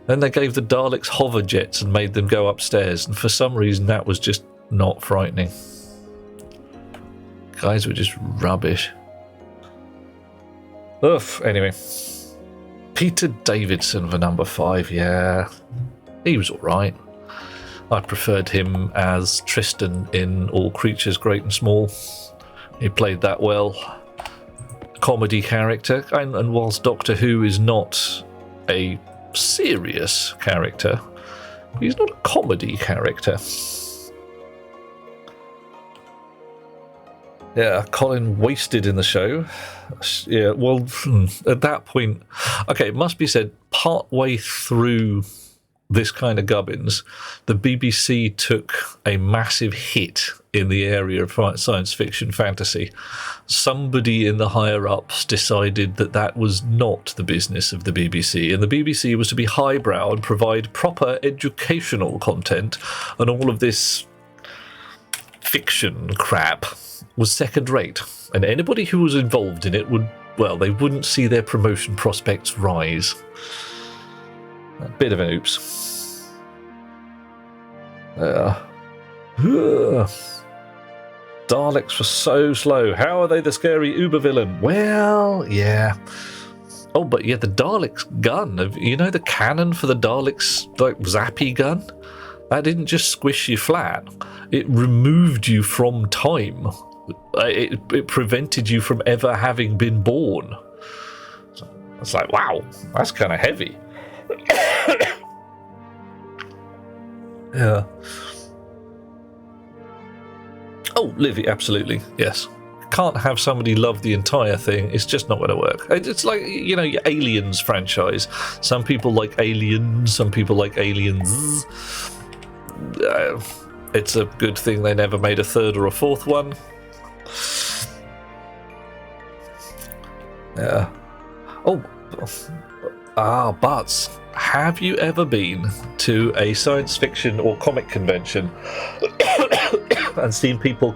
Speaker 1: Then they gave the Daleks hover jets and made them go upstairs, and for some reason that was just not frightening. Guys were just rubbish. Oof, anyway. Peter Davidson for number 5, yeah. He was alright. I preferred him as Tristan in All Creatures Great and Small. He played that well. Comedy character, and whilst Doctor Who is not a serious character, he's not a comedy character. Yeah, Colin wasted in the show. Yeah, well, at that point, okay, it must be said, partway through this kind of gubbins, the BBC took a massive hit in the area of science fiction fantasy. Somebody in the higher-ups decided that that was not the business of the BBC, and the BBC was to be highbrow and provide proper educational content, and all of this fiction crap was second-rate, and anybody who was involved in it they wouldn't see their promotion prospects rise. A bit of an oops. Daleks were so slow. How are they the scary uber villain? Well, yeah. Oh, but yeah, the Daleks gun. You know the cannon for the Daleks, like zappy gun? That didn't just squish you flat. It removed you from time. It prevented you from ever having been born. It's like, wow, that's kind of heavy. Yeah. Oh, Livy, absolutely, yes. Can't have somebody love the entire thing. It's just not going to work. It's like, you know, your Aliens franchise. Some people like Aliens, some people like Aliens. It's a good thing they never made a third or a fourth one. Yeah. Oh. But have you ever been to a science fiction or comic convention and seen people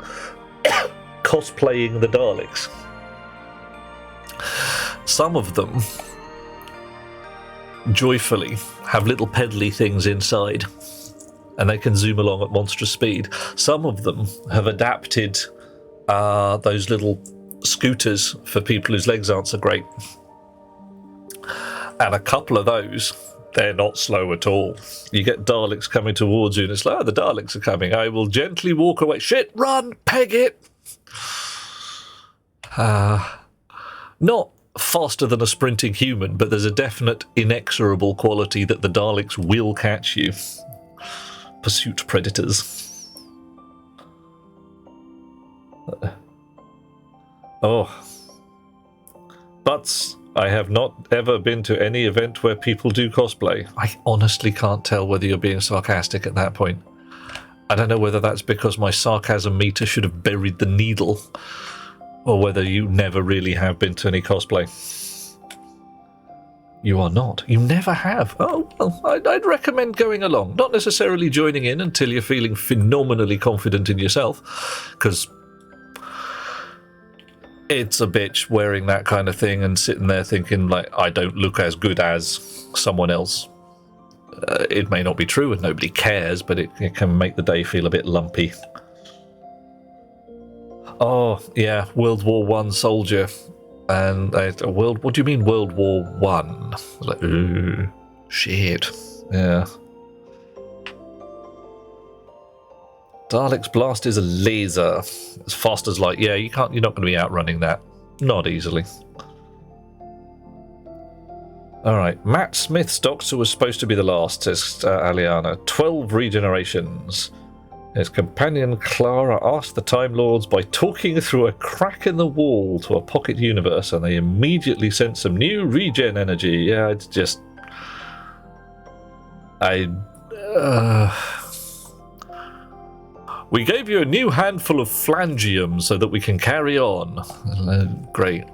Speaker 1: cosplaying the Daleks? Some of them joyfully have little peddly things inside, and they can zoom along at monstrous speed. Some of them have adapted those little scooters for people whose legs aren't so great. And a couple of those, they're not slow at all. You get Daleks coming towards you, and it's like, oh, the Daleks are coming. I will gently walk away. Shit, run, peg it. Not faster than a sprinting human, but there's a definite inexorable quality that the Daleks will catch you. Pursuit predators. But I have not ever been to any event where people do cosplay. I honestly can't tell whether you're being sarcastic at that point. I don't know whether that's because my sarcasm meter should have buried the needle, or whether you never really have been to any cosplay. You are not. You never have. Oh, well, I'd recommend going along. Not necessarily joining in until you're feeling phenomenally confident in yourself, because it's a bitch wearing that kind of thing and sitting there thinking, like, I don't look as good as someone else. It may not be true and nobody cares, but it can make the day feel a bit lumpy. Oh, yeah, World War One soldier. And what do you mean World War One? Like, ooh, shit. Yeah. Dalek's blast is a laser. As fast as light. Yeah, you're not going to be outrunning that. Not easily. Alright, Matt Smith's Doctor was supposed to be the last, says Aliana. 12 regenerations. His companion Clara asked the Time Lords by talking through a crack in the wall to a pocket universe, and they immediately sent some new regen energy. Yeah, it's just... We gave you a new handful of phalangium so that we can carry on. Great.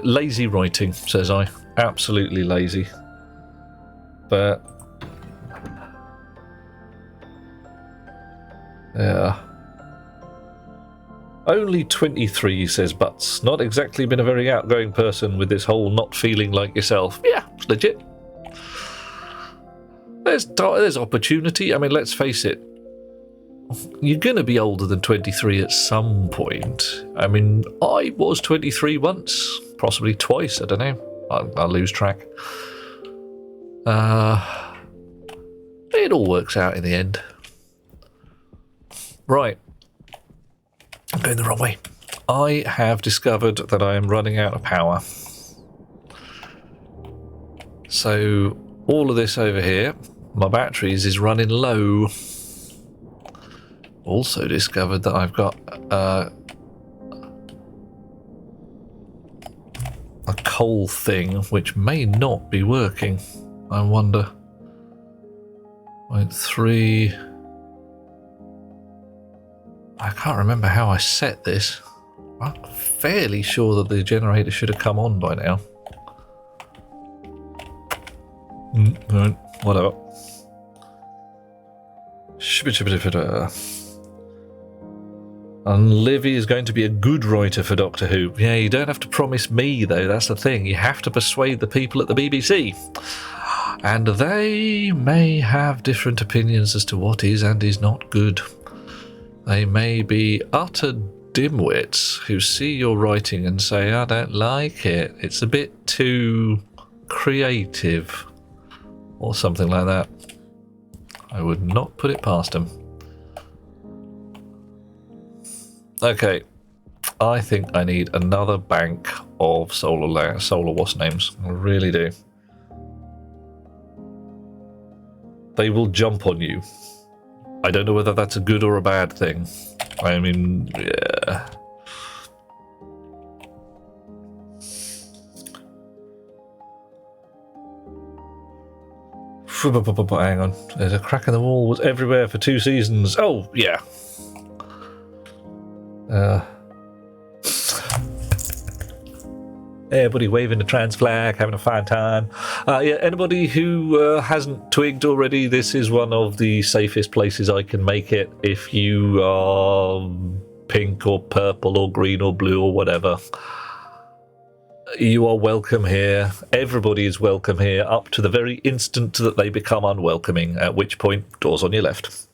Speaker 1: Lazy writing, says I. Absolutely lazy. But... yeah. Only 23, says Butts. Not exactly been a very outgoing person with this whole not feeling like yourself. Yeah, it's legit. There's opportunity. I mean, let's face it. You're going to be older than 23 at some point. I mean, I was 23 once. Possibly twice, I don't know. I'll lose track. It all works out in the end. Right. I'm going the wrong way. I have discovered that I am running out of power. So all of this over here, my batteries is running low. Also discovered that I've got a coal thing which may not be working. I wonder. 0.3. I can't remember how I set this. I'm fairly sure that the generator should have come on by now. Whatever. And Livy is going to be a good writer for Doctor Who. Yeah, you don't have to promise me, though. That's the thing. You have to persuade the people at the BBC. And they may have different opinions as to what is and is not good. They may be utter dimwits who see your writing and say, I don't like it. It's a bit too creative. Or something like that. I would not put it past them. Okay, I think I need another bank of solar wasp names. I really do. They will jump on you. I don't know whether that's a good or a bad thing. I mean, yeah. Hang on. There's a crack in the wall. Was everywhere for 2 seasons. Oh, yeah. Everybody waving the trans flag, having a fine time. Yeah, anybody who hasn't twigged already, this is one of the safest places I can make it. If you are pink or purple or green or blue or whatever, you are welcome here. Everybody is welcome here up to the very instant that they become unwelcoming, at which point, doors on your left.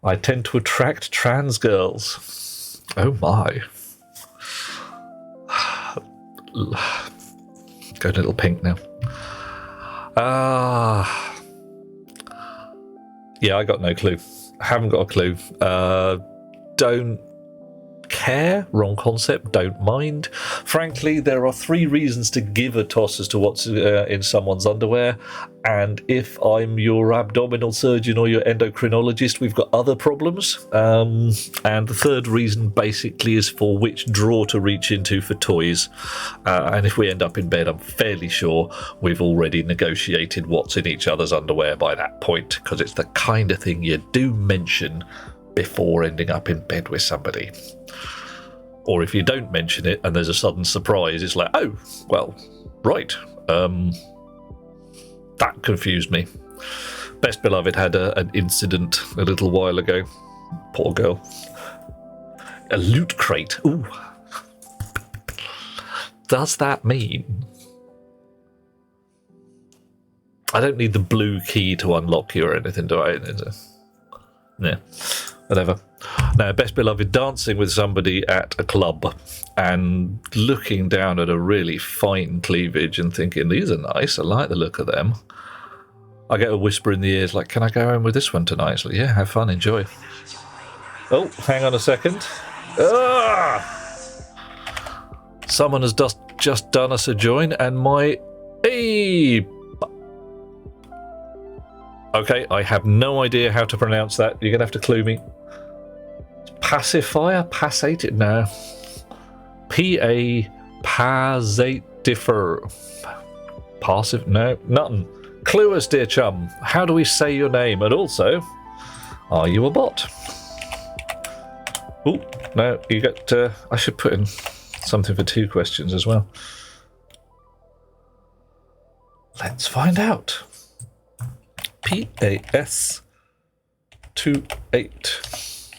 Speaker 1: I tend to attract trans girls. Oh my. Go a little pink now. Yeah, I got no clue. Haven't got a clue. Don't care. Wrong concept. Don't mind. Frankly, there are 3 reasons to give a toss as to what's in someone's underwear. And if I'm your abdominal surgeon or your endocrinologist, we've got other problems. And the 3rd reason basically is for which drawer to reach into for toys. And if we end up in bed, I'm fairly sure we've already negotiated what's in each other's underwear by that point, because it's the kind of thing you do mention before ending up in bed with somebody. Or if you don't mention it and there's a sudden surprise, it's like, oh, well, right. That confused me. Best Beloved had an incident a little while ago. Poor girl. A loot crate. Ooh. Does that mean I don't need the blue key to unlock you or anything, do I? Yeah, whatever. Now, Best Beloved dancing with somebody at a club and looking down at a really fine cleavage and thinking, these are nice, I like the look of them. I get a whisper in the ears like, can I go home with this one tonight? It's like, yeah, have fun, enjoy. Oh, hang on a second. Someone has just done us a join and my... Hey! Okay, I have no idea how to pronounce that. You're going to have to clue me. Pacifier? Passate? No. P-A-Pasatifer. Passive? No, nothing. Clue us, dear chum. How do we say your name? And also, are you a bot? Oh, no, you got... I should put in something for 2 questions as well. Let's find out. P-A-S-28.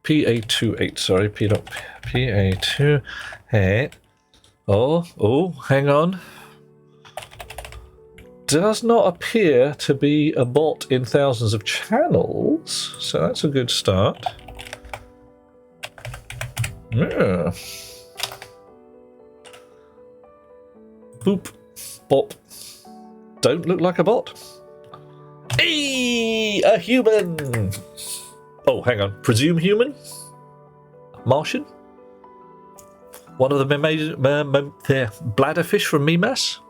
Speaker 1: P-A-28, sorry. P-A-28. Oh, hang on. Does not appear to be a bot in thousands of channels, so that's a good start. Yeah. Boop. Bop. Don't look like a bot. Hey, a human! Oh, hang on. Presume human? Martian? One of the bladderfish from Mimas?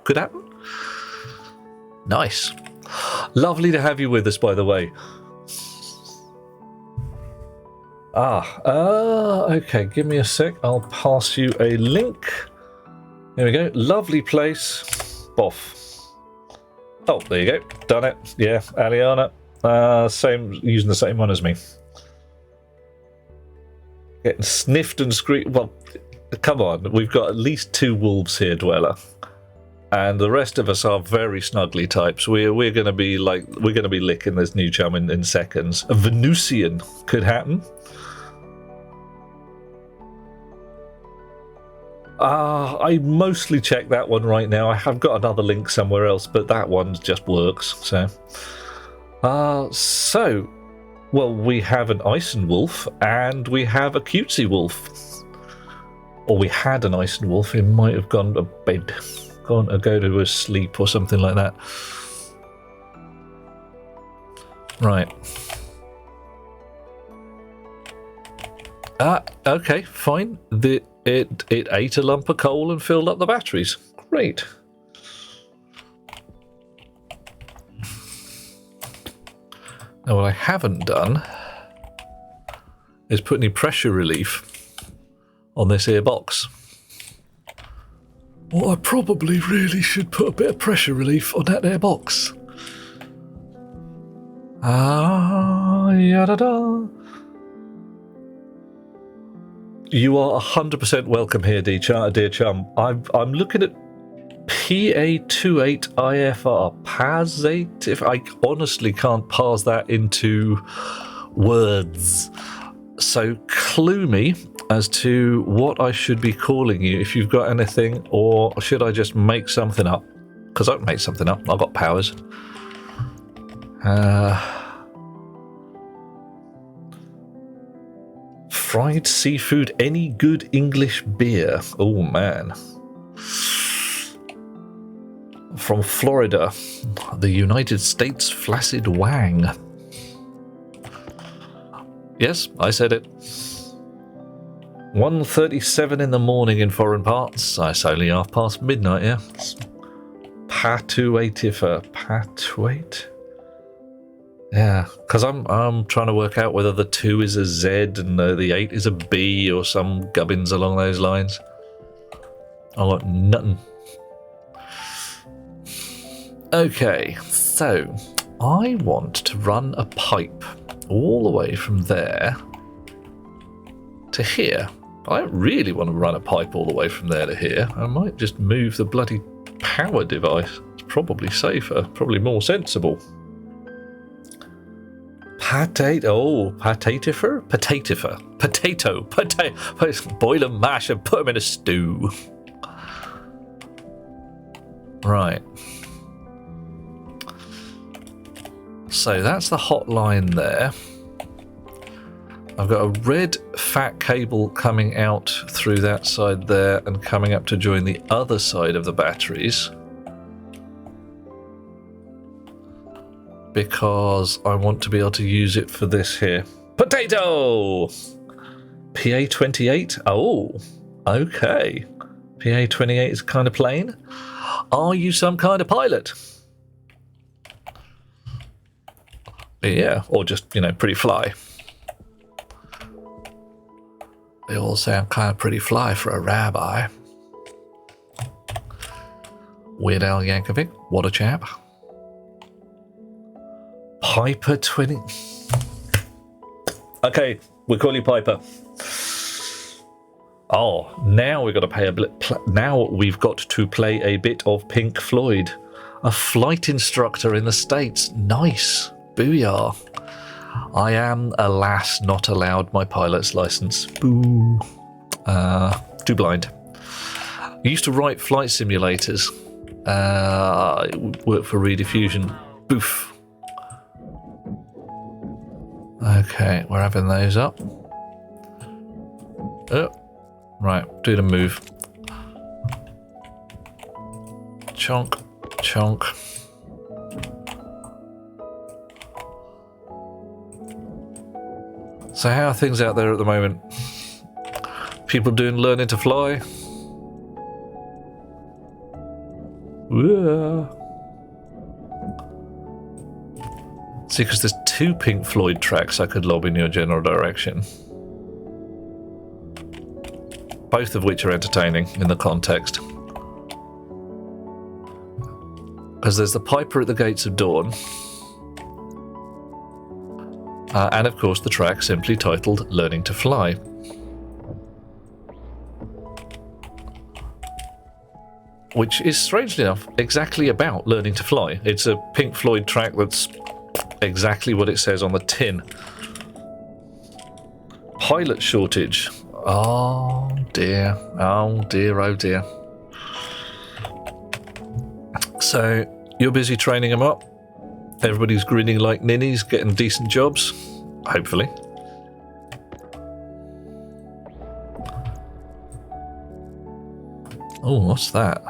Speaker 1: Could happen. Nice. Lovely to have you with us, by the way. Okay. Give me a sec. I'll pass you a link. There we go. Lovely place. Boff. Oh, there you go. Done it. Yeah, Aliana. Using the same one as me. Getting sniffed and screamed. Well, come on. We've got at least 2 wolves here, Dweller. And the rest of us are very snuggly types. We're going to be licking this new chum in seconds. A Venusian could happen. I mostly check that one right now. I have got another link somewhere else, but that one just works. So, well, we have an Ison wolf and we have a cutesy wolf. Or we had an Ison wolf. He might have gone to bed. Go to his sleep or something like that. Right. Okay, fine. It ate a lump of coal and filled up the batteries. Great. Now what I haven't done is put any pressure relief on this here box. Well, I probably really should put a bit of pressure relief on that there box. Yada-da. You are 100% welcome here, dear chum. I'm looking at PA28IFR. Pasate. If I honestly can't parse that into words. So clue me as to what I should be calling you, if you've got anything, or should I just make something up? Because I can make something up. I've got powers. Fried seafood, any good English beer? Oh, man. From Florida, the United States Flaccid Wang. Yes, I said it. 1:37 in the morning in foreign parts. It's only midnight, yeah. Patuatifer. Patuate? Yeah, because I'm trying to work out whether the 2 is a Z and the 8 is a B or some gubbins along those lines. I got nothing. Okay, so I want to run a pipe all the way from there to here. I don't really want to run a pipe all the way from there to here. I might just move the bloody power device. It's probably safer, probably more sensible. Potatifer? Potato. Boil and mash and put them in a stew. Right. So that's the hot line there. I've got a red fat cable coming out through that side there and coming up to join the other side of the batteries. Because I want to be able to use it for this here. Potato! PA28? Oh, okay. PA28 is kind of plain. Are you some kind of pilot? Yeah, or just, you know, pretty fly. They all sound kind of pretty fly for a rabbi. Weird Al Yankovic, what a chap. Piper 20. Okay, we'll call you Piper. Oh, now we've got to pay now we've got to play a bit of Pink Floyd. A flight instructor in the States. Nice. Booyah. I am, alas, not allowed my pilot's license. Boo. Too blind. I used to write flight simulators. I worked for Rediffusion. Boof. Okay, we're having those up. Oh, right, do the move. Chonk, chonk. So how are things out there at the moment? People doing learning to fly? Yeah. See, because there's 2 Pink Floyd tracks I could lob in your general direction. Both of which are entertaining in the context. Because there's the Piper at the Gates of Dawn. And of course the track simply titled Learning to Fly. Which is, strangely enough, exactly about learning to fly. It's a Pink Floyd track that's exactly what it says on the tin. Pilot shortage. Oh dear. Oh dear, oh dear. So, you're busy training them up? Everybody's grinning like ninnies, getting decent jobs? Hopefully. Oh, what's that?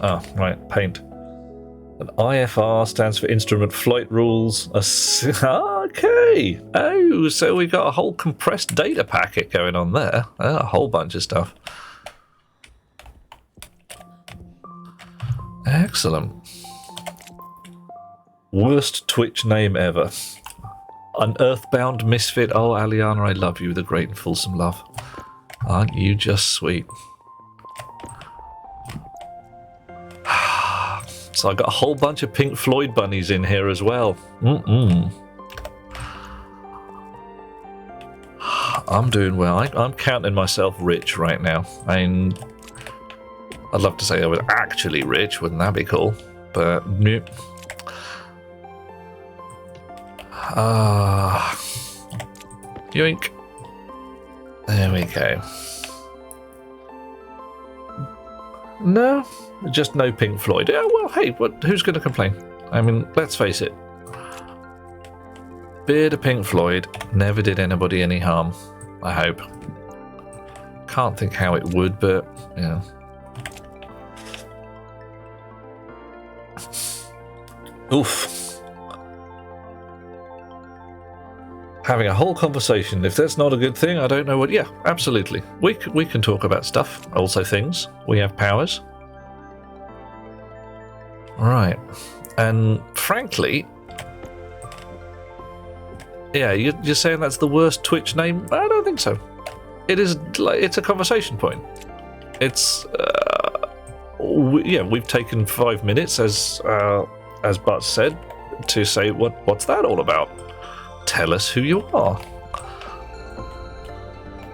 Speaker 1: Ah, right, paint. An IFR stands for Instrument Flight Rules. Okay. Oh, so we got a whole compressed data packet going on there. A whole bunch of stuff. Excellent. Worst Twitch name ever. An Earthbound Misfit. Oh, Aliana, I love you with a great and fulsome love. Aren't you just sweet? So I got a whole bunch of Pink Floyd bunnies in here as well. I'm doing well. I'm counting myself rich right now. I mean, I'd love to say I was actually rich. Wouldn't that be cool? But nope. Yoink. There we go. No, just no Pink Floyd. Yeah, well, hey, who's going to complain? I mean, let's face it. Bit of Pink Floyd never did anybody any harm, I hope. Can't think how it would, but, you know. Oof. Having a whole conversation. If that's not a good thing, I don't know what... Yeah, absolutely. We can talk about stuff. Also things. We have powers. Right. And frankly... Yeah, you're saying that's the worst Twitch name? I don't think so. It is... It's a conversation point. It's... yeah, we've taken 5 minutes, as Bart said, to say, what's that all about? Tell us who you are.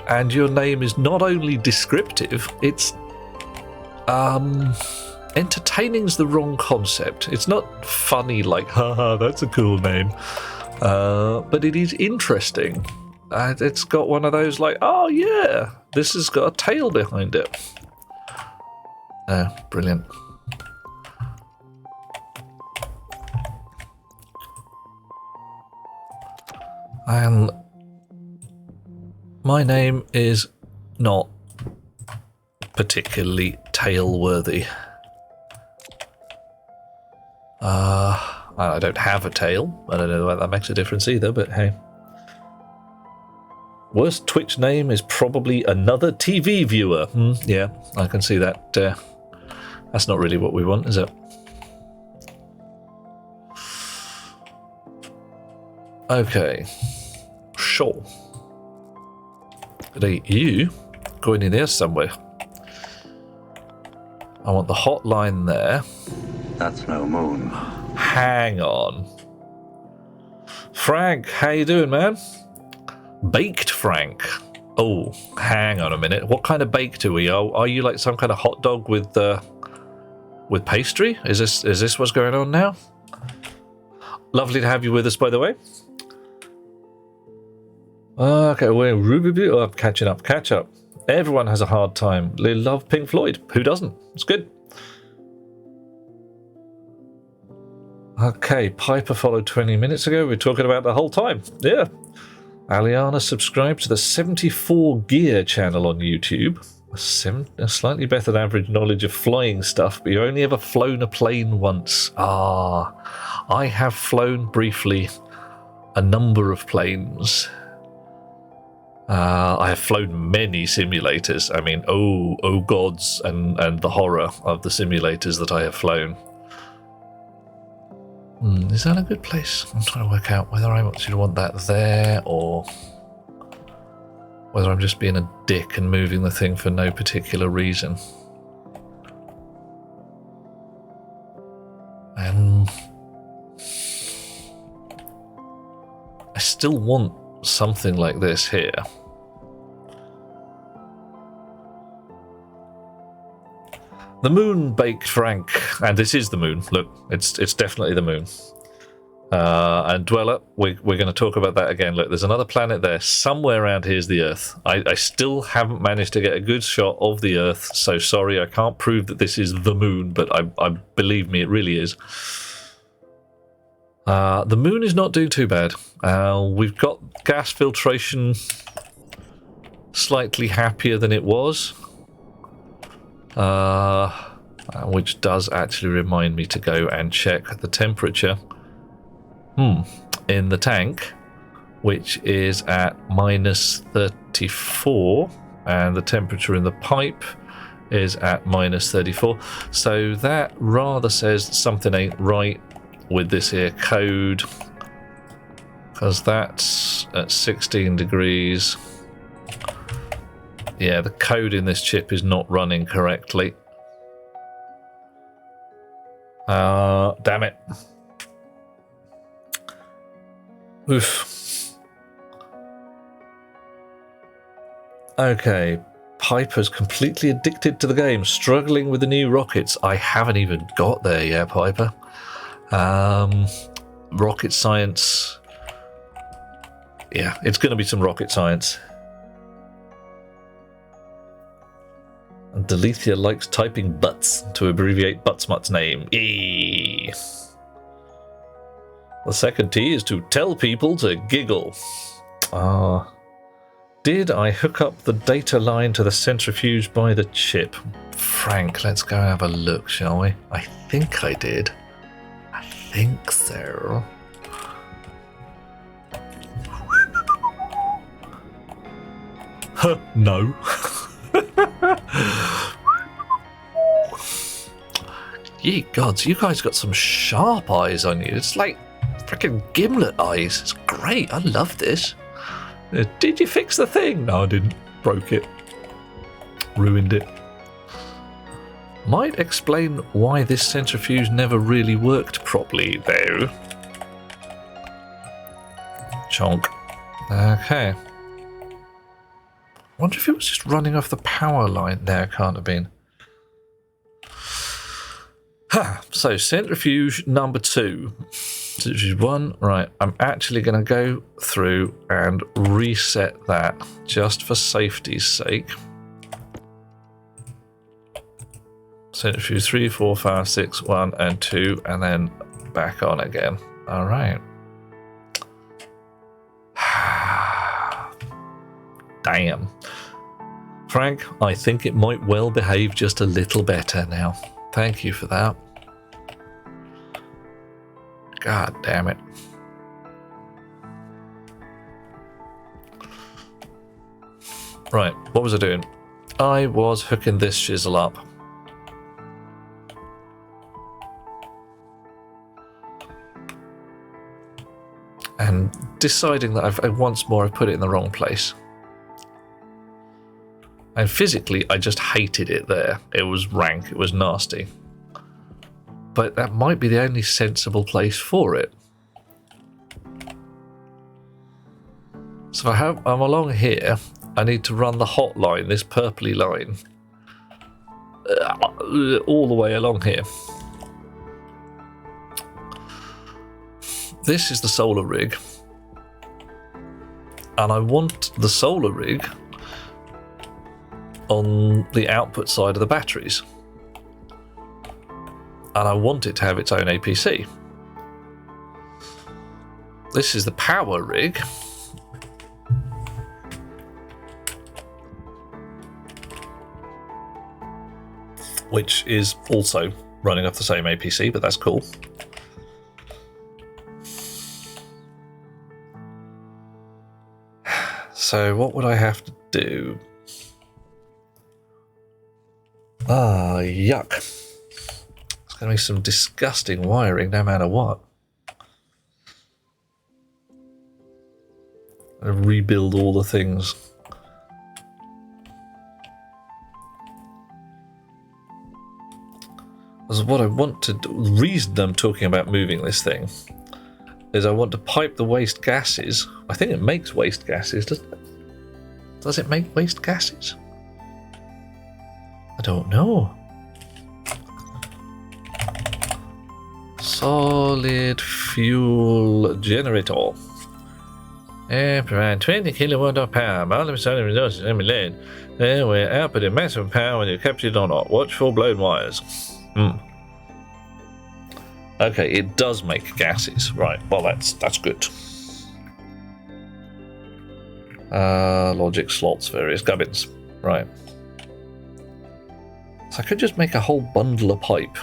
Speaker 1: And your name is not only descriptive, it's entertaining's the wrong concept. It's not funny like, haha, that's a cool name. But it is interesting. It's got one of those like, oh yeah, this has got a tail behind it. Brilliant. And my name is not particularly tail-worthy. I don't have a tail. I don't know whether that makes a difference either, but hey. Worst Twitch name is probably another TV viewer. Yeah, I can see that. That's not really what we want, is it? Okay. Sure. Right, you going in there somewhere. I want the hotline there.
Speaker 7: That's no moon.
Speaker 1: Hang on. Frank, how you doing, man? Baked Frank. Oh, hang on a minute. What kind of baked are we? Are you like some kind of hot dog with pastry? Is this what's going on now? Lovely to have you with us, by the way. Okay, we're Ruby. Oh, catching up. Catch up. Everyone has a hard time. They love Pink Floyd. Who doesn't? It's good. Okay, Piper followed 20 minutes ago. We were talking about the whole time. Yeah. Aliana subscribed to the 74 Gear channel on YouTube. A slightly better than average knowledge of flying stuff, but you only ever flown a plane once. I have flown briefly a number of planes. I have flown many simulators. I mean, oh gods, and the horror of the simulators that I have flown. Is that a good place? I'm trying to work out whether I actually want that there or whether I'm just being a dick and moving the thing for no particular reason. I still want something like this here. The moon baked Frank, and this is the moon. Look, it's definitely the moon. And Dweller, we're going to talk about that again. Look, there's another planet there. Somewhere around here is the Earth. I still haven't managed to get a good shot of the Earth, so sorry, I can't prove that this is the moon, but I believe me, it really is. The moon is not doing too bad. We've got gas filtration slightly happier than it was. Which does actually remind me to go and check the temperature in the tank, which is at -34, and the temperature in the pipe is at -34. So that rather says something ain't right with this here code, because that's at 16 degrees. Yeah, the code in this chip is not running correctly. Damn it. Oof. Okay, Piper's completely addicted to the game, struggling with the new rockets. I haven't even got there yet, Piper. Rocket science. Yeah, it's going to be some rocket science. And Delethea likes typing butts to abbreviate Buttsmutt's name. Eee. The second T is to tell people to giggle. Did I hook up the data line to the centrifuge by the chip? Frank, let's go and have a look, shall we? I think I did. I think so. Huh, no. Ye gods, you guys got some sharp eyes on you. It's like freaking gimlet eyes. It's great. I love this. Did you fix the thing? No, I didn't. Broke it. Ruined it. Might explain why this centrifuge never really worked properly, though. Chonk. Okay. Wonder if it was just running off the power line there. Can't have been. So centrifuge number 2. Centrifuge 1. Right. I'm actually going to go through and reset that just for safety's sake. Centrifuge 3, 4, 5, 6, 1, and 2, and then back on again. All right. Damn. Frank, I think it might well behave just a little better now. Thank you for that. God damn it. Right, what was I doing? I was hooking this chisel up. And deciding that once more I've put it in the wrong place. And physically, I just hated it there. It was rank, it was nasty. But that might be the only sensible place for it. So I'm along here. I need to run the hot line, this purpley line, all the way along here. This is the solar rig. And I want the solar rig on the output side of the batteries. And I want it to have its own APC. This is the power rig. Which is also running off the same APC, but that's cool. So what would I have to do? Ah, yuck. It's going to be some disgusting wiring no matter what. I'm going to rebuild all the things. Because what I want to do, the reason I'm talking about moving this thing is I want to pipe the waste gases. I think it makes waste gases, doesn't it? Does it make waste gases? I don't know. Solid fuel generator. Provide 20 kilowatt of power. Multiple solar resources can be led. We're outputting maximum power when you capture it or not. Watch for blown wires. Okay, it does make gases. Right, well that's good. Logic slots, various gubbins. Right. So I could just make a whole bundle of pipe.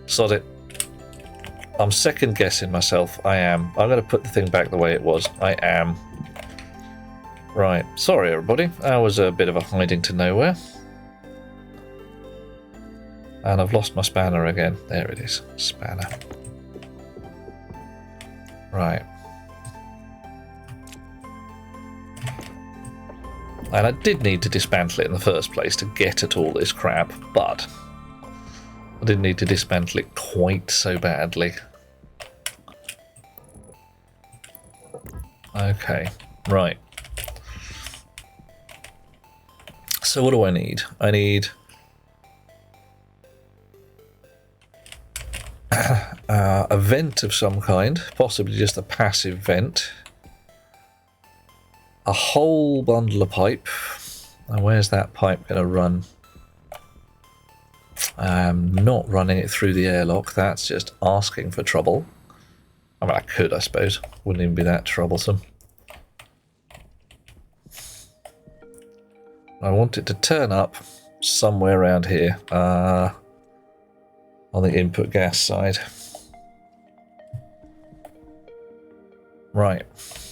Speaker 1: Sod it. I'm second guessing myself. I am. I'm going to put the thing back the way it was. I am. Right. Sorry, everybody. That was a bit of a hiding to nowhere. And I've lost my spanner again. There it is. Spanner. Right. And I did need to dismantle it in the first place to get at all this crap, but I didn't need to dismantle it quite so badly. Okay, right. So what do I need? I need a vent of some kind, possibly just a passive vent. A whole bundle of pipe. And where's that pipe going to run? I'm not running it through the airlock. That's just asking for trouble. I mean, I could, I suppose. Wouldn't even be that troublesome. I want it to turn up somewhere around here. On the input gas side. Right.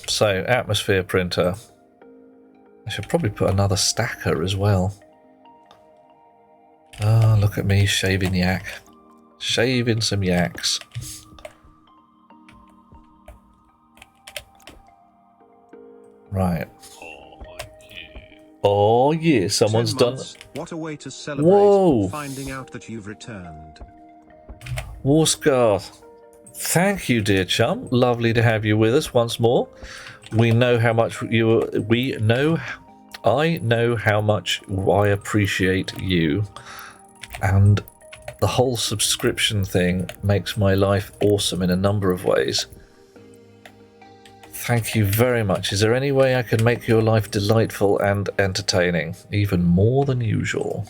Speaker 1: So, atmosphere printer. I should probably put another stacker as well. Ah, look at me shaving yak. Shaving some yaks. Right. Oh yeah, someone's
Speaker 8: 10
Speaker 1: done.
Speaker 8: months. What a way to celebrate.
Speaker 1: Whoa.
Speaker 8: Finding out that you've returned.
Speaker 1: Warscar, thank you, dear chum. Lovely to have you with us once more. We know how much I know how much I appreciate you, and the whole subscription thing makes my life awesome in a number of ways. Thank you very much. Is there any way I can make your life delightful and entertaining, even more than usual?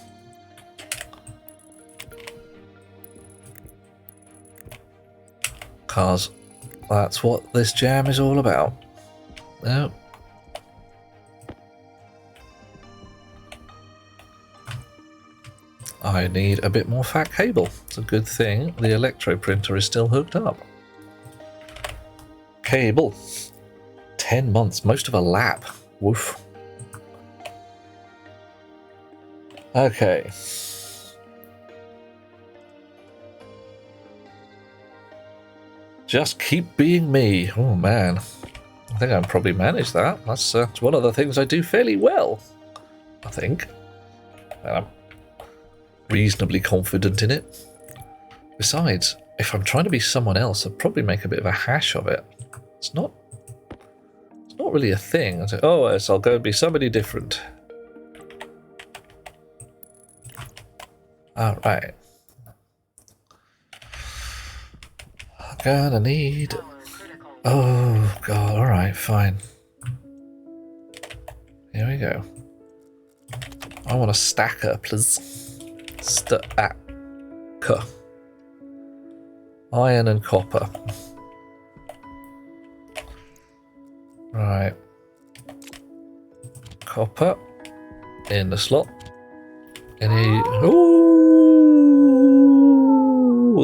Speaker 1: Because that's what this jam is all about. Yep. I need a bit more fat cable. It's a good thing the electro printer is still hooked up. Cable. 10 months, most of a lap. Woof. Okay. Just keep being me. Oh man, I think I can probably manage that. That's one of the things I do fairly well, I think. And I'm reasonably confident in it. Besides, if I'm trying to be someone else, I'd probably make a bit of a hash of it. It's not really a thing. I say, oh yes, I'll go and be somebody different. Alright. I'm gonna need...
Speaker 5: Power critical.
Speaker 1: Oh god, alright, fine. Here we go. I want a stacker, please. Stacker. Iron and copper. Right. Copper. In the slot. Any... Ooh!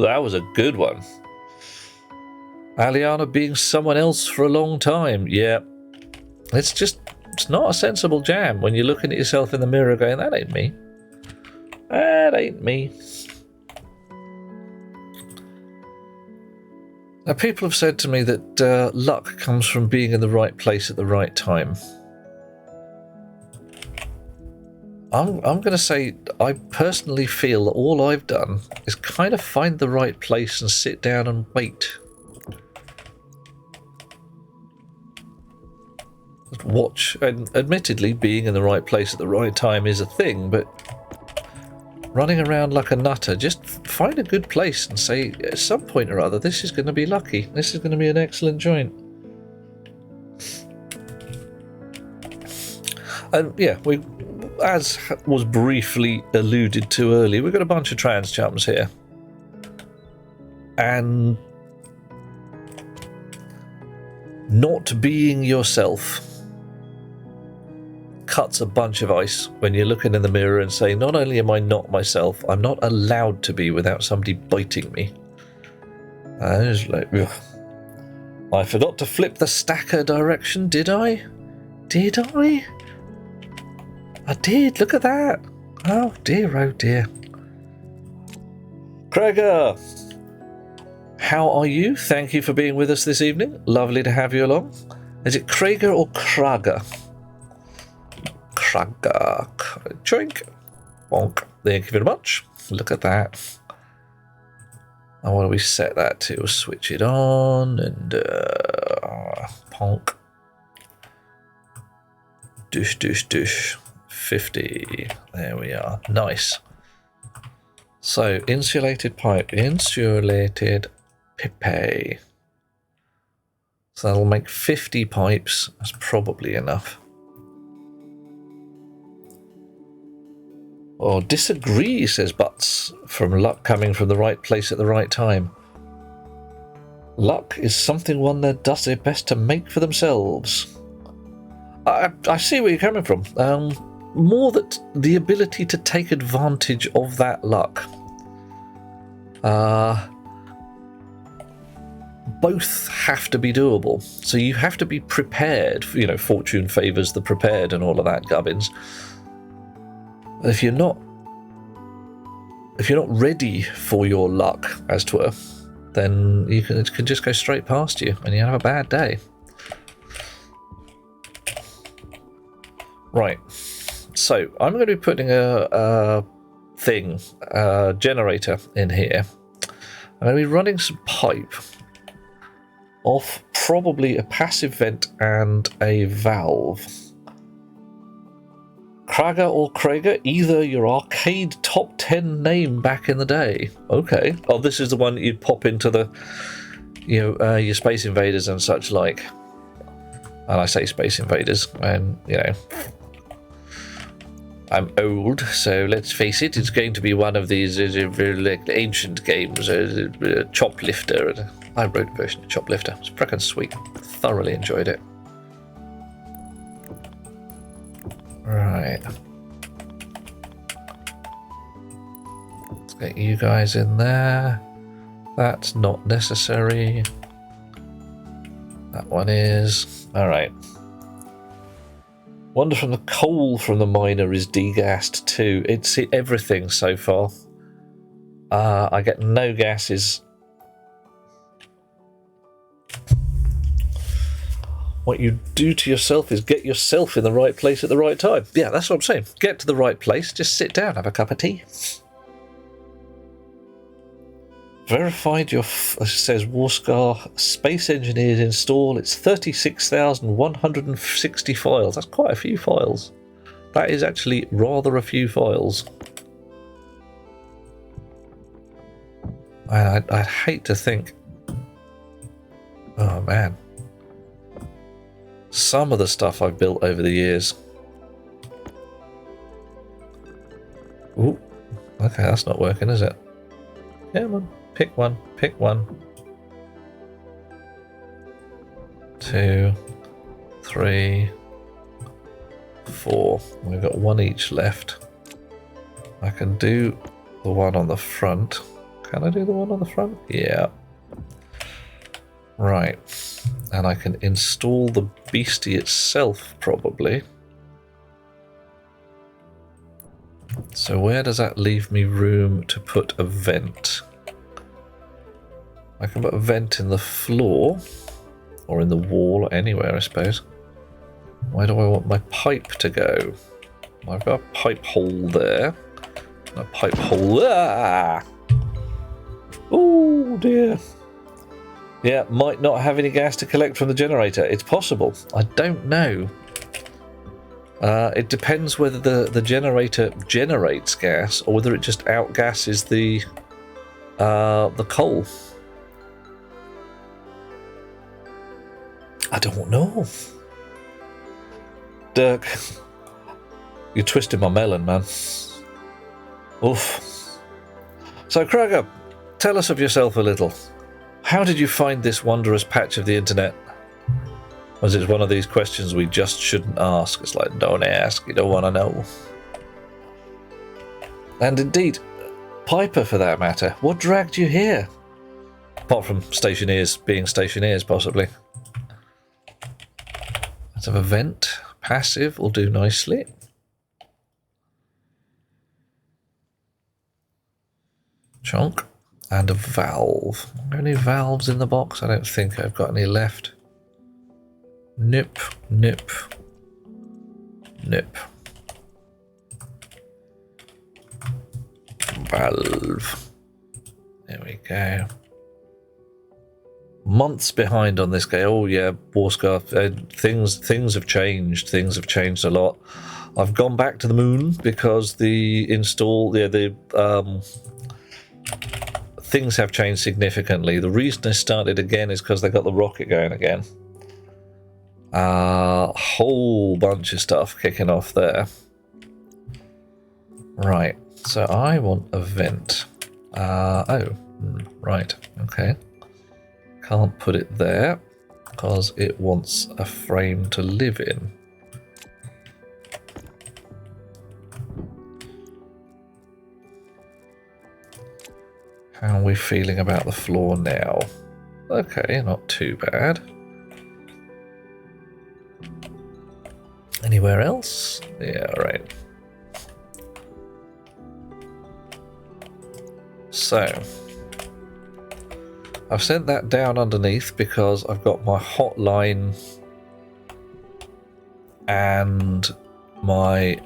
Speaker 1: That was a good one. Aliana being someone else for a long time. Yeah. It's not a sensible jam when you're looking at yourself in the mirror going, that ain't me. That ain't me. Now, people have said to me that luck comes from being in the right place at the right time. I'm going to say I personally feel that all I've done is kind of find the right place and sit down and wait. Watch, and admittedly being in the right place at the right time is a thing, but running around like a nutter, just find a good place and say at some point or other, this is going to be lucky, this is going to be an excellent joint. And yeah, we, as was briefly alluded to earlier, we've got a bunch of trans chums here, and not being yourself cuts a bunch of ice when you're looking in the mirror and saying, not only am I not myself, I'm not allowed to be without somebody biting me. I was like, ugh. I forgot to flip the stacker direction, did I? Did I? I did, look at that. Oh dear, Gregor, how are you? Thank you for being with us this evening. Lovely to have you along. Is it Krager or Krager? Krager. Drink. Bonk. Thank you very much. Look at that. And what do we set that to? We'll switch it on and ponk. Dush. 50. There we are. Nice. So, insulated pipe. Insulated pipe. So that'll make 50 pipes. That's probably enough. Or disagree, says Butts, from luck coming from the right place at the right time. Luck is something one that does their best to make for themselves. I see where you're coming from. More that the ability to take advantage of that luck. Both have to be doable. So you have to be prepared. You know, fortune favours the prepared and all of that gubbins. If you're not ready for your luck, as 'twere, then it can just go straight past you and you have a bad day. Right. So I'm going to be putting a generator in here. I'm going to be running some pipe off probably a passive vent and a valve. Krager or Krager, either your arcade top 10 name back in the day. Okay. Oh, this is the one that you'd pop into the, your Space Invaders and such like. And I say Space Invaders, and, I'm old, so let's face it, it's going to be one of these ancient games, Choplifter. I wrote a version of Choplifter. It's freaking sweet. Thoroughly enjoyed it. Right. Let's get you guys in there. That's not necessary. That one is. Alright. Wonder from the coal from the miner is degassed too. It's everything so far. I get no gases. What you do to yourself is get yourself in the right place at the right time. Yeah, that's what I'm saying. Get to the right place, just sit down, have a cup of tea. Verified your, it says Warscar Space Engineers install. It's 36,160 files. That's quite a few files. That is actually rather a few files. I'd hate to think. Oh man. Some of the stuff I've built over the years. Ooh. Okay, that's not working, is it? Come on. Pick one. Pick one. 2, 3, 4. We've got one each left. I can do the one on the front. Can I do the one on the front? Yeah. Right. And I can install the beastie itself, probably. So where does that leave me room to put a vent? I can put a vent in the floor, or in the wall, or anywhere, I suppose. Where do I want my pipe to go? I've got a pipe hole there. A pipe hole there. Oh dear. Yeah, might not have any gas to collect from the generator. It's possible. I don't know. It depends whether the generator generates gas or whether it just outgasses the coal. I don't know. Dirk, you're twisting my melon, man. Oof. So, Krager, tell us of yourself a little. How did you find this wondrous patch of the internet? Was it one of these questions we just shouldn't ask? It's like, don't ask, you don't want to know. And indeed, Piper for that matter, what dragged you here? Apart from Stationeers being Stationeers, possibly. Let's have a vent. Passive will do nicely. Chunk. And a valve. Are there any valves in the box? I don't think I've got any left. Nip, nip, nip. Valve. There we go. Months behind on this game. Oh yeah, Warscar. Things have changed. Things have changed a lot. I've gone back to the moon because the install, things have changed significantly. The reason I started again is because they got the rocket going again. Whole bunch of stuff kicking off there. Right, so I want a vent. Right, okay. Can't put it there because it wants a frame to live in. How are we feeling about the floor now? Okay, not too bad. Anywhere else? Yeah, right. So, I've sent that down underneath because I've got my hotline and my...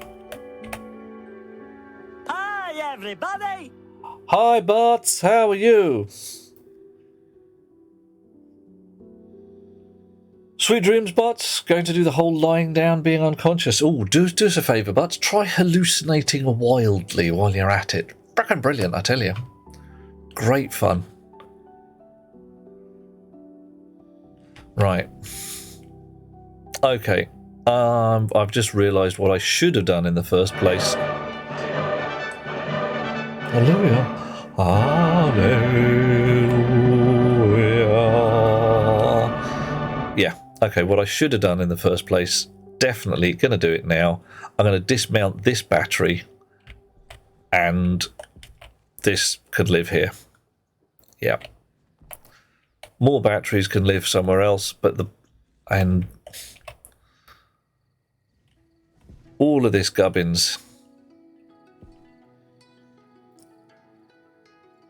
Speaker 9: Hi, everybody!
Speaker 1: Hi, Bart. How are you? Sweet dreams, Bart. Going to do the whole lying down, being unconscious. Oh, do us a favour, Bart. Try hallucinating wildly while you're at it. Frickin' brilliant, I tell you. Great fun. Right. Okay. I've just realised what I should have done in the first place. Hallelujah. Hallelujah. Yeah, okay, what I should have done in the first place, definitely going to do it now. I'm going to dismount this battery and this could live here. Yeah. More batteries can live somewhere else, but All of this gubbins.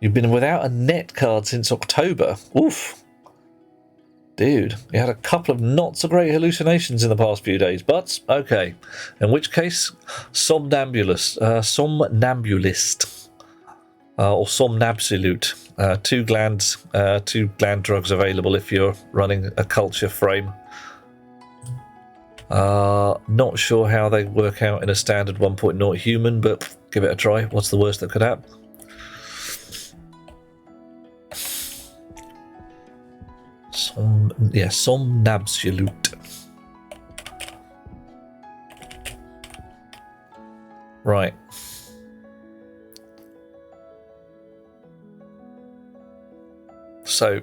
Speaker 1: You've been without a net card since October. Oof. Dude, you had a couple of not so great hallucinations in the past few days, but okay. In which case, somnambulist, or somnabsolute. Two gland drugs available if you're running a culture frame. Not sure how they work out in a standard 1.0 human, but give it a try. What's the worst that could happen? Somnabsolute. Right. So,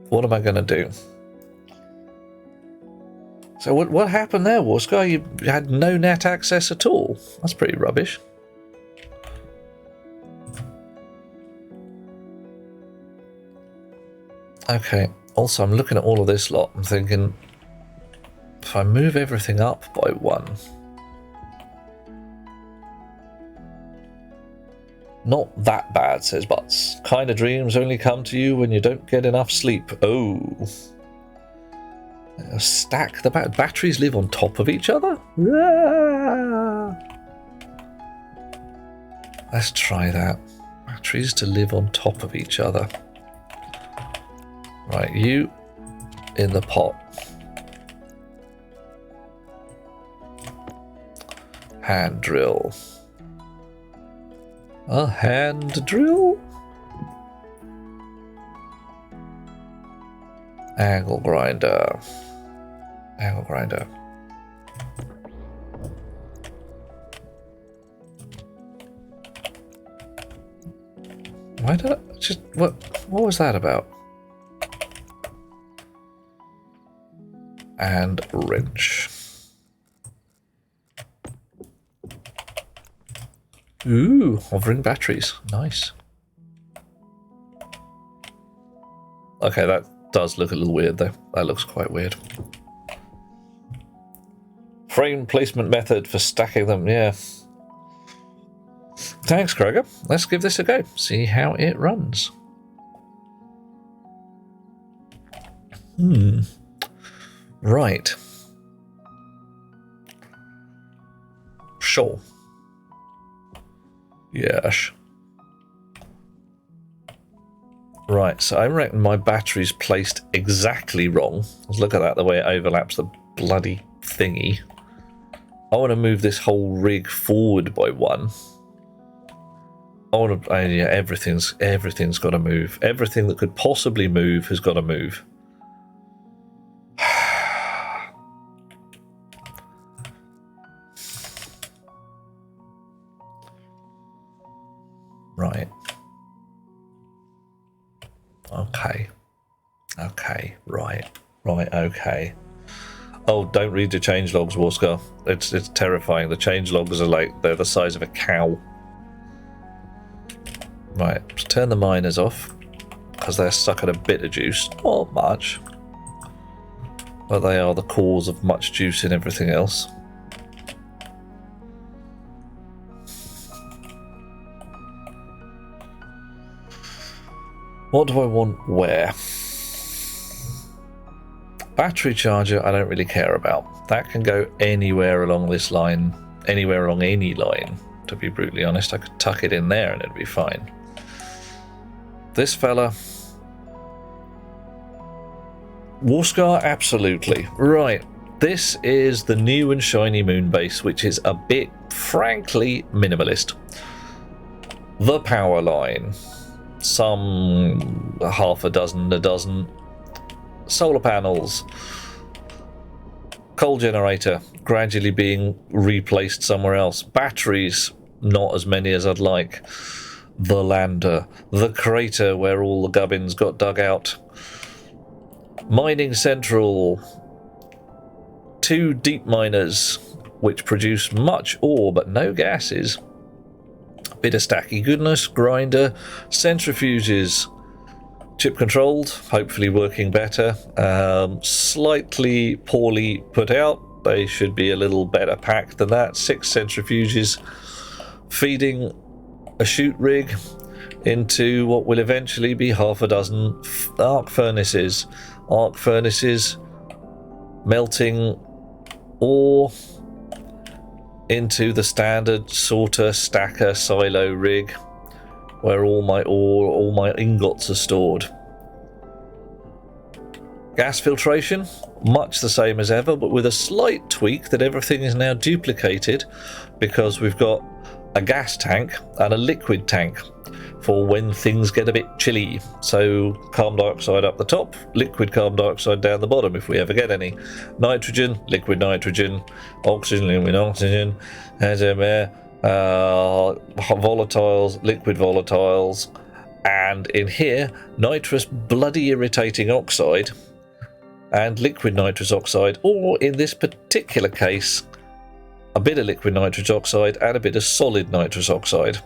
Speaker 1: what am I going to do? So what happened there, Warscar? You had no net access at all. That's pretty rubbish. Okay. Also, I'm looking at all of this lot. I'm thinking, if I move everything up by 1... Not that bad, says Butts. Kind of dreams only come to you when you don't get enough sleep. Oh. Stack the batteries live on top of each other? Ah. Let's try that. Batteries to live on top of each other. Right, you in the pot. Hand drill. A hand drill? Angle grinder. Angle grinder. Why did I just what was that about? And wrench. Ooh, hovering batteries. Nice. Okay, that does look a little weird though. That looks quite weird. Frame placement method for stacking them, yeah. Thanks, Kroger. Let's give this a go. See how it runs. Right. Sure. Yes. Right, so I reckon my battery's placed exactly wrong. Let's look at that, the way it overlaps the bloody thingy. I want to move this whole rig forward by 1. I want to... yeah, everything's got to move. Everything that could possibly move has got to move. Right. Okay. Okay. Right. Right. Okay. Oh, don't read the change logs, Warscar. It's terrifying. The change logs are like they're the size of a cow. Right. Let's turn the miners off because they're sucking a bit of juice. Not much, but they are the cause of much juice in everything else. What do I want where? Battery charger I don't really care about. That can go anywhere along this line, anywhere along any line, to be brutally honest. I could tuck it in there and it'd be fine. This fella... Warscar, absolutely. Right, this is the new and shiny moon base, which is a bit, frankly, minimalist. The power line. Some half a dozen solar panels, coal generator gradually being replaced somewhere else, batteries not as many as I'd like, the lander, the crater where all the gubbins got dug out, mining central, 2 deep miners which produce much ore but no gases, bit of stacky goodness, grinder, centrifuges, chip controlled, hopefully working better, slightly poorly put out, they should be a little better packed than that. 6 centrifuges feeding a chute rig into what will eventually be half a dozen arc furnaces. Arc furnaces melting ore into the standard sorter stacker silo rig where all my ore, all my ingots are stored. Gas filtration, much the same as ever, but with a slight tweak that everything is now duplicated because we've got a gas tank and a liquid tank for when things get a bit chilly. So carbon dioxide up the top, liquid carbon dioxide down the bottom if we ever get any. Nitrogen, liquid nitrogen, oxygen, liquid oxygen, volatiles, liquid volatiles, and in here, nitrous bloody irritating oxide and liquid nitrous oxide, or in this particular case, a bit of liquid nitrous oxide and a bit of solid nitrous oxide,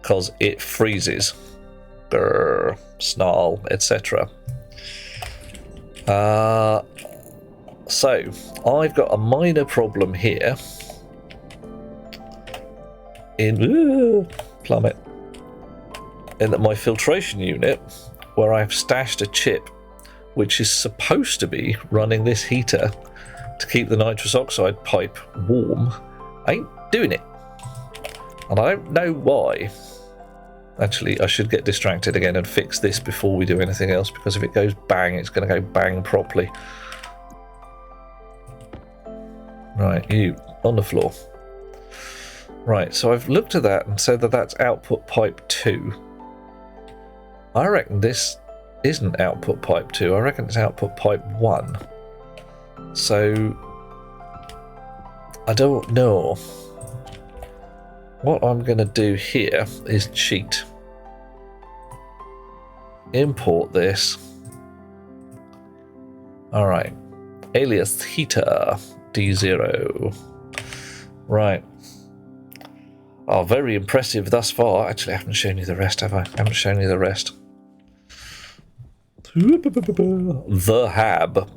Speaker 1: because it freezes, grr, snarl, etc. So I've got a minor problem here in plummet, in that my filtration unit, where I've stashed a chip which is supposed to be running this heater to keep the nitrous oxide pipe warm, ain't doing it. And I don't know why. Actually, I should get distracted again and fix this before we do anything else, because if it goes bang, it's going to go bang properly. Right, you, on the floor. Right, so I've looked at that and said that that's output pipe 2. I reckon this isn't output pipe 2, I reckon it's output pipe 1. So, I don't know. What I'm going to do here is cheat. Import this. Alright. Alias heater D0. Right. Oh, very impressive thus far. Actually, I haven't shown you the rest, have I? I haven't shown you the rest. The Hab.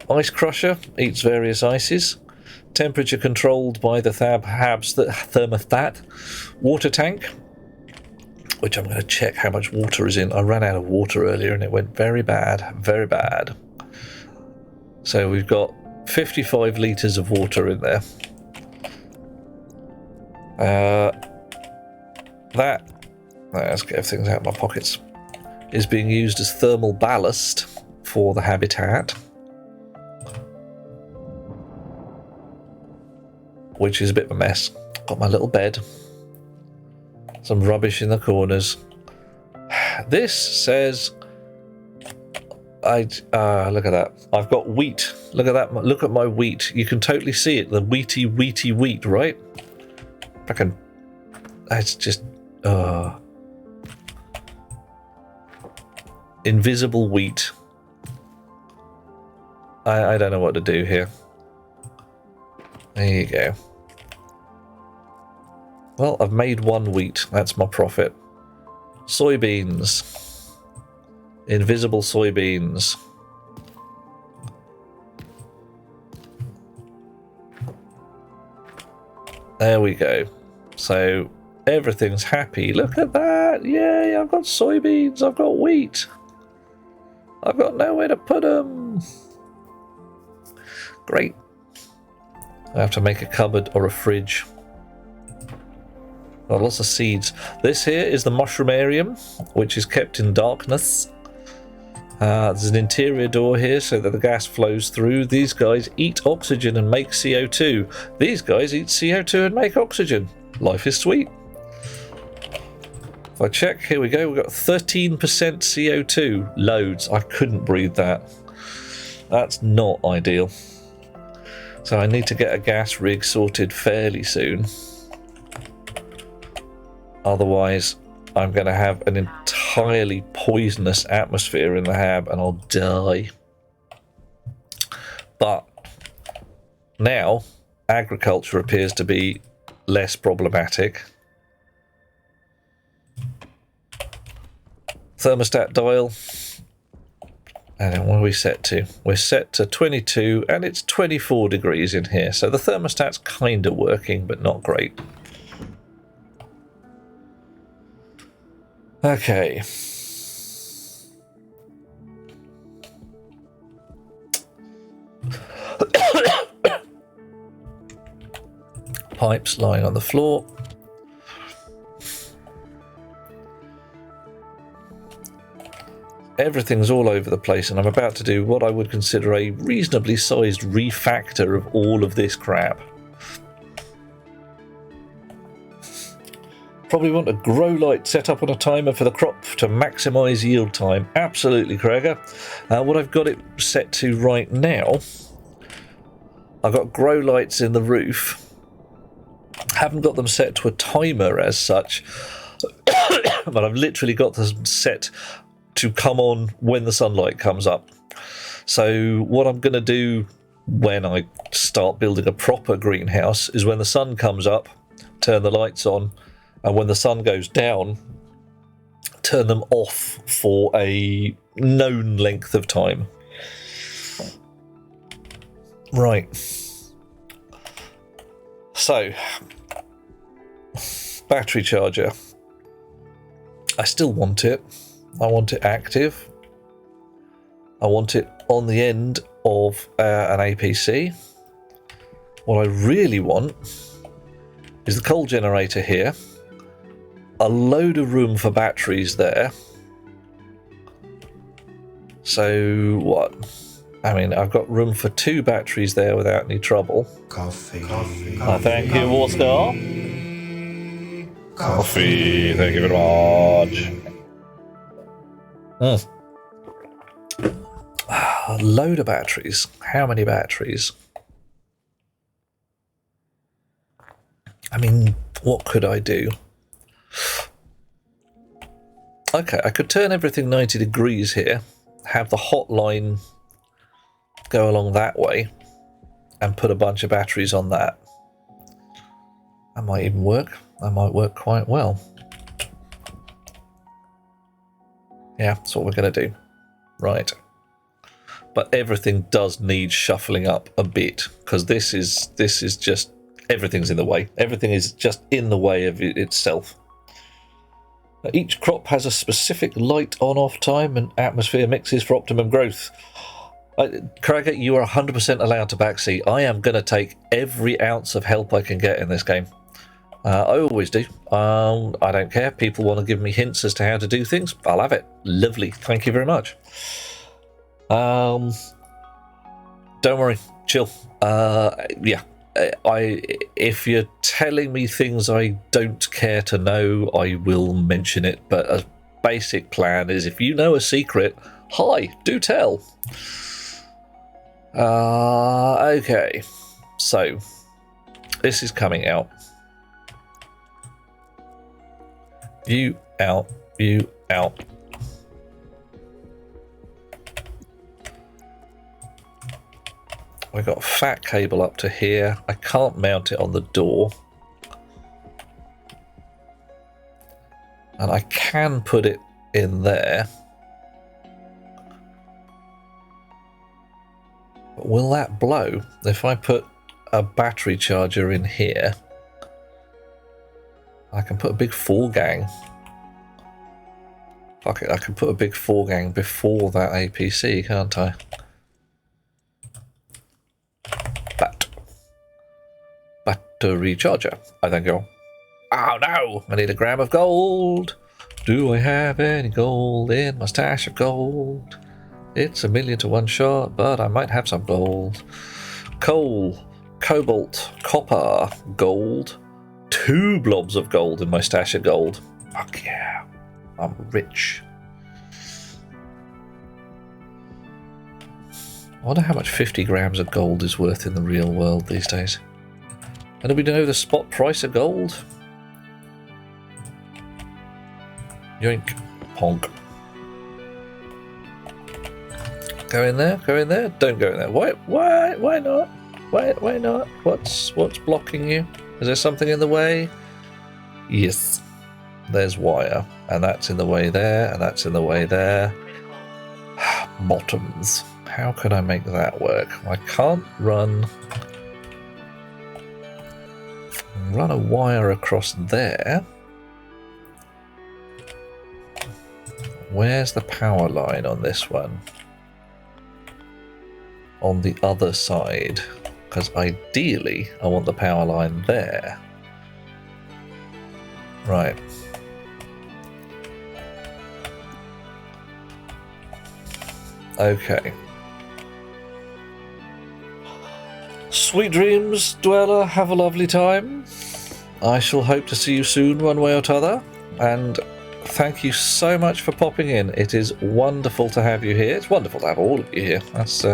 Speaker 1: Ice crusher eats various ices. Temperature controlled by the Hab's thermostat. Water tank, which I'm going to check how much water is in. I ran out of water earlier and it went very bad, very bad. So we've got 55 litres of water in there. Let's get things out of my pockets, is being used as thermal ballast for the habitat, which is a bit of a mess. Got my little bed, some rubbish in the corners. This says, look at that. I've got wheat. Look at that. Look at my wheat. You can totally see it. The wheaty wheat, right? Fucking, it's just, invisible wheat. I don't know what to do here. There you go. Well, I've made one wheat. That's my profit. Soybeans. Invisible soybeans. There we go. So everything's happy. Look at that. Yay, I've got soybeans. I've got wheat. I've got nowhere to put them. Great. I have to make a cupboard or a fridge. Got lots of seeds. This here is the mushroomarium, which is kept in darkness. There's an interior door here so that the gas flows through. These guys eat oxygen and make CO2. These guys eat CO2 and make oxygen. Life is sweet. If I check, here we go. We've got 13% CO2. Loads. I couldn't breathe that. That's not ideal. So I need to get a gas rig sorted fairly soon. Otherwise, I'm going to have an entirely poisonous atmosphere in the hab and I'll die. But now, agriculture appears to be less problematic. Thermostat dial And then what are we set to? We're set to 22 and it's 24 degrees in here. So the thermostat's kind of working, but not great. Okay. Pipes lying on the floor. Everything's all over the place, and I'm about to do what I would consider a reasonably sized refactor of all of this crap. Probably want a grow light set up on a timer for the crop to maximise yield time. Absolutely, Krager. What I've got it set to right now, I've got grow lights in the roof. Haven't got them set to a timer as such, but I've literally got them set to come on when the sunlight comes up. So what I'm going to do when I start building a proper greenhouse is when the sun comes up, turn the lights on, and when the sun goes down, turn them off for a known length of time. Right. So, battery charger. I still want it. I want it active. I want it on the end of an APC. What I really want is the coal generator here, a load of room for batteries there. So what? I mean, I've got room for 2 batteries there without any trouble.
Speaker 8: Coffee.
Speaker 1: Thank you, Warstar. Coffee, thank you very much. A load of batteries. How many batteries? I mean, what could I do? Okay, I could turn everything 90 degrees here, have the hot line go along that way, and put a bunch of batteries on that. That might even work. That might work quite well. Yeah, that's what we're going to do. Right. But everything does need shuffling up a bit, because this is just, everything's in the way. Everything is just in the way of itself. Each crop has a specific light on-off time and atmosphere mixes for optimum growth. Krager, you are 100% allowed to backseat. I am going to take every ounce of help I can get in this game. I always do. I don't care. People want to give me hints as to how to do things. I'll have it. Lovely. Thank you very much. Don't worry. Chill. Yeah. If you're telling me things I don't care to know, I will mention it. But a basic plan is if you know a secret, hi, do tell. Okay. So, this is coming out. You out, you out. We've got a fat cable up to here. I can't mount it on the door. And I can put it in there. But will that blow? If I put a battery charger in here, I can put a big 4-gang. Fuck it, I can put a big 4-gang before that APC, can't I? Battery charger. I think you'll. Oh no! I need a gram of gold. Do I have any gold in my stash of gold? It's 1,000,000 to 1 shot, but I might have some gold. Coal, cobalt, copper, gold. 2 blobs of gold in my stash of gold. Fuck yeah. I'm rich. I wonder how much 50 grams of gold is worth in the real world these days. And do we know the spot price of gold? Yoink. Honk. Go in there, go in there. Don't go in there. Why not? Why not? What's blocking you? Is there something in the way? Yes. There's wire. And that's in the way there, and that's in the way there. bottoms. How can I make that work? I can't run a wire across there. Where's the power line on this one? On the other side, because ideally I want the power line there. Right. Okay. Sweet dreams, Dweller. Have a lovely time. I shall hope to see you soon, one way or t'other. And thank you so much for popping in. It is wonderful to have you here. It's wonderful to have all of you here. That's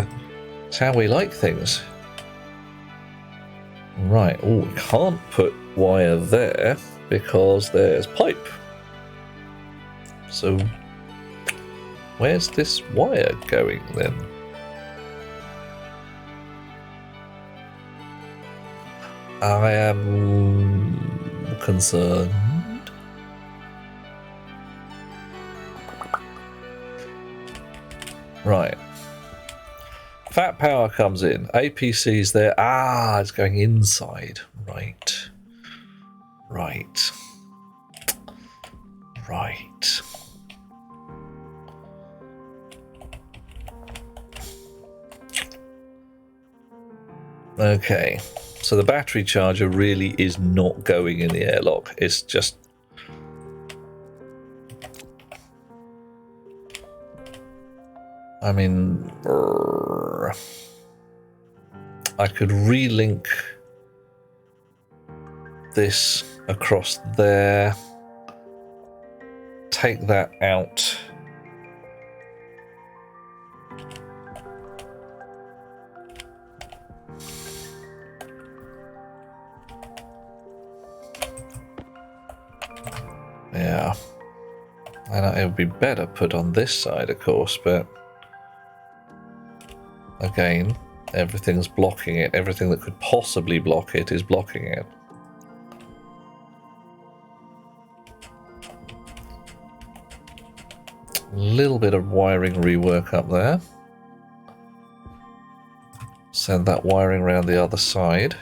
Speaker 1: how we like things. Right. Oh, we can't put wire there because there's pipe. So where's this wire going then? I am concerned. Right. Fat power comes in. APC's there. Ah, it's going inside. Right. Right. Right. Okay. So the battery charger really is not going in the airlock. It's just... I mean... I could relink this across there. Take that out. Yeah, and it would be better put on this side, of course, but again, everything's blocking it. Everything that could possibly block it is blocking it. A little bit of wiring rework up there. Send that wiring around the other side.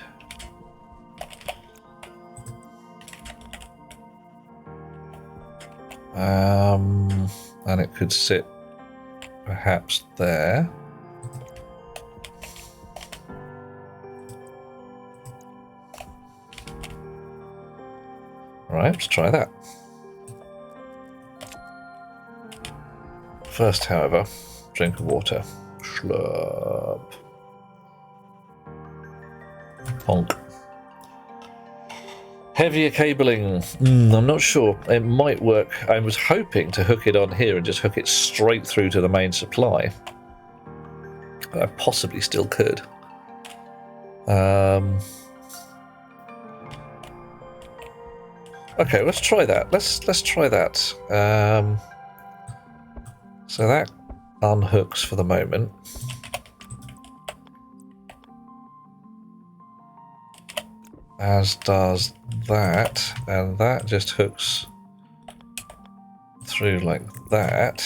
Speaker 1: And it could sit perhaps there. Right, let's try that. First, however, drink of water. Slurp. Honk. Heavier cabling. I'm not sure. It might work. I was hoping to hook it on here and just hook it straight through to the main supply. But I possibly still could. Okay, let's try that. Let's try that. So that unhooks for the moment. As does that, and that just hooks through like that.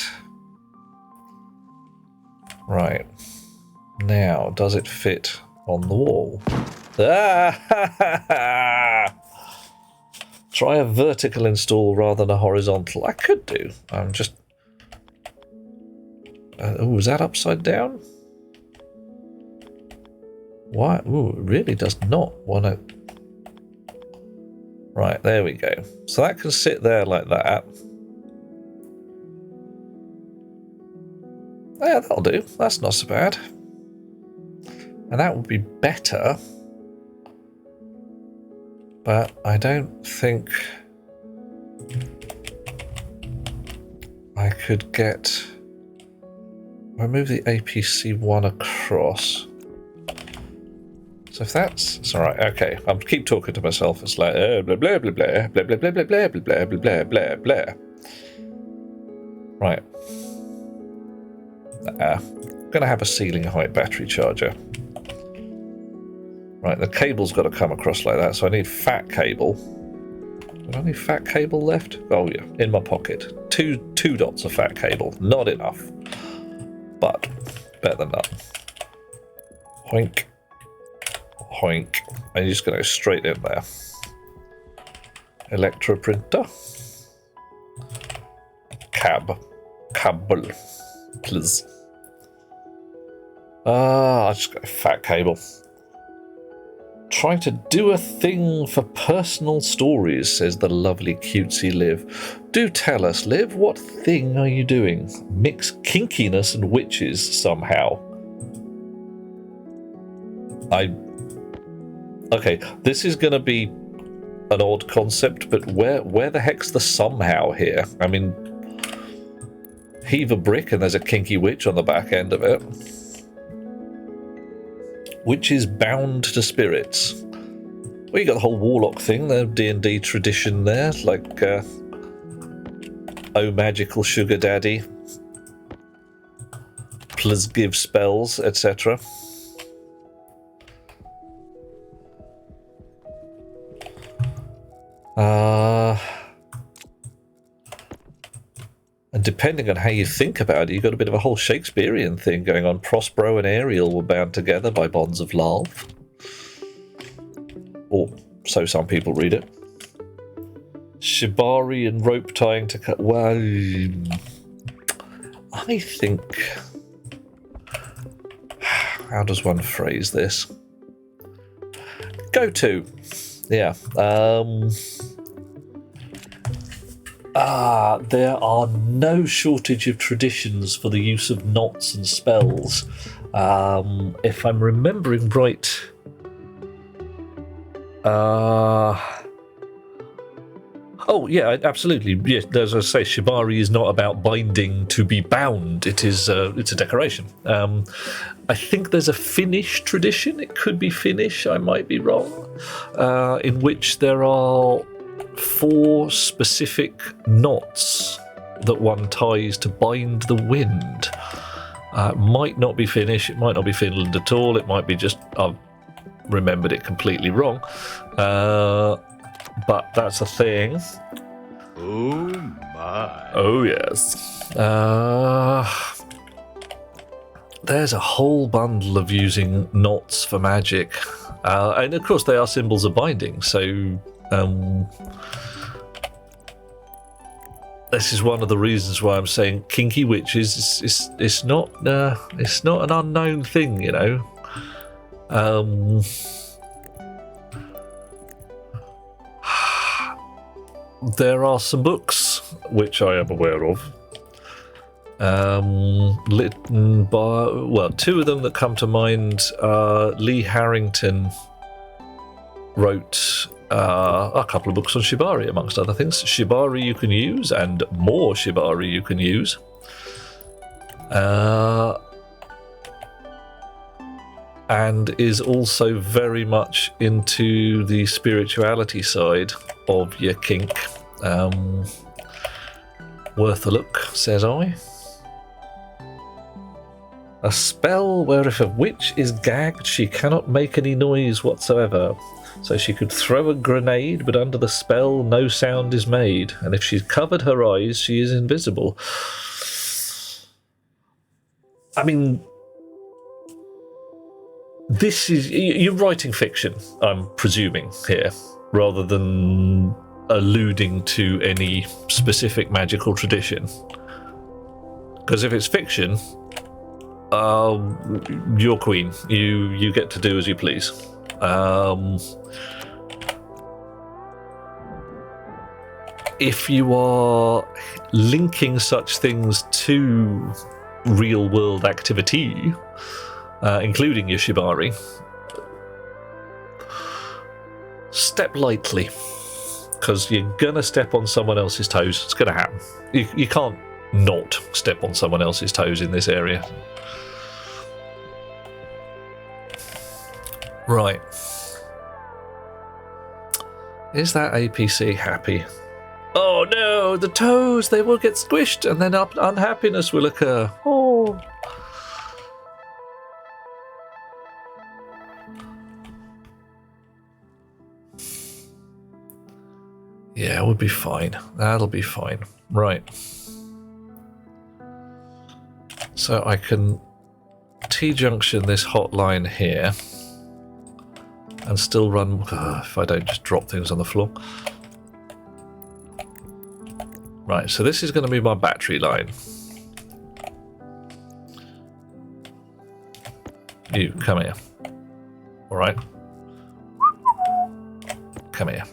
Speaker 1: Right. Now, does it fit on the wall? Ah! Try a vertical install rather than a horizontal. I could do. I'm just... oh, is that upside down? Why? Ooh, it really does not want to... Right, there we go. So that can sit there like that. Yeah, that'll do. That's not so bad. And that would be better. But I don't think I could get... I'll move the APC one across. So if that's... It's alright, okay. I'll keep talking to myself. It's like, blah, blah, blah, blah, blah, blah, blah, blah, blah, blah, blah, blah, blah, blah, blah. Right. I'm going to have a ceiling height battery charger. Right, the cable's got to come across like that, so I need fat cable. Do I need fat cable left? Oh yeah, in my pocket. Two dots of fat cable. Not enough. But Better than none. Hoink. Hoink. And you're just going to go straight in there. Electro printer. Cable. Please. I just got a fat cable. Trying to do a thing for personal stories, says the lovely cutesy Liv. Do tell us, Liv, what thing are you doing? Mix kinkiness and witches somehow. Okay, this is going to be an odd concept, but where the heck's the somehow here? I mean, heave a brick and there's a kinky witch on the back end of it. Which is bound to spirits. Well, you got the whole warlock thing, the D&D tradition there, like oh magical sugar daddy, please give spells, etc. And depending on how you think about it, you've got a bit of a whole Shakespearean thing going on. Prospero and Ariel were bound together by bonds of love. Or so some people read it. Shibari and rope tying to cut. Well, I think... How does one phrase this? Go to. Yeah. There are no shortage of traditions for the use of knots and spells. If I'm remembering right... Oh, yeah, absolutely. Yes, as I say, Shibari is not about binding to be bound. It's a decoration. I think there's a Finnish tradition. It could be Finnish, I might be wrong, in which there are 4 specific knots that one ties to bind the wind. It might not be Finnish, it might not be Finland at all, it might be just I've remembered it completely wrong. But that's a thing.
Speaker 2: Oh my.
Speaker 1: Oh yes. There's a whole bundle of using knots for magic. And of course they are symbols of binding, so this is one of the reasons why I'm saying kinky witches it's not an unknown thing, you know. There are some books which I am aware of, written by, well, 2 of them that come to mind. Lee Harrington wrote a couple of books on Shibari, amongst other things. Shibari You Can Use and More Shibari You Can Use. And is also very much into the spirituality side of your kink. Worth a look, says I. A spell where if a witch is gagged, she cannot make any noise whatsoever. So she could throw a grenade, but under the spell, no sound is made. And if she's covered her eyes, she is invisible. I mean, this is... You're writing fiction, I'm presuming, here, rather than alluding to any specific magical tradition. Because if it's fiction, you're queen. You get to do as you please. If you are linking such things to real-world activity, including your Shibari, step lightly, because you're gonna step on someone else's toes. It's gonna happen. You can't not step on someone else's toes in this area. Right. Is that APC happy? Oh no, the toes, they will get squished and then unhappiness will occur. Oh. Yeah, we'll be fine. That'll be fine. Right. So I can T-junction this hot line here and still run... if I don't just drop things on the floor. Right, so this is going to be my battery line. You, come here. Alright. Come here.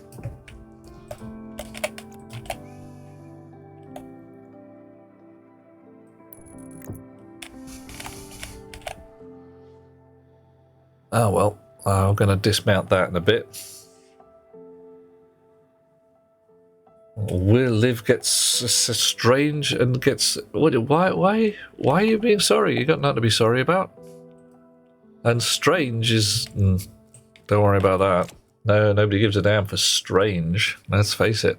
Speaker 1: Oh well, I'm going to dismount that in a bit. Will Liv gets strange and gets... Why are you being sorry? You got nothing to be sorry about. And strange is... don't worry about that. No, nobody gives a damn for strange. Let's face it.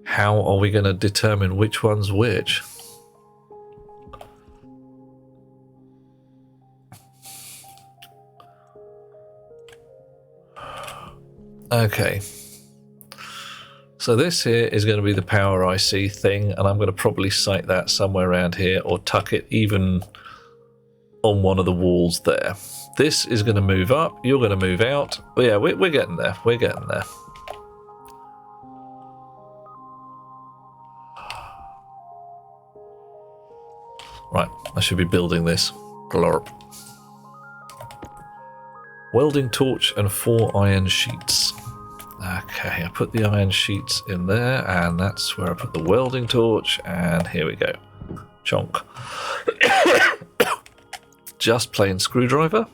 Speaker 1: How are we going to determine which one's which? Okay. So this here is going to be the power IC thing, and I'm going to probably site that somewhere around here or tuck it even on one of the walls there. This is going to move up, you're going to move out. But yeah, we're getting there. We're getting there. Right, I should be building this. Glorp. Welding torch and 4 iron sheets. Okay, I put the iron sheets in there, and that's where I put the welding torch, and here we go. Chonk. Just plain screwdriver.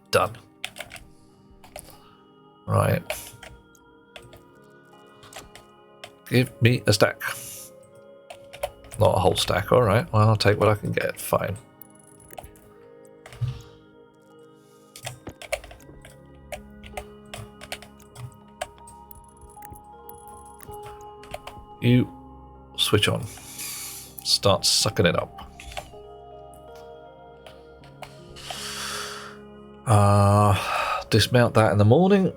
Speaker 1: Done. Right. Give me a stack. Not a whole stack, alright. Well, I'll take what I can get, fine. You switch on. Start sucking it up. Dismount that in the morning.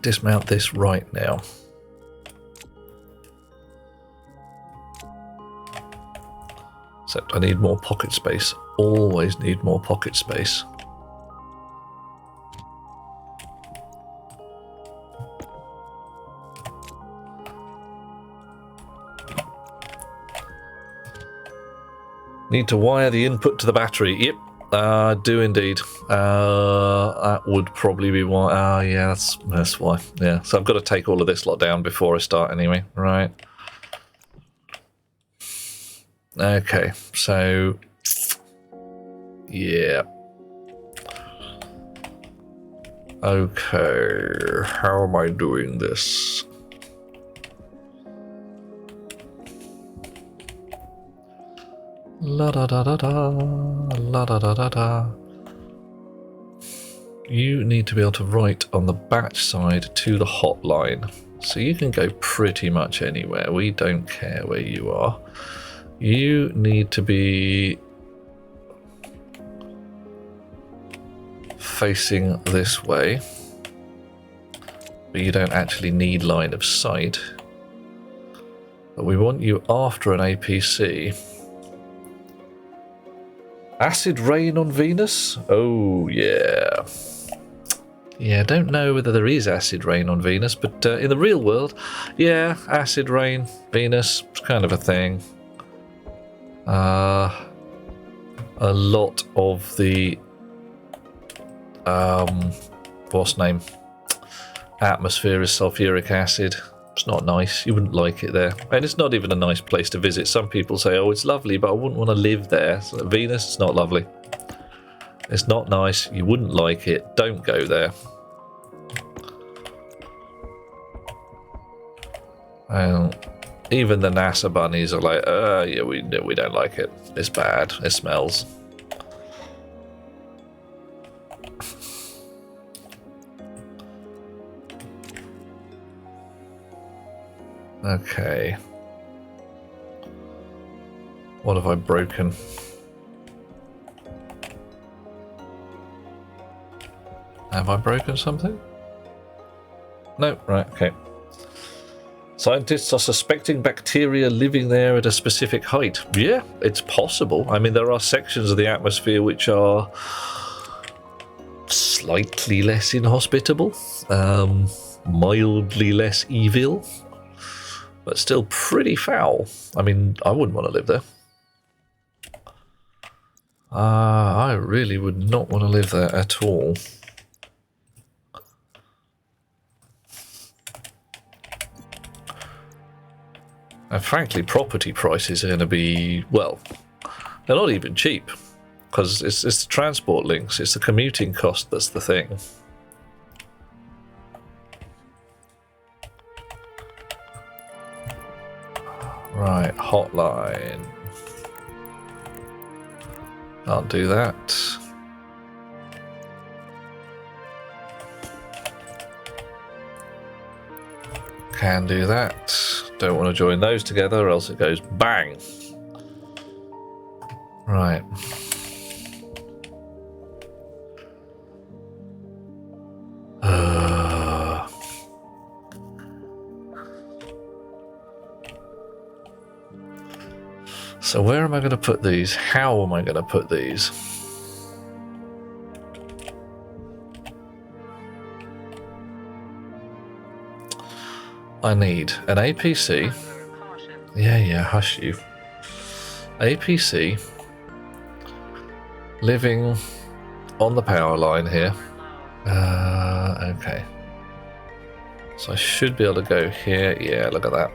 Speaker 1: Dismount this right now. Except I need more pocket space. Always need more pocket space. Need to wire the input to the battery. Yep, I do indeed. That would probably be why. Yeah, that's why. Yeah, so I've got to take all of this lot down before I start anyway. Right. Okay, so... yeah. Okay, how am I doing this? La da da da da, la da da da da. You need to be able to write on the batch side to the hotline. So you can go pretty much anywhere. We don't care where you are. You need to be facing this way. But you don't actually need line of sight. But we want you after an APC. Acid rain on Venus? Oh, yeah. Yeah, I don't know whether there is acid rain on Venus, but in the real world, yeah, acid rain, Venus, it's kind of a thing. A lot of the, what's name? Atmosphere is sulfuric acid. It's not nice. You wouldn't like it there. And it's not even a nice place to visit. Some people say, oh, it's lovely, but I wouldn't want to live there. So Venus, it's not lovely. It's not nice. You wouldn't like it. Don't go there. And even the NASA bunnies are like, yeah, we don't like it. It's bad. It smells. Okay. What have I broken? Have I broken something? No, right, okay. Scientists are suspecting bacteria living there at a specific height. Yeah, it's possible. I mean, there are sections of the atmosphere which are slightly less inhospitable, mildly less evil, but still pretty foul. I mean, I wouldn't want to live there. I really would not want to live there at all. And frankly, property prices are going to be, well, they're not even cheap, because it's the transport links, it's the commuting cost that's the thing. Right, hotline. Can't do that. Can do that. Don't want to join those together or else it goes bang. Right. So where am I going to put these? How am I going to put these? I need an APC. Yeah, hush you. APC living on the power line here. Okay. So I should be able to go here. Yeah, look at that.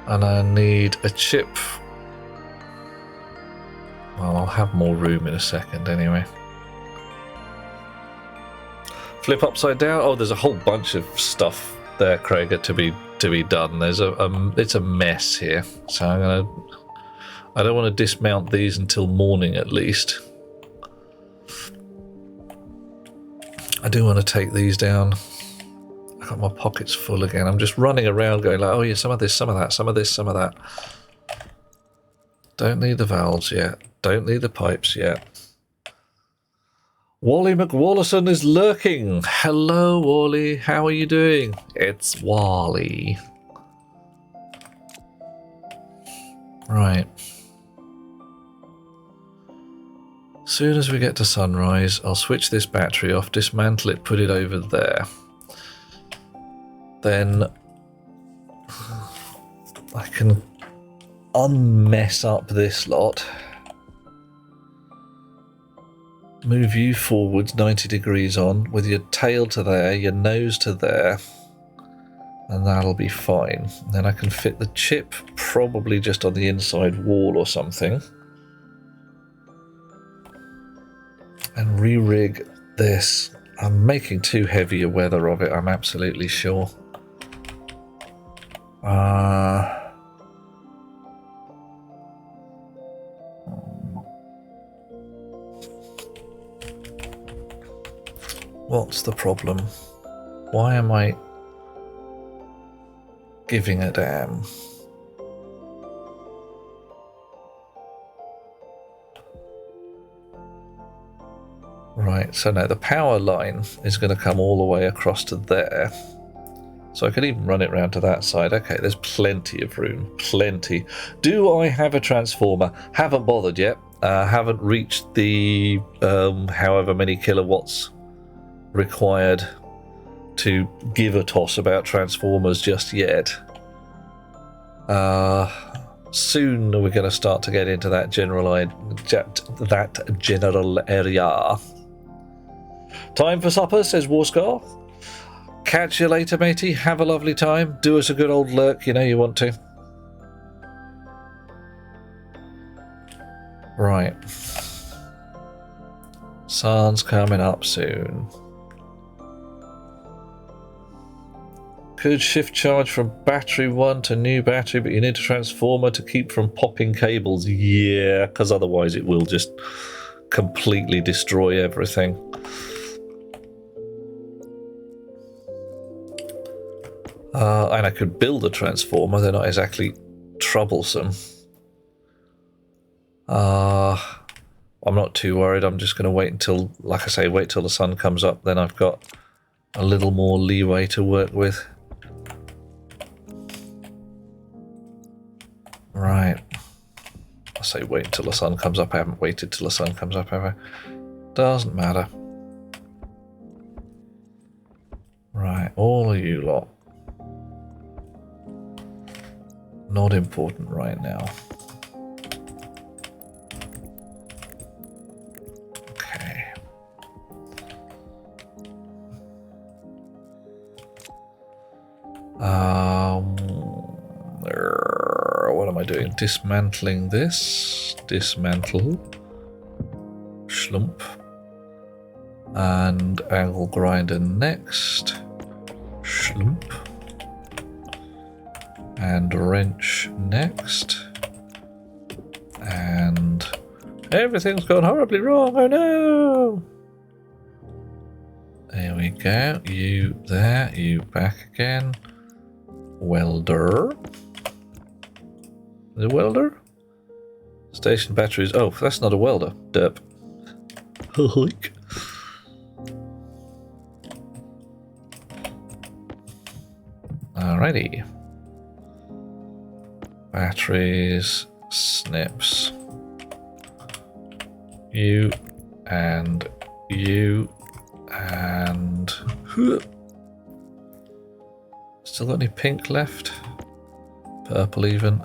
Speaker 1: And I need a chip. Well, I'll have more room in a second anyway. Flip upside down. Oh, there's a whole bunch of stuff there, Craig, to be done. There's it's a mess here. So I don't want to dismount these until morning at least. I do want to take these down. I got my pockets full again. I'm just running around going like, oh yeah, some of this, some of that, some of this, some of that. Don't need the valves yet. Don't need the pipes yet. Wally McWallison is lurking. Hello, Wally. How are you doing? It's Wally. Right. Soon as we get to sunrise, I'll switch this battery off, dismantle it, put it over there. Then I can unmess up this lot. Move you forwards 90 degrees on with your tail to there, your nose to there, and that'll be fine. Then I can fit the chip probably just on the inside wall or something. And re-rig this. I'm making too heavy a weather of it, I'm absolutely sure. What's the problem? Why am I giving a damn? Right, so now the power line is going to come all the way across to there. So I could even run it round to that side. Okay, there's plenty of room. Plenty. Do I have a transformer? Haven't bothered yet. Haven't reached the however many kilowatts required to give a toss about transformers just yet. Soon we're going to start to get into that general area. Time for supper, says Warscar. Catch you later, matey. Have a lovely time. Do us a good old lurk, you know you want to. Right. Sun's coming up soon. Could shift charge from battery 1 to new battery, but you need a transformer to keep from popping cables. Yeah, because otherwise it will just completely destroy everything. And I could build a transformer, they're not exactly troublesome. I'm not too worried. I'm just going to wait until, like I say, wait till the sun comes up. Then I've got a little more leeway to work with. Right. I say wait until the sun comes up. I haven't waited till the sun comes up ever. Doesn't matter. Right, all of you lot. Not important right now. Okay. What am I doing? Dismantling this. Dismantle. Schlump. And angle grinder next. Schlump. And wrench next. And everything's gone horribly wrong. Oh no! There we go. You there. You back again. Welder. The welder? Station batteries. Oh, that's not a welder. Derp. Hoik. Alrighty. Batteries. Snips. You and you and... Still got any pink left? Purple even.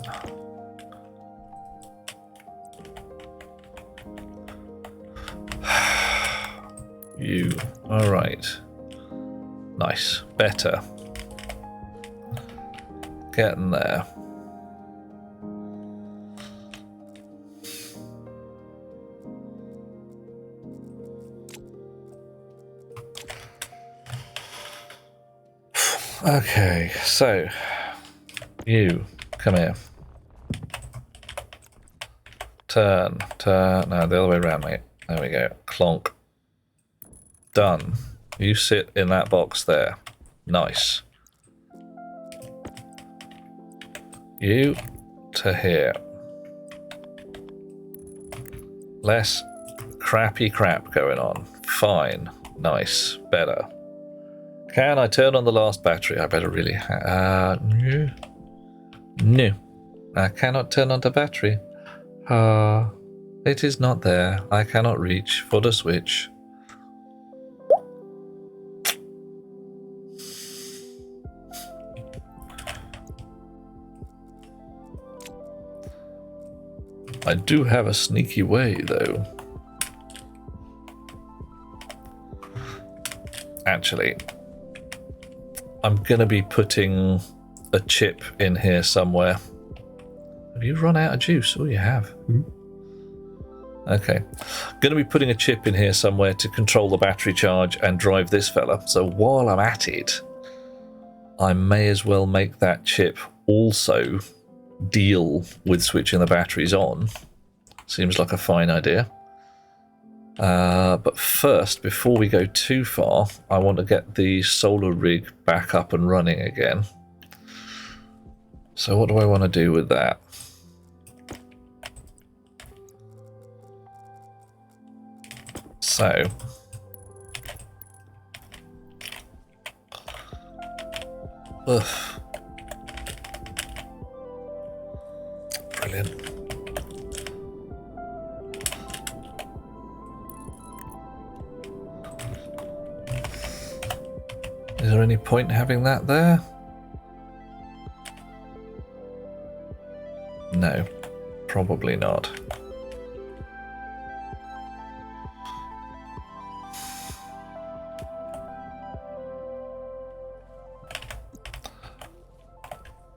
Speaker 1: You. Alright. Nice. Better. Getting there. Okay, so you come here. Turn. No, the other way around, mate. There we go. Clonk. Done. You sit in that box there. Nice. You to here. Less crappy crap going on. Fine. Nice. Better. Can I turn on the last battery? I better really... no. No. I cannot turn on the battery. It is not there. I cannot reach for the switch. I do have a sneaky way, though. Actually, I'm going to be putting a chip in here somewhere. Have you run out of juice? Oh, you have. Okay. Going to be putting a chip in here somewhere to control the battery charge and drive this fella. So while I'm at it, I may as well make that chip also deal with switching the batteries on. Seems like a fine idea. But first, before we go too far, I want to get the solar rig back up and running again. So what do I want to do with that? So brilliant. Is there any point in having that there? No, probably not.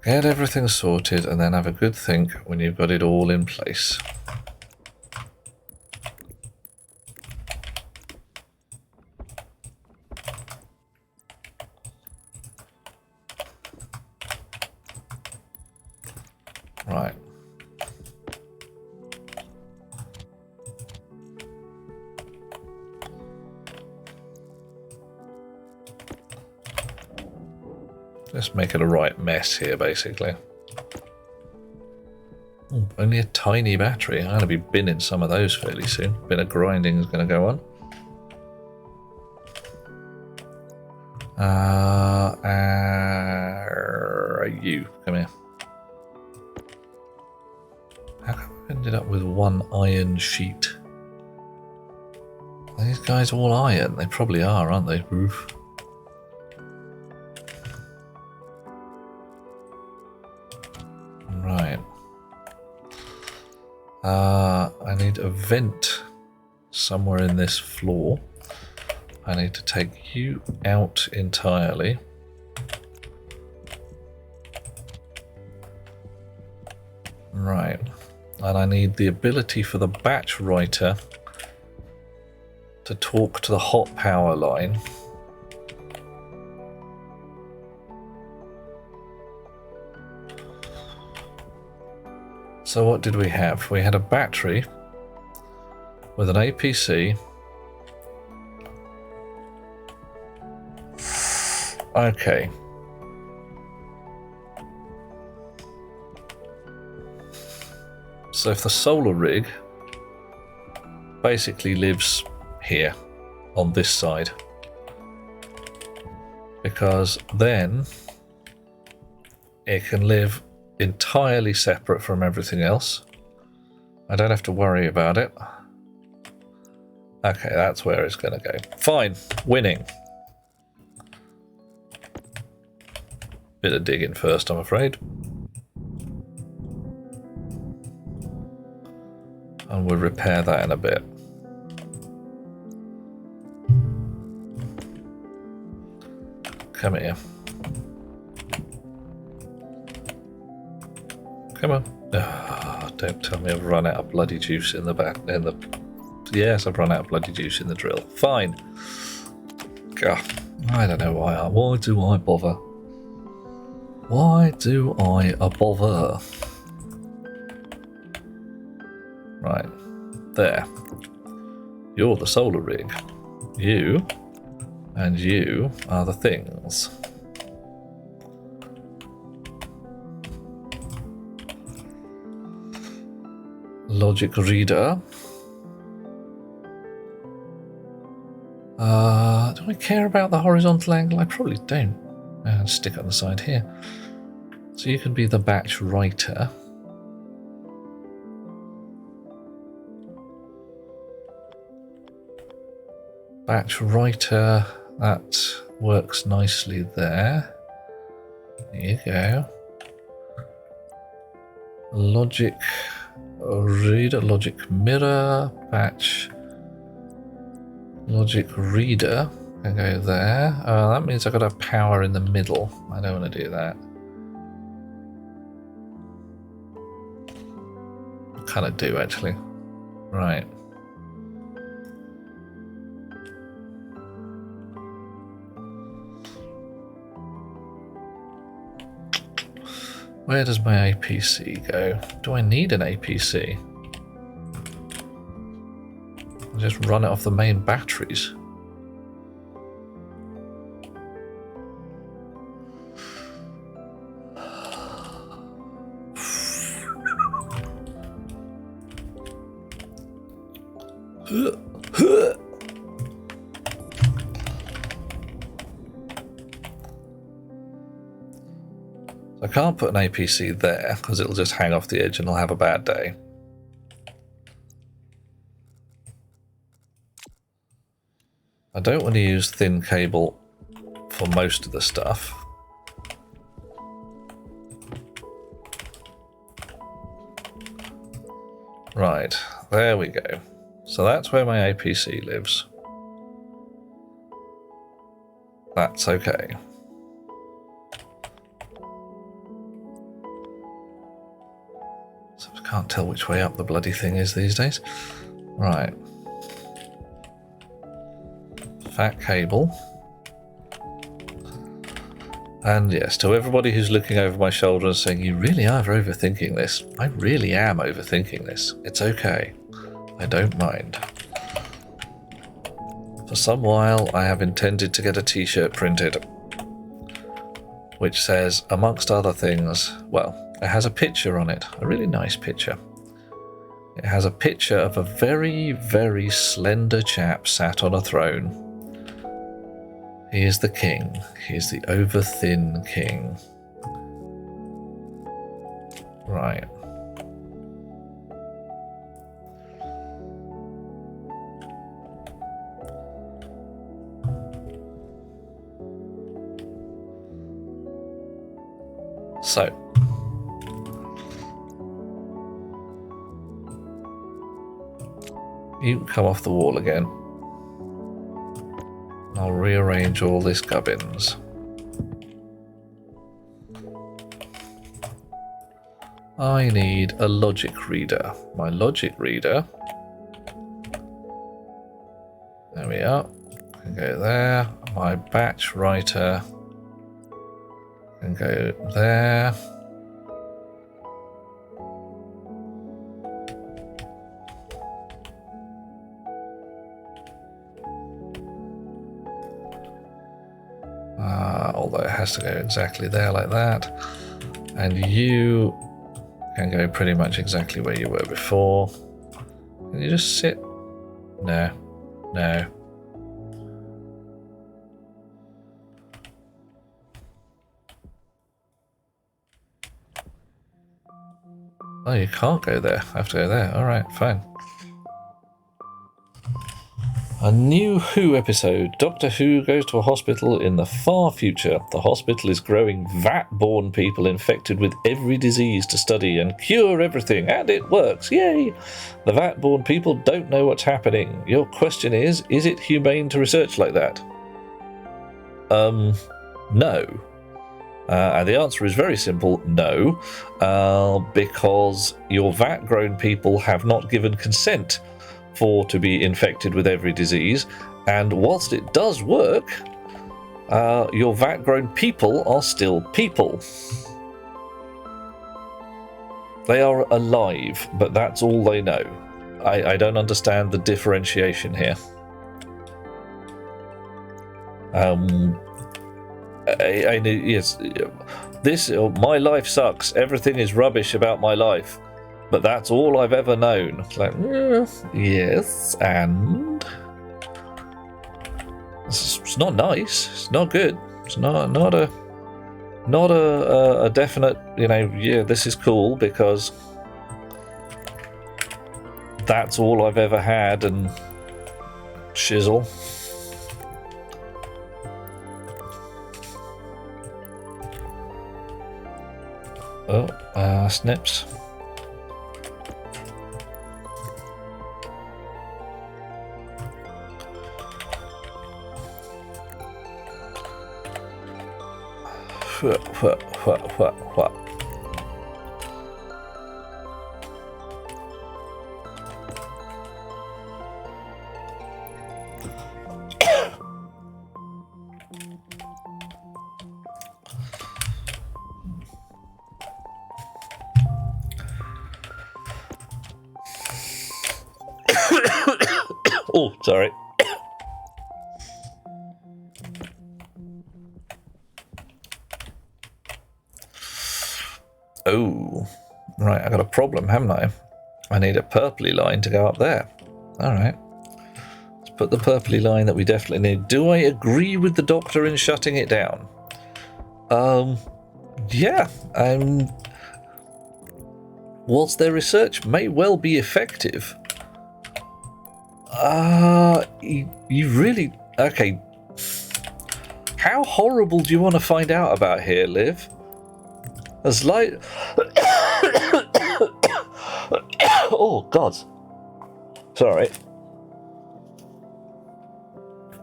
Speaker 1: Get everything sorted and then have a good think when you've got it all in place. Right. Just make it a right mess here, basically. Ooh, only a tiny battery. I'm going to be binning some of those fairly soon. Bit of grinding is going to go on. You come here. How come I ended up with one iron sheet? Are these guys all iron? They probably are, aren't they? Oof. Right. I need a vent somewhere in this floor. I need to take you out entirely. Right. And I need the ability for the batch writer to talk to the hot power line. So what did we have? We had a battery with an APC. Okay. So if the solar rig basically lives here on this side, because then it can live entirely separate from everything else. I don't have to worry about it. Okay, that's where it's going to go. Fine, winning. Bit of digging first, I'm afraid. And we'll repair that in a bit. Come here. Come on. Oh, don't tell me I've run out of bloody juice in the back. Yes, I've run out of bloody juice in the drill. Fine. God, I don't know why. Why do I bother? Why do I bother? Right. There. You're the solar rig. You and you are the things. Logic reader. Do I care about the horizontal angle? I probably don't. Stick it on the side here. So you can be the batch writer. Batch writer, that works nicely there. There you go. Logic reader, logic mirror, batch logic reader. I go there. That means I've got to have power in the middle. I don't want to do that. I kind of do actually. Right. Where does my APC go? Do I need an APC? I'll just run it off the main batteries. I can't put an APC there because it'll just hang off the edge and I'll have a bad day. I don't want to use thin cable for most of the stuff. Right, there we go. So that's where my APC lives. That's okay. So I can't tell which way up the bloody thing is these days. Right. Fat cable. And yes, to everybody who's looking over my shoulder and saying, you really are overthinking this. I really am overthinking this. It's okay. I don't mind. For some while, I have intended to get a t-shirt printed, which says, amongst other things, well, It has a picture on it, a really nice picture. It has a picture of a very, very slender chap sat on a throne. He is the king. He is the over-thin king. Right. So, you can come off the wall again. I'll rearrange all this gubbins. I need a logic reader. My logic reader. There we are. Can go there. My batch writer can go there. Although it has to go exactly there like that. And you can go pretty much exactly where you were before. Can you just sit? No. No. Oh, you can't go there. I have to go there. Alright, fine. A new Who episode. Doctor Who goes to a hospital in the far future. The hospital is growing vat-born people infected with every disease to study and cure everything, and it works. Yay! The vat-born people don't know what's happening. Your question is it humane to research like that? No. And the answer is very simple, no. Because your vat-grown people have not given consent to be infected with every disease, and whilst it does work, your vat-grown people are still people. They are alive, but that's all they know. I don't understand the differentiation here. Yes, my life sucks. Everything is rubbish about my life. But that's all I've ever known. It's like, yes, and it's not nice. It's not good. It's not a definite. Yeah, this is cool because that's all I've ever had. And shizzle. Oh, snips. What? Oh, sorry. Oh, right, I got a problem, haven't I? I need a purpley line to go up there. Alright. Let's put the purpley line that we definitely need. Do I agree with the doctor in shutting it down? Yeah. Whilst their research may well be effective, you really... Okay. How horrible do you want to find out about here, Liv? As light... Oh, God. Sorry.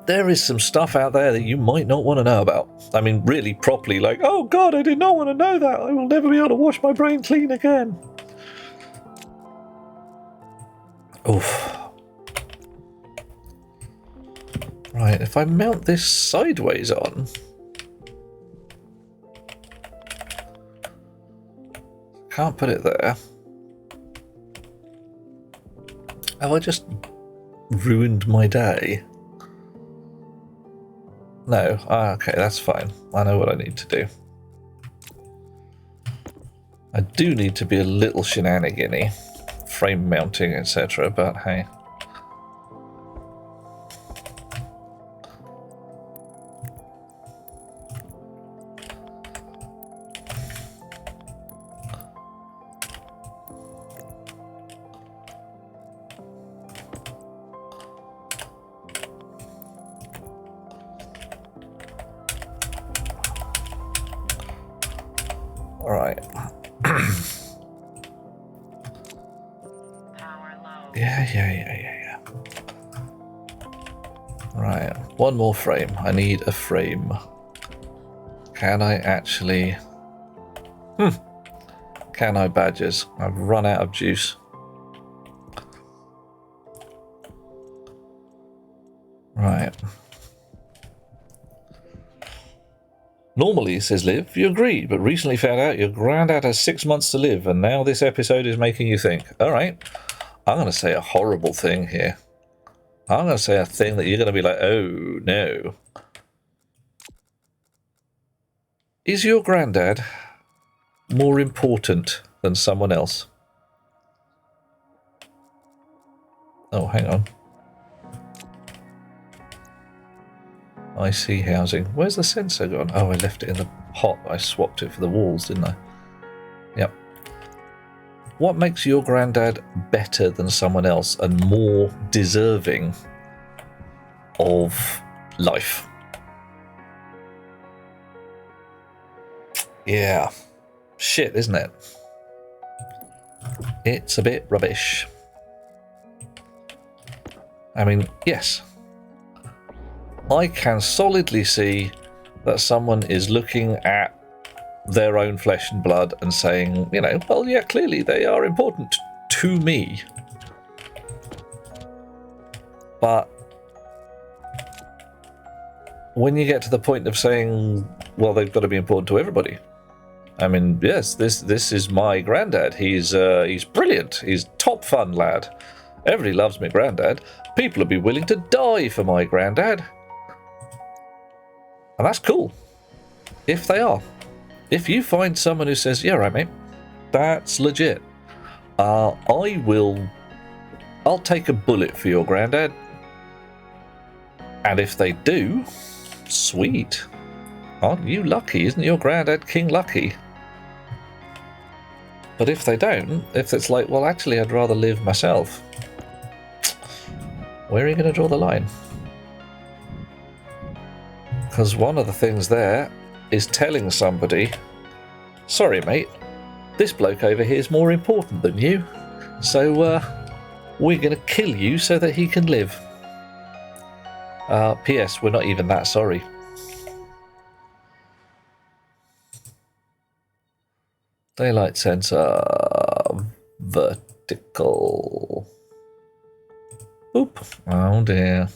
Speaker 1: There is some stuff out there that you might not want to know about. I mean, really properly, like, oh, God, I did not want to know that. I will never be able to wash my brain clean again. Oof. Right, if I mount this sideways on... Can't put it there. Have I just ruined my day? No. Okay, that's fine. I know what I need to do. I do need to be a little shenanigan-y, frame mounting, etc., but hey. Alright.
Speaker 5: Power low.
Speaker 1: Yeah. Right, one more frame. I need a frame. Can I actually... Can I, badgers? I've run out of juice. Right. Normally, says Liv, you agree, but recently found out your granddad has 6 months to live, and now this episode is making you think. Alright, I'm going to say a horrible thing here. I'm going to say a thing that you're going to be like, oh no. Is your granddad more important than someone else? Oh, hang on. IC housing. Where's the sensor gone? Oh, I left it in the pot. I swapped it for the walls, didn't I? Yep. What makes your granddad better than someone else and more deserving of life? Yeah. Shit, isn't it? It's a bit rubbish. I mean, yes. I can solidly see that someone is looking at their own flesh and blood and saying, you know, well, yeah, clearly they are important to me. But when you get to the point of saying, well, they've got to be important to everybody. I mean, yes, this is my granddad. He's brilliant. He's top fun lad. Everybody loves my granddad. People would be willing to die for my granddad. And that's cool, if they are. If you find someone who says, yeah, right, mate, that's legit. I'll take a bullet for your granddad. And if they do, sweet. Aren't you lucky? Isn't your granddad King Lucky? But if they don't, if it's like, well, actually, I'd rather live myself. Where are you going to draw the line? Because one of the things there is telling somebody, sorry mate, this bloke over here is more important than you, so we're going to kill you so that he can live. P.S. We're not even that sorry. Daylight sensor, vertical. Oop, oh dear.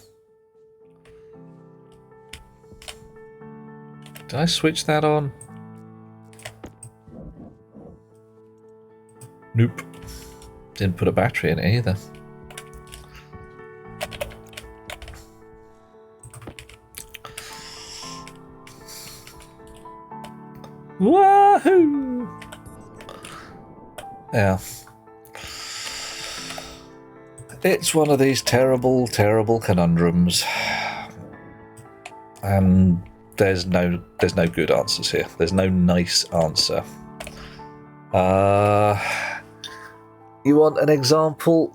Speaker 1: Did I switch that on? Nope. Didn't put a battery in it either. Wahoo! Yeah. It's one of these terrible, terrible conundrums. And there's no good answers here. There's no nice answer. You want an example?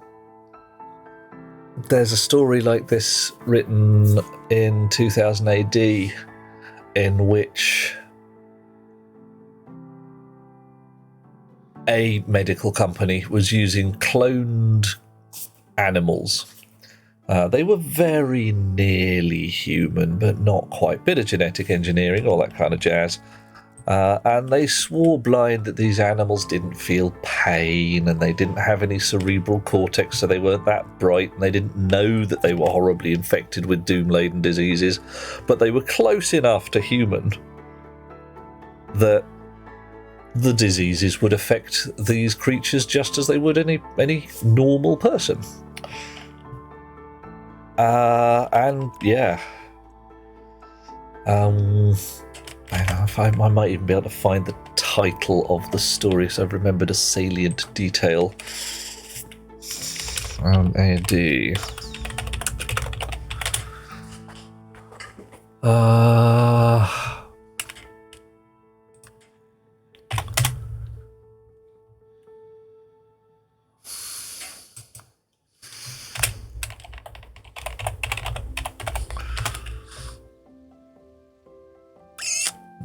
Speaker 1: There's a story like this written in 2000 AD in which a medical company was using cloned animals. They were very nearly human, but not quite. Bit of genetic engineering, all that kind of jazz. And they swore blind that these animals didn't feel pain and they didn't have any cerebral cortex, so they weren't that bright, and they didn't know that they were horribly infected with doom-laden diseases, but they were close enough to human that the diseases would affect these creatures just as they would any normal person. And yeah, I might even be able to find the title of the story, so I've remembered a salient detail. AD.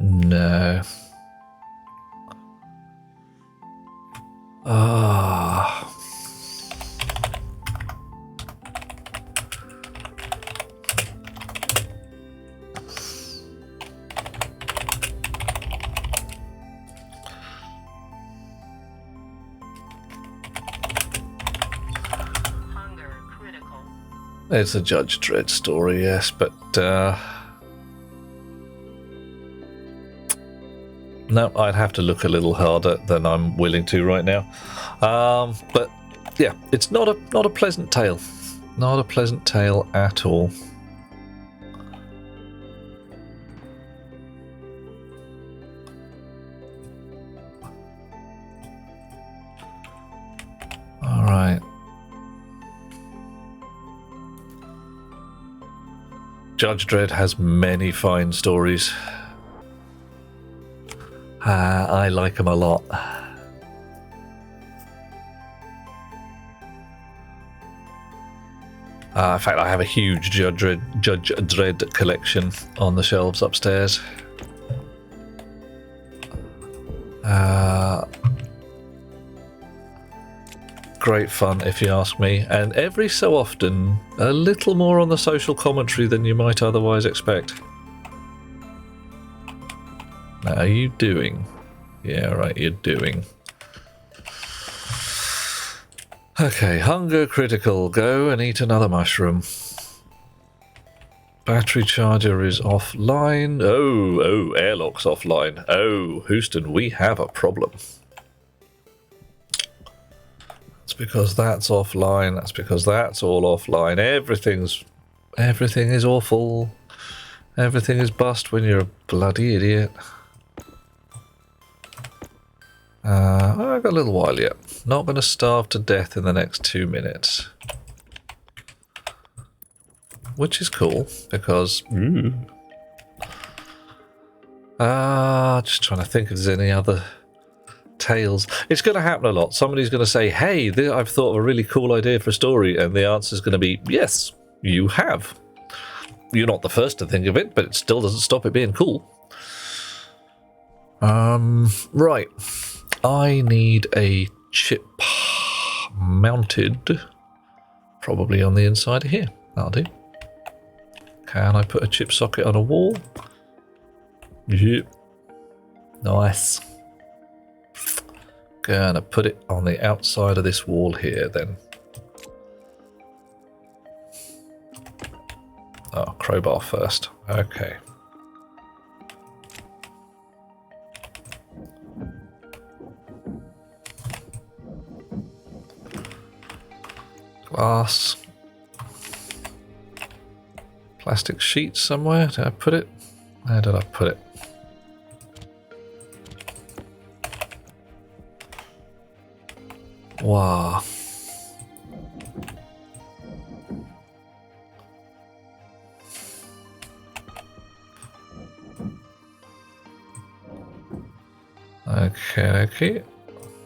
Speaker 1: No.
Speaker 5: Hunger critical.
Speaker 1: It's a Judge Dredd story, yes, but no, I'd have to look a little harder than I'm willing to right now. But yeah, it's not a pleasant tale. Not a pleasant tale at all. All right. Judge Dredd has many fine stories. I like them a lot. In fact, I have a huge Judge Dredd collection on the shelves upstairs. Great fun, if you ask me, and every so often, a little more on the social commentary than you might otherwise expect. Now, are you doing? Yeah, right, you're doing. Okay, hunger critical. Go and eat another mushroom. Battery charger is offline. Oh, airlock's offline. Oh, Houston, we have a problem. That's because that's offline. That's because that's all offline. Everything is awful. Everything is bust when you're a bloody idiot. I've got a little while yet. Not going to starve to death in the next 2 minutes. Which is cool, because... just trying to think if there's any other tales. It's going to happen a lot. Somebody's going to say, hey, I've thought of a really cool idea for a story, and the answer is going to be, yes, you have. You're not the first to think of it, but it still doesn't stop it being cool. Right. I need a chip mounted, probably on the inside of here. That'll do. Can I put a chip socket on a wall? Yep. Nice. Gonna put it on the outside of this wall here then. Oh, crowbar first. Okay. Glass. Plastic sheet somewhere. Did I put it? Where did I put it? Wow. Okay.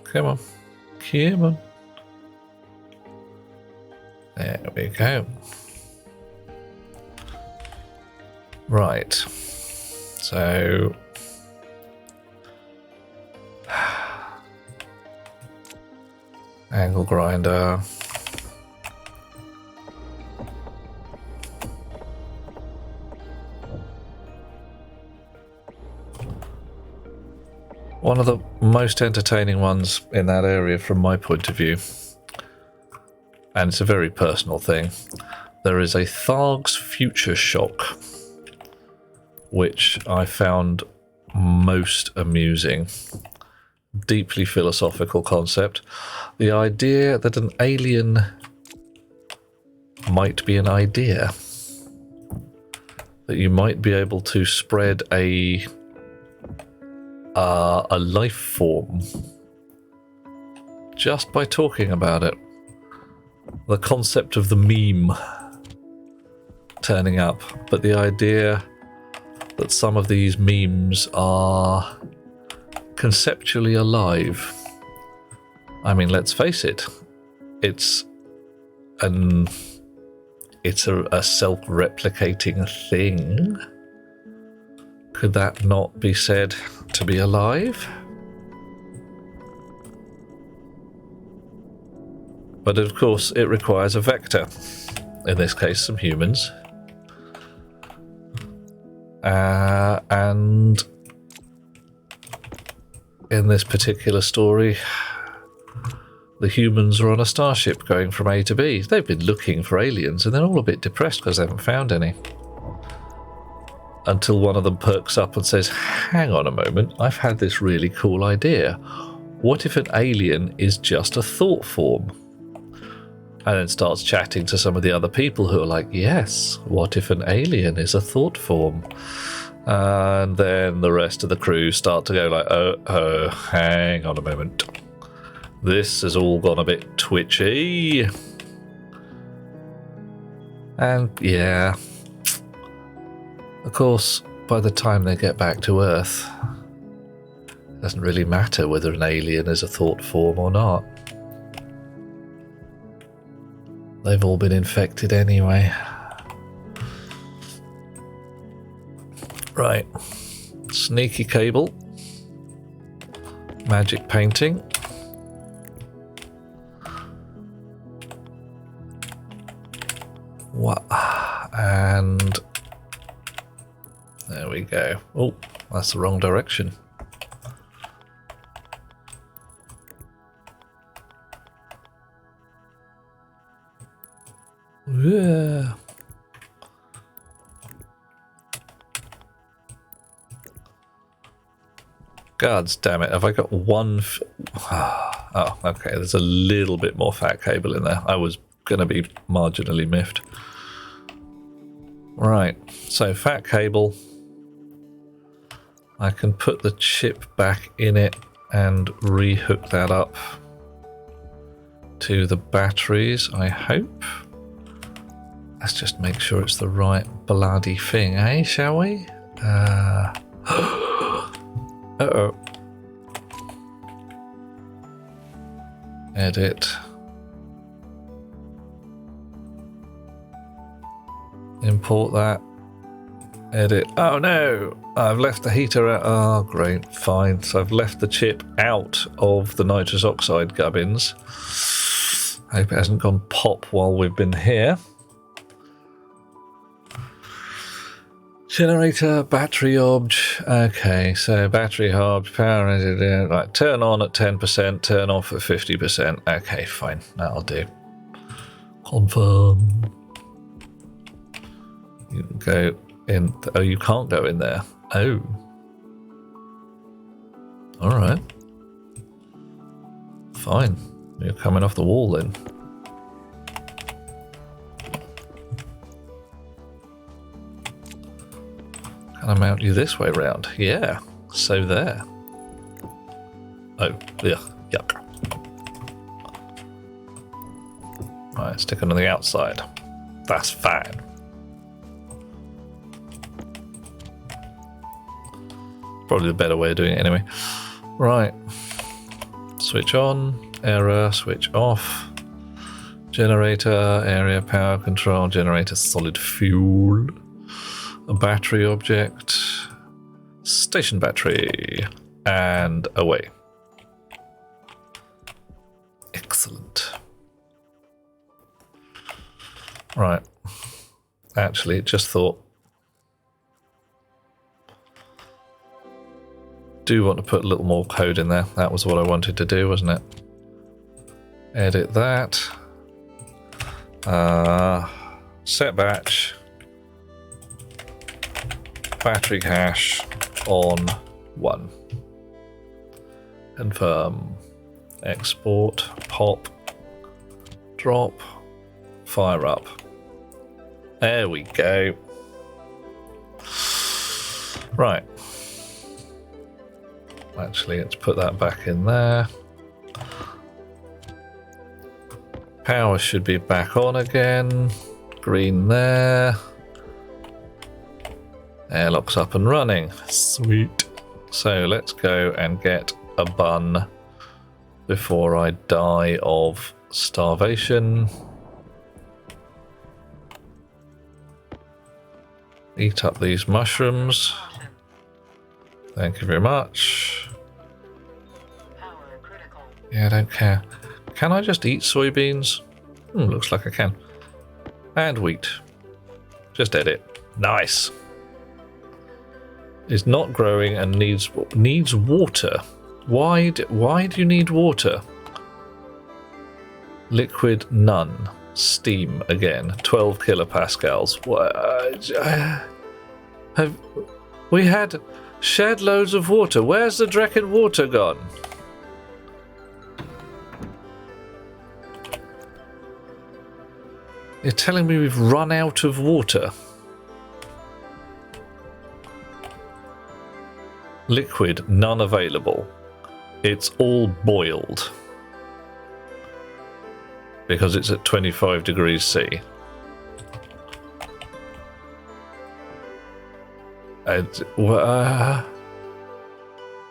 Speaker 1: Come on. Come on. There we go. Right. So... angle grinder. One of the most entertaining ones in that area from my point of view, and it's a very personal thing, there is a Tharg's Future Shock, which I found most amusing. Deeply philosophical concept. The idea that an alien might be an idea. That you might be able to spread a a life form just by talking about it. The concept of the meme turning up, but the idea that some of these memes are conceptually alive. I mean, let's face it, it's a self-replicating thing. Could that not be said to be alive? But of course, it requires a vector. In this case, some humans. And in this particular story, the humans are on a starship going from A to B. They've been looking for aliens and they're all a bit depressed because they haven't found any. Until one of them perks up and says, hang on a moment, I've had this really cool idea. What if an alien is just a thought form? And then starts chatting to some of the other people who are like, yes, what if an alien is a thought form? And then the rest of the crew start to go like, oh, hang on a moment. This has all gone a bit twitchy. And yeah, of course, by the time they get back to Earth, it doesn't really matter whether an alien is a thought form or not. They've all been infected anyway. Right. Sneaky cable. Magic painting. What? And there we go. Oh, that's the wrong direction. Yeah. Gods damn it, have I got one... Oh, okay, there's a little bit more fat cable in there. I was going to be marginally miffed. Right, so fat cable. I can put the chip back in it and re-hook that up to the batteries, I hope. Let's just make sure it's the right bloody thing, eh, shall we? Uh-oh. Edit. Import that. Edit. Oh no! I've left the heater out. Oh, great. Fine. So I've left the chip out of the nitrous oxide gubbins. Hope it hasn't gone pop while we've been here. Generator, battery obj. Okay, so battery obj, power, right, turn on at 10%, turn off at 50%. Okay, fine, that'll do. Confirm. You can go in. Oh, you can't go in there. Oh. Alright. Fine. You're coming off the wall then. Can I mount you this way round? Yeah. So there. Oh, yeah. Yuck. Right, stick it on the outside. That's fine. Probably the better way of doing it anyway. Right. Switch on. Error. Switch off. Generator. Area power control. Generator solid fuel. A battery object. Station battery. And away. Excellent. Right. Actually, just thought. Do want to put a little more code in there. That was what I wanted to do, wasn't it? Edit that. Set batch. Battery cache on 1. Confirm. Export. Pop. Drop. Fire up. There we go. Actually, let's put that back in there. Power should be back on again. Green there. Airlock's up and running. Sweet. So let's go and get a bun before I die of starvation. Eat up these mushrooms. Thank you very much.
Speaker 5: Power critical.
Speaker 1: Yeah, I don't care. Can I just eat soybeans? Looks like I can. And wheat. Just edit. Nice. Is not growing and needs water. Why do you need water? Liquid, none. Steam again. 12 kilopascals. What? Have we had shed loads of water? Where's the Drekken water gone? You're telling me we've run out of water? Liquid, none available. It's all boiled. Because it's at 25 degrees C.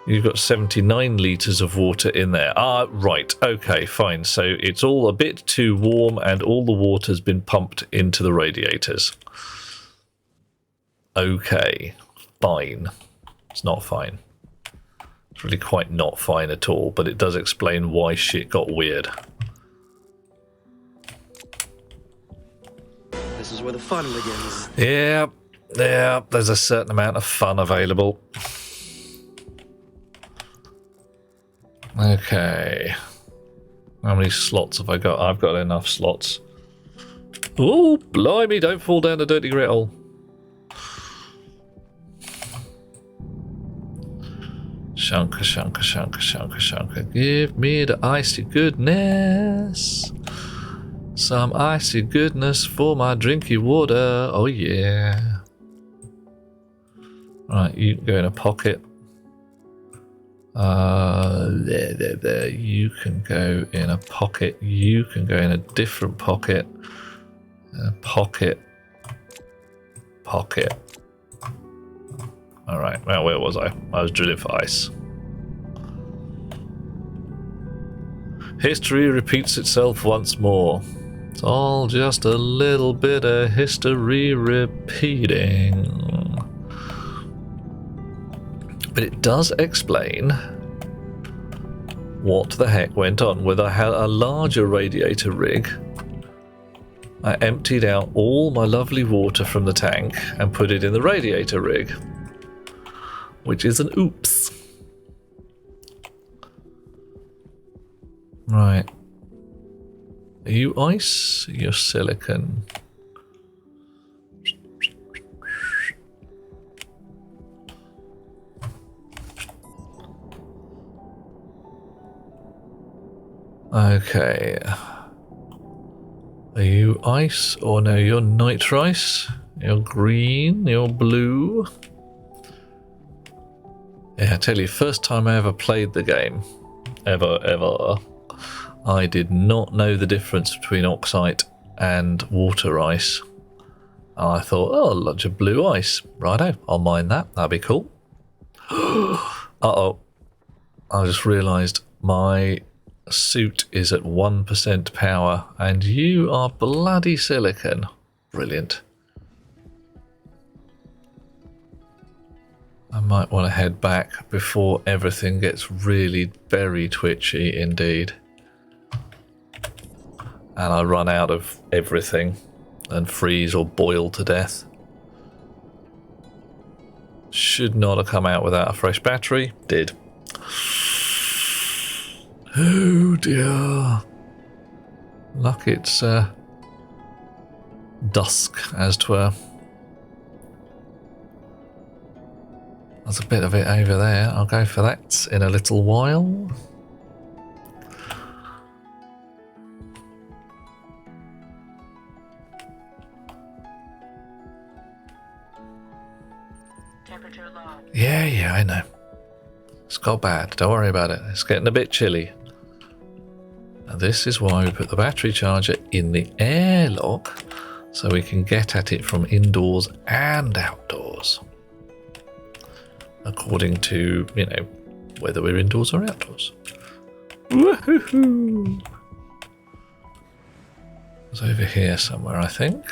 Speaker 1: You've got 79 litres of water in there. Ah, right. Okay, fine. So it's all a bit too warm and all the water's been pumped into the radiators. Okay, fine. It's not fine. It's really quite not fine at all, but it does explain why shit got weird.
Speaker 9: This is where the fun begins.
Speaker 1: Yeah, there's a certain amount of fun available. Okay. How many slots have I got? I've got enough slots. Oh, blimey, don't fall down the dirty grit hole. Shunka, shunka, shunka, shunka, shunka. Give me the icy goodness. Some icy goodness for my drinky water. Oh, yeah. Right, you can go in a pocket. There. You can go in a pocket. You can go in a different pocket. Pocket. Alright, well, where was I? I was drilling for ice. History repeats itself once more. It's all just a little bit of history repeating. But it does explain what the heck went on. With a larger radiator rig, I emptied out all my lovely water from the tank and put it in the radiator rig, which is an oops. Right. Are you ice? You're silicon. Okay. Are you ice? Or no, you're nitrice. You're green. You're blue. Yeah, I tell you, first time I ever played the game, ever, I did not know the difference between oxite and water ice. I thought, oh, a lot of blue ice. Righto, I'll mine that. That'd be cool. Uh-oh. I just realised my suit is at 1% power and you are bloody silicon. Brilliant. I might want to head back before everything gets really very twitchy indeed. And I run out of everything and freeze or boil to death. Should not have come out without a fresh battery. Did. Oh dear. Luck it's dusk, as 'twere. There's a bit of it over there. I'll go for that in a little while.
Speaker 5: Temperature low.
Speaker 1: Yeah, I know. It's got bad. Don't worry about it. It's getting a bit chilly. And this is why we put the battery charger in the airlock, so we can get at it from indoors and outdoors. According to, you know, whether we're indoors or outdoors. Woohoo! It's over here somewhere, I think.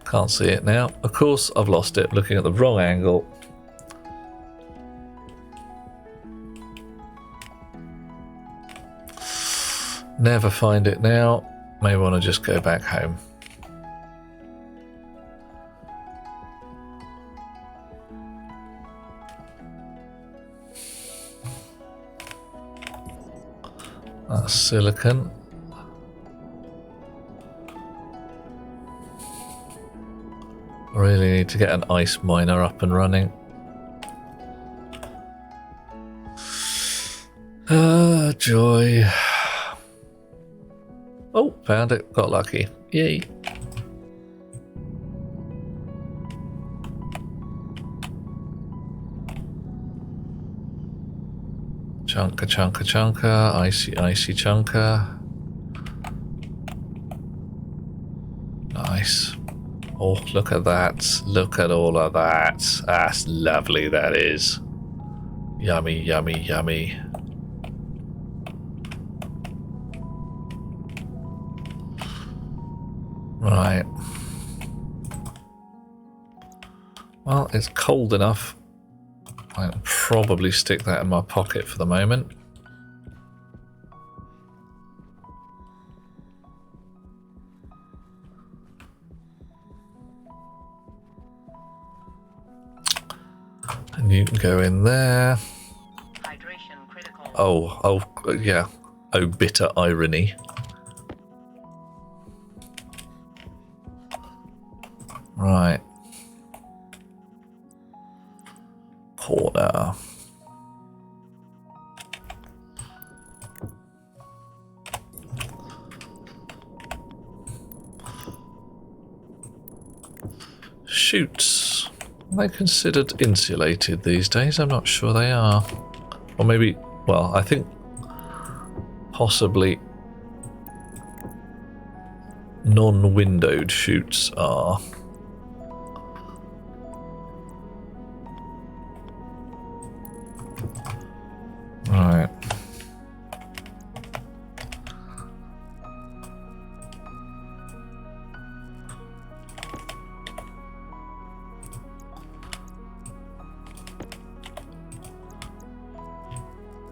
Speaker 1: Can't see it now. Of course, I've lost it, looking at the wrong angle. Never find it now. May want to just go back home. That's silicon. Really need to get an ice miner up and running. Ah, joy. Oh, found it. Got lucky. Yay. Chunka, chunka, chunka. Icy, icy chunka. Nice. Oh, look at that. Look at all of that. That's lovely, that is. Yummy, yummy, yummy. Right. Well, it's cold enough. I'll probably stick that in my pocket for the moment. And you can go in there.
Speaker 5: Hydration critical.
Speaker 1: Oh, yeah. Oh, bitter irony. Right. Corner. Chutes. Are they considered insulated these days? I'm not sure they are. Or maybe, well, I think possibly non-windowed chutes are. Right.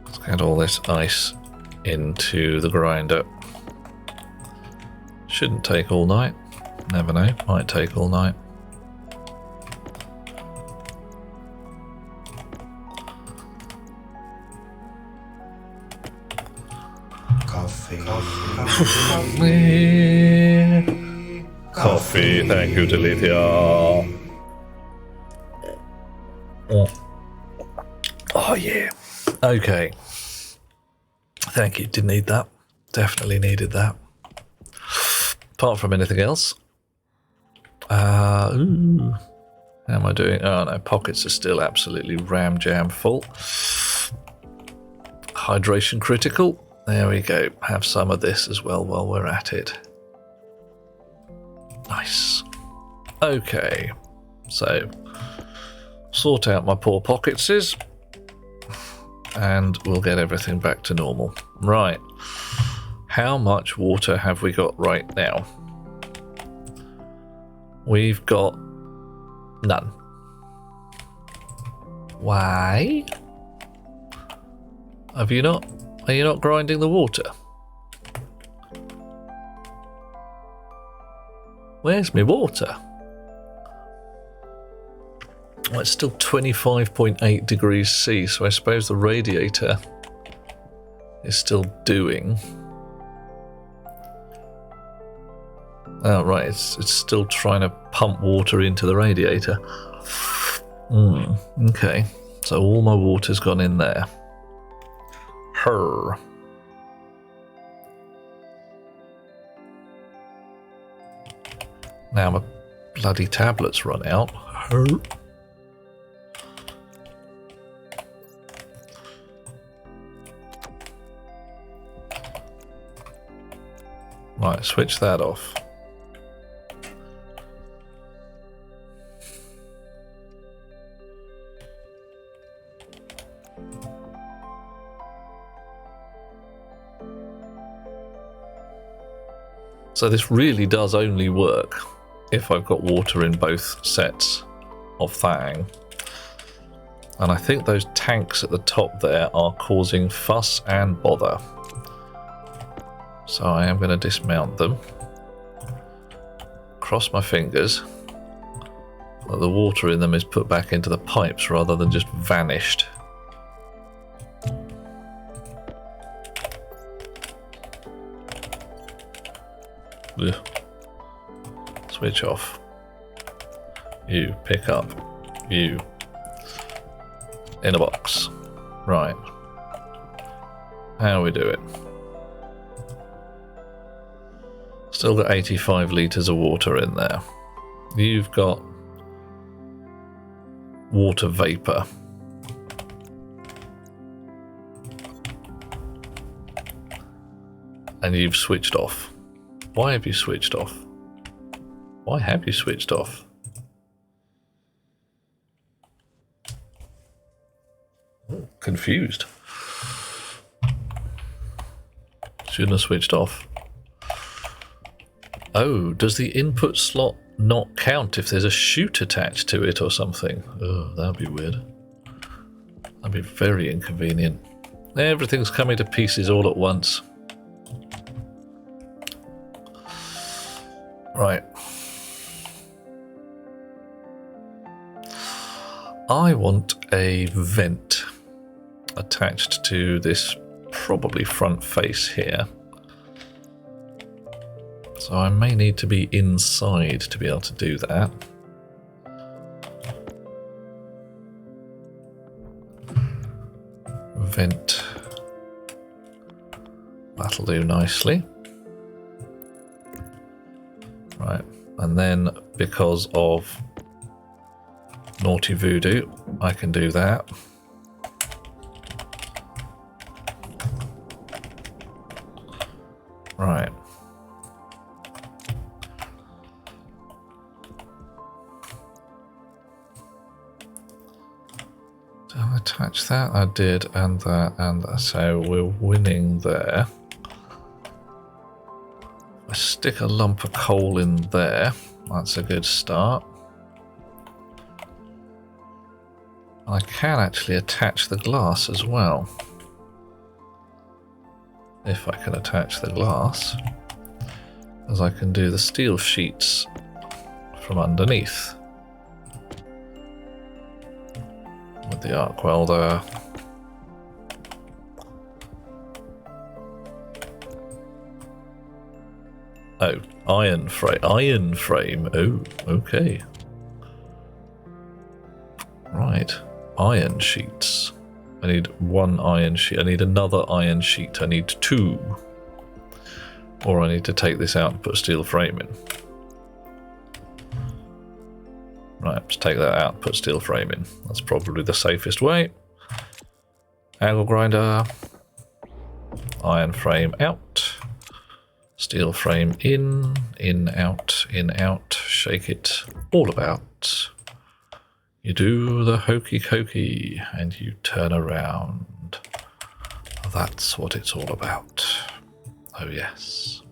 Speaker 1: Let's get all this ice into the grinder. Shouldn't take all night. Never know. Might take all night. Coffee, thank you, Delithia. Oh yeah. Okay. Thank you. Did need that. Definitely needed that. Apart from anything else. Ooh. How am I doing? Oh no, pockets are still absolutely ram jam full. Hydration critical. There we go. Have some of this as well while we're at it. Nice. Okay. So, sort out my poor pocketses. And we'll get everything back to normal. Right. How much water have we got right now? We've got none. Why? Are you not grinding the water? Where's my water? Well, it's still 25.8 degrees C, so I suppose the radiator is still doing. Oh, right, it's still trying to pump water into the radiator. Okay, so all my water's gone in there. Her. Now my bloody tablet's run out. Right, switch that off. So this really does only work if I've got water in both sets of thang. And I think those tanks at the top there are causing fuss and bother. So I am going to dismount them. Cross my fingers that the water in them is put back into the pipes rather than just vanished. Ugh. Switch off. You pick up. You in a box. Right. How we do it? Still got 85 litres of water in there. You've got water vapour. And you've switched off. Why have you switched off? Why have you switched off? Oh, confused. Shouldn't have switched off. Oh, does the input slot not count if there's a chute attached to it or something? Oh, that'd be weird. That'd be very inconvenient. Everything's coming to pieces all at once. Right. I want a vent attached to this probably front face here. So I may need to be inside to be able to do that. Vent. That'll do nicely. Right, and then because of Naughty Voodoo, I can do that. Right. Did I attach that? I did, and that, and that. So we're winning there. I stick a lump of coal in there. That's a good start. I can actually attach the glass as well. If I can attach the glass, as I can do the steel sheets from underneath with the arc welder. Oh, iron frame. Iron frame. Oh, okay. Right. Iron sheets. I need one iron sheet. I need another iron sheet. I need two. Or I need to take this out and put a steel frame in. Right, let's take that out and put steel frame in. That's probably the safest way. Angle grinder. Iron frame out. Steel frame in, out, shake it all about. You do the hokey cokey and you turn around. That's what it's all about. Oh yes.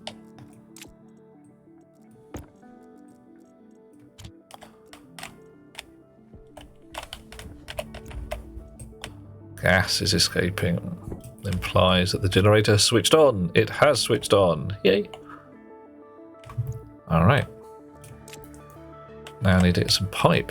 Speaker 1: Gas is escaping. Implies that the generator has switched on. It has switched on. Yay. Alright. Now I need to get some pipe.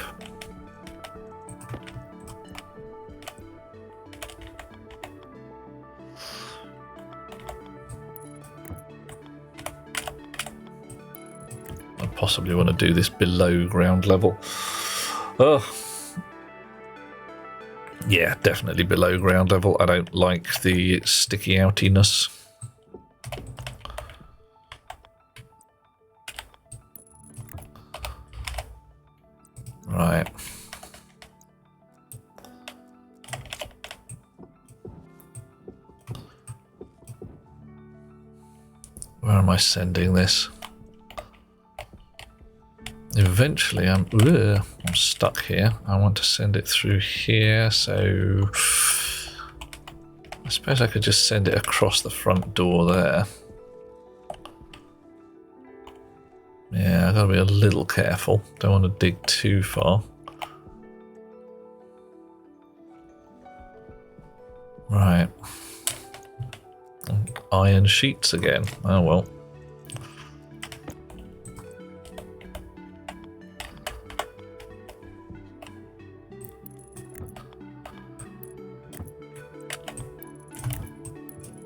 Speaker 1: I possibly want to do this below ground level. Oh. Yeah, definitely below ground level. I don't like the sticky outiness. Right. Where am I sending this? Eventually, I'm stuck here. I want to send it through here, so I suppose I could just send it across the front door there. Yeah, I've got to be a little careful. Don't want to dig too far. Right. Iron sheets again. Oh well.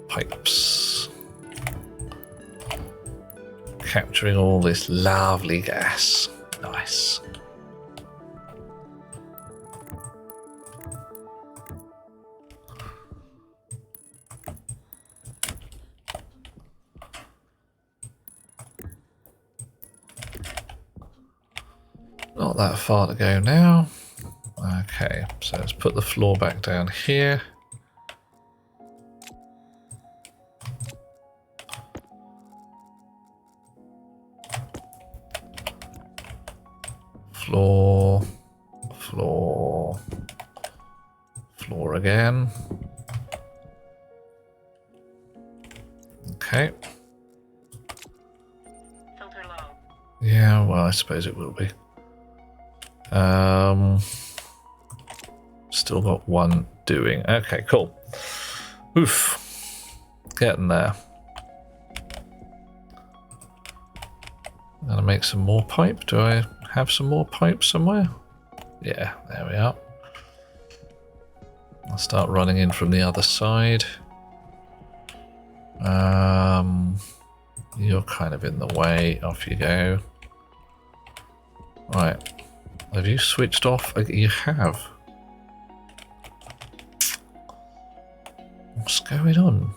Speaker 1: Pipes. Capturing all this lovely gas. Nice. Not that far to go now. Okay, so let's put the floor back down here. Floor, floor, floor again. Okay.
Speaker 5: Filter low.
Speaker 1: Yeah, well, I suppose it will be. Still got one doing. Okay, cool. Oof. Getting there. Gonna make some more pipe. Do I have some more pipe somewhere? Yeah, there we are. I'll start running in from the other side. You're kind of in the way. Off you go. Right. Have you switched off? You have. What's going on?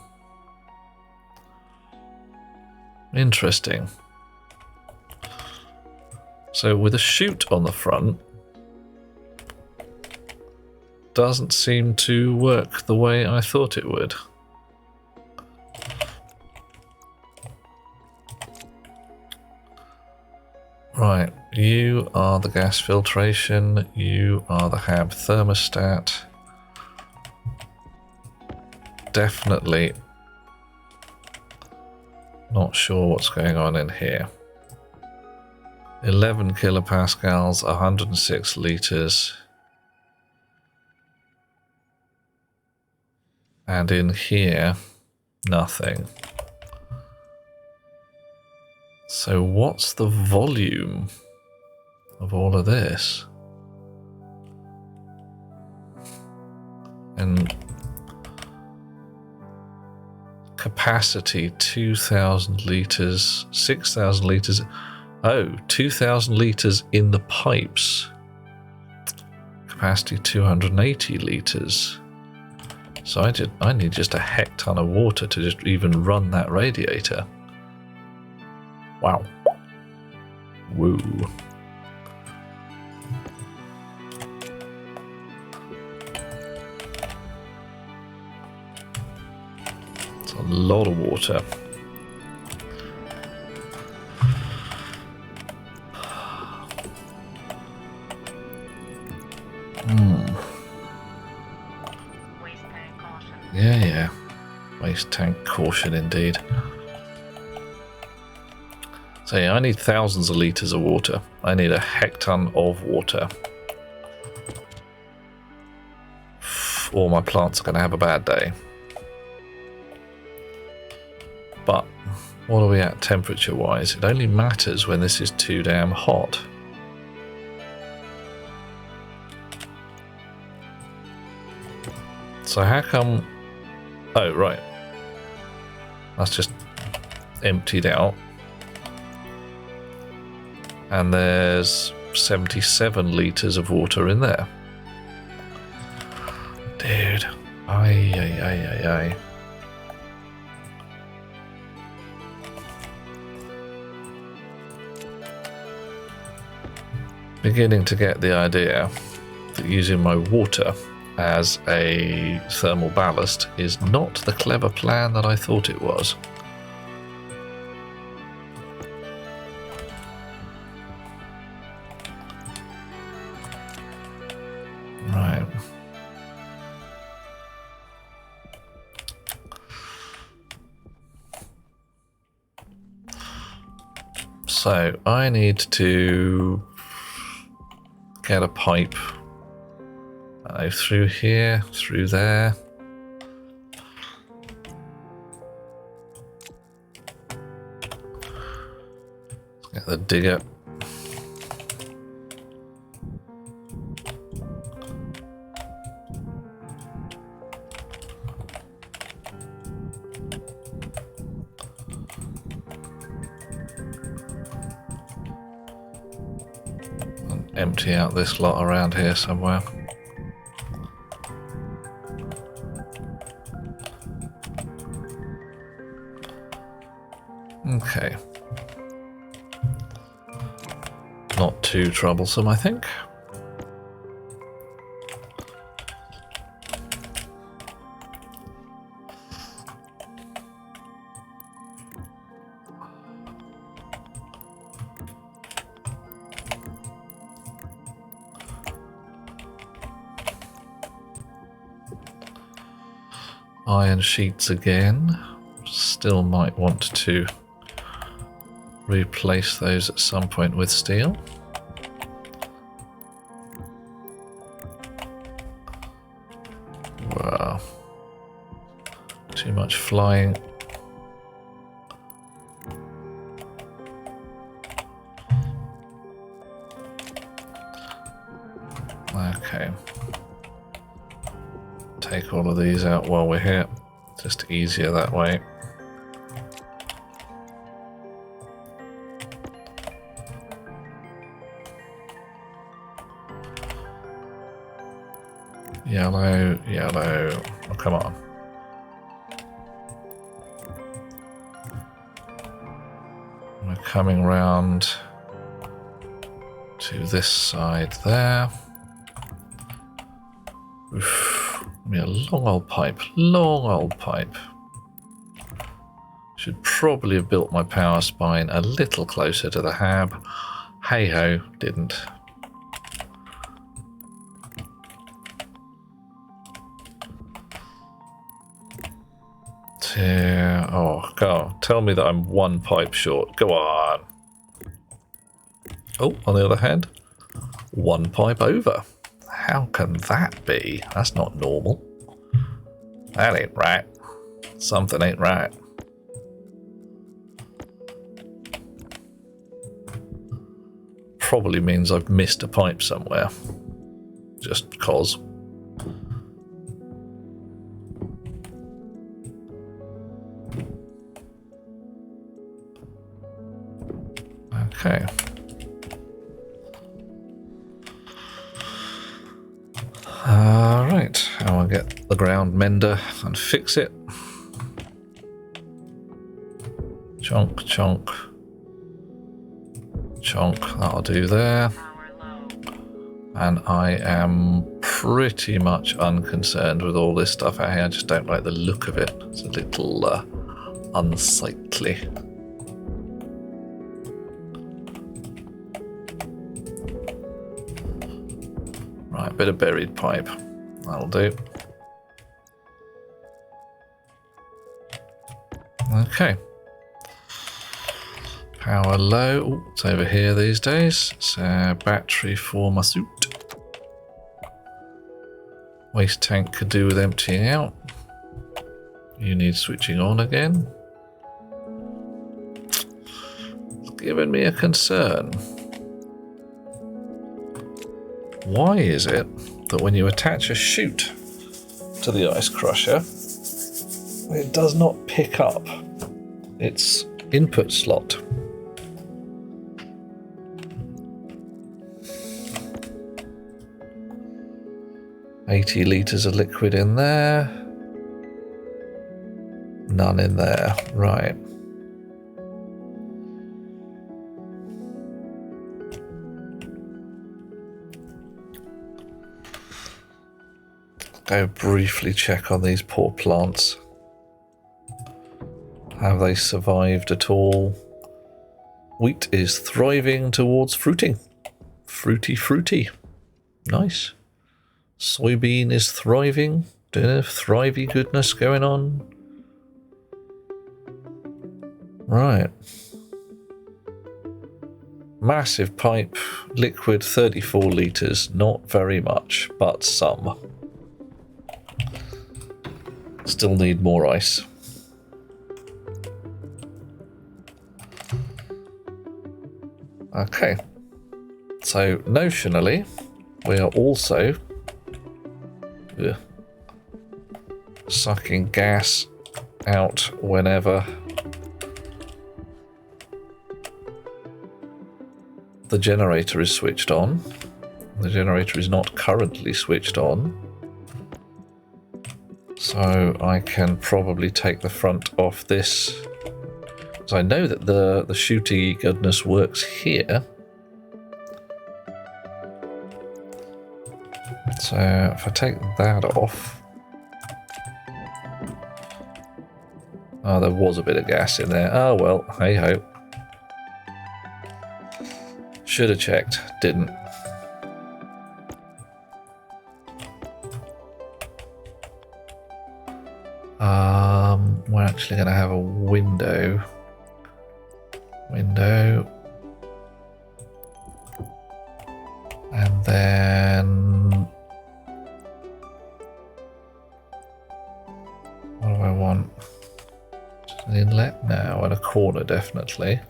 Speaker 1: Interesting. So with a chute on the front, doesn't seem to work the way I thought it would. Right, you are the gas filtration, you are the HAB thermostat. Definitely not sure what's going on in here. 11 kilopascals, 106 litres. And in here, nothing. So what's the volume of all of this? And capacity 2,000 litres, 6,000 litres. Oh, 2,000 litres in the pipes. Capacity 280 litres. So I need just a heck ton of water to just even run that radiator. Wow. Woo. It's a lot of water.
Speaker 5: Waste tank caution.
Speaker 1: Yeah. Waste tank caution indeed. So yeah, I need thousands of litres of water. I need a heck ton of water. Or my plants are going to have a bad day. But what are we at temperature wise? It only matters when this is too damn hot. So how come... Oh, right. That's just emptied out. And there's 77 litres of water in there. Dude. Aye. beginning to get the idea that using my water as a thermal ballast is not the clever plan that I thought it was. Right. So I need to get a pipe through here, through there. Get the digger. And empty out this lot around here somewhere. Okay. Not too troublesome, I think. Iron sheets again. Still might want to replace those at some point with steel. Wow. Too much flying. Okay. Take all of these out while we're here. Just easier that way. Yellow, yellow. Oh, come on. We're coming round to this side there. Oof. A long old pipe. Long old pipe. Should probably have built my power spine a little closer to the hab. Hey ho, didn't. Oh, God. Tell me that I'm one pipe short. Go on. Oh, on the other hand, one pipe over. How can that be? That's not normal. That ain't right. Something ain't right. Probably means I've missed a pipe somewhere. Just because. Okay. Right, I'll get the ground mender and fix it. Chonk, chonk. Chonk, that'll do there. And I am pretty much unconcerned with all this stuff out here. I just don't like the look of it. It's a little unsightly. Right, bit of buried pipe. That'll do. Okay. Power low. Ooh, it's over here these days. So battery for my suit. Waste tank could do with emptying out. You need switching on again. It's giving me a concern. Why is it that when you attach a chute to the ice crusher, it does not pick up its input slot? $80 litres of liquid in there. None in there. Right. go briefly check on these poor plants. Have they survived at all? Wheat is thriving towards fruiting. Fruity, fruity. Nice. Soybean is thriving. Bit of thrivey goodness going on. Right. Massive pipe, liquid 34 litres. Not very much, but some. Still need more ice. Okay. So, notionally, we are also sucking gas out whenever the generator is switched on. The generator is not currently switched on, so I can probably take the front off this. So I know that the shooty goodness works here. So if I take that off, oh, there was a bit of gas in there. Oh well, hey ho. Should have checked, didn't. We're actually going to have a window. And then what do I want? Just an inlet now and a corner, definitely.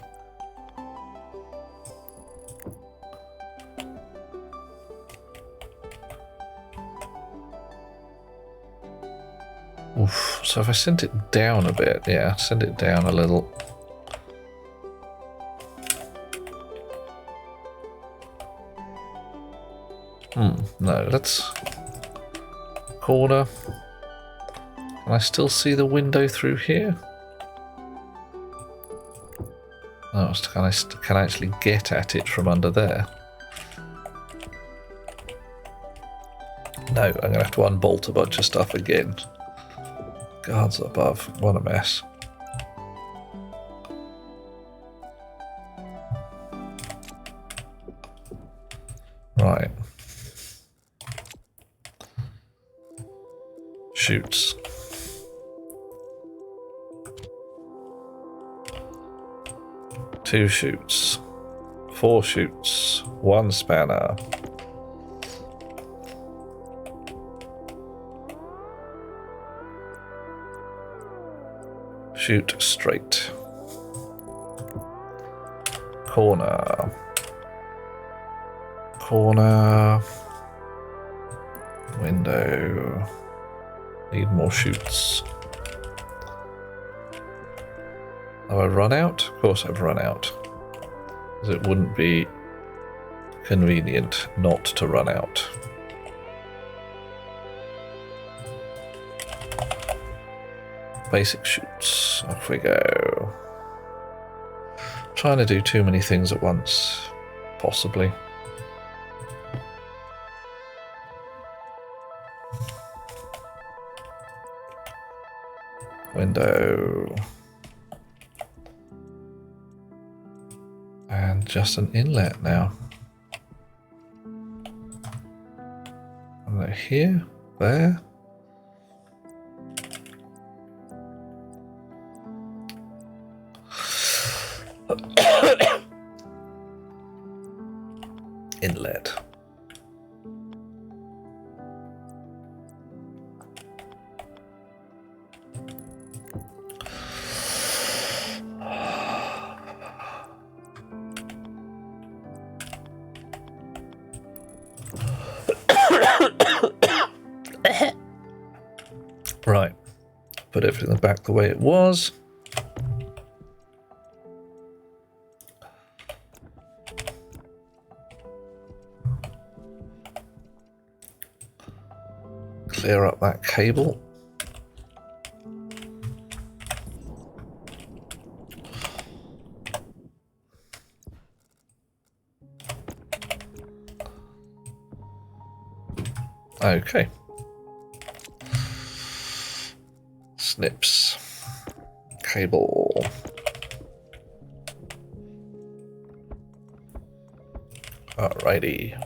Speaker 1: Oof. So if I sent it down a bit, yeah, send it down a little. No, let's corner. Can I still see the window through here? No, can I actually get at it from under there? No, I'm gonna have to unbolt a bunch of stuff again. Guards above, what a mess. Right. Shoots. Two shoots. 4 shoots. 1 spanner. Shoot straight. Corner. Window. Need more shoots. Have I run out? Of course I've run out. Because it wouldn't be convenient not to run out. Basic shoots. Off we go. Trying to do too many things at once. Possibly. Window. And just an inlet now. And here, there. Inlet. Right, put everything back the way it was. Clear up that cable. Okay. Snips. Cable. Alrighty.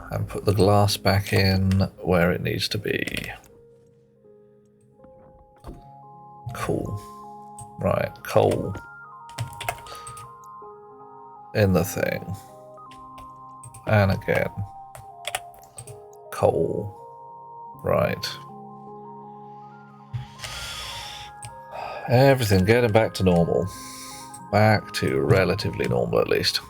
Speaker 1: And put the glass back in where it needs to be. Cool. Right, coal. In the thing. And again. Coal. Right. Everything getting back to normal. Back to relatively normal at least.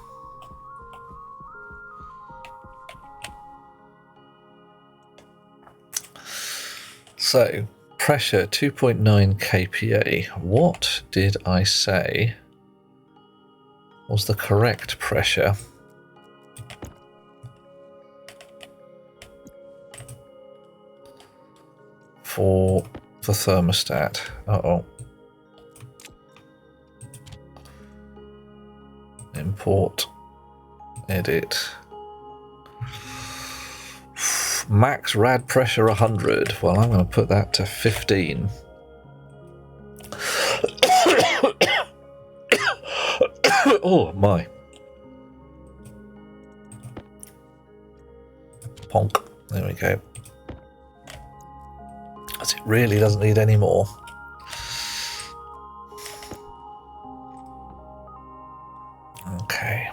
Speaker 1: So, pressure 2.9 kPa. What did I say was the correct pressure? For the thermostat. Uh-oh. Import. Edit. Max rad pressure 100. Well, I'm going to put that to 15. Oh my. Ponk. There we go. As it really doesn't need any more. Okay.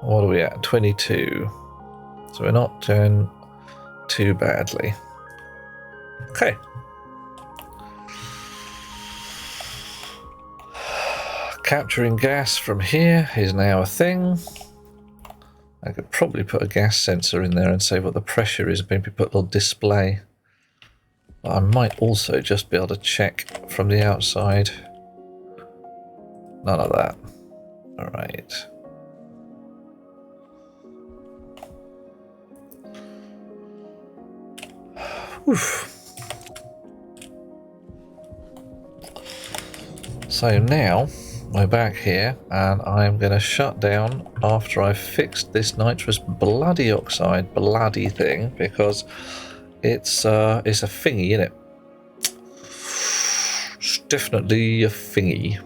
Speaker 1: What are we at? 22. So we're not doing too badly. Okay. Capturing gas from here is now a thing. I could probably put a gas sensor in there and say what the pressure is, maybe put a little display. But I might also just be able to check from the outside. None of that. All right. Oof. So now we're back here and I'm going to shut down after I've fixed this nitrous bloody oxide bloody thing because it's a thingy, isn't it? It's definitely a thingy.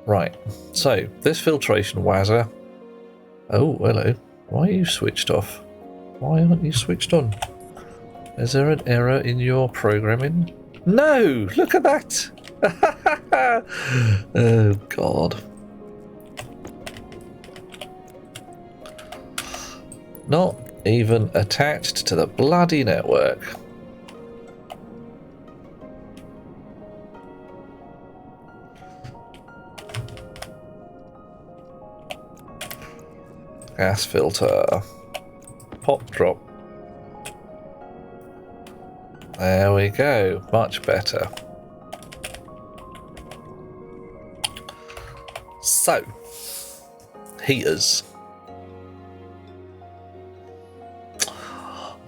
Speaker 1: Right, so this filtration wazzer. Oh, hello. Why are you switched off? Why aren't you switched on? Is there an error in your programming? No! Look at that! Oh, God. Not even attached to the bloody network. Gas filter. Pop drop. There we go. Much better. So, heaters.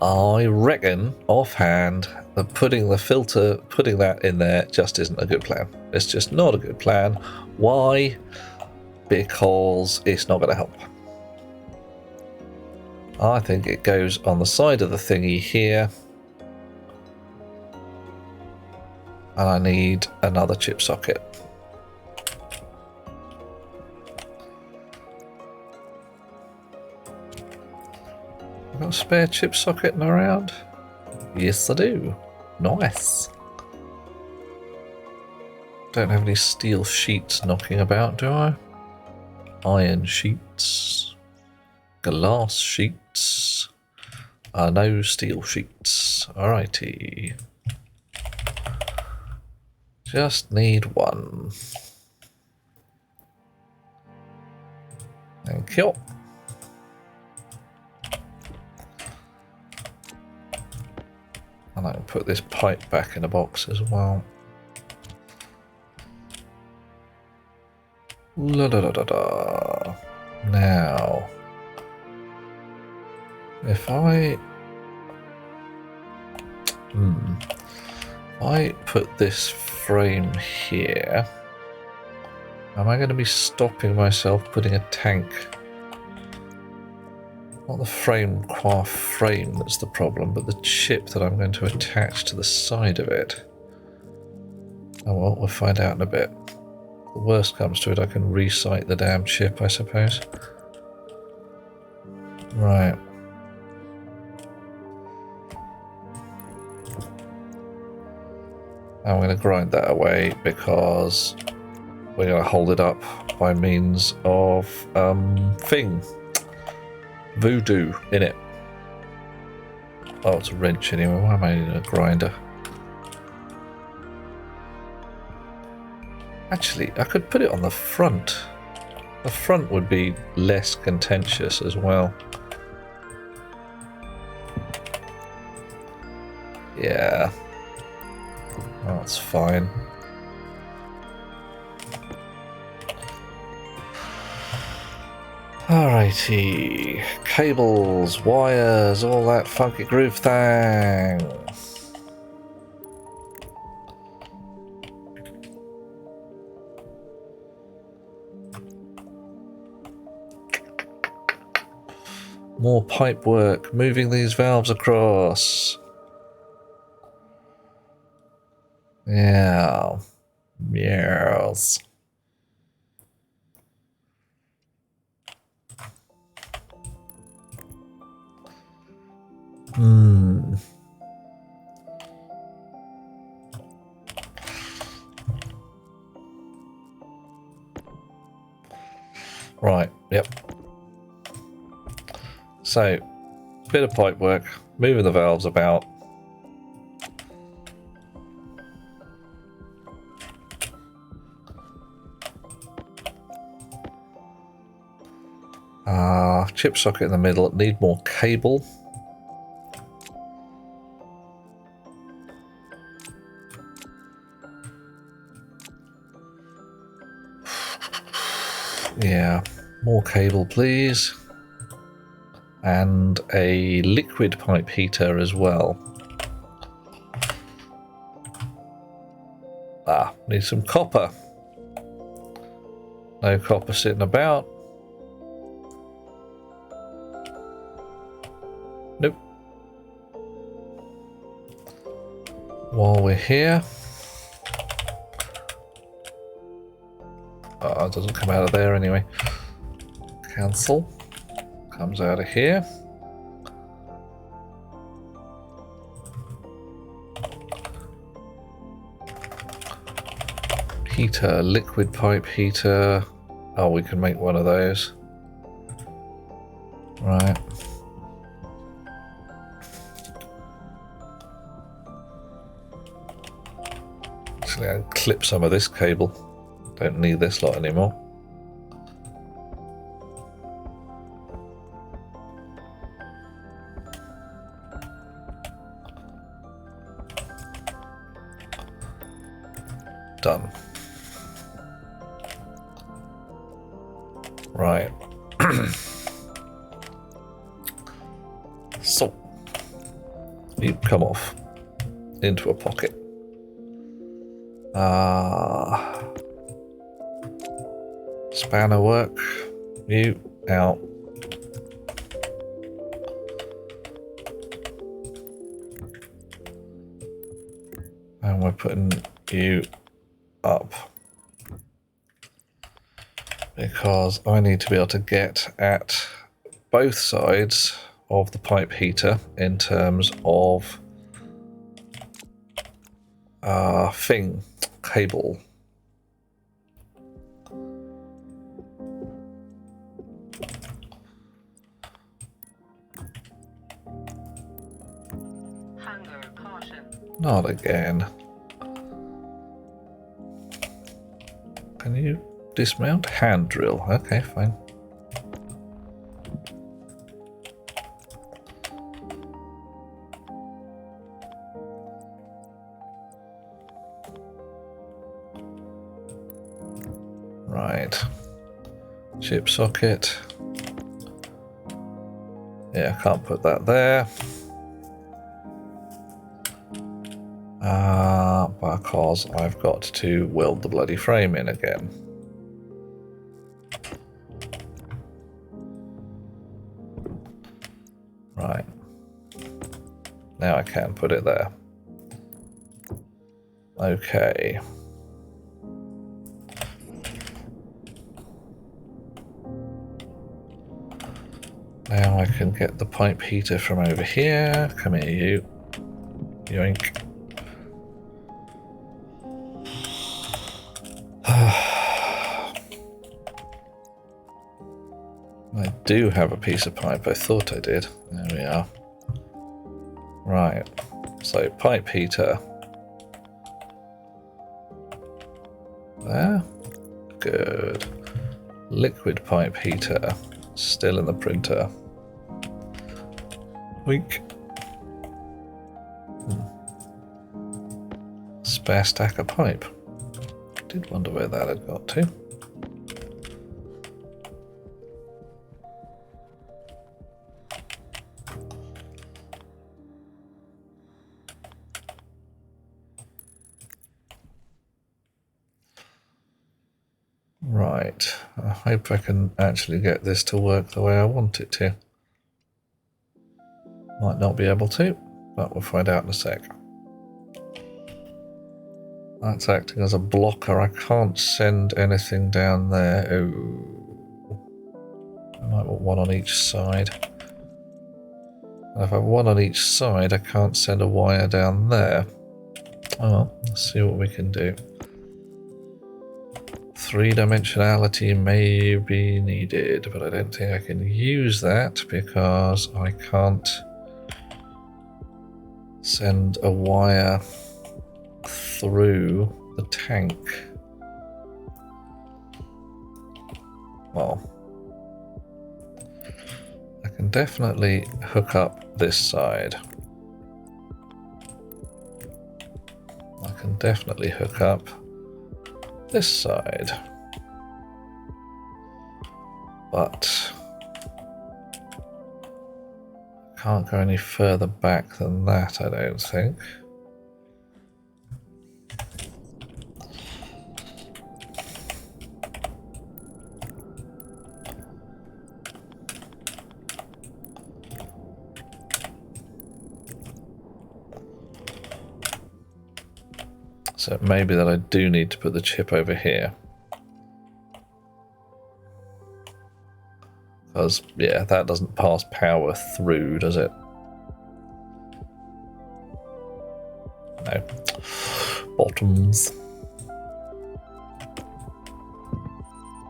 Speaker 1: I reckon, offhand, that putting that in there just isn't a good plan. It's just not a good plan. Why? Because it's not going to help. I think it goes on the side of the thingy here. And I need another chip socket. I've got a spare chip socket around? Yes, I do. Nice. Don't have any steel sheets knocking about, do I? Iron sheets. Glass sheets. No steel sheets. Alrighty. Just need one. Thank you. And I can put this pipe back in a box as well. La da da da da. Now, if I put this frame here, am I going to be stopping myself putting a tank Not the frame that's the problem, but the chip that I'm going to attach to the side of it. Oh well, we'll find out in a bit. The worst comes to it, I can resite the damn chip, I suppose. Right. I'm going to grind that away because we're going to hold it up by means of voodoo in it. Oh, it's a wrench anyway. Why am I needing a grinder? Actually, I could put it on the front. The front would be less contentious as well. Yeah. That's fine. Alrighty. Cables, wires, all that funky groove thing. More pipe work, moving these valves across. Yeah. Yes. Right, yep. So, bit of pipe work, moving the valves about. Chip socket in the middle, need more cable. Yeah, more cable please. And a liquid pipe heater as well. Need some copper. No copper sitting about. Nope. While we're here. Oh, it doesn't come out of there anyway. Cancel. Comes out of here. Heater, liquid pipe heater. Oh, we can make one of those. Right. Actually, I'll clip some of this cable. Don't need this lot anymore. Done. Right. So, you come off into a pocket. Spanner work. You out. And we're putting you up. Because I need to be able to get at both sides of the pipe heater in terms of cable.
Speaker 5: Hunger caution.
Speaker 1: Not again. Can you dismount? Hand drill. Okay, fine. Right. Chip socket. Yeah, I can't put that there. Because I've got to weld the bloody frame in again. Right. Now I can put it there. Okay. Now I can get the pipe heater from over here. Come here, you. Yoink. I do have a piece of pipe. I thought I did. There we are. Right. So, pipe heater. There. Good. Liquid pipe heater. Still in the printer. Wink. Spare stack of pipe. Did wonder where that had got to. Right. I hope I can actually get this to work the way I want it to. Might not be able to, but we'll find out in a sec. That's acting as a blocker. I can't send anything down there. Oh. I might want one on each side. And if I have one on each side, I can't send a wire down there. Oh well, let's see what we can do. Three-dimensionality may be needed, but I don't think I can use that because I can't send a wire through the tank. Well, I can definitely hook up this side. I can definitely hook up this side. But can't go any further back than that, I don't think. So it may be that I do need to put the chip over here. Because, yeah, that doesn't pass power through, does it? No. Bottoms.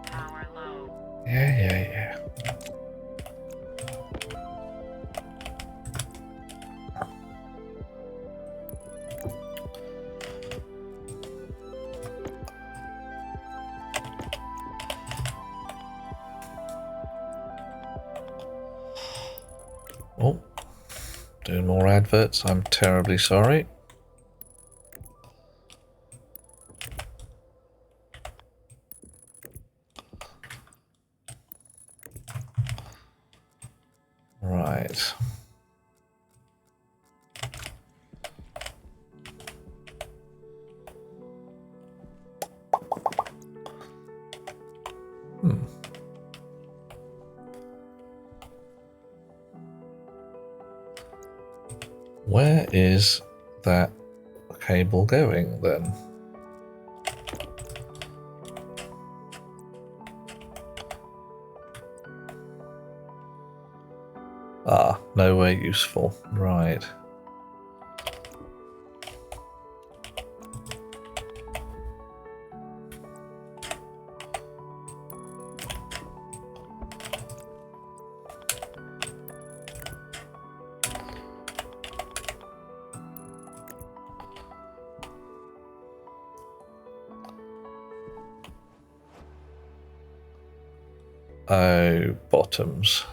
Speaker 5: Power low.
Speaker 1: Yeah. Oh, doing more adverts. I'm terribly sorry. Right. Where is that cable going then? Ah, nowhere useful. Right. Oh, bottoms.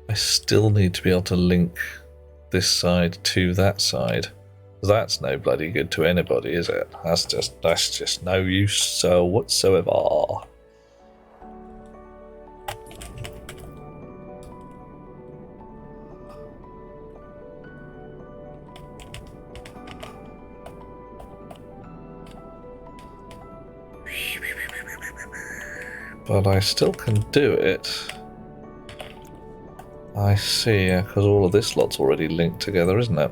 Speaker 1: I still need to be able to link this side to that side. That's no bloody good to anybody, is it? That's just no use whatsoever. But I still can do it. I see, because all of this lot's already linked together, isn't it?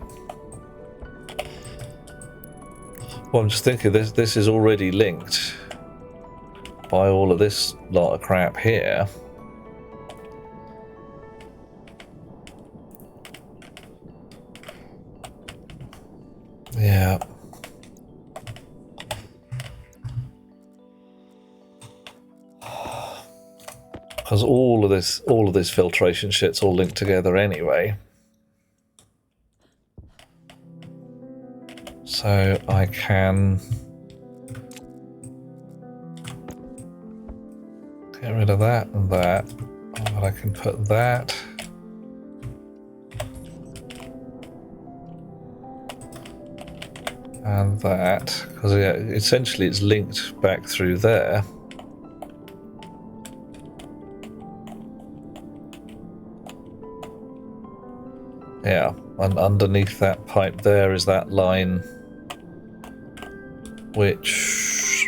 Speaker 1: Well, I'm just thinking this is already linked by all of this lot of crap here. Yeah. Because all of this filtration shit's all linked together anyway. So I can get rid of that and that. But I can put that. And that. Because yeah, essentially it's linked back through there. Yeah, and underneath that pipe there is that line, which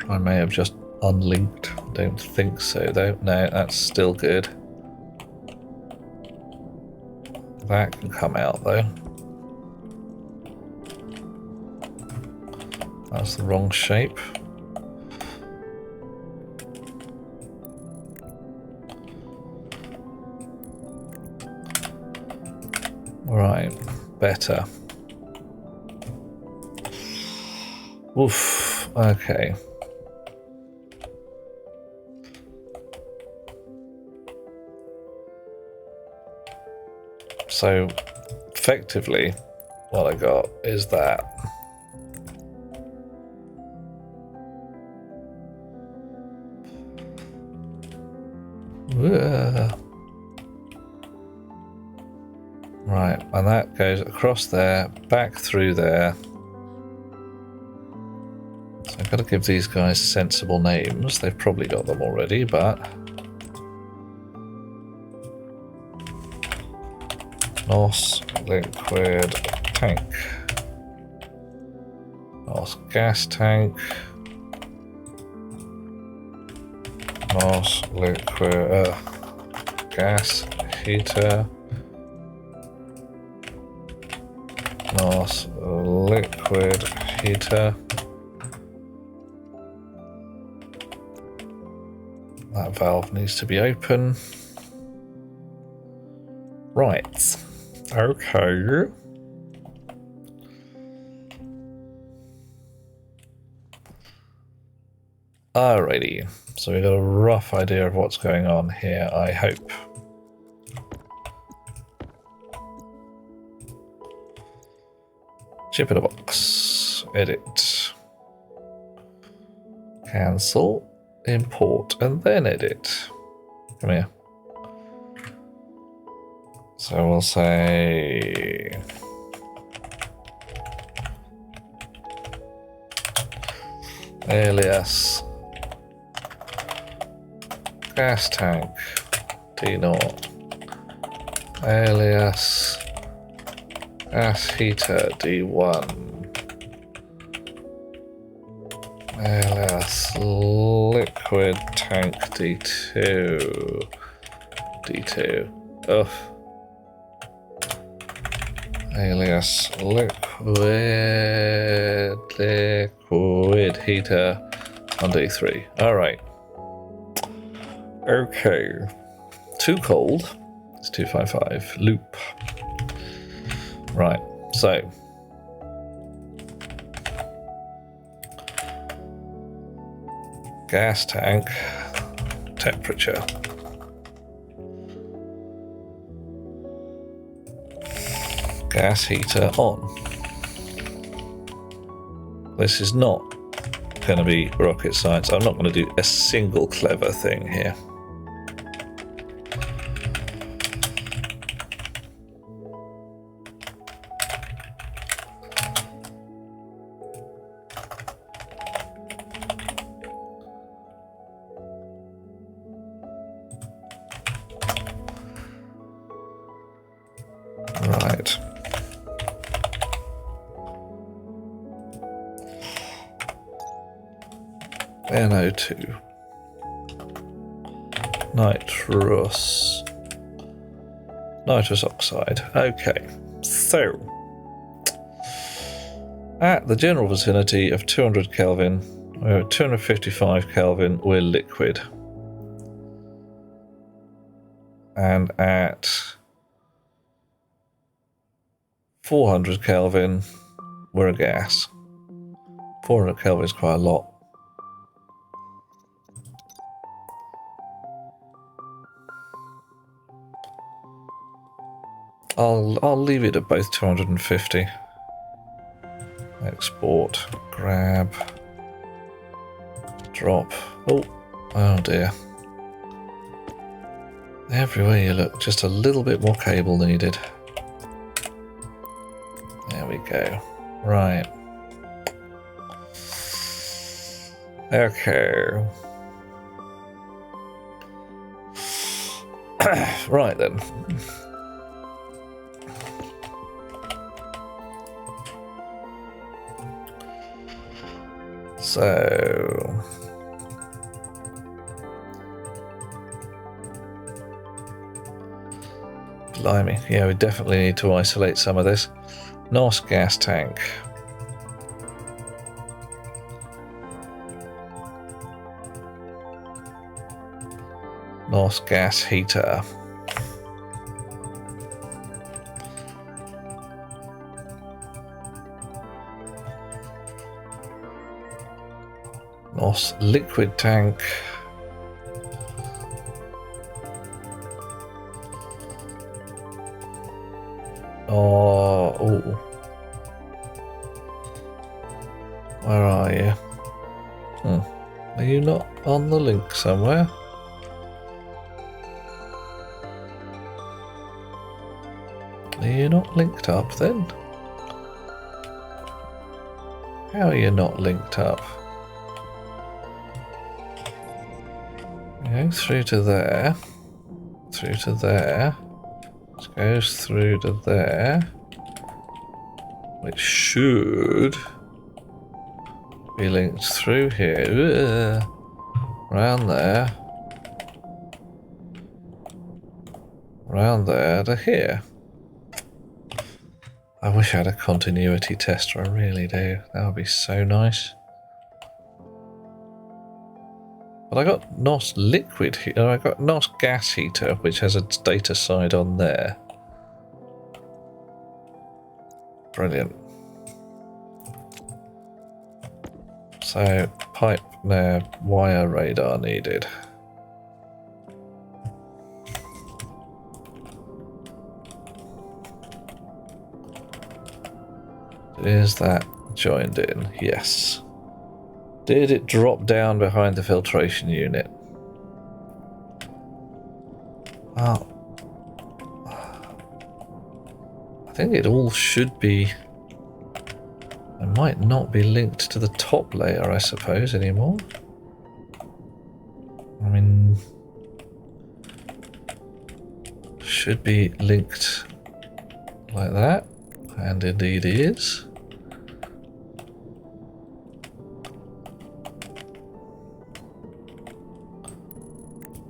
Speaker 1: I may have just unlinked. Don't think so though. No, that's still good. That can come out though. That's the wrong shape. Right, better. Oof, okay. So, effectively, what I got is that. Right, and that goes across there, back through there. So I've got to give these guys sensible names. They've probably got them already, but... NOS liquid tank. NOS gas tank. NOS liquid gas heater. NOS liquid heater. That valve needs to be open. Right. Okay. Alrighty. So we've got a rough idea of what's going on here, I hope. Chip in a box. Edit. Cancel. Import. And then edit. Come here. So we'll say... alias gas tank D0 alias gas heater D1 alias liquid tank D2 D2 alias liquid heater on D3. Alright. Okay. Too cold. It's 255. Loop. Right. So. Gas tank. Temperature. Gas heater on. This is not going to be rocket science. I'm not going to do a single clever thing here. Right. NO2. Nitrous Nitrous oxide. Okay, so at the general vicinity of 200 Kelvin, we're at 255 Kelvin, we're liquid. And at 400 Kelvin, we're a gas. 400 Kelvin is quite a lot. I'll leave it at both 250. Export, grab, drop. Oh dear. Everywhere you look, just a little bit more cable needed. There we go. Right. Okay. Right then. So blimey, yeah, we definitely need to isolate some of this. NOS gas tank. NOS gas heater. NOS liquid tank. Oh, where are you? Are you not on the link somewhere? Are you not linked up then? How are you not linked up? Go through to there, through to there, it goes through to there, which should be linked through here, round there, round there to here. I wish I had a continuity tester, I really do. That would be so nice. But I got NOS liquid heater, I got NOS gas heater, which has a data side on there. Brilliant. So, pipe, no, wire radar needed. Is that joined in? Yes. Did it drop down behind the filtration unit? Oh. I think it all should be... It might not be linked to the top layer, I suppose, anymore. I mean... Should be linked like that. And indeed is.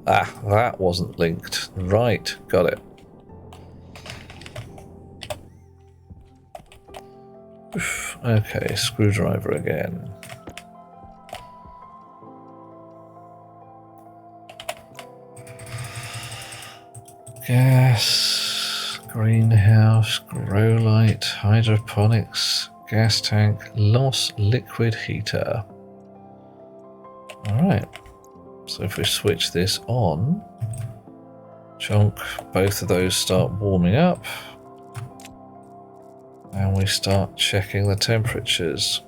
Speaker 1: Ah, that wasn't linked. Right, got it. Oof, okay, screwdriver again. Gas, greenhouse, grow light, hydroponics, gas tank, NOS liquid heater. Alright. So if we switch this on, chunk, both of those start warming up, and we start checking the temperatures.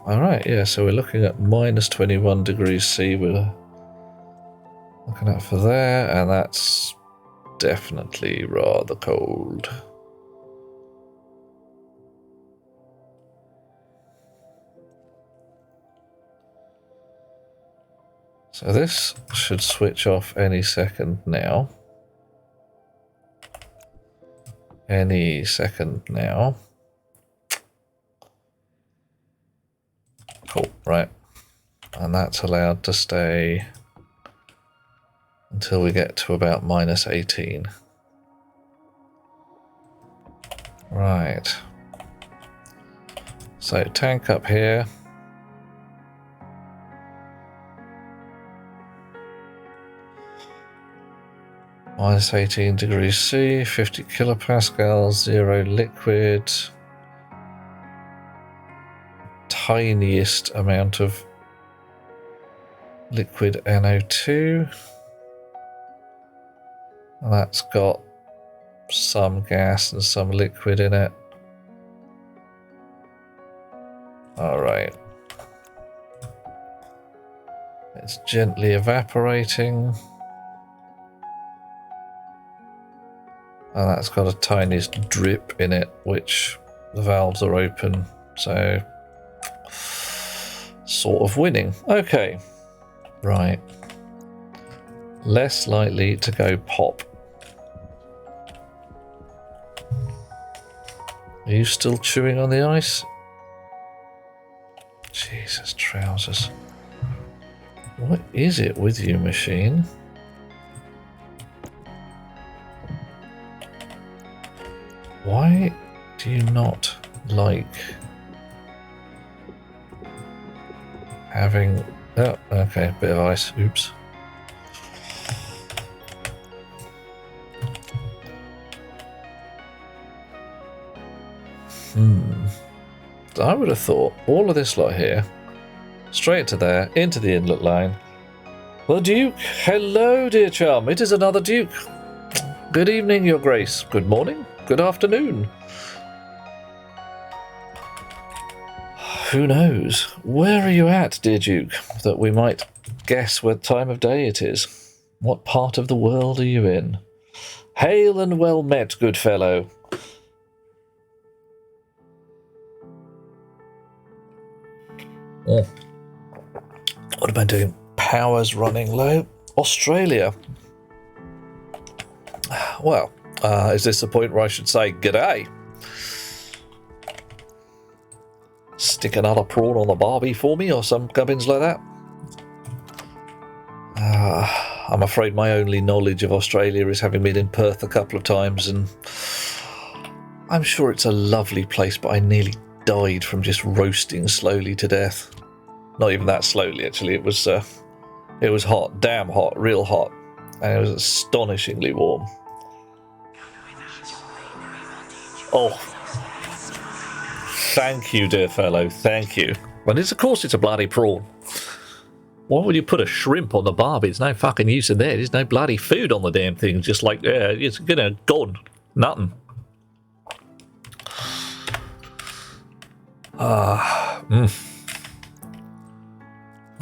Speaker 1: Alright, yeah, so we're looking at minus 21 degrees C, we're looking at for there, and that's definitely rather cold. So this should switch off any second now. Any second now. Cool, right. And that's allowed to stay until we get to about minus 18. Right. So tank up here. Minus 18 degrees C, 50 kilopascals, 0 liquid. Tiniest amount of liquid NO2. And that's got some gas and some liquid in it. Alright. It's gently evaporating. And that's got a tiniest drip in it, which the valves are open, so sort of winning. Okay, right. Less likely to go pop. Are you still chewing on the ice? Jesus, trousers. What is it with you, machine? Why do you not like having... Oh, okay, bit of ice. Oops. I would have thought all of this lot here, straight to there, into the inlet line. The Duke! Hello, dear chum. It is another Duke. Good evening, Your Grace. Good morning. Good afternoon. Who knows? Where are you at, dear Duke, that we might guess what time of day it is? What part of the world are you in? Hail and well met, good fellow. Oh. What am I doing? Power's running low. Australia. Well, is this the point where I should say g'day? Stick another prawn on the barbie for me or some gubbins like that? I'm afraid my only knowledge of Australia is having been in Perth a couple of times, and I'm sure it's a lovely place, but I nearly died from just roasting slowly to death. Not even that slowly, actually. It was hot, damn hot, real hot, and it was astonishingly warm. Oh, thank you, dear fellow, thank you. And of course it's a bloody prawn. Why would you put a shrimp on the barbie? There's no fucking use in there. There's no bloody food on the damn thing. Just like, it's gonna gone. Nothing.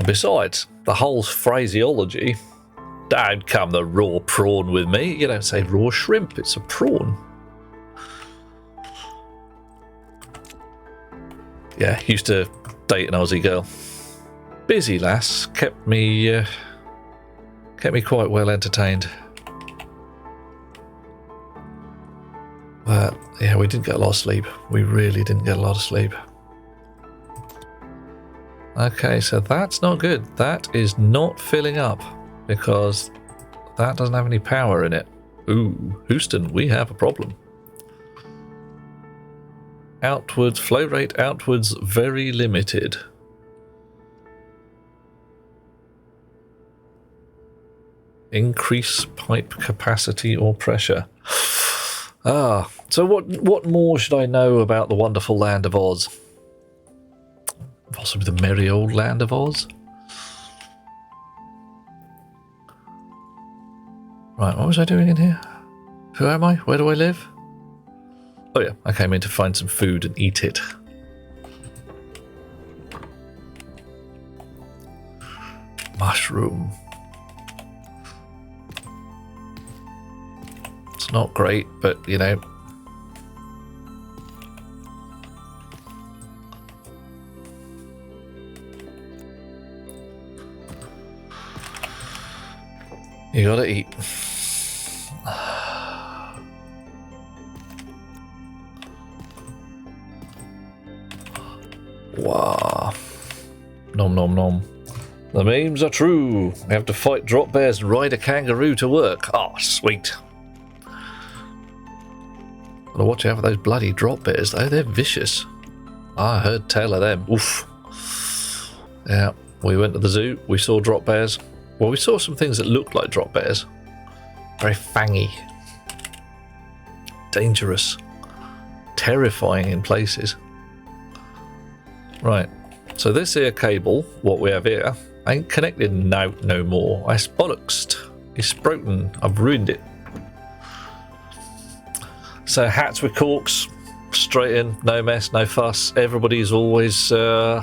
Speaker 1: Besides, the whole phraseology, don't come the raw prawn with me. You don't say raw shrimp, it's a prawn. Yeah, used to date an Aussie girl. Busy lass, kept me quite well entertained. But yeah, we didn't get a lot of sleep. We really didn't get a lot of sleep. Okay, so that's not good. That is not filling up because that doesn't have any power in it. Ooh, Houston, we have a problem. Outwards, flow rate outwards, very limited. Increase pipe capacity or pressure. So what more should I know about the wonderful land of Oz? Possibly the merry old land of Oz? Right, what was I doing in here? Who am I? Where do I live? Oh yeah, I came in to find some food and eat it. Mushroom. It's not great, but you know. You gotta eat. Wow. Nom nom nom. The memes are true. We have to fight drop bears and ride a kangaroo to work. Oh, sweet. Gotta watch out for those bloody drop bears, though. They're vicious. I heard tell of them. Oof. Yeah, we went to the zoo. We saw drop bears. Well, we saw some things that looked like drop bears. Very fangy. Dangerous. Terrifying in places. Right. So this here cable, what we have here, ain't connected no more. I bollocksed. It's broken. I've ruined it. So hats with corks, straight in, no mess, no fuss. Everybody's always sitting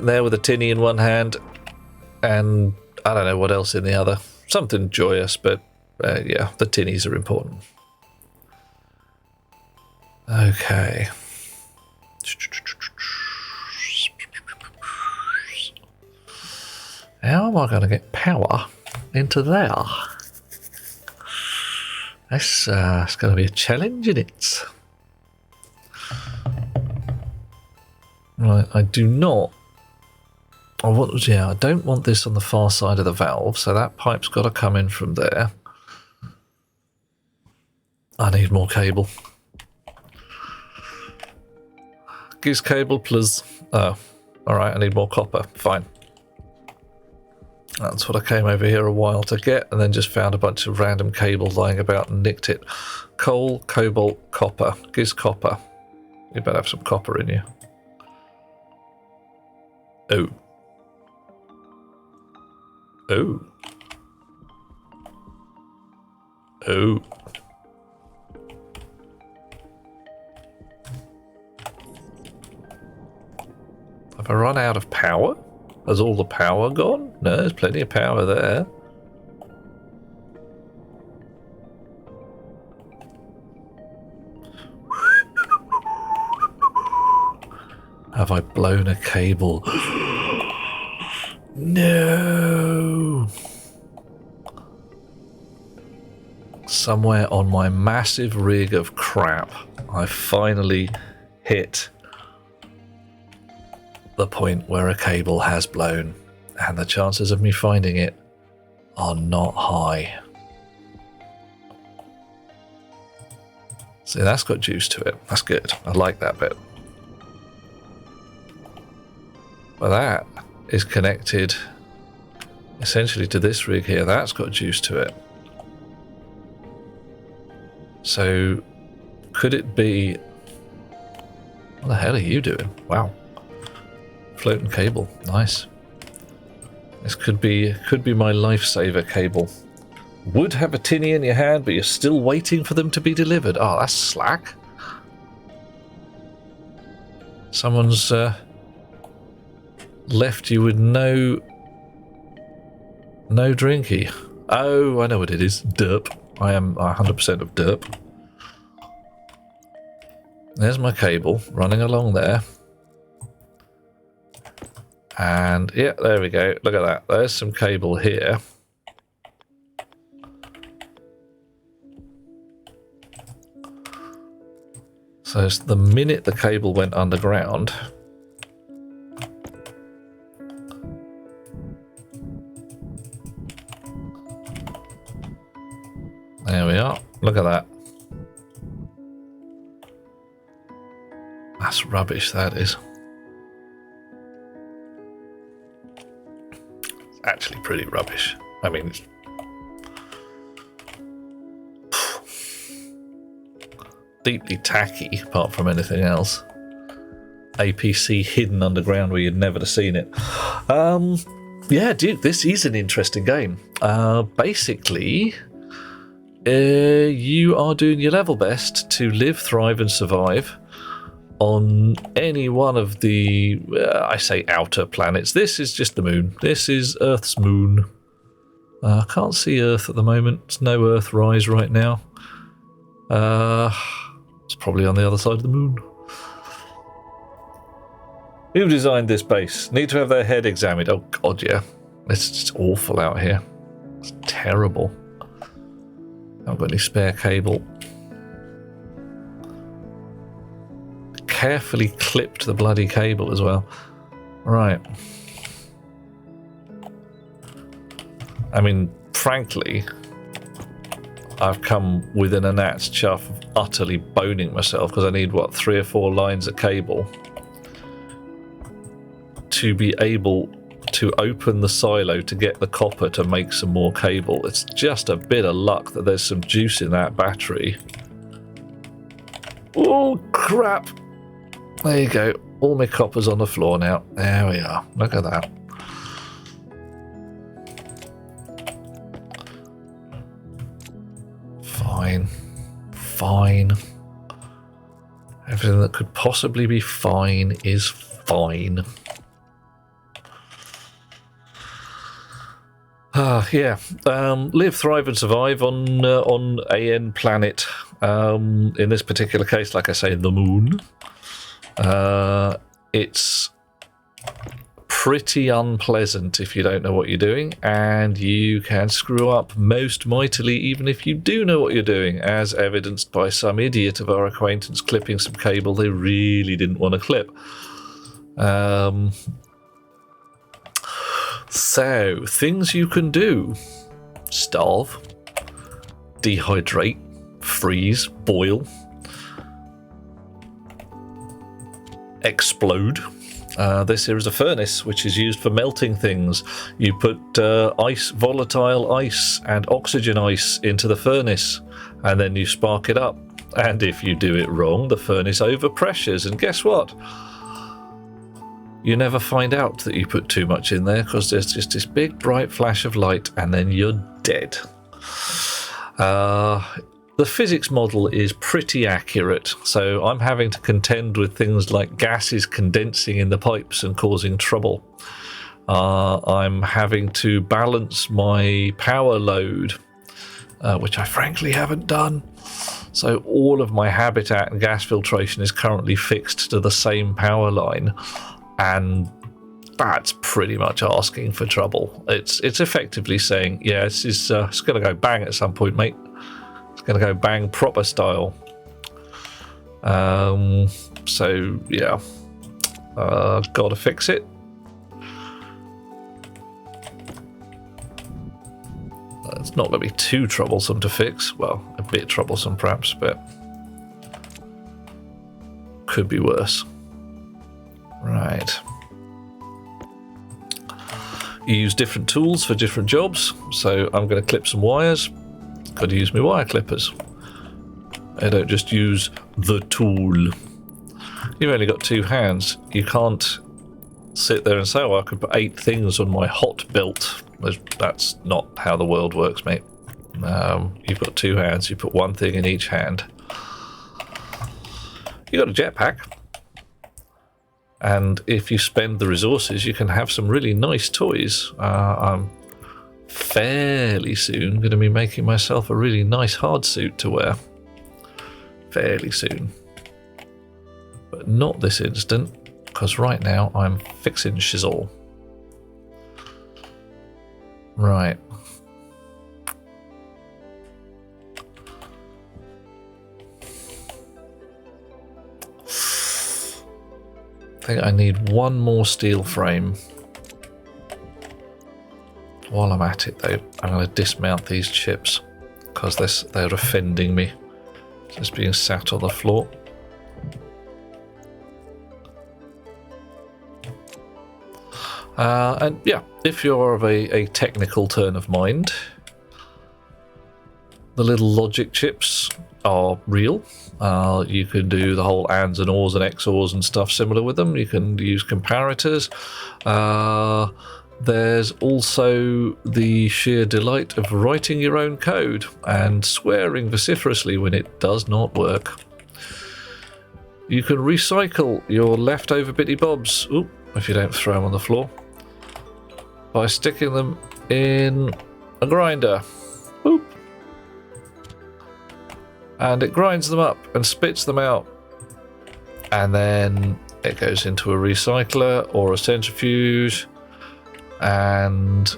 Speaker 1: there with a tinny in one hand and I don't know what else in the other. Something joyous, but yeah, the tinnies are important. Okay. How am I going to get power into there? It's going to be a challenge, isn't it? Right, I do not. I don't want this on the far side of the valve, so that pipe's got to come in from there. I need more cable. Gives cable, please. Oh, alright, I need more copper. Fine. That's what I came over here a while to get, and then just found a bunch of random cable lying about and nicked it. Coal, cobalt, copper. Gives copper. You better have some copper in you. Oh. Oh. Oh. Have I run out of power? Has all the power gone? No, there's plenty of power there. Have I blown a cable? No! Somewhere on my massive rig of crap, I finally hit the point where a cable has blown, and the chances of me finding it are not high. See, that's got juice to it. That's good. I like that bit. But that is connected essentially to this rig here. That's got juice to it. So could it be... What the hell are you doing? Wow. Floating cable. Nice. This could be my lifesaver cable. Would have a tinny in your hand, but you're still waiting for them to be delivered. Oh, that's slack. Someone's left you with no drinky. Oh, I know what it is. Derp. I am 100% of derp. There's my cable running along there. And yeah, there we go. Look at that. There's some cable here. So it's the minute the cable went underground, there we are. Look at that. That's rubbish, that is. It's actually pretty rubbish. I mean, it's deeply tacky apart from anything else. APC hidden underground where you'd never have seen it. Yeah, dude, this is an interesting game. Basically, you are doing your level best to live, thrive, and survive on any one of the, I say outer planets. This is just the moon. This is Earth's moon. I can't see Earth at the moment. There's no Earth rise right now. It's probably on the other side of the moon. Who designed this base? Need to have their head examined. Oh god, yeah. It's just awful out here. It's terrible. I haven't got any spare cable. Carefully clipped the bloody cable as well. Right. I mean, frankly, I've come within a gnat's chuff of utterly boning myself because I need, what, 3 or 4 lines of cable to be able to open the silo to get the copper to make some more cable. It's just a bit of luck that there's some juice in that battery. Oh, crap. There you go. All my copper's on the floor now. There we are. Look at that. Fine. Fine. Everything that could possibly be fine is fine. Yeah. Live, thrive, and survive on AN planet. In this particular case, like I say, the moon. It's pretty unpleasant if you don't know what you're doing, and you can screw up most mightily even if you do know what you're doing, as evidenced by some idiot of our acquaintance clipping some cable they really didn't want to clip. So, things you can do: starve, dehydrate, freeze, boil, explode. This here is a furnace which is used for melting things. You put ice, volatile ice and oxygen ice into the furnace, and then you spark it up. And if you do it wrong, the furnace overpressures, and guess what? You never find out that you put too much in there because there's just this big bright flash of light and then you're dead. The physics model is pretty accurate, so I'm having to contend with things like gases condensing in the pipes and causing trouble. I'm having to balance my power load, which I frankly haven't done. So all of my habitat and gas filtration is currently fixed to the same power line, and that's pretty much asking for trouble. It's effectively saying, yeah, it's going to go bang at some point, mate. It's going to go bang proper style. So yeah, got to fix it. It's not going to be too troublesome to fix. Well, a bit troublesome perhaps, but could be worse. Right. You use different tools for different jobs, so I'm going to clip some wires. Got to use my wire clippers. I don't just use the tool. You've only got 2 hands. You can't sit there and say, oh, I could put 8 things on my hot belt. That's not how the world works, mate. You've got 2 hands. You put 1 thing in each hand. You got a jetpack. And if you spend the resources, you can have some really nice toys. I'm fairly soon going to be making myself a really nice hard suit to wear. Fairly soon. But not this instant, because right now I'm fixing shizzle. Right. I think I need 1 more steel frame. While I'm at it though, I'm going to dismount these chips because they're offending me. Just being sat on the floor. And yeah, if you're of a technical turn of mind, the little logic chips are real. You can do the whole ands and ors and XORs and stuff similar with them. You can use comparators. There's also the sheer delight of writing your own code and swearing vociferously when it does not work. You can recycle your leftover bitty bobs, if you don't throw them on the floor, by sticking them in a grinder. Boop. And it grinds them up and spits them out. And then it goes into a recycler or a centrifuge. And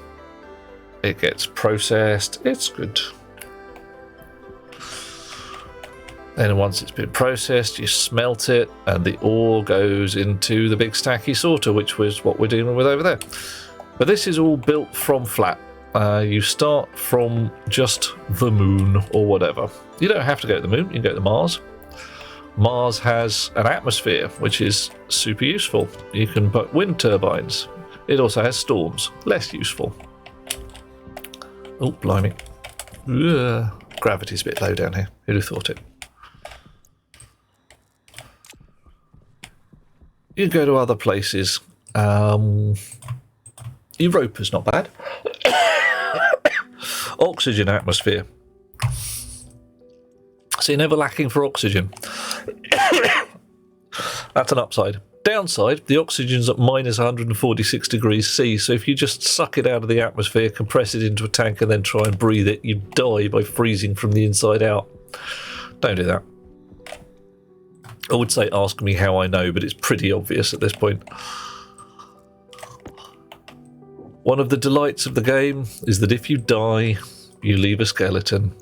Speaker 1: it gets processed. It's good. Then once it's been processed, you smelt it, and the ore goes into the big stacky sorter, which was what we're dealing with over there. But this is all built from flat. You start from just the moon or whatever. You don't have to go to the moon, you can go to Mars. Mars has an atmosphere, which is super useful. You can put wind turbines. It also has storms, less useful. Oh, blimey. Ugh. Gravity's a bit low down here. Who'd have thought it? You go to other places. Europa's not bad. Oxygen atmosphere. So you're never lacking for oxygen. That's an upside. Downside, the oxygen's at minus 146 degrees C, so if you just suck it out of the atmosphere, compress it into a tank and then try and breathe it, you die by freezing from the inside out. Don't do that. I would say ask me how I know, but it's pretty obvious at this point. One of the delights of the game is that if you die, you leave a skeleton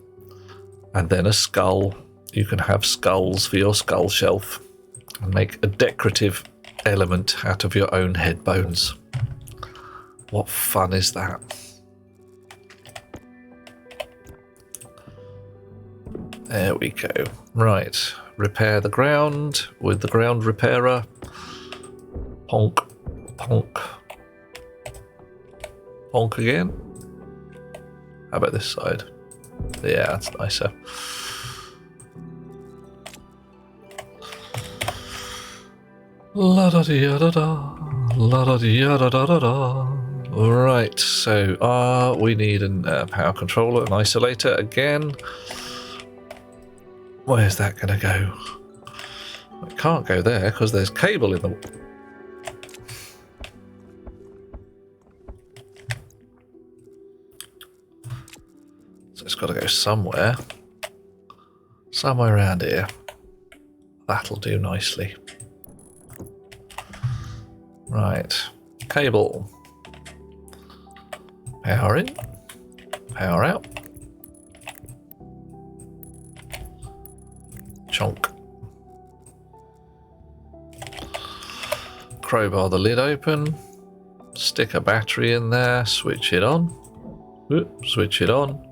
Speaker 1: and then a skull. You can have skulls for your skull shelf and make a decorative element out of your own head bones. What fun is that? There we go. Right. Repair the ground with the ground repairer. Ponk, ponk. Ponk again. How about this side? Yeah, that's nicer. La da da da da, la da da da da da. Right, so we need a power controller, an isolator again. Where's that going to go? It can't go there because there's cable in the... So it's got to go somewhere. Somewhere around here. That'll do nicely. Right. Cable. Power in. Power out. Chonk. Crowbar the lid open. Stick a battery in there. Switch it on. Oop, switch it on.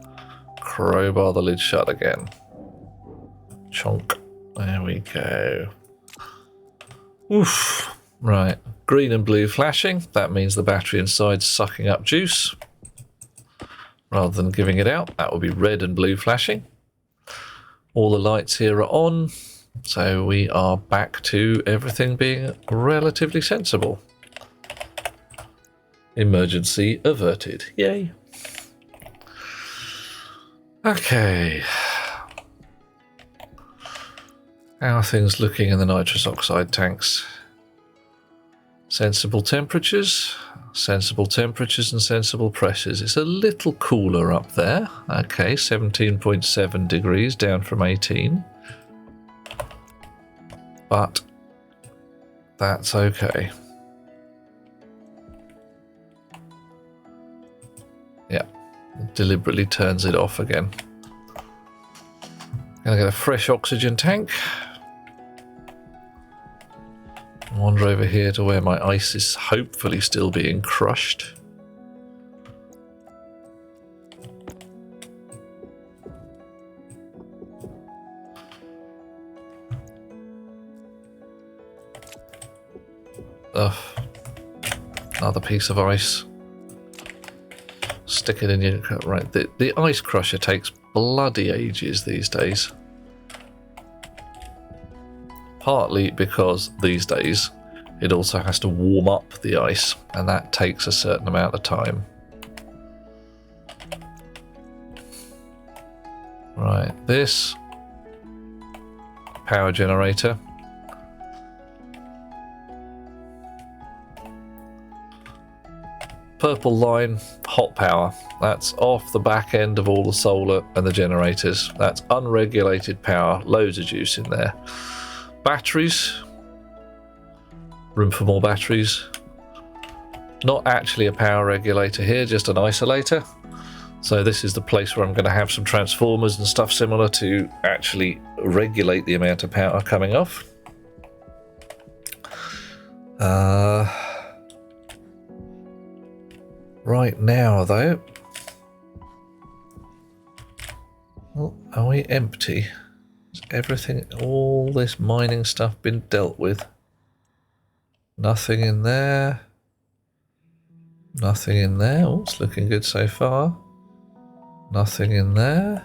Speaker 1: Crowbar the lid shut again. Chonk. There we go. Oof. Right. Green and blue flashing. That means the battery inside's sucking up juice rather than giving it out. That will be red and blue flashing. All the lights here are on, so we are back to everything being relatively sensible. Emergency averted. Yay. Okay. How are things looking in the nitrous oxide tanks? Sensible temperatures and sensible pressures. It's a little cooler up there. Okay, 17.7 degrees down from 18. But that's okay. Yeah, deliberately turns it off again. Gonna get a fresh oxygen tank. Wander over here to where my ice is hopefully still being crushed. Ugh. Another piece of ice. Stick it in your... Right, the ice crusher takes bloody ages these days. Partly because these days it also has to warm up the ice, and that takes a certain amount of time. Right, this power generator. Purple line, hot power. That's off the back end of all the solar and the generators. That's unregulated power, loads of juice in there. Batteries, room for more batteries. Not actually a power regulator here, just an isolator. So this is the place where I'm going to have some transformers and stuff similar to actually regulate the amount of power coming off. Right now though, Are we empty? Has everything, all this mining stuff been dealt with? Nothing in there. Nothing in there. Oh, it's looking good so far. Nothing in there.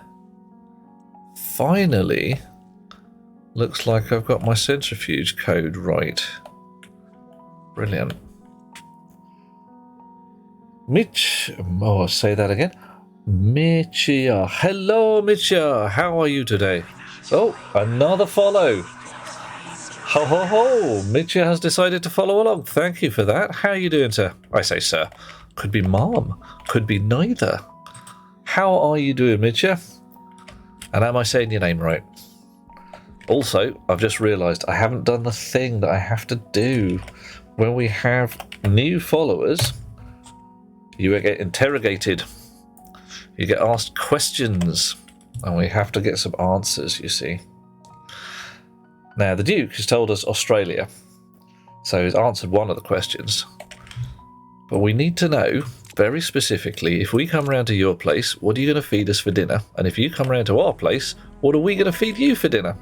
Speaker 1: Finally, looks like I've got my centrifuge code right. Brilliant. Mitch, oh, I'll say that again. Mitchia. Hello, Mitchia. How are you today? Oh, another follow. Ho, ho, ho. Mitchia has decided to follow along. Thank you for that. How are you doing, sir? I say, sir. Could be mom. Could be neither. How are you doing, Mitchia? And am I saying your name right? Also, I've just realised I haven't done the thing that I have to do when we have new followers. You get interrogated. You get asked questions. And we have to get some answers, you see. Now, the Duke has told us Australia. So he's answered one of the questions. But we need to know, very specifically, if we come round to your place, what are you going to feed us for dinner? And if you come round to our place, what are we going to feed you for dinner?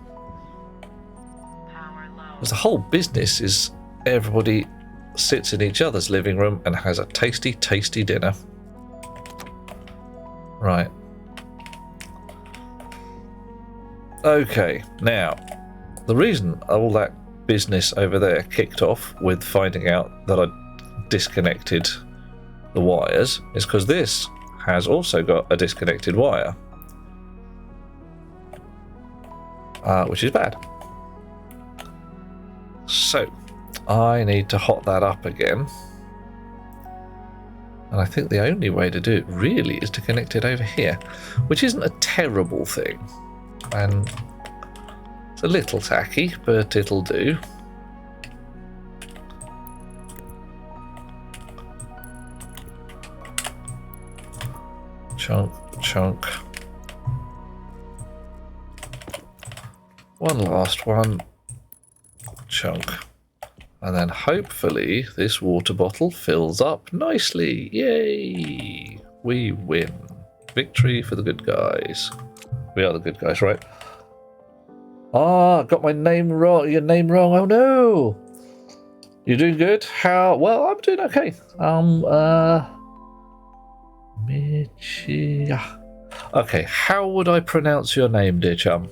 Speaker 1: Because the whole business is everybody sits in each other's living room and has a tasty, tasty dinner. Right. Okay, now, the reason all that business over there kicked off with finding out that I disconnected the wires is because this has also got a disconnected wire. Which is bad. So, I need to hot that up again. And I think the only way to do it really is to connect it over here, which isn't a terrible thing. And it's a little tacky, but it'll do. Chunk, chunk. One last one. Chunk. And then hopefully this water bottle fills up nicely. Yay! We win. Victory for the good guys. We are the good guys, right? Ah, got my name wrong. Your name wrong. Oh no! You're doing good? How? Well, I'm doing okay. Michia. Okay, how would I pronounce your name, dear chum?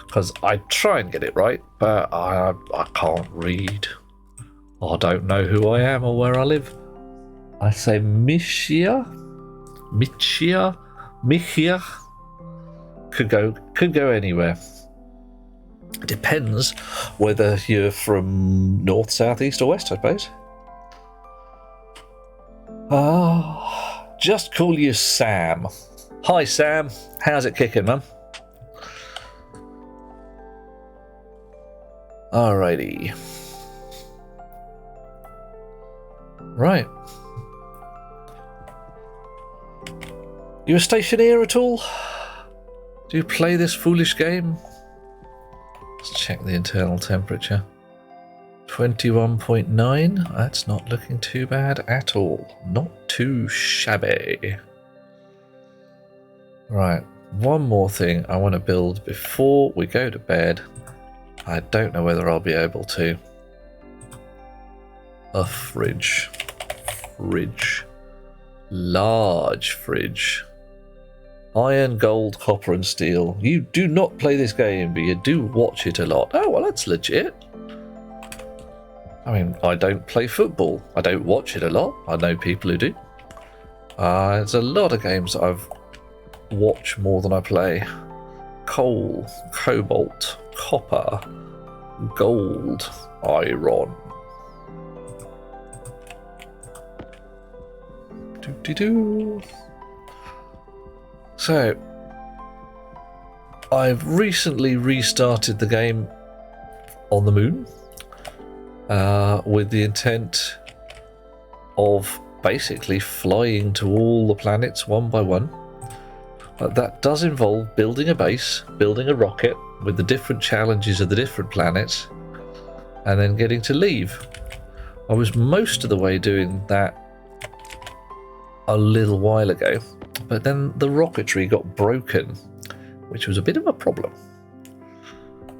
Speaker 1: Because I try and get it right, but I can't read. I don't know who I am or where I live. I say Michia, Michia, Michia. Could go anywhere. It depends whether you're from north, south, east, or west, I suppose. Just call you Sam. Hi, Sam. How's it kicking, man? Alrighty. Right. You a stationeer at all? Do you play this foolish game? Let's check the internal temperature. 21.9. That's not looking too bad at all. Not too shabby. Right. One more thing I want to build before we go to bed. I don't know whether I'll be able to. A fridge. Fridge. Large fridge. Iron, gold, copper and steel. You do not play this game, but you do watch it a lot. Oh, well, that's legit. I mean, I don't play football. I don't watch it a lot. I know people who do. There's a lot of games that I've watched more than I play. Coal, cobalt, copper, gold, iron. Doo-dee-doo. So, I've recently restarted the game on the moon with the intent of basically flying to all the planets one by one. That does involve building a base, building a rocket with the different challenges of the different planets, and then getting to leave. I was most of the way doing that a little while ago, but then the rocketry got broken, which was a bit of a problem.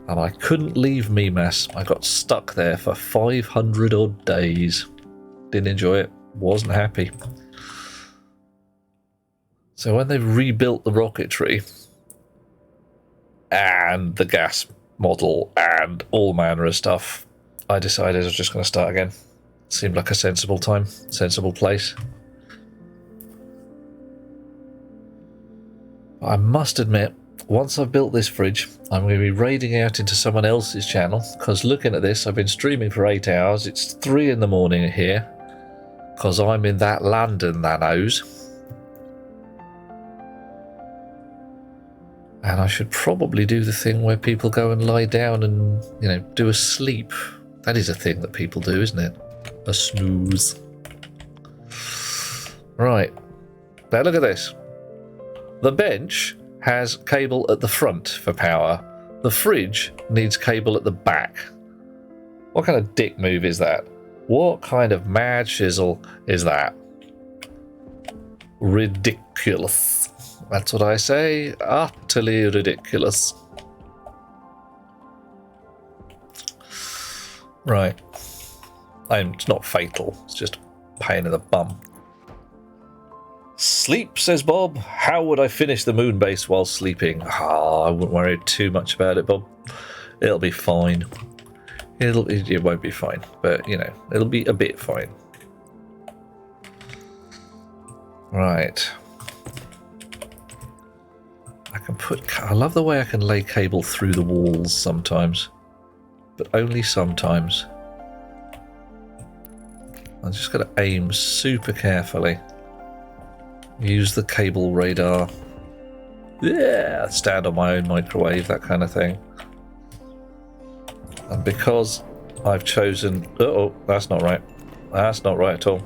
Speaker 1: And I couldn't leave Mimas. I got stuck there for 500 odd days. Didn't enjoy it. Wasn't happy. So when they rebuilt the rocketry and the gas model and all manner of stuff, I decided I was just going to start again. Seemed like a sensible time, sensible place. I must admit, once I've built this fridge, I'm going to be raiding out into someone else's channel, because looking at this, I've been streaming for 8 hours. It's 3 in the morning here, because I'm in that London, that knows. And I should probably do the thing where people go and lie down and, you know, do a sleep. That is a thing that people do, isn't it? A snooze. Right. Now look at this. The bench has cable at the front for power. The fridge needs cable at the back. What kind of dick move is that? What kind of mad shizzle is that? Ridiculous. That's what I say. Utterly ridiculous. Right. It's not fatal. It's just a pain in the bum. Sleep, says Bob. How would I finish the moon base while sleeping? I wouldn't worry too much about it, Bob. It'll be fine. It won't be fine, but, you know, it'll be a bit fine. Right. I love the way I can lay cable through the walls sometimes, but only sometimes. I'm just going to aim super carefully. Use the cable radar. Yeah, stand on my own microwave, that kind of thing. And because I've chosen... Uh-oh, that's not right. That's not right at all.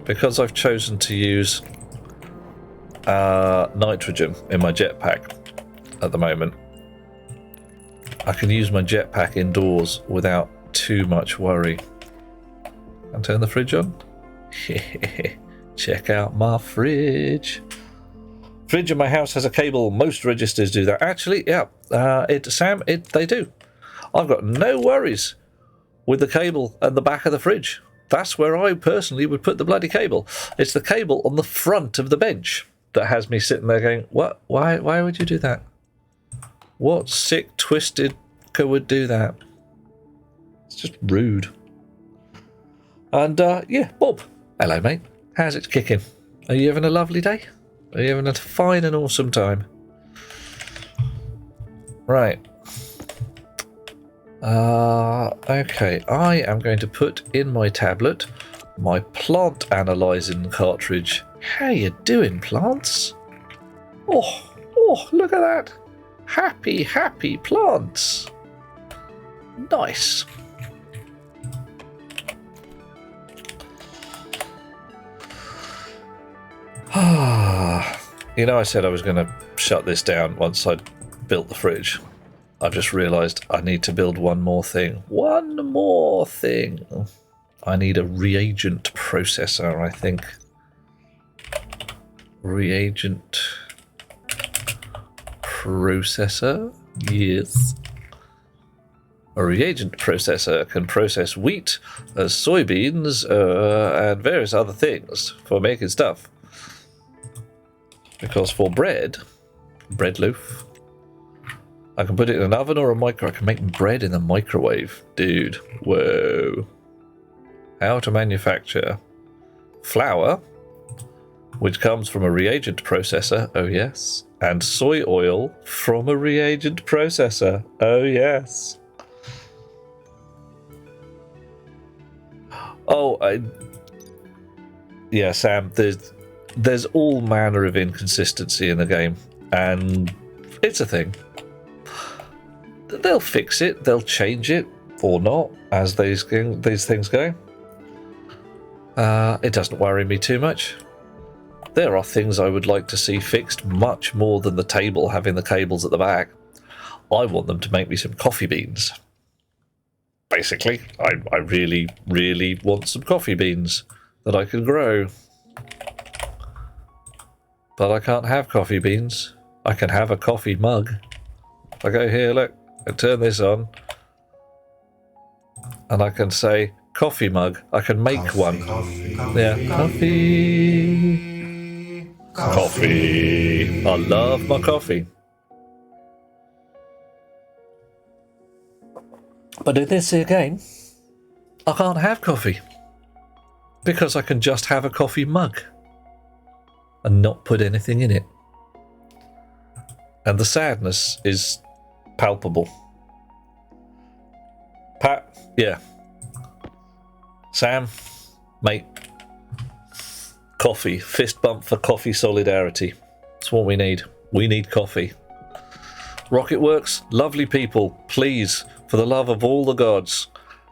Speaker 1: Because I've chosen to use nitrogen in my jetpack at the moment, I can use my jetpack indoors without too much worry. And turn the fridge on. Check out my fridge. Fridge in my house has a cable. Most registers do that. Actually, yeah, they do. I've got no worries with the cable at the back of the fridge. That's where I personally would put the bloody cable. It's the cable on the front of the bench that has me sitting there going, what? Why would you do that? What sick, twisted would do that? It's just rude. And, yeah, Bob. Hello, mate. How's it kicking? Are you having a lovely day? Are you having a fine and awesome time? Right. Okay. I am going to put in my tablet my plant analyzing cartridge. How you doing, plants? Oh, look at that. Happy, happy plants. Nice. You know, I said I was going to shut this down once I'd built the fridge. I've just realised I need to build one more thing. One more thing. I need a reagent processor, I think. Reagent processor? Yes. A reagent processor can process wheat, soybeans, and various other things for making stuff. Because for bread loaf, I can put it in an oven or a micro. I can make bread in the microwave. Dude, whoa. How to manufacture flour, which comes from a reagent processor, oh yes, and soy oil from a reagent processor, oh yes. Yeah, Sam, there's all manner of inconsistency in the game, and it's a thing. They'll fix it, they'll change it, or not, as these things go. It doesn't worry me too much. There are things I would like to see fixed much more than the table having the cables at the back. I want them to make me some coffee beans. Basically, I really, really want some coffee beans that I can grow. But I can't have coffee beans. I can have a coffee mug. If I go here, look, I turn this on, and I can say coffee mug. I can make one. Yeah, coffee. Coffee. I love my coffee. But in this here game, I can't have coffee because I can just have a coffee mug and not put anything in it. And the sadness is palpable. Pat, yeah. Sam, mate. Coffee. Fist bump for coffee solidarity. That's what we need. We need coffee. Rocketworks, lovely people. Please, for the love of all the gods,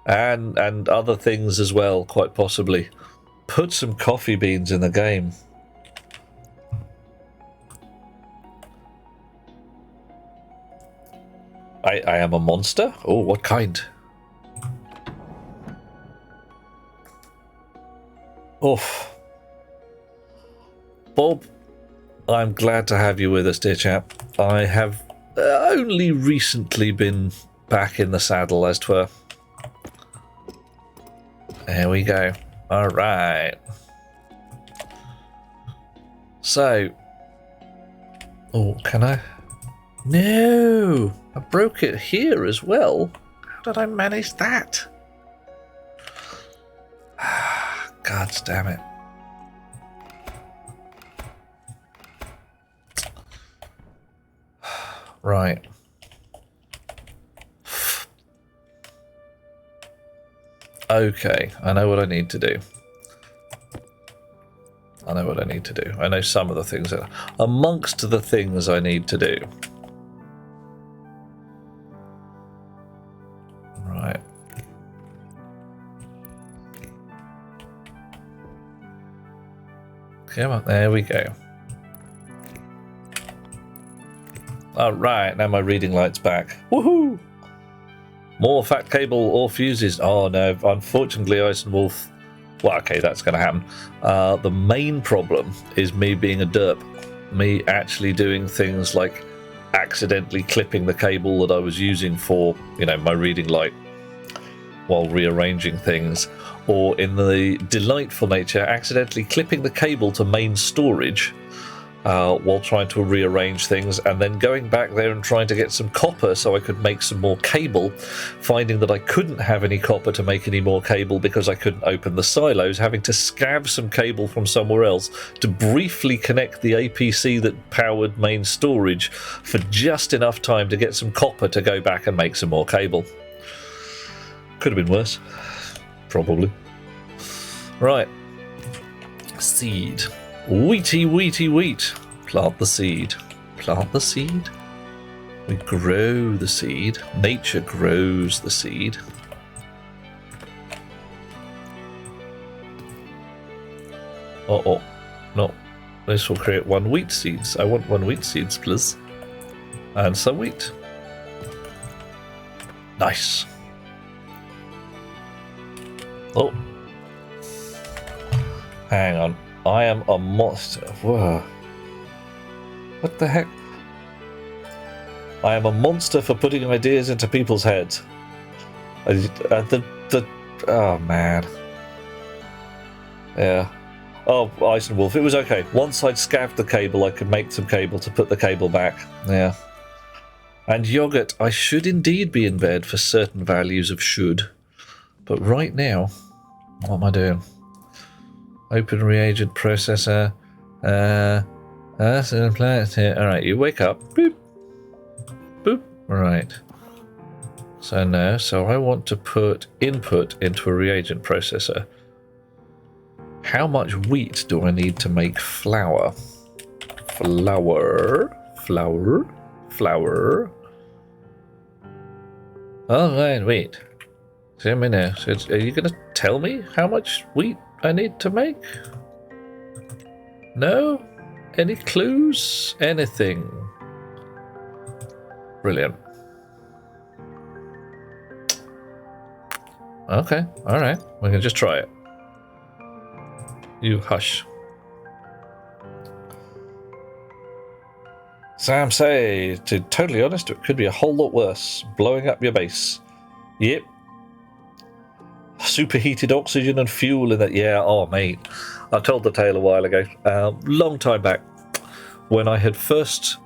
Speaker 1: and other things as well, quite possibly, put some coffee beans in the game. I am a monster? Oh, what kind? Oof. Bob, I'm glad to have you with us, dear chap. I have only recently been back in the saddle, as 'twere. There we go. All right. So, oh, can I? No, I broke it here as well. How did I manage that? God damn it. Right. Okay, I know what I need to do. I know what I need to do. I know some of the things that... Amongst the things I need to do. Right. Come on, there we go. Alright, now my reading light's back. Woohoo! More fat cable or fuses. Oh no, unfortunately Ice and Wolf... Well, okay, that's going to happen. The main problem is me being a derp. Me actually doing things like accidentally clipping the cable that I was using for, you know, my reading light while rearranging things. Or in the delightful nature, accidentally clipping the cable to main storage while trying to rearrange things, and then going back there and trying to get some copper so I could make some more cable, finding that I couldn't have any copper to make any more cable because I couldn't open the silos, having to scav some cable from somewhere else to briefly connect the APC that powered main storage for just enough time to get some copper to go back and make some more cable. Could have been worse. Probably. Right. Seed. Wheaty, wheaty, wheat. Plant the seed. Plant the seed. We grow the seed. Nature grows the seed. Uh-oh. No. This will create 1 wheat seeds. I want 1 wheat seeds, please. And some wheat. Nice. Oh. Hang on. I am a monster. Whoa. What the heck? I am a monster for putting ideas into people's heads. Oh, man. Yeah. Oh, Ice and Wolf, it was okay. Once I'd scavved the cable, I could make some cable to put the cable back. Yeah. And yogurt, I should indeed be in bed for certain values of should. But right now, what am I doing? Open reagent processor. That's in place here. Alright, you wake up. Boop. Boop. Right. So now, so I want to put input into a reagent processor. How much wheat do I need to make flour? Flour. Alright, wait. See me now. So are you going to tell me how much wheat I need to make? No? Any clues? Anything? Brilliant. Okay, alright. We can just try it. You hush. Sam say, to be totally honest, it could be a whole lot worse. Blowing up your base. Yep. Superheated oxygen and fuel in that. Yeah, oh mate. I told the tale a while ago. Long time back. When I had first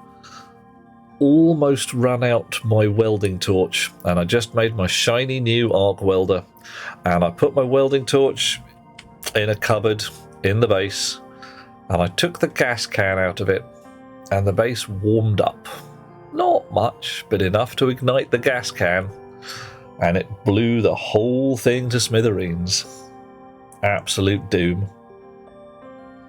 Speaker 1: almost run out my welding torch. And I just made my shiny new arc welder. And I put my welding torch in a cupboard in the base. And I took the gas can out of it. And the base warmed up. Not much, but enough to ignite the gas can. And it blew the whole thing to smithereens. Absolute doom.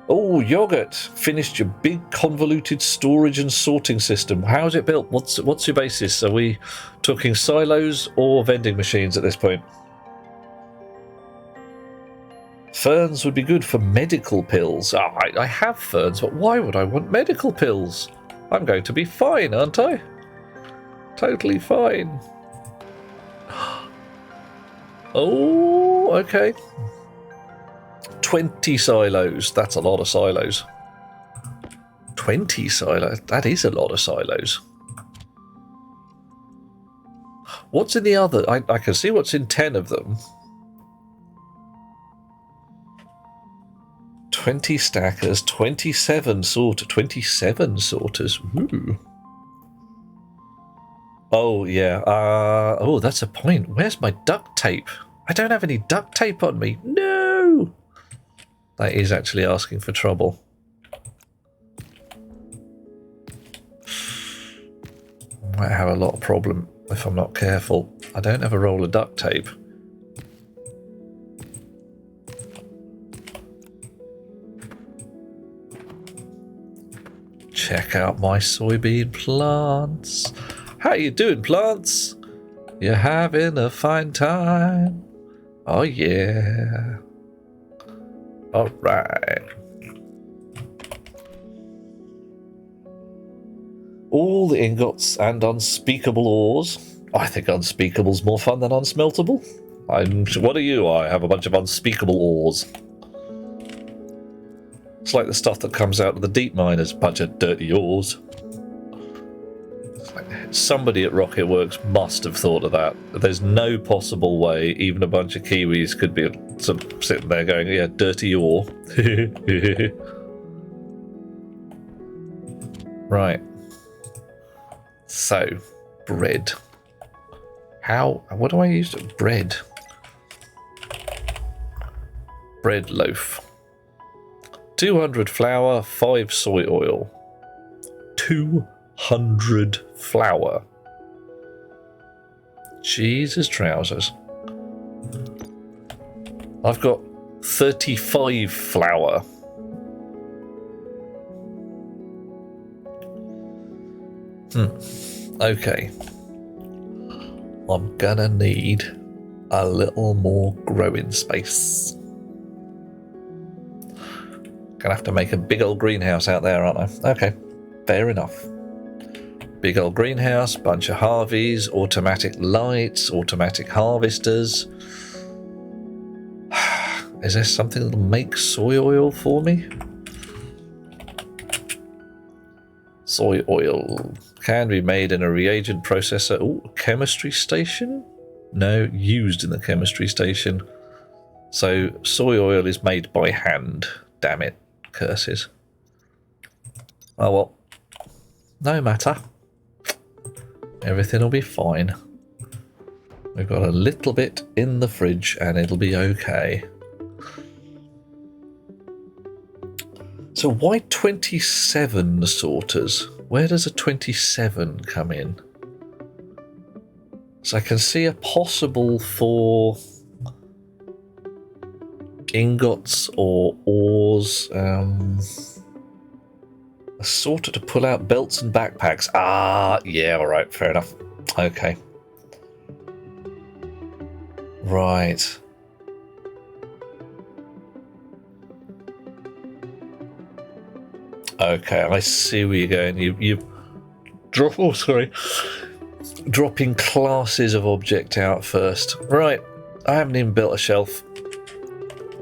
Speaker 1: Oh, Yogurt! Finished your big convoluted storage and sorting system. How's it built? What's your basis? Are we talking silos or vending machines at this point? Ferns would be good for medical pills. Oh, I have ferns, but why would I want medical pills? I'm going to be fine, aren't I? Totally fine. Oh, okay. 20 silos. That's a lot of silos. 20 silos. That is a lot of silos. What's in the other? I can see what's in 10 of them. 20 stackers, 27 sorters. 27 sorters. Ooh. Oh, yeah. Oh, that's a point. Where's my duct tape? I don't have any duct tape on me. No! That is actually asking for trouble. Might have a lot of problem if I'm not careful. I don't have a roll of duct tape. Check out my soybean plants. How you doing, plants? You're having a fine time. Oh yeah. All right. All the ingots and unspeakable ores. I think unspeakable's more fun than unsmeltable. What are you? I have a bunch of unspeakable ores. It's like the stuff that comes out of the deep miners. Bunch of dirty ores. Somebody at Rocket Works must have thought of that. There's no possible way even a bunch of Kiwis could be sitting there going, yeah, dirty ore. Right. So, bread. What do I use? Bread. Bread loaf. 200 flour, 5 soy oil. 200 flour. Jesus trousers. I've got 35 flour. Okay. I'm gonna need a little more growing space. Gonna have to make a big old greenhouse out there, aren't I? Okay, fair enough. Big old greenhouse, bunch of Harveys, automatic lights, automatic harvesters. Is there something that'll make soy oil for me? Soy oil can be made in a reagent processor. Oh, chemistry station? No, used in the chemistry station. So soy oil is made by hand. Damn it. Curses. Oh well. No matter. Everything will be fine. We've got a little bit in the fridge and it'll be okay. So why 27 sorters? Where does a 27 come in? So I can see a possible for ingots or ores. A sorter to pull out belts and backpacks. Ah, yeah, alright, fair enough. Okay. Right. Okay, I see where you're going. You drop. Oh, sorry. Dropping classes of object out first. Right. I haven't even built a shelf.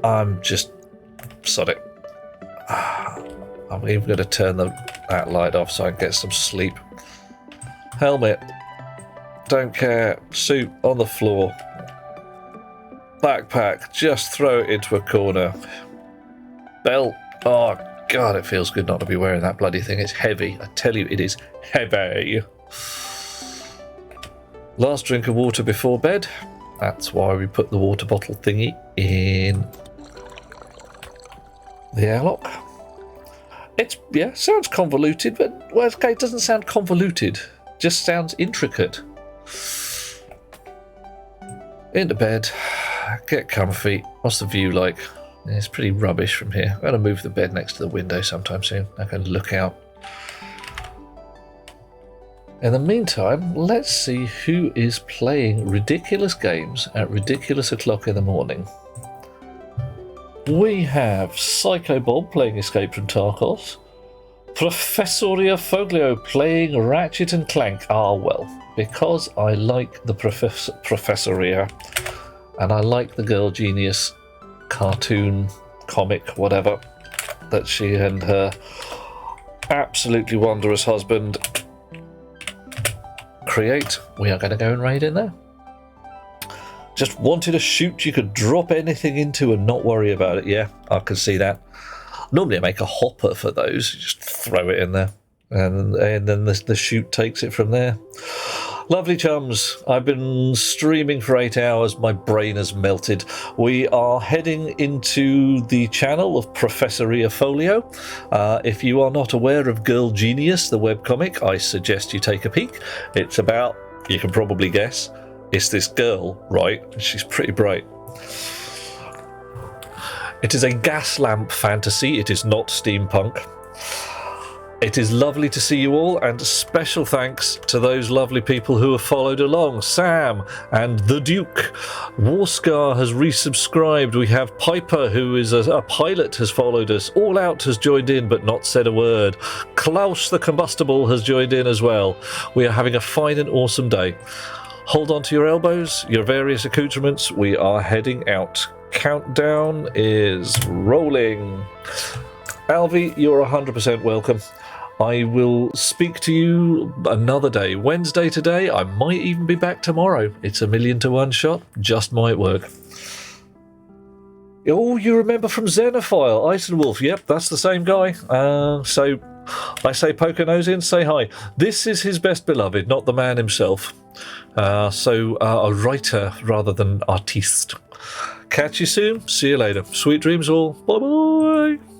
Speaker 1: I'm just sod it. I'm even going to turn the that light off so I can get some sleep. Helmet. Don't care. Suit on the floor. Backpack. Just throw it into a corner. Belt. Oh, God, it feels good not to be wearing that bloody thing. It's heavy. I tell you, it is heavy. Last drink of water before bed. That's why we put the water bottle thingy in the airlock. It's, yeah, sounds convoluted, but well, okay, it doesn't sound convoluted. Just sounds intricate. Into bed. Get comfy. What's the view like? It's pretty rubbish from here. I'm going to move the bed next to the window sometime soon. I can look out. In the meantime, let's see who is playing ridiculous games at ridiculous o'clock in the morning. We have Psycho Bob playing Escape from Tarkos. Professoria Foglio playing Ratchet and Clank. Ah, well, because I like the Professoria and I like the Girl Genius cartoon, comic, whatever, that she and her absolutely wondrous husband create, we are going to go and raid in there. Just wanted a chute you could drop anything into and not worry about it. Yeah, I can see that. Normally I make a hopper for those, just throw it in there, and then the chute takes it from there. Lovely chums, I've been streaming for 8 hours, my brain has melted. We are heading into the channel of Professoria Folio. If you are not aware of Girl Genius, the webcomic, I suggest you take a peek. It's about, you can probably guess, it's this girl, right? She's pretty bright. It is a gas lamp fantasy, it is not steampunk. It is lovely to see you all, and special thanks to those lovely people who have followed along. Sam and the Duke. Warscar has resubscribed. We have Piper, who is a pilot, has followed us. All Out has joined in but not said a word. Klaus the Combustible has joined in as well. We are having a fine and awesome day. Hold on to your elbows, your various accoutrements. We are heading out. Countdown is rolling. Alvy, you're 100% welcome. I will speak to you another day. Wednesday today. I might even be back tomorrow. It's a 1,000,000 to 1 shot. Just might work. Oh, you remember from Xenophile, Isenwolf. Yep, that's the same guy. So I say poke a nose in, say hi. This is his best beloved, not the man himself. A writer rather than artiste. Catch you soon. See you later. Sweet dreams all. Bye-bye.